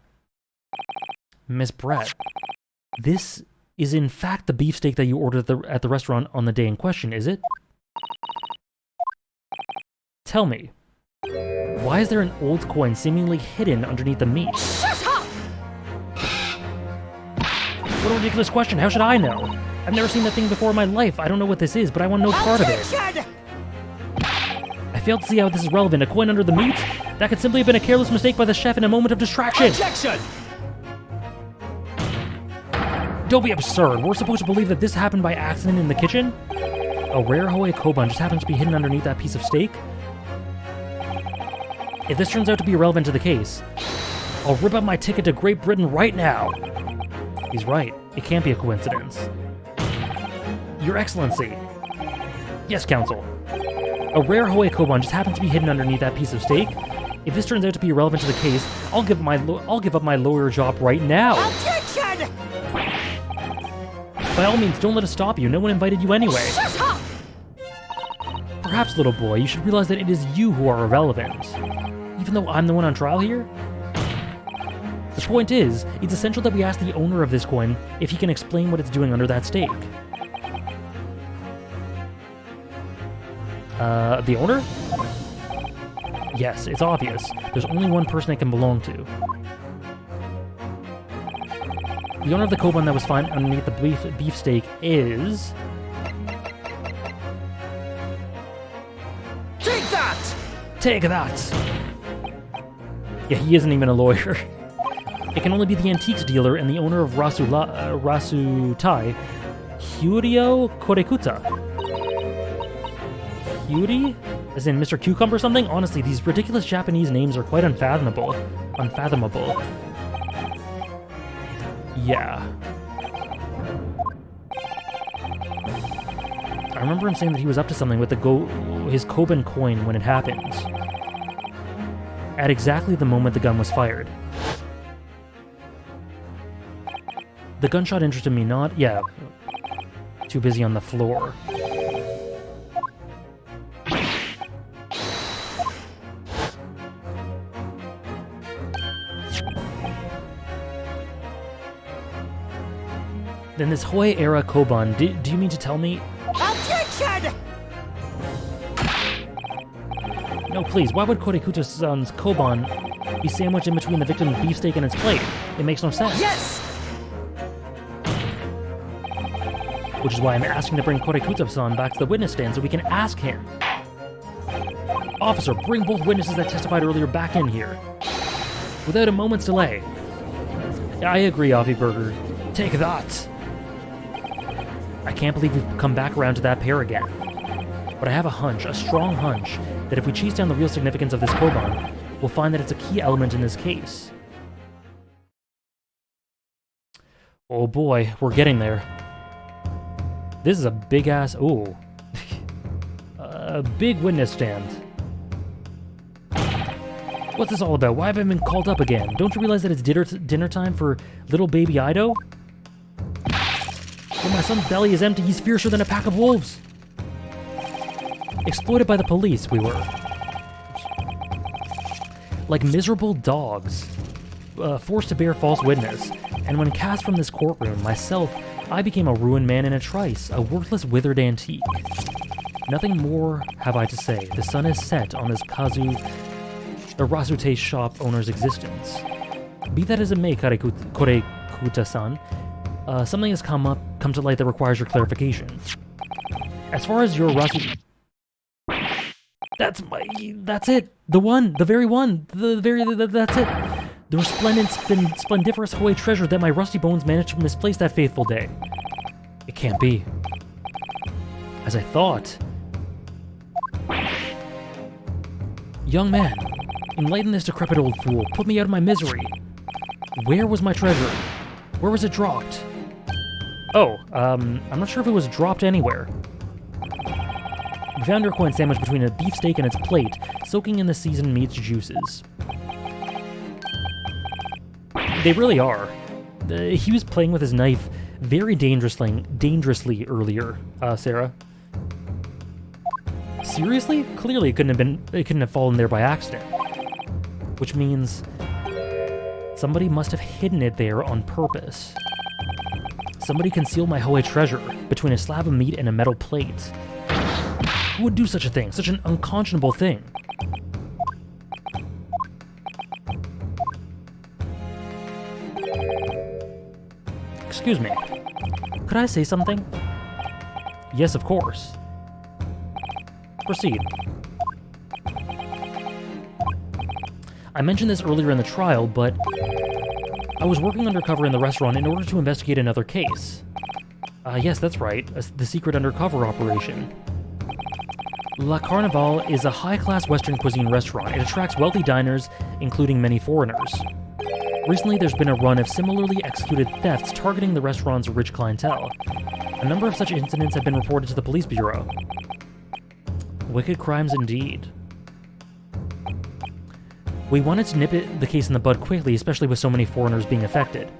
Miss Brett, this is in fact the beefsteak that you ordered at the restaurant on the day in question, is it? Tell me, why is there an old coin seemingly hidden underneath the meat? Shut up! What a ridiculous question, how should I know? I've never seen that thing before in my life. I don't know what this is, but I want no part of it. Attention! I fail to see how this is relevant. A coin under the meat? That could simply have been a careless mistake by the chef in a moment of distraction. Objection! Don't be absurd. We're supposed to believe that this happened by accident in the kitchen? A rare Hoi Koban just happens to be hidden underneath that piece of steak? If this turns out to be relevant to the case, I'll rip up my ticket to Great Britain right now. He's right. It can't be a coincidence. Your Excellency. Yes, Counsel. A rare Hoi Koban just happens to be hidden underneath that piece of steak. If this turns out to be relevant to the case, I'll give up my lawyer job right now. Objection! By all means, don't let us stop you. No one invited you anyway. Shut up! Perhaps, little boy, you should realize that it is you who are irrelevant. Even though I'm the one on trial here? The point is, it's essential that we ask the owner of this coin if he can explain what it's doing under that steak. The owner? Yes, it's obvious. There's only one person it can belong to. The owner of the Koban that was found underneath the beefsteak is... Take that! Take that! Yeah, he isn't even a lawyer. It can only be the antiques dealer and the owner of Rasutai, Hyurio Korekuta. Hyuri? As in Mr. Cucumber or something? Honestly, these ridiculous Japanese names are quite unfathomable. Yeah. I remember him saying that he was up to something with his Koban coin when it happened. At exactly the moment the gun was fired. The gunshot interested me not... Yeah. Too busy on the floor. Then this Hoi-era Koban, do you mean to tell me? Objection! No, please, why would Korekuta-san's Koban be sandwiched in between the victim's beefsteak and its plate? It makes no sense. Yes! Which is why I'm asking to bring Korekuta-san back to the witness stand so we can ask him. Officer, bring both witnesses that testified earlier back in here. Without a moment's delay. I agree, Burger. Take that. I can't believe we've come back around to that pair again. But I have a hunch, a strong hunch, that if we chase down the real significance of this Koban, we'll find that it's a key element in this case. Oh boy, we're getting there. This is a big-ass... Ooh. A big witness stand. What's this all about? Why have I been called up again? Don't you realize that it's dinner time for little baby Ido? When my son's belly is empty, he's fiercer than a pack of wolves. Exploited by the police, we were. Like miserable dogs. Forced to bear false witness. And when cast from this courtroom, myself, I became a ruined man in a trice, a worthless withered antique. Nothing more have I to say. The sun is set on this Rasute shop owner's existence. Be that as it may, Korekuta-san, something has come to light that requires your clarification. As far as your Rasute... That's it! The very one! That's it! The resplendent, splendiferous Hoi treasure that my rusty bones managed to misplace that fateful day. It can't be. As I thought. Young man, enlighten this decrepit old fool. Put me out of my misery. Where was my treasure? Where was it dropped? Oh, I'm not sure if it was dropped anywhere. We found your coin sandwiched between a beefsteak and its plate, soaking in the seasoned meat's juices. They really are. He was playing with his knife very dangerously earlier, Sarah. Seriously? Clearly it couldn't have fallen there by accident. Which means somebody must have hidden it there on purpose. Somebody concealed my Hoi treasure between a slab of meat and a metal plate. Who would do such a thing? Such an unconscionable thing? Excuse me. Could I say something? Yes, of course. Proceed. I mentioned this earlier in the trial, but I was working undercover in the restaurant in order to investigate another case. Yes, that's right. The secret undercover operation. La Carnival is a high-class Western cuisine restaurant. It attracts wealthy diners, including many foreigners. Recently, there's been a run of similarly executed thefts targeting the restaurant's rich clientele. A number of such incidents have been reported to the police bureau. Wicked crimes indeed. We wanted to nip the case in the bud quickly, especially with so many foreigners being affected.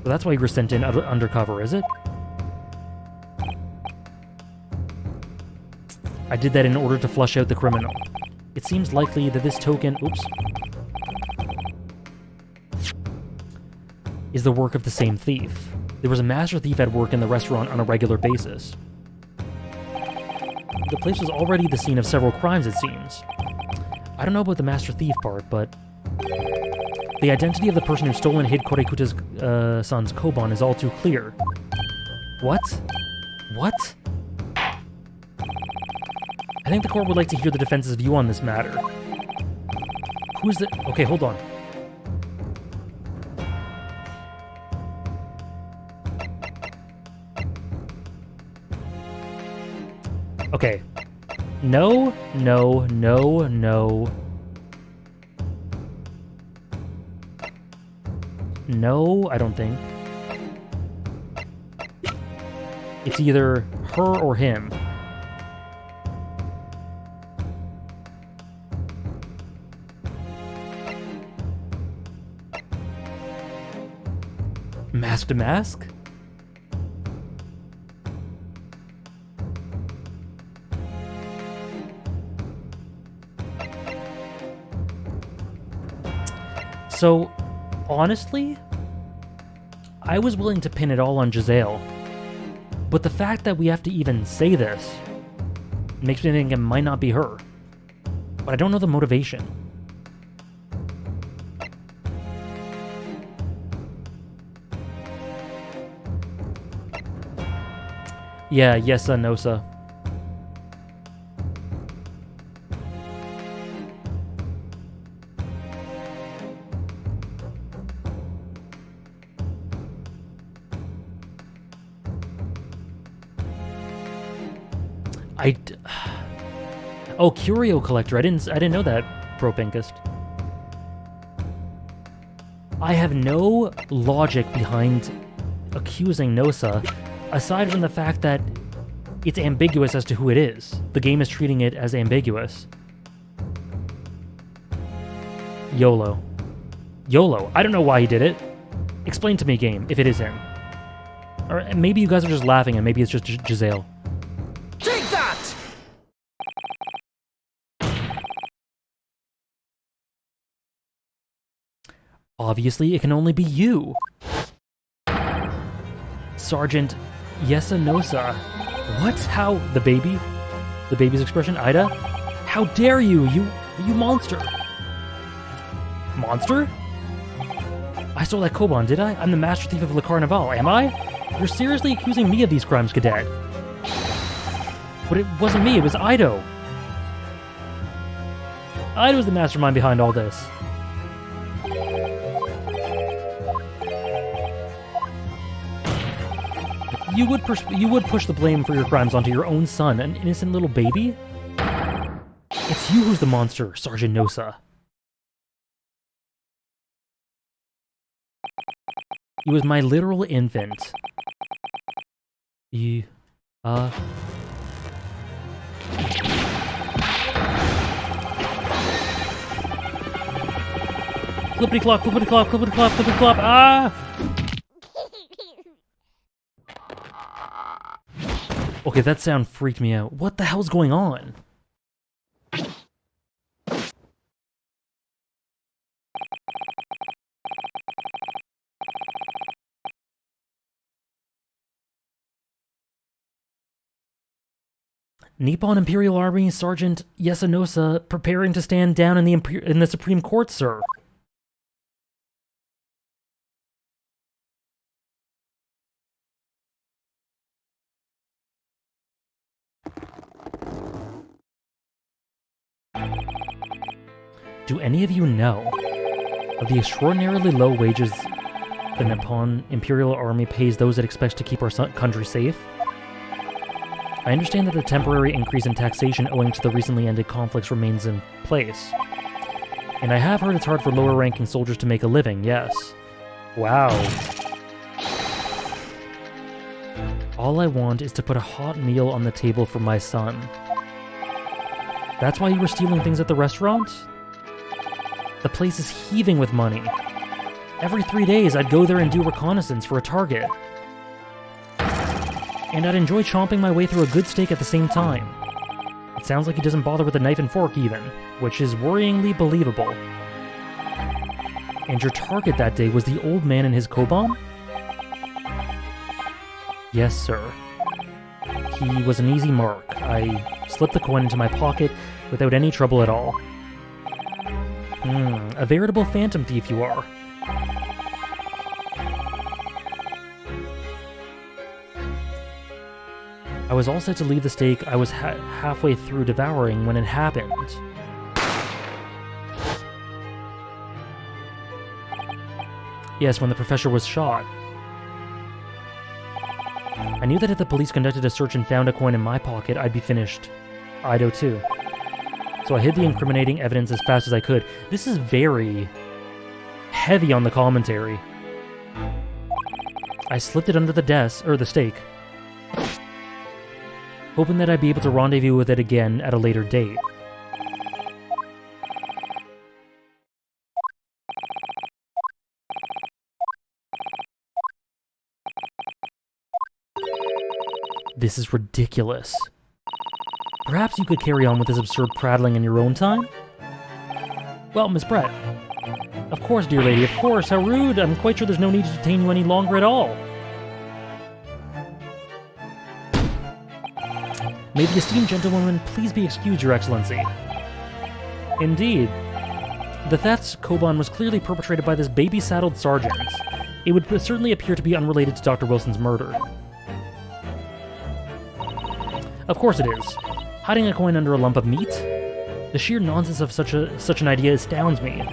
So that's why you were sent in undercover, is it? I did that in order to flush out the criminal. It seems likely that this token... Oops. Is the work of the same thief. There was a master thief at work in the restaurant on a regular basis. The place was already the scene of several crimes, it seems. I don't know about the master thief part, but... the identity of the person who stole and hid Korekuta-san's son's Koban is all too clear. What? What? I think the court would like to hear the defense's view on this matter. Who is the... Okay, hold on. Okay. No, no, no, no. No, I don't think. It's either her or him. Mask to mask? So, honestly, I was willing to pin it all on Giselle. But the fact that we have to even say this makes me think it might not be her. But I don't know the motivation. Yeah, yes, Nosa. Oh, Curio Collector. I didn't know that, Propinkist. I have no logic behind accusing Nosa, aside from the fact that it's ambiguous as to who it is. The game is treating it as ambiguous. YOLO. YOLO. I don't know why he did it. Explain to me, game, if it is him. Or maybe you guys are just laughing and maybe it's just Giselle. Take that! Obviously, it can only be you. Sergeant Yesanosa. What? How? The baby? The baby's expression? Ida? How dare you? You monster. Monster? I stole that Koban, did I? I'm the master thief of Le Carnival, am I? You're seriously accusing me of these crimes, Cadet. But it wasn't me, it was Ido. Ido was the mastermind behind all this. You would push the blame for your crimes onto your own son, an innocent little baby? It's you who's the monster, Sergeant Nosa. He was my literal infant. Clippity clop, clippity clop, clippity clop, clippity clop, ah! Okay, that sound freaked me out. What the hell's going on? Nippon Imperial Army Sergeant Yesanosa preparing to stand down in the Supreme Court, sir. Do any of you know of the extraordinarily low wages the Nippon Imperial Army pays those it expects to keep our country safe? I understand that the temporary increase in taxation owing to the recently ended conflicts remains in place. And I have heard it's hard for lower-ranking soldiers to make a living, yes. Wow. All I want is to put a hot meal on the table for my son. That's why you were stealing things at the restaurant? The place is heaving with money. Every 3 days, I'd go there and do reconnaissance for a target. And I'd enjoy chomping my way through a good steak at the same time. It sounds like he doesn't bother with a knife and fork even, which is worryingly believable. And your target that day was the old man and his Koban? Yes, sir. He was an easy mark. I slipped the coin into my pocket without any trouble at all. A veritable phantom thief you are. I was all set to leave the steak I was halfway through devouring when it happened. Yes, when the professor was shot. I knew that if the police conducted a search and found a coin in my pocket, I'd be finished. Ido too. So I hid the incriminating evidence as fast as I could. This is very heavy on the commentary. I slipped it under the desk, or the steak, hoping that I'd be able to rendezvous with it again at a later date. This is ridiculous. Perhaps you could carry on with this absurd prattling in your own time? Well, Miss Brett, Of course, dear lady, of course. How rude. I'm quite sure there's no need to detain you any longer at all. May the esteemed gentlewoman please be excused, Your Excellency. Indeed. The theft, Koban, was clearly perpetrated by this baby-saddled sergeant. It would certainly appear to be unrelated to Dr. Wilson's murder. Of course it is. Hiding a coin under a lump of meat? The sheer nonsense of such an idea astounds me.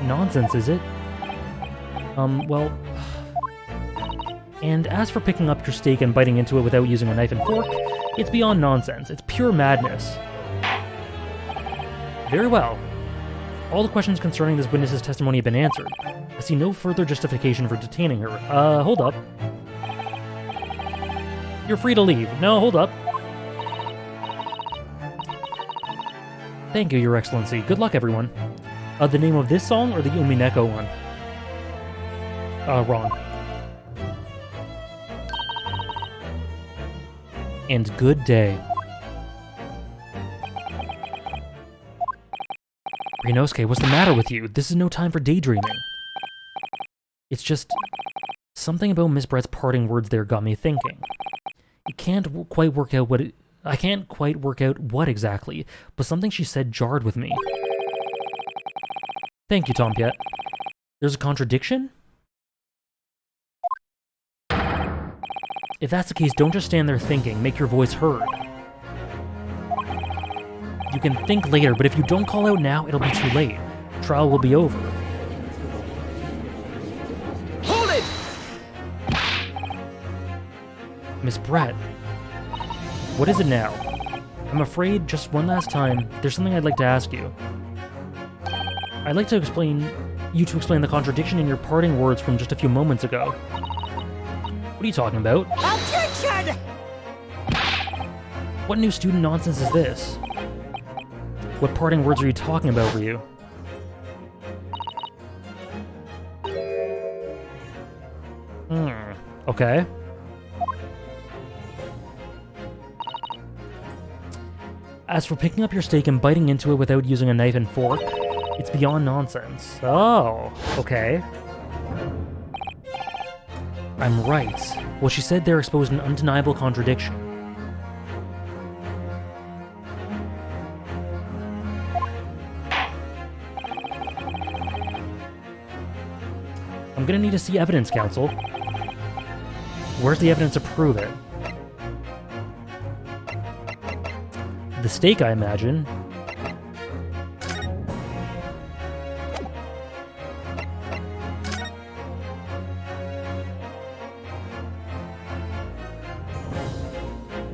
Nonsense, is it? Well... And as for picking up your steak and biting into it without using a knife and fork, it's beyond nonsense. It's pure madness. Very well. All the questions concerning this witness's testimony have been answered. I see no further justification for detaining her. Hold up. You're free to leave. No, hold up. Thank you, Your Excellency. Good luck, everyone. The name of this song or the Umineko one? Wrong. And good day. Ryunosuke, what's the matter with you? This is no time for daydreaming. It's just... something about Miss Brett's parting words there got me thinking. I can't quite work out what exactly, but something she said jarred with me. Thank you, Tompiet. There's a contradiction? If that's the case, don't just stand there thinking. Make your voice heard. You can think later, but if you don't call out now, it'll be too late. Trial will be over. Hold it! Miss Brett. What is it now? I'm afraid, just one last time, there's something I'd like to ask you. I'd like to explain the contradiction in your parting words from just a few moments ago. What are you talking about? Objection! What new student nonsense is this? What parting words are you talking about, Ryu? Okay. As for picking up your steak and biting into it without using a knife and fork, it's beyond nonsense. Oh, okay. I'm right. What she said there exposed an undeniable contradiction. I'm gonna need to see evidence, Counsel. Where's the evidence to prove it? The steak, I imagine.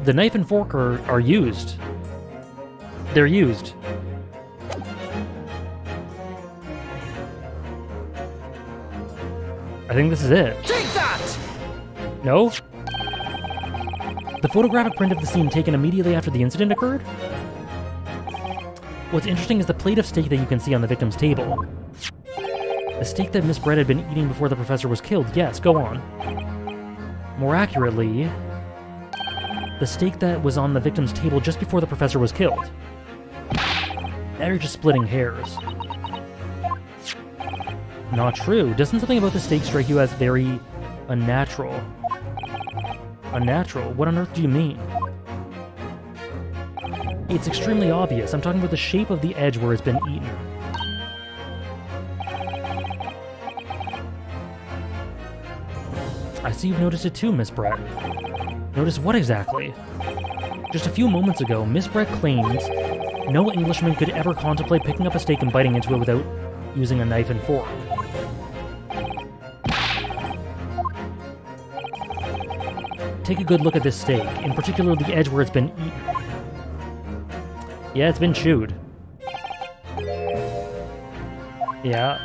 The knife and fork are used. They're used. I think this is it. Take that! No? The photographic print of the scene taken immediately after the incident occurred? What's interesting is the plate of steak that you can see on the victim's table. The steak that Miss Brett had been eating before the professor was killed. Yes, go on. More accurately, the steak that was on the victim's table just before the professor was killed. Now you're just splitting hairs. Not true. Doesn't something about the steak strike you as very unnatural? Unnatural? What on earth do you mean? It's extremely obvious. I'm talking about the shape of the edge where it's been eaten. I see you've noticed it too, Miss Brett. Notice what exactly? Just a few moments ago, Miss Brett claimed no Englishman could ever contemplate picking up a steak and biting into it without using a knife and fork. Take a good look at this steak, in particular the edge where it's been eaten. Yeah, it's been chewed. Yeah.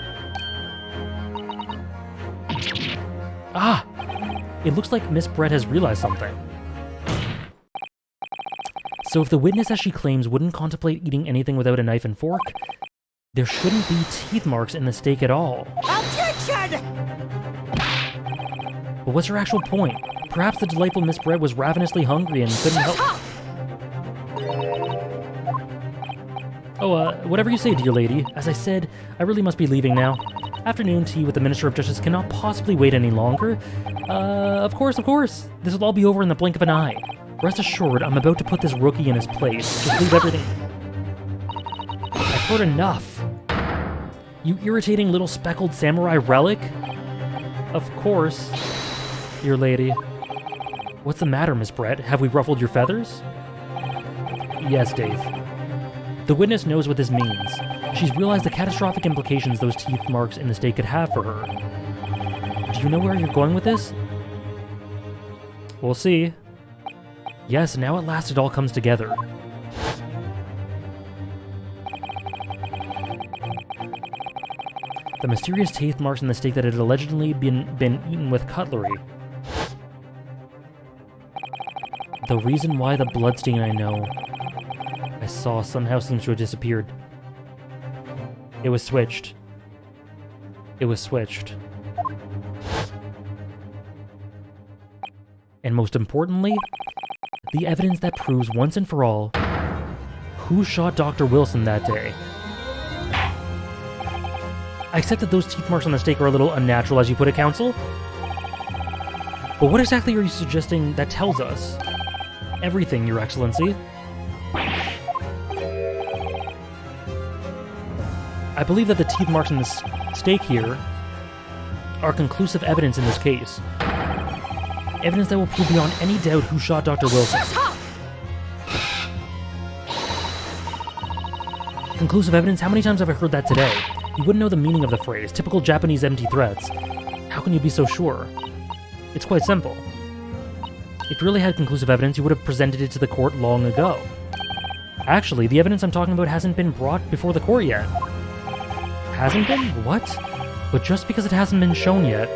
Ah! It looks like Miss Brett has realized something. So if the witness, as she claims, wouldn't contemplate eating anything without a knife and fork, there shouldn't be teeth marks in the steak at all. Objection! But what's her actual point? Perhaps the delightful Miss Brett was ravenously hungry and couldn't help... Oh, whatever you say, dear lady. As I said, I really must be leaving now. Afternoon tea with the Minister of Justice cannot possibly wait any longer. Of course, of course. This will all be over in the blink of an eye. Rest assured, I'm about to put this rookie in his place. Just leave everything... I've heard enough. You irritating little speckled samurai relic? Of course, dear lady. What's the matter, Miss Brett? Have we ruffled your feathers? Yes, Dave. The witness knows what this means. She's realized the catastrophic implications those teeth marks in the stake could have for her. Do you know where you're going with this? We'll see. Yes, now at last it all comes together. The mysterious teeth marks in the stake that had allegedly been eaten with cutlery. The reason why the bloodstain I saw somehow seems to have disappeared. It was switched. It was switched. And most importantly, the evidence that proves once and for all who shot Dr. Wilson that day. I accept that those teeth marks on the stake are a little unnatural, as you put it, Counsel. But what exactly are you suggesting that tells us? Everything, Your Excellency. I believe that the teeth marks on the stake here are conclusive evidence in this case. Evidence that will prove beyond any doubt who shot Dr. Wilson. Conclusive evidence? How many times have I heard that today? You wouldn't know the meaning of the phrase. Typical Japanese empty threats. How can you be so sure? It's quite simple. If you really had conclusive evidence, you would have presented it to the court long ago. Actually, the evidence I'm talking about hasn't been brought before the court yet. Hasn't been? What? But just because it hasn't been shown yet,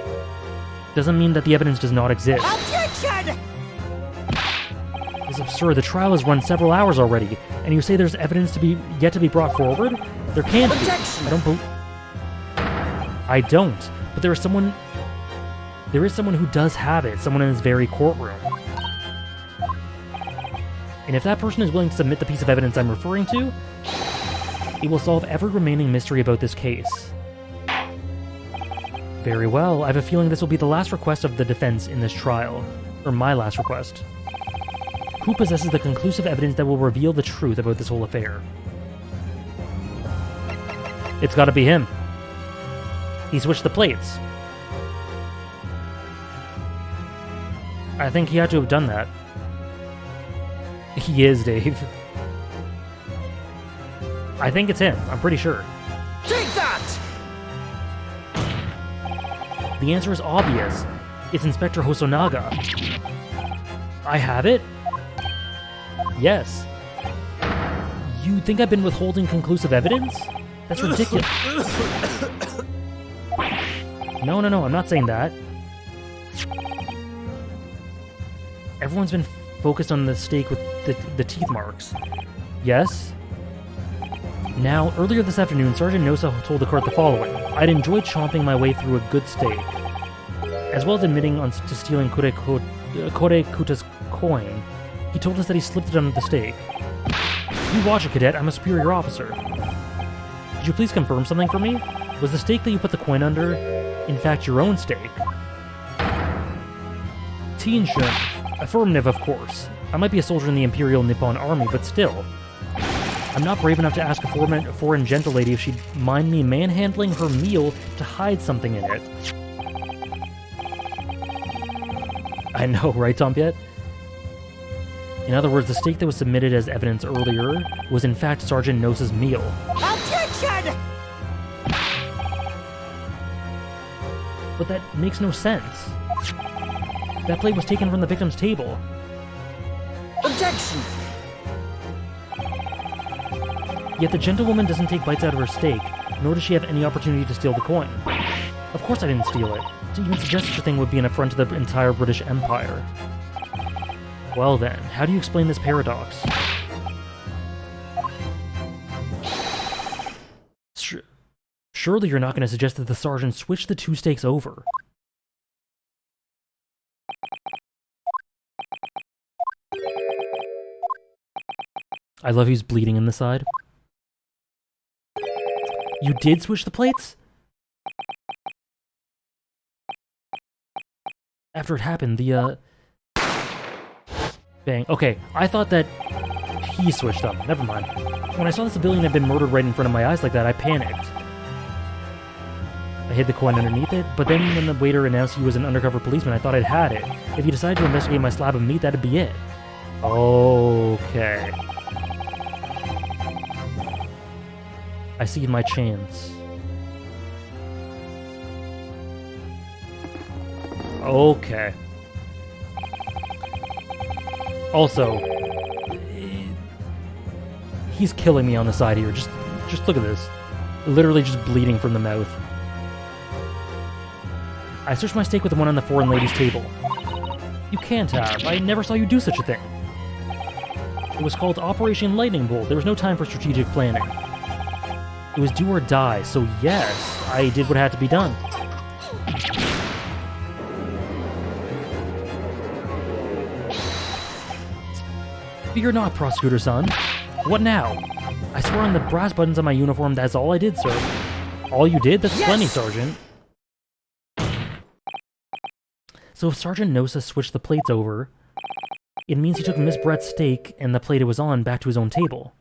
doesn't mean that the evidence does not exist. Objection! It's absurd. The trial has run several hours already, and you say there's evidence yet to be brought forward? There can't be. Objection! I don't. But there is someone who does have it. Someone in this very courtroom. And if that person is willing to submit the piece of evidence I'm referring to, it will solve every remaining mystery about this case. Very well. I have a feeling this will be the last request of the defense in this trial. Or my last request. Who possesses the conclusive evidence that will reveal the truth about this whole affair? It's gotta be him. He switched the plates. I think he had to have done that. He is, Dave. I think it's him. I'm pretty sure. Take that! The answer is obvious. It's Inspector Hosonaga. I have it? Yes. You think I've been withholding conclusive evidence? That's ridiculous. No, I'm not saying that. Everyone's been focused on the stake with the teeth marks. Yes? Now, earlier this afternoon, Sergeant Nosa told the court the following. I'd enjoyed chomping my way through a good steak, as well as admitting to stealing Kore-kuta's coin. He told us that he slipped it under the stake. You watch it, Cadet. I'm a superior officer. Could you please confirm something for me? Was the stake that you put the coin under, in fact, your own stake? Teen-shun. Affirmative, of course. I might be a soldier in the Imperial Nippon Army, but still. I'm not brave enough to ask a foreign gentlelady if she'd mind me manhandling her meal to hide something in it. I know, right, Tompiet? In other words, the steak that was submitted as evidence earlier was in fact Sergeant Nosa's meal. Objection! But that makes no sense. That plate was taken from the victim's table. Objection! Yet the gentlewoman doesn't take bites out of her steak, nor does she have any opportunity to steal the coin. Of course I didn't steal it. To even suggest such a thing would be an affront to the entire British Empire. Well then, how do you explain this paradox? Surely you're not going to suggest that the sergeant switched the two stakes over. I love he's bleeding in the side. You did switch the plates? After it happened, Bang. Okay, I thought that he switched them. Never mind. When I saw the civilian had been murdered right in front of my eyes like that, I panicked. I hid the coin underneath it, but then when the waiter announced he was an undercover policeman, I thought I'd had it. If he decided to investigate my slab of meat, that'd be it. Okay. I see my chance. Okay. Also, he's killing me on the side here. Just look at this. Literally just bleeding from the mouth. I searched my steak with the one on the foreign lady's table. You can't have. I never saw you do such a thing. It was called Operation Lightning Bolt. There was no time for strategic planning. It was do or die, so yes, I did what had to be done. Fear not, prosecutor-son. What now? I swear on the brass buttons on my uniform that's all I did, sir. All you did? That's plenty, Sergeant. So if Sergeant Nosa switched the plates over, it means he took Miss Brett's steak and the plate it was on back to his own table.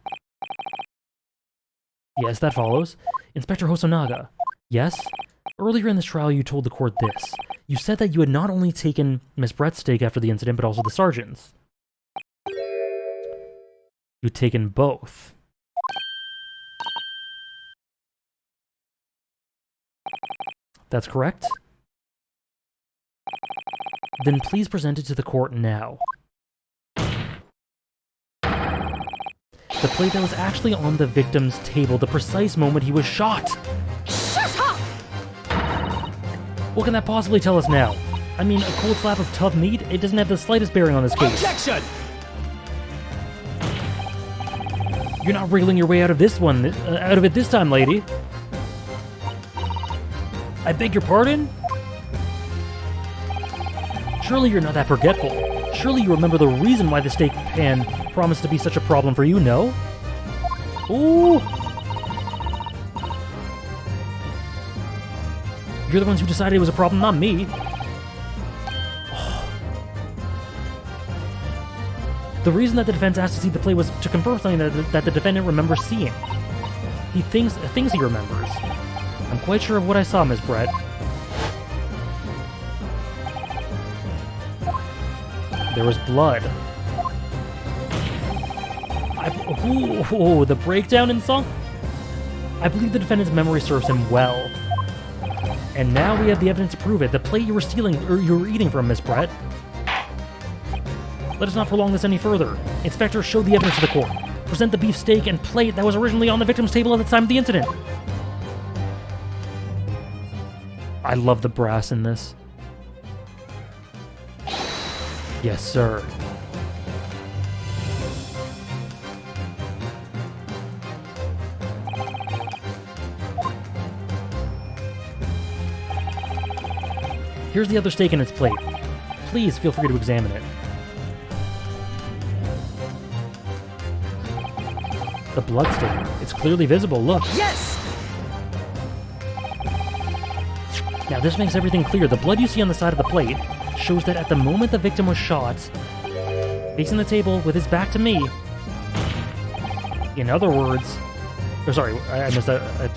Yes, that follows. Inspector Hosonaga. Yes? Earlier in this trial you told the court this. You said that you had not only taken Miss Brett's steak after the incident, but also the sergeant's. You'd taken both. That's correct. Then please present it to the court now. The plate that was actually on the victim's table the precise moment he was shot. Shut up! What can that possibly tell us now? I mean, a cold slab of tough meat? It doesn't have the slightest bearing on this case. Objection! You're not wriggling your way out of this one, out of it this time, lady. I beg your pardon? Surely you're not that forgetful. Surely you remember the reason why the steak pan promised to be such a problem for you, no? Ooh! You're the ones who decided it was a problem, not me. The reason that the defense asked to see the plate was to confirm something that the defendant remembers seeing. He thinks he remembers. I'm quite sure of what I saw, Miss Brett. There was blood. Ooh, the breakdown in song? I believe the defendant's memory serves him well. And now we have the evidence to prove it. The plate you were stealing, or you were eating from, Miss Brett. Let us not prolong this any further. Inspector, show the evidence to the court. Present the beef steak and plate that was originally on the victim's table at the time of the incident. I love the brass in this. Yes, sir. Here's the other steak in its plate. Please feel free to examine it. The blood stain. It's clearly visible, look. Yes! Now this makes everything clear. The blood you see on the side of the plate shows that at the moment the victim was shot, facing the table with his back to me. In other words... Oh, sorry, I missed that.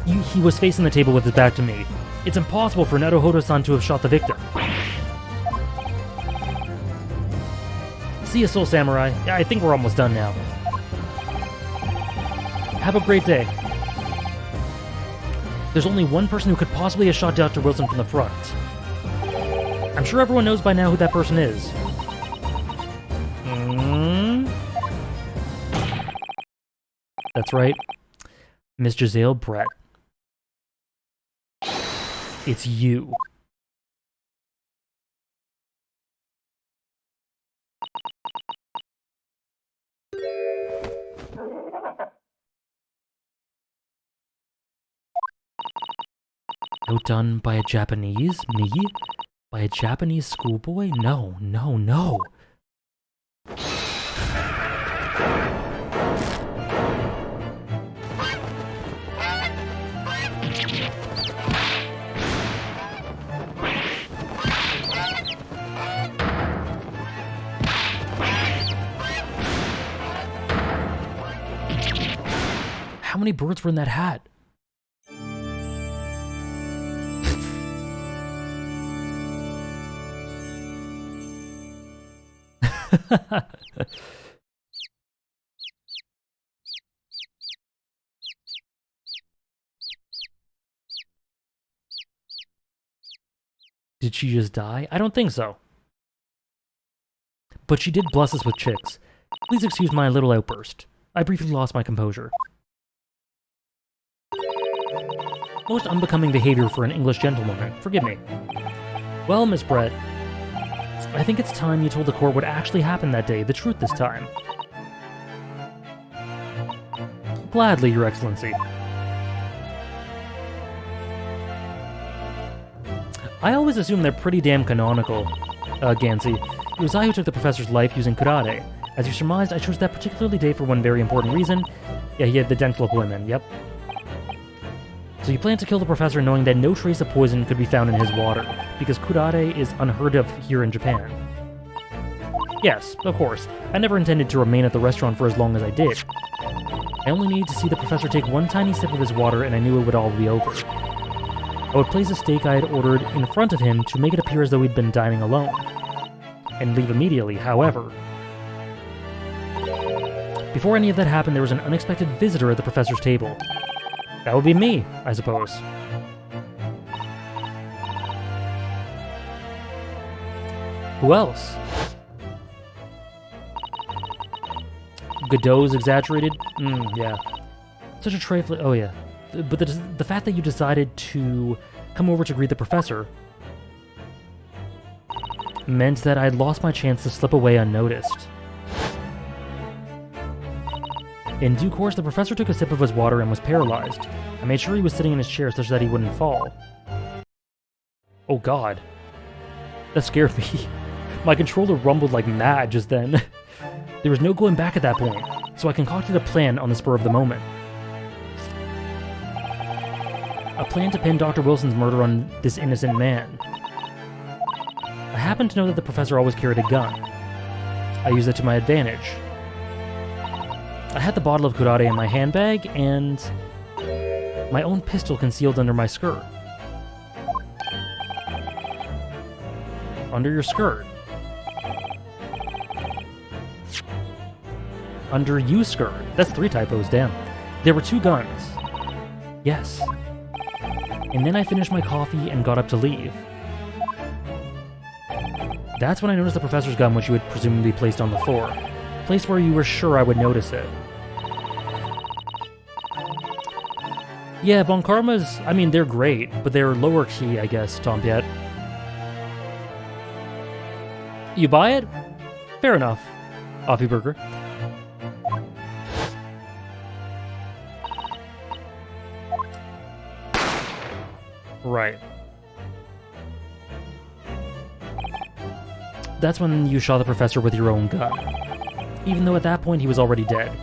He was facing the table with his back to me. It's impossible for Naruhodo-san to have shot the victim. See ya, Soul Samurai. I think we're almost done now. Have a great day. There's only one person who could possibly have shot Dr. Wilson from the front. I'm sure everyone knows by now who that person is. That's right. Miss Giselle Brett. It's you. Outdone by a Japanese? Me? By a Japanese schoolboy? No, no, no. How many birds were in that hat? Did she just die? I don't think so. But she did bless us with chicks. Please excuse my little outburst. I briefly lost my composure. Most unbecoming behavior for an English gentlewoman. Forgive me. Well, Miss Brett, I think it's time you told the court what actually happened that day, the truth this time. Gladly, Your Excellency. I always assume they're pretty damn canonical, Gansey. It was I who took the professor's life using karate. As you surmised, I chose that particularly day for one very important reason. Yeah, he had the dental appointment, yep. So you planned to kill the professor knowing that no trace of poison could be found in his water, because karate is unheard of here in Japan. Yes, of course. I never intended to remain at the restaurant for as long as I did. I only needed to see the professor take one tiny sip of his water and I knew it would all be over. I would place a steak I had ordered in front of him to make it appear as though he'd been dining alone. And leave immediately, however. Before any of that happened, there was an unexpected visitor at the professor's table. That would be me, I suppose. Who else? Godot's exaggerated? Yeah. Such a trifling... Oh, yeah. But the fact that you decided to come over to greet the professor meant that I'd lost my chance to slip away unnoticed. In due course, the professor took a sip of his water and was paralyzed. I made sure he was sitting in his chair such that he wouldn't fall. Oh god. That scared me. My controller rumbled like mad just then. There was no going back at that point, so I concocted a plan on the spur of the moment. A plan to pin Dr. Wilson's murder on this innocent man. I happened to know that the professor always carried a gun. I used it to my advantage. I had the bottle of karate in my handbag, and my own pistol concealed under my skirt. Under your skirt. Under you skirt. That's 3 typos, damn. There were 2 guns. Yes. And then I finished my coffee and got up to leave. That's when I noticed the professor's gun, which you had presumably placed on the floor. A place where you were sure I would notice it. Yeah, Von Karma's, I mean, they're great, but they're lower key, I guess, Tompiet. You buy it? Fair enough. Offie Burger. Right. That's when you shot the professor with your own gun. Even though at that point he was already dead.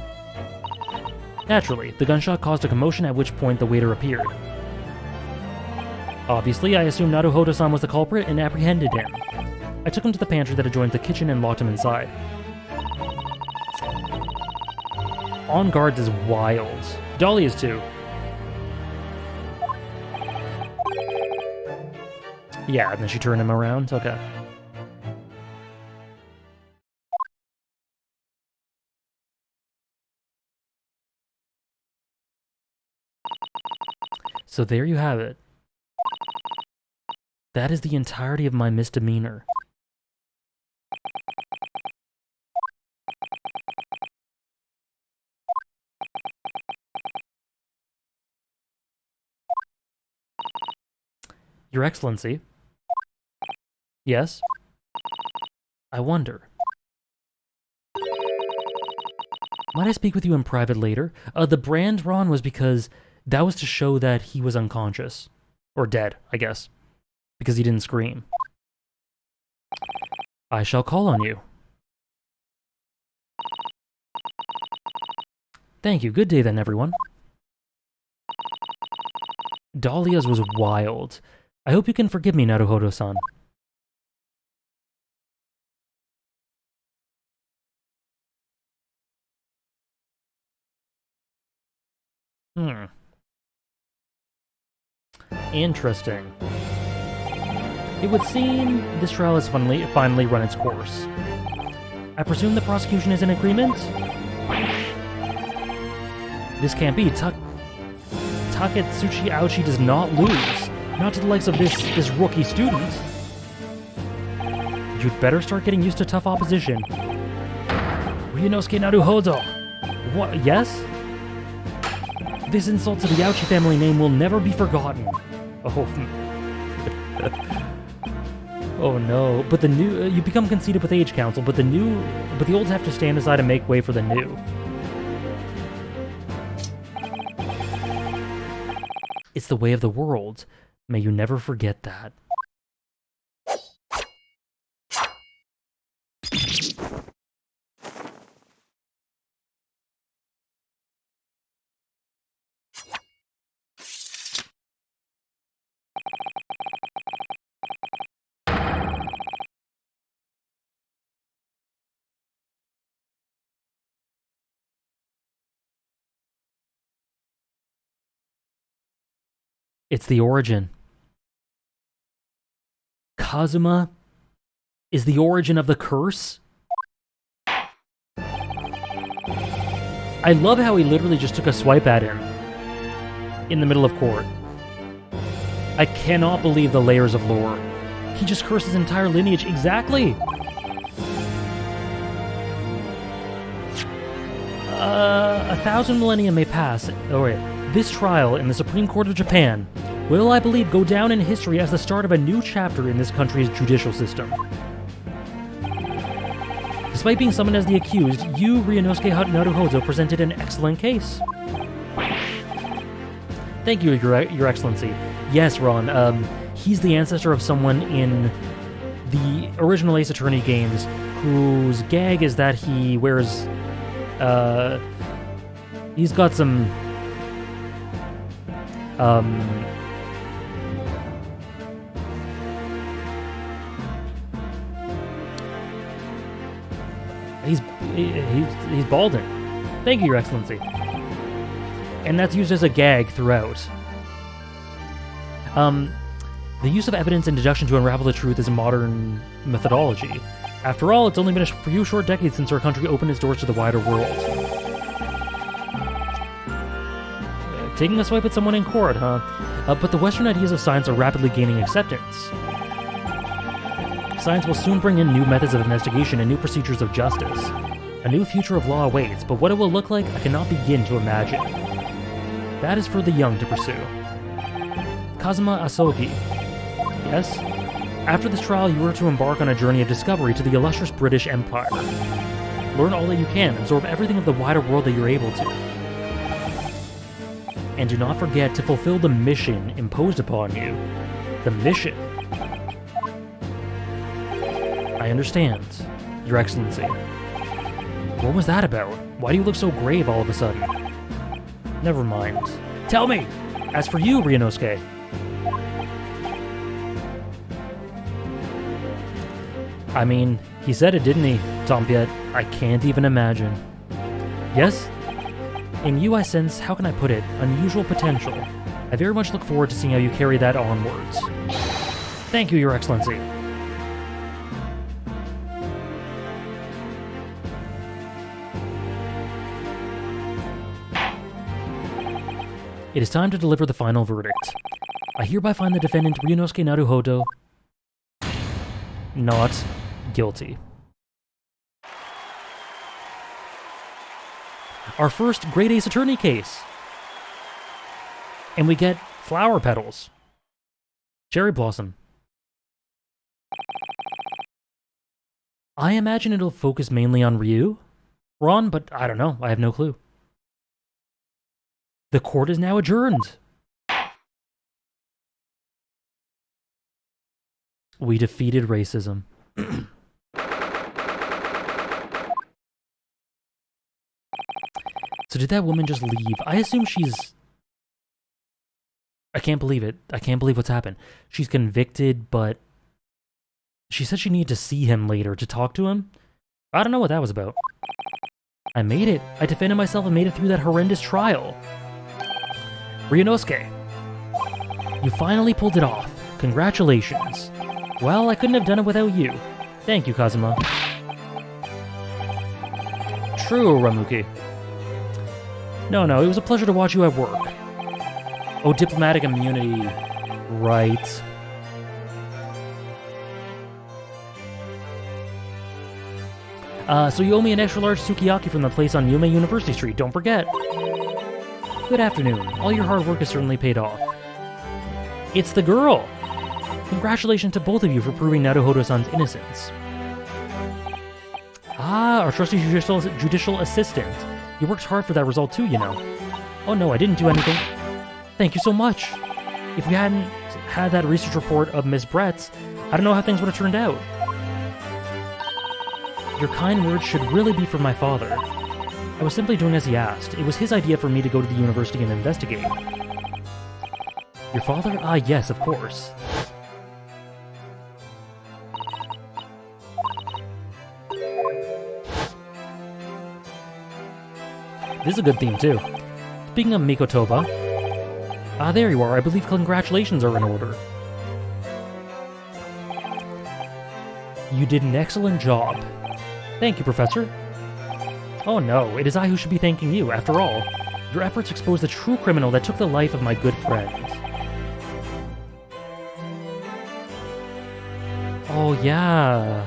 Naturally, the gunshot caused a commotion, at which point the waiter appeared. Obviously, I assumed Naruhodo-san was the culprit and apprehended him. I took him to the pantry that adjoined the kitchen and locked him inside. On guards is wild. Dolly is too. Yeah, and then she turned him around? Okay. So there you have it. That is the entirety of my misdemeanor. Your Excellency. Yes? I wonder. Might I speak with you in private later? The brand Ron was because that was to show that he was unconscious. Or dead, I guess. Because he didn't scream. I shall call on you. Thank you. Good day then, everyone. Dahlia's was wild. I hope you can forgive me, Naruhodo-san. Hmm. Interesting. It would seem this trial has finally run its course. I presume the prosecution is in agreement? This can't be. Taketsuchi Aoshi does not lose. Not to the likes of this rookie student. You'd better start getting used to tough opposition. Ryunosuke Naruhodo. What? Yes? This insult to the Aoshi family name will never be forgotten. Oh. Oh no. But the new... you become conceited with age council, but the olds have to stand aside and make way for the new. It's the way of the world. May you never forget that. It's the origin. Kazuma is the origin of the curse? I love how he literally just took a swipe at him in the middle of court. I cannot believe the layers of lore. He just cursed his entire lineage. Exactly! 1,000 millennia may pass. This trial in the Supreme Court of Japan will, I believe, go down in history as the start of a new chapter in this country's judicial system. Despite being summoned as the accused, you, Ryunosuke Naruhodo, presented an excellent case. Thank you, Your Excellency. Yes, Ron, he's the ancestor of someone in the original Ace Attorney games whose gag is that he wears, he's got some, he's balding. Thank you, Your Excellency. And that's used as a gag throughout. The use of evidence and deduction to unravel the truth is a modern methodology. After all, it's only been a few short decades since our country opened its doors to the wider world. Taking a swipe at someone in court, huh? But the Western ideas of science are rapidly gaining acceptance. Science will soon bring in new methods of investigation and new procedures of justice. A new future of law awaits, but what it will look like, I cannot begin to imagine. That is for the young to pursue. Kazuma Asogi. Yes? After this trial, you are to embark on a journey of discovery to the illustrious British Empire. Learn all that you can, absorb everything of the wider world that you're able to. And do not forget to fulfill the mission imposed upon you. The mission. I understand, Your Excellency. What was that about? Why do you look so grave all of a sudden? Never mind. Tell me! As for you, Ryunosuke. I mean, he said it, didn't he, Tompiet? I can't even imagine. Yes? In you I sense, how can I put it, unusual potential. I very much look forward to seeing how you carry that onwards. Thank you, Your Excellency. It is time to deliver the final verdict. I hereby find the defendant Ryunosuke Naruhodo not guilty. Our first Great Ace Attorney case. And we get flower petals. Cherry blossom. I imagine it'll focus mainly on Ryu, Ron, but I don't know. I have no clue. The court is now adjourned. We defeated racism. So did that woman just leave? I assume she's... I can't believe it. I can't believe what's happened. She's convicted, but... She said she needed to see him later to talk to him? I don't know what that was about. I made it. I defended myself and made it through that horrendous trial. Ryunosuke, you finally pulled it off. Congratulations. Well, I couldn't have done it without you. Thank you, Kazuma. True, Ramuki. No, it was a pleasure to watch you at work. Oh, diplomatic immunity. Right. So you owe me an extra large sukiyaki from the place on Yume University Street, don't forget. Good afternoon. All your hard work has certainly paid off. It's the girl! Congratulations to both of you for proving Naruhodo-san's innocence. Ah, our trusty judicial assistant. You worked hard for that result too, you know. Oh no, I didn't do anything. Thank you so much. If we hadn't had that research report of Miss Brett's, I don't know how things would have turned out. Your kind words should really be for my father. I was simply doing as he asked. It was his idea for me to go to the university and investigate. Your father? Ah, yes, of course. This is a good theme, too. Speaking of Mikotoba... Ah, there you are. I believe congratulations are in order. You did an excellent job. Thank you, Professor. Oh no, it is I who should be thanking you, after all. Your efforts exposed the true criminal that took the life of my good friend. Oh yeah.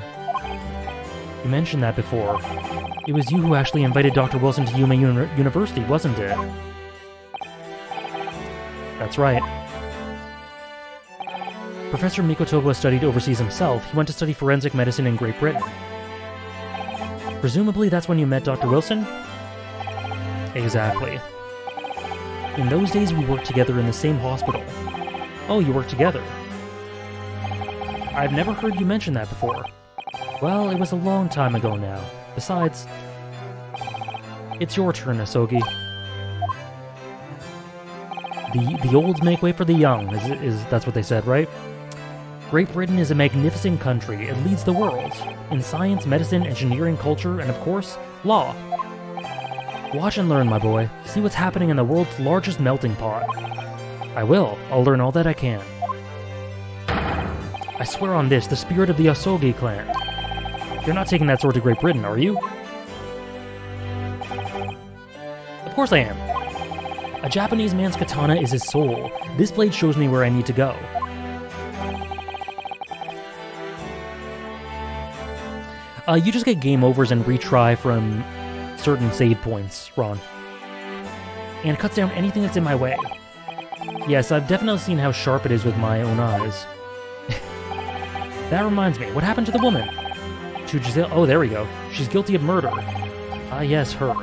You mentioned that before. It was you who actually invited Dr. Wilson to Yume University, wasn't it? That's right. Professor Mikotoba studied overseas himself. He went to study forensic medicine in Great Britain. Presumably that's when you met Dr. Wilson? Exactly. In those days we worked together in the same hospital. Oh, you worked together. I've never heard you mention that before. Well, it was a long time ago now. Besides, it's your turn, Asogi. The olds make way for the young, that's what they said, right? Great Britain is a magnificent country. It leads the world in science, medicine, engineering, culture, and of course, law. Watch and learn, my boy. See what's happening in the world's largest melting pot. I will. I'll learn all that I can. I swear on this, the spirit of the Asogi clan. You're not taking that sword to Great Britain, are you? Of course I am. A Japanese man's katana is his soul. This blade shows me where I need to go. You just get game overs and retry from certain save points, Ron. And it cuts down anything that's in my way. Yes, I've definitely seen how sharp it is with my own eyes. That reminds me, what happened to the woman? To Giselle? Oh, there we go. She's guilty of murder. Ah, yes, her.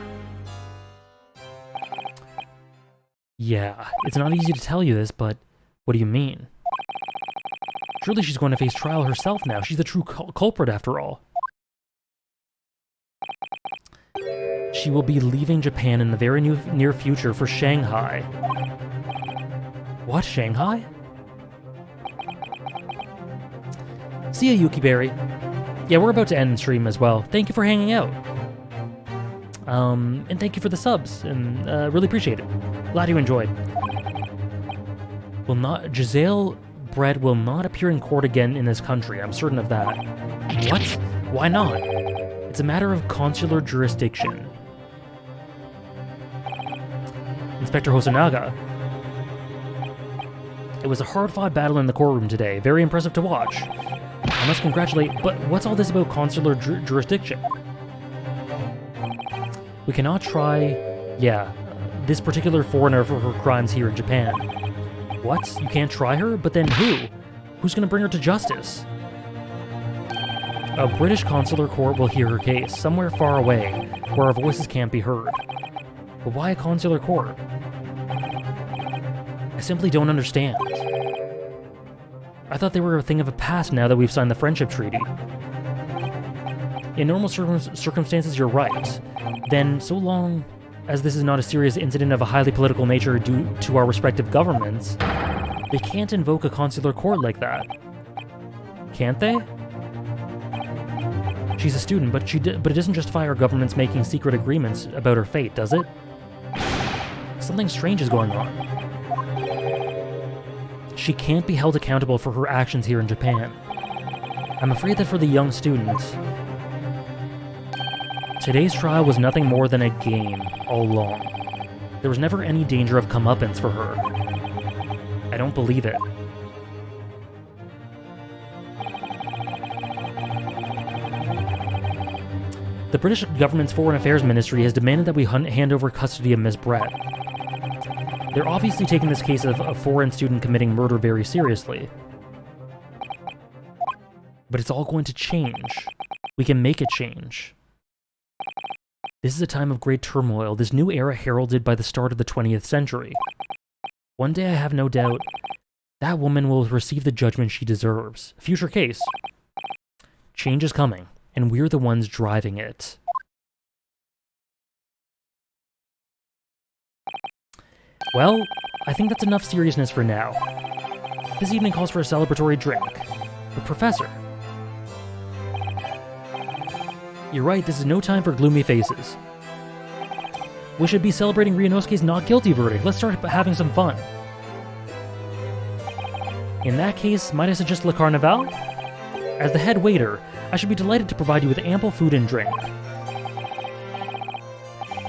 Yeah, it's not easy to tell you this, but what do you mean? Surely she's going to face trial herself now. She's the true culprit after all. She will be leaving Japan in the very near future for Shanghai. What, Shanghai? See ya, Yukiberry. Yeah, we're about to end the stream as well. Thank you for hanging out. And thank you for the subs, and really appreciate it. Glad you enjoyed. Giselle Brett will not appear in court again in this country, I'm certain of that. What? Why not? It's a matter of consular jurisdiction. Inspector Hosonaga. It was a hard-fought battle in the courtroom today. Very impressive to watch. I must congratulate, but what's all this about consular jurisdiction? We cannot try, this particular foreigner for her crimes here in Japan. What? You can't try her? But then who? Who's gonna bring her to justice? A British consular court will hear her case, somewhere far away, where our voices can't be heard. But why a consular court? I simply don't understand. I thought they were a thing of the past now that we've signed the Friendship Treaty. In normal circumstances, you're right. Then, so long as this is not a serious incident of a highly political nature due to our respective governments, they can't invoke a consular court like that. Can't they? She's a student, but it doesn't justify our governments making secret agreements about her fate, does it? Something strange is going on. she can't be held accountable for her actions here in Japan. I'm afraid that for the young student, today's trial was nothing more than a game all along. There was never any danger of comeuppance for her. I don't believe it. The British government's Foreign Affairs Ministry has demanded that we hand over custody of Miss Brett. They're obviously taking this case of a foreign student committing murder very seriously. But it's all going to change. We can make it change. This is a time of great turmoil, this new era heralded by the start of the 20th century. One day I have no doubt that woman will receive the judgment she deserves. Future case. Change is coming, and we're the ones driving it. Well, I think that's enough seriousness for now. This evening calls for a celebratory drink. But Professor... You're right, this is no time for gloomy faces. We should be celebrating Ryunosuke's not guilty verdict. Let's start having some fun. In that case, might I suggest Le Carnaval? As the head waiter, I should be delighted to provide you with ample food and drink.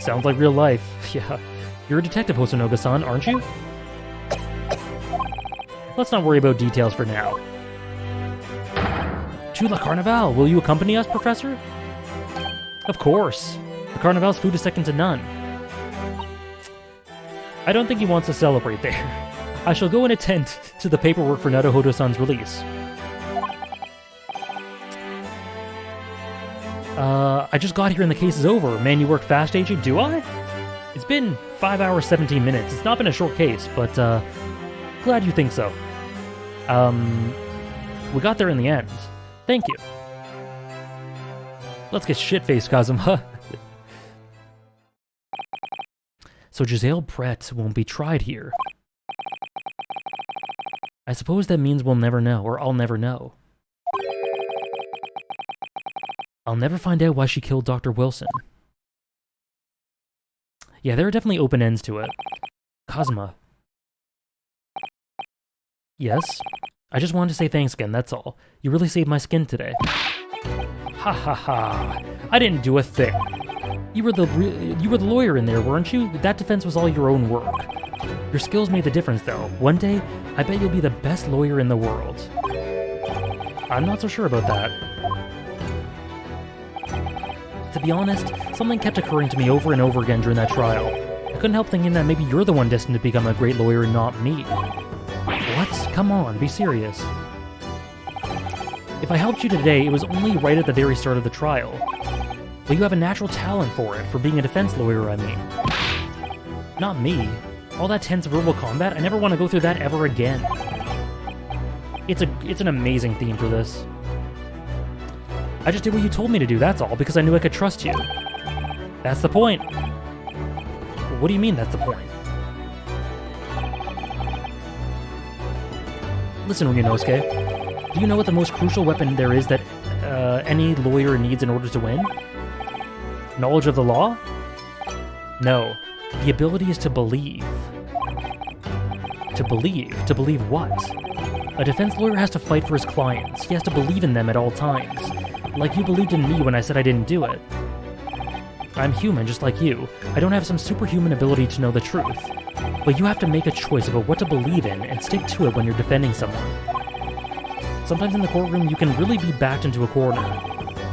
Sounds like real life. Yeah. You're a detective, Hosonoga-san, aren't you? Let's not worry about details for now. To Le Carnaval, will you accompany us, Professor? Of course. The Carnival's food is second to none. I don't think he wants to celebrate there. I shall go and attend to the paperwork for Naruhodo-san's release. I just got here and the case is over. Man, you worked fast, AJ. Do I? It's been 5 hours, 17 minutes. It's not been a short case, but, glad you think so. We got there in the end. Thank you. Let's get shit-faced, Kazuma. So Giselle Brett won't be tried here. I suppose that means we'll never know, or I'll never know. I'll never find out why she killed Dr. Wilson. Yeah, there are definitely open ends to it. Kazuma. Yes? I just wanted to say thanks again, that's all. You really saved my skin today. Ha ha ha. I didn't do a thing. You were the lawyer in there, weren't you? That defense was all your own work. Your skills made the difference, though. One day, I bet you'll be the best lawyer in the world. I'm not so sure about that. To be honest, something kept occurring to me over and over again during that trial. I couldn't help thinking that maybe you're the one destined to become a great lawyer and not me. What? Come on, be serious. If I helped you today, it was only right at the very start of the trial. But you have a natural talent for it, for being a defense lawyer, I mean. Not me. All that tense verbal combat, I never want to go through that ever again. It's an amazing theme for this. I just did what you told me to do, that's all, because I knew I could trust you. That's the point. What do you mean, that's the point? Listen, Ryunosuke, do you know what the most crucial weapon there is that any lawyer needs in order to win? Knowledge of the law? No. The ability is to believe. To believe? To believe what? A defense lawyer has to fight for his clients. He has to believe in them at all times. Like you believed in me when I said I didn't do it. I'm human, just like you. I don't have some superhuman ability to know the truth. But you have to make a choice about what to believe in and stick to it when you're defending someone. Sometimes in the courtroom, you can really be backed into a corner.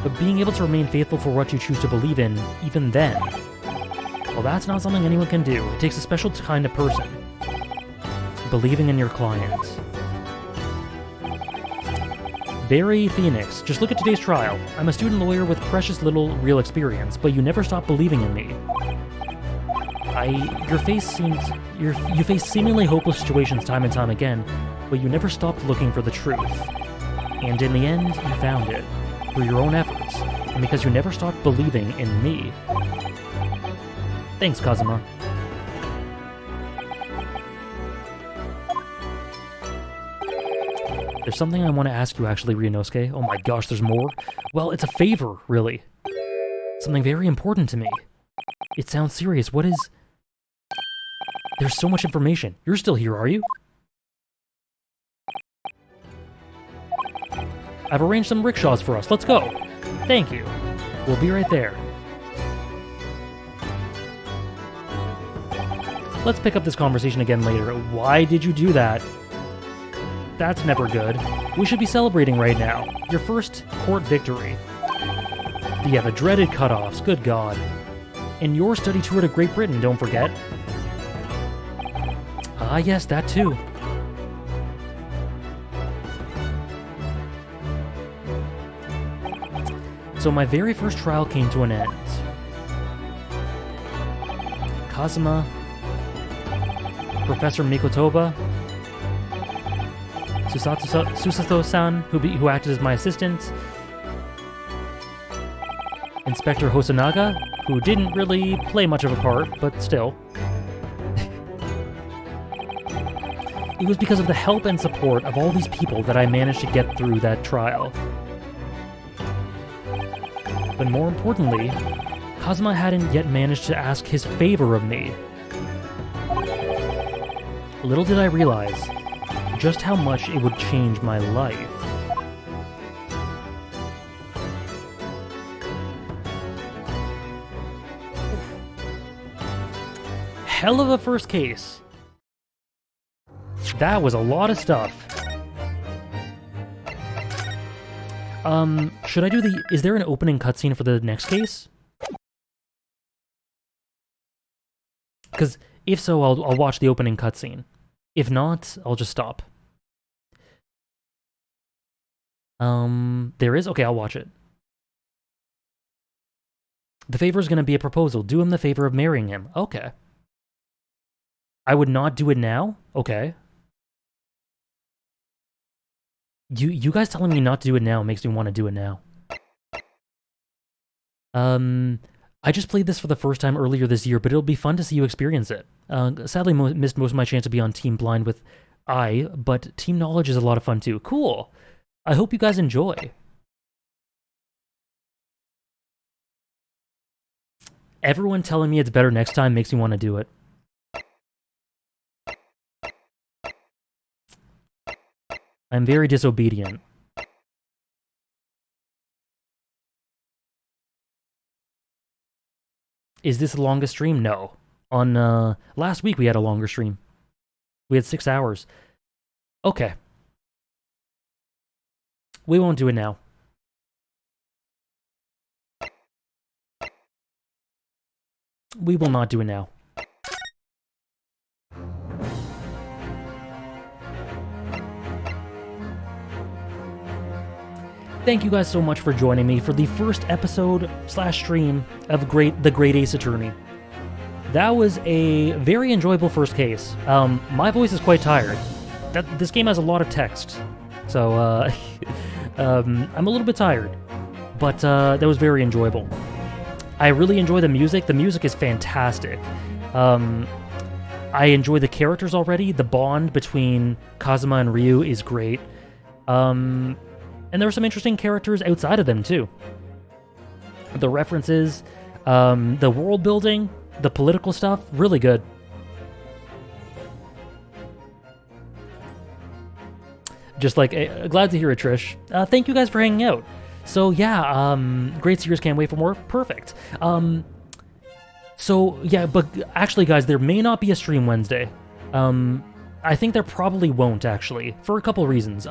But being able to remain faithful for what you choose to believe in, even then, well, that's not something anyone can do. It takes a special kind of person. Believing in your client. Barry Phoenix, just look at today's trial. I'm a student lawyer with precious little real experience, but you never stop believing in me. You face seemingly hopeless situations time and time again, but you never stopped looking for the truth. And in the end, you found it, through your own efforts, and because you never stopped believing in me. Thanks, Kazuma. There's something I want to ask you, actually, Ryunosuke. Oh my gosh, there's more? Well, it's a favor, really. Something very important to me. It sounds serious. What is... There's so much information. You're still here, are you? I've arranged some rickshaws for us. Let's go. Thank you. We'll be right there. Let's pick up this conversation again later. Why did you do that? That's never good. We should be celebrating right now. Your first court victory. Yeah, the dreaded cutoffs. Good God. And your study tour to Great Britain, don't forget. Ah, yes, that too. So my very first trial came to an end. Kazuma, Professor Mikotoba, Susato-san, who acted as my assistant, Inspector Hosonaga, who didn't really play much of a part, but still. It was because of the help and support of all these people that I managed to get through that trial. But more importantly, Kazuma hadn't yet managed to ask his favor of me. Little did I realize just how much it would change my life. Hell of a first case. That was a lot of stuff. Should I do the... Is there an opening cutscene for the next case? Because if so, I'll watch the opening cutscene. If not, I'll just stop. There is? Okay, I'll watch it. The favor is going to be a proposal. Do him the favor of marrying him. Okay. I would not do it now? Okay. You guys telling me not to do it now makes me want to do it now. I just played this for the first time earlier this year, but it'll be fun to see you experience it. Sadly, missed most of my chance to be on Team Blind with but Team Knowledge is a lot of fun too. Cool. I hope you guys enjoy. Everyone telling me it's better next time makes me want to do it. I'm very disobedient. Is this the longest stream? No. On last week we had a longer stream. We had 6 hours. Okay. We won't do it now. We will not do it now. Thank you guys so much for joining me for the first episode / stream of the Great Ace Attorney. That was a very enjoyable first case. My voice is quite tired. This game has a lot of text, so I'm a little bit tired, but that was very enjoyable. I really enjoy the music. The music is fantastic. I enjoy the characters already. The bond between Kazuma and Ryu is great. And there are some interesting characters outside of them, too. The references, the world building, the political stuff, really good. Just like, glad to hear it, Trish. Thank you guys for hanging out. So yeah, great series, can't wait for more. Perfect. So yeah, but actually guys, there may not be a stream Wednesday. I think there probably won't, actually, for a couple reasons.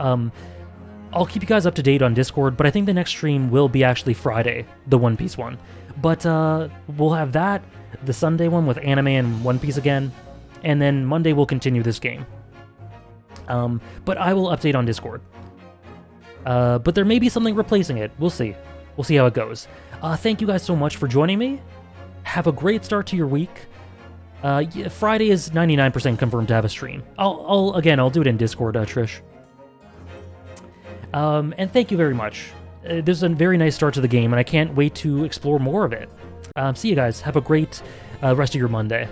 I'll keep you guys up to date on Discord, but I think the next stream will be actually Friday, the One Piece one. But we'll have that, the Sunday one with anime and One Piece again, and then Monday we'll continue this game. But I will update on Discord. But there may be something replacing it. We'll see. We'll see how it goes. Thank you guys so much for joining me. Have a great start to your week. Yeah, Friday is 99% confirmed to have a stream. I'll do it in Discord, Trish. And thank you very much. This is a very nice start to the game, and I can't wait to explore more of it. See you guys. Have a great rest of your Monday.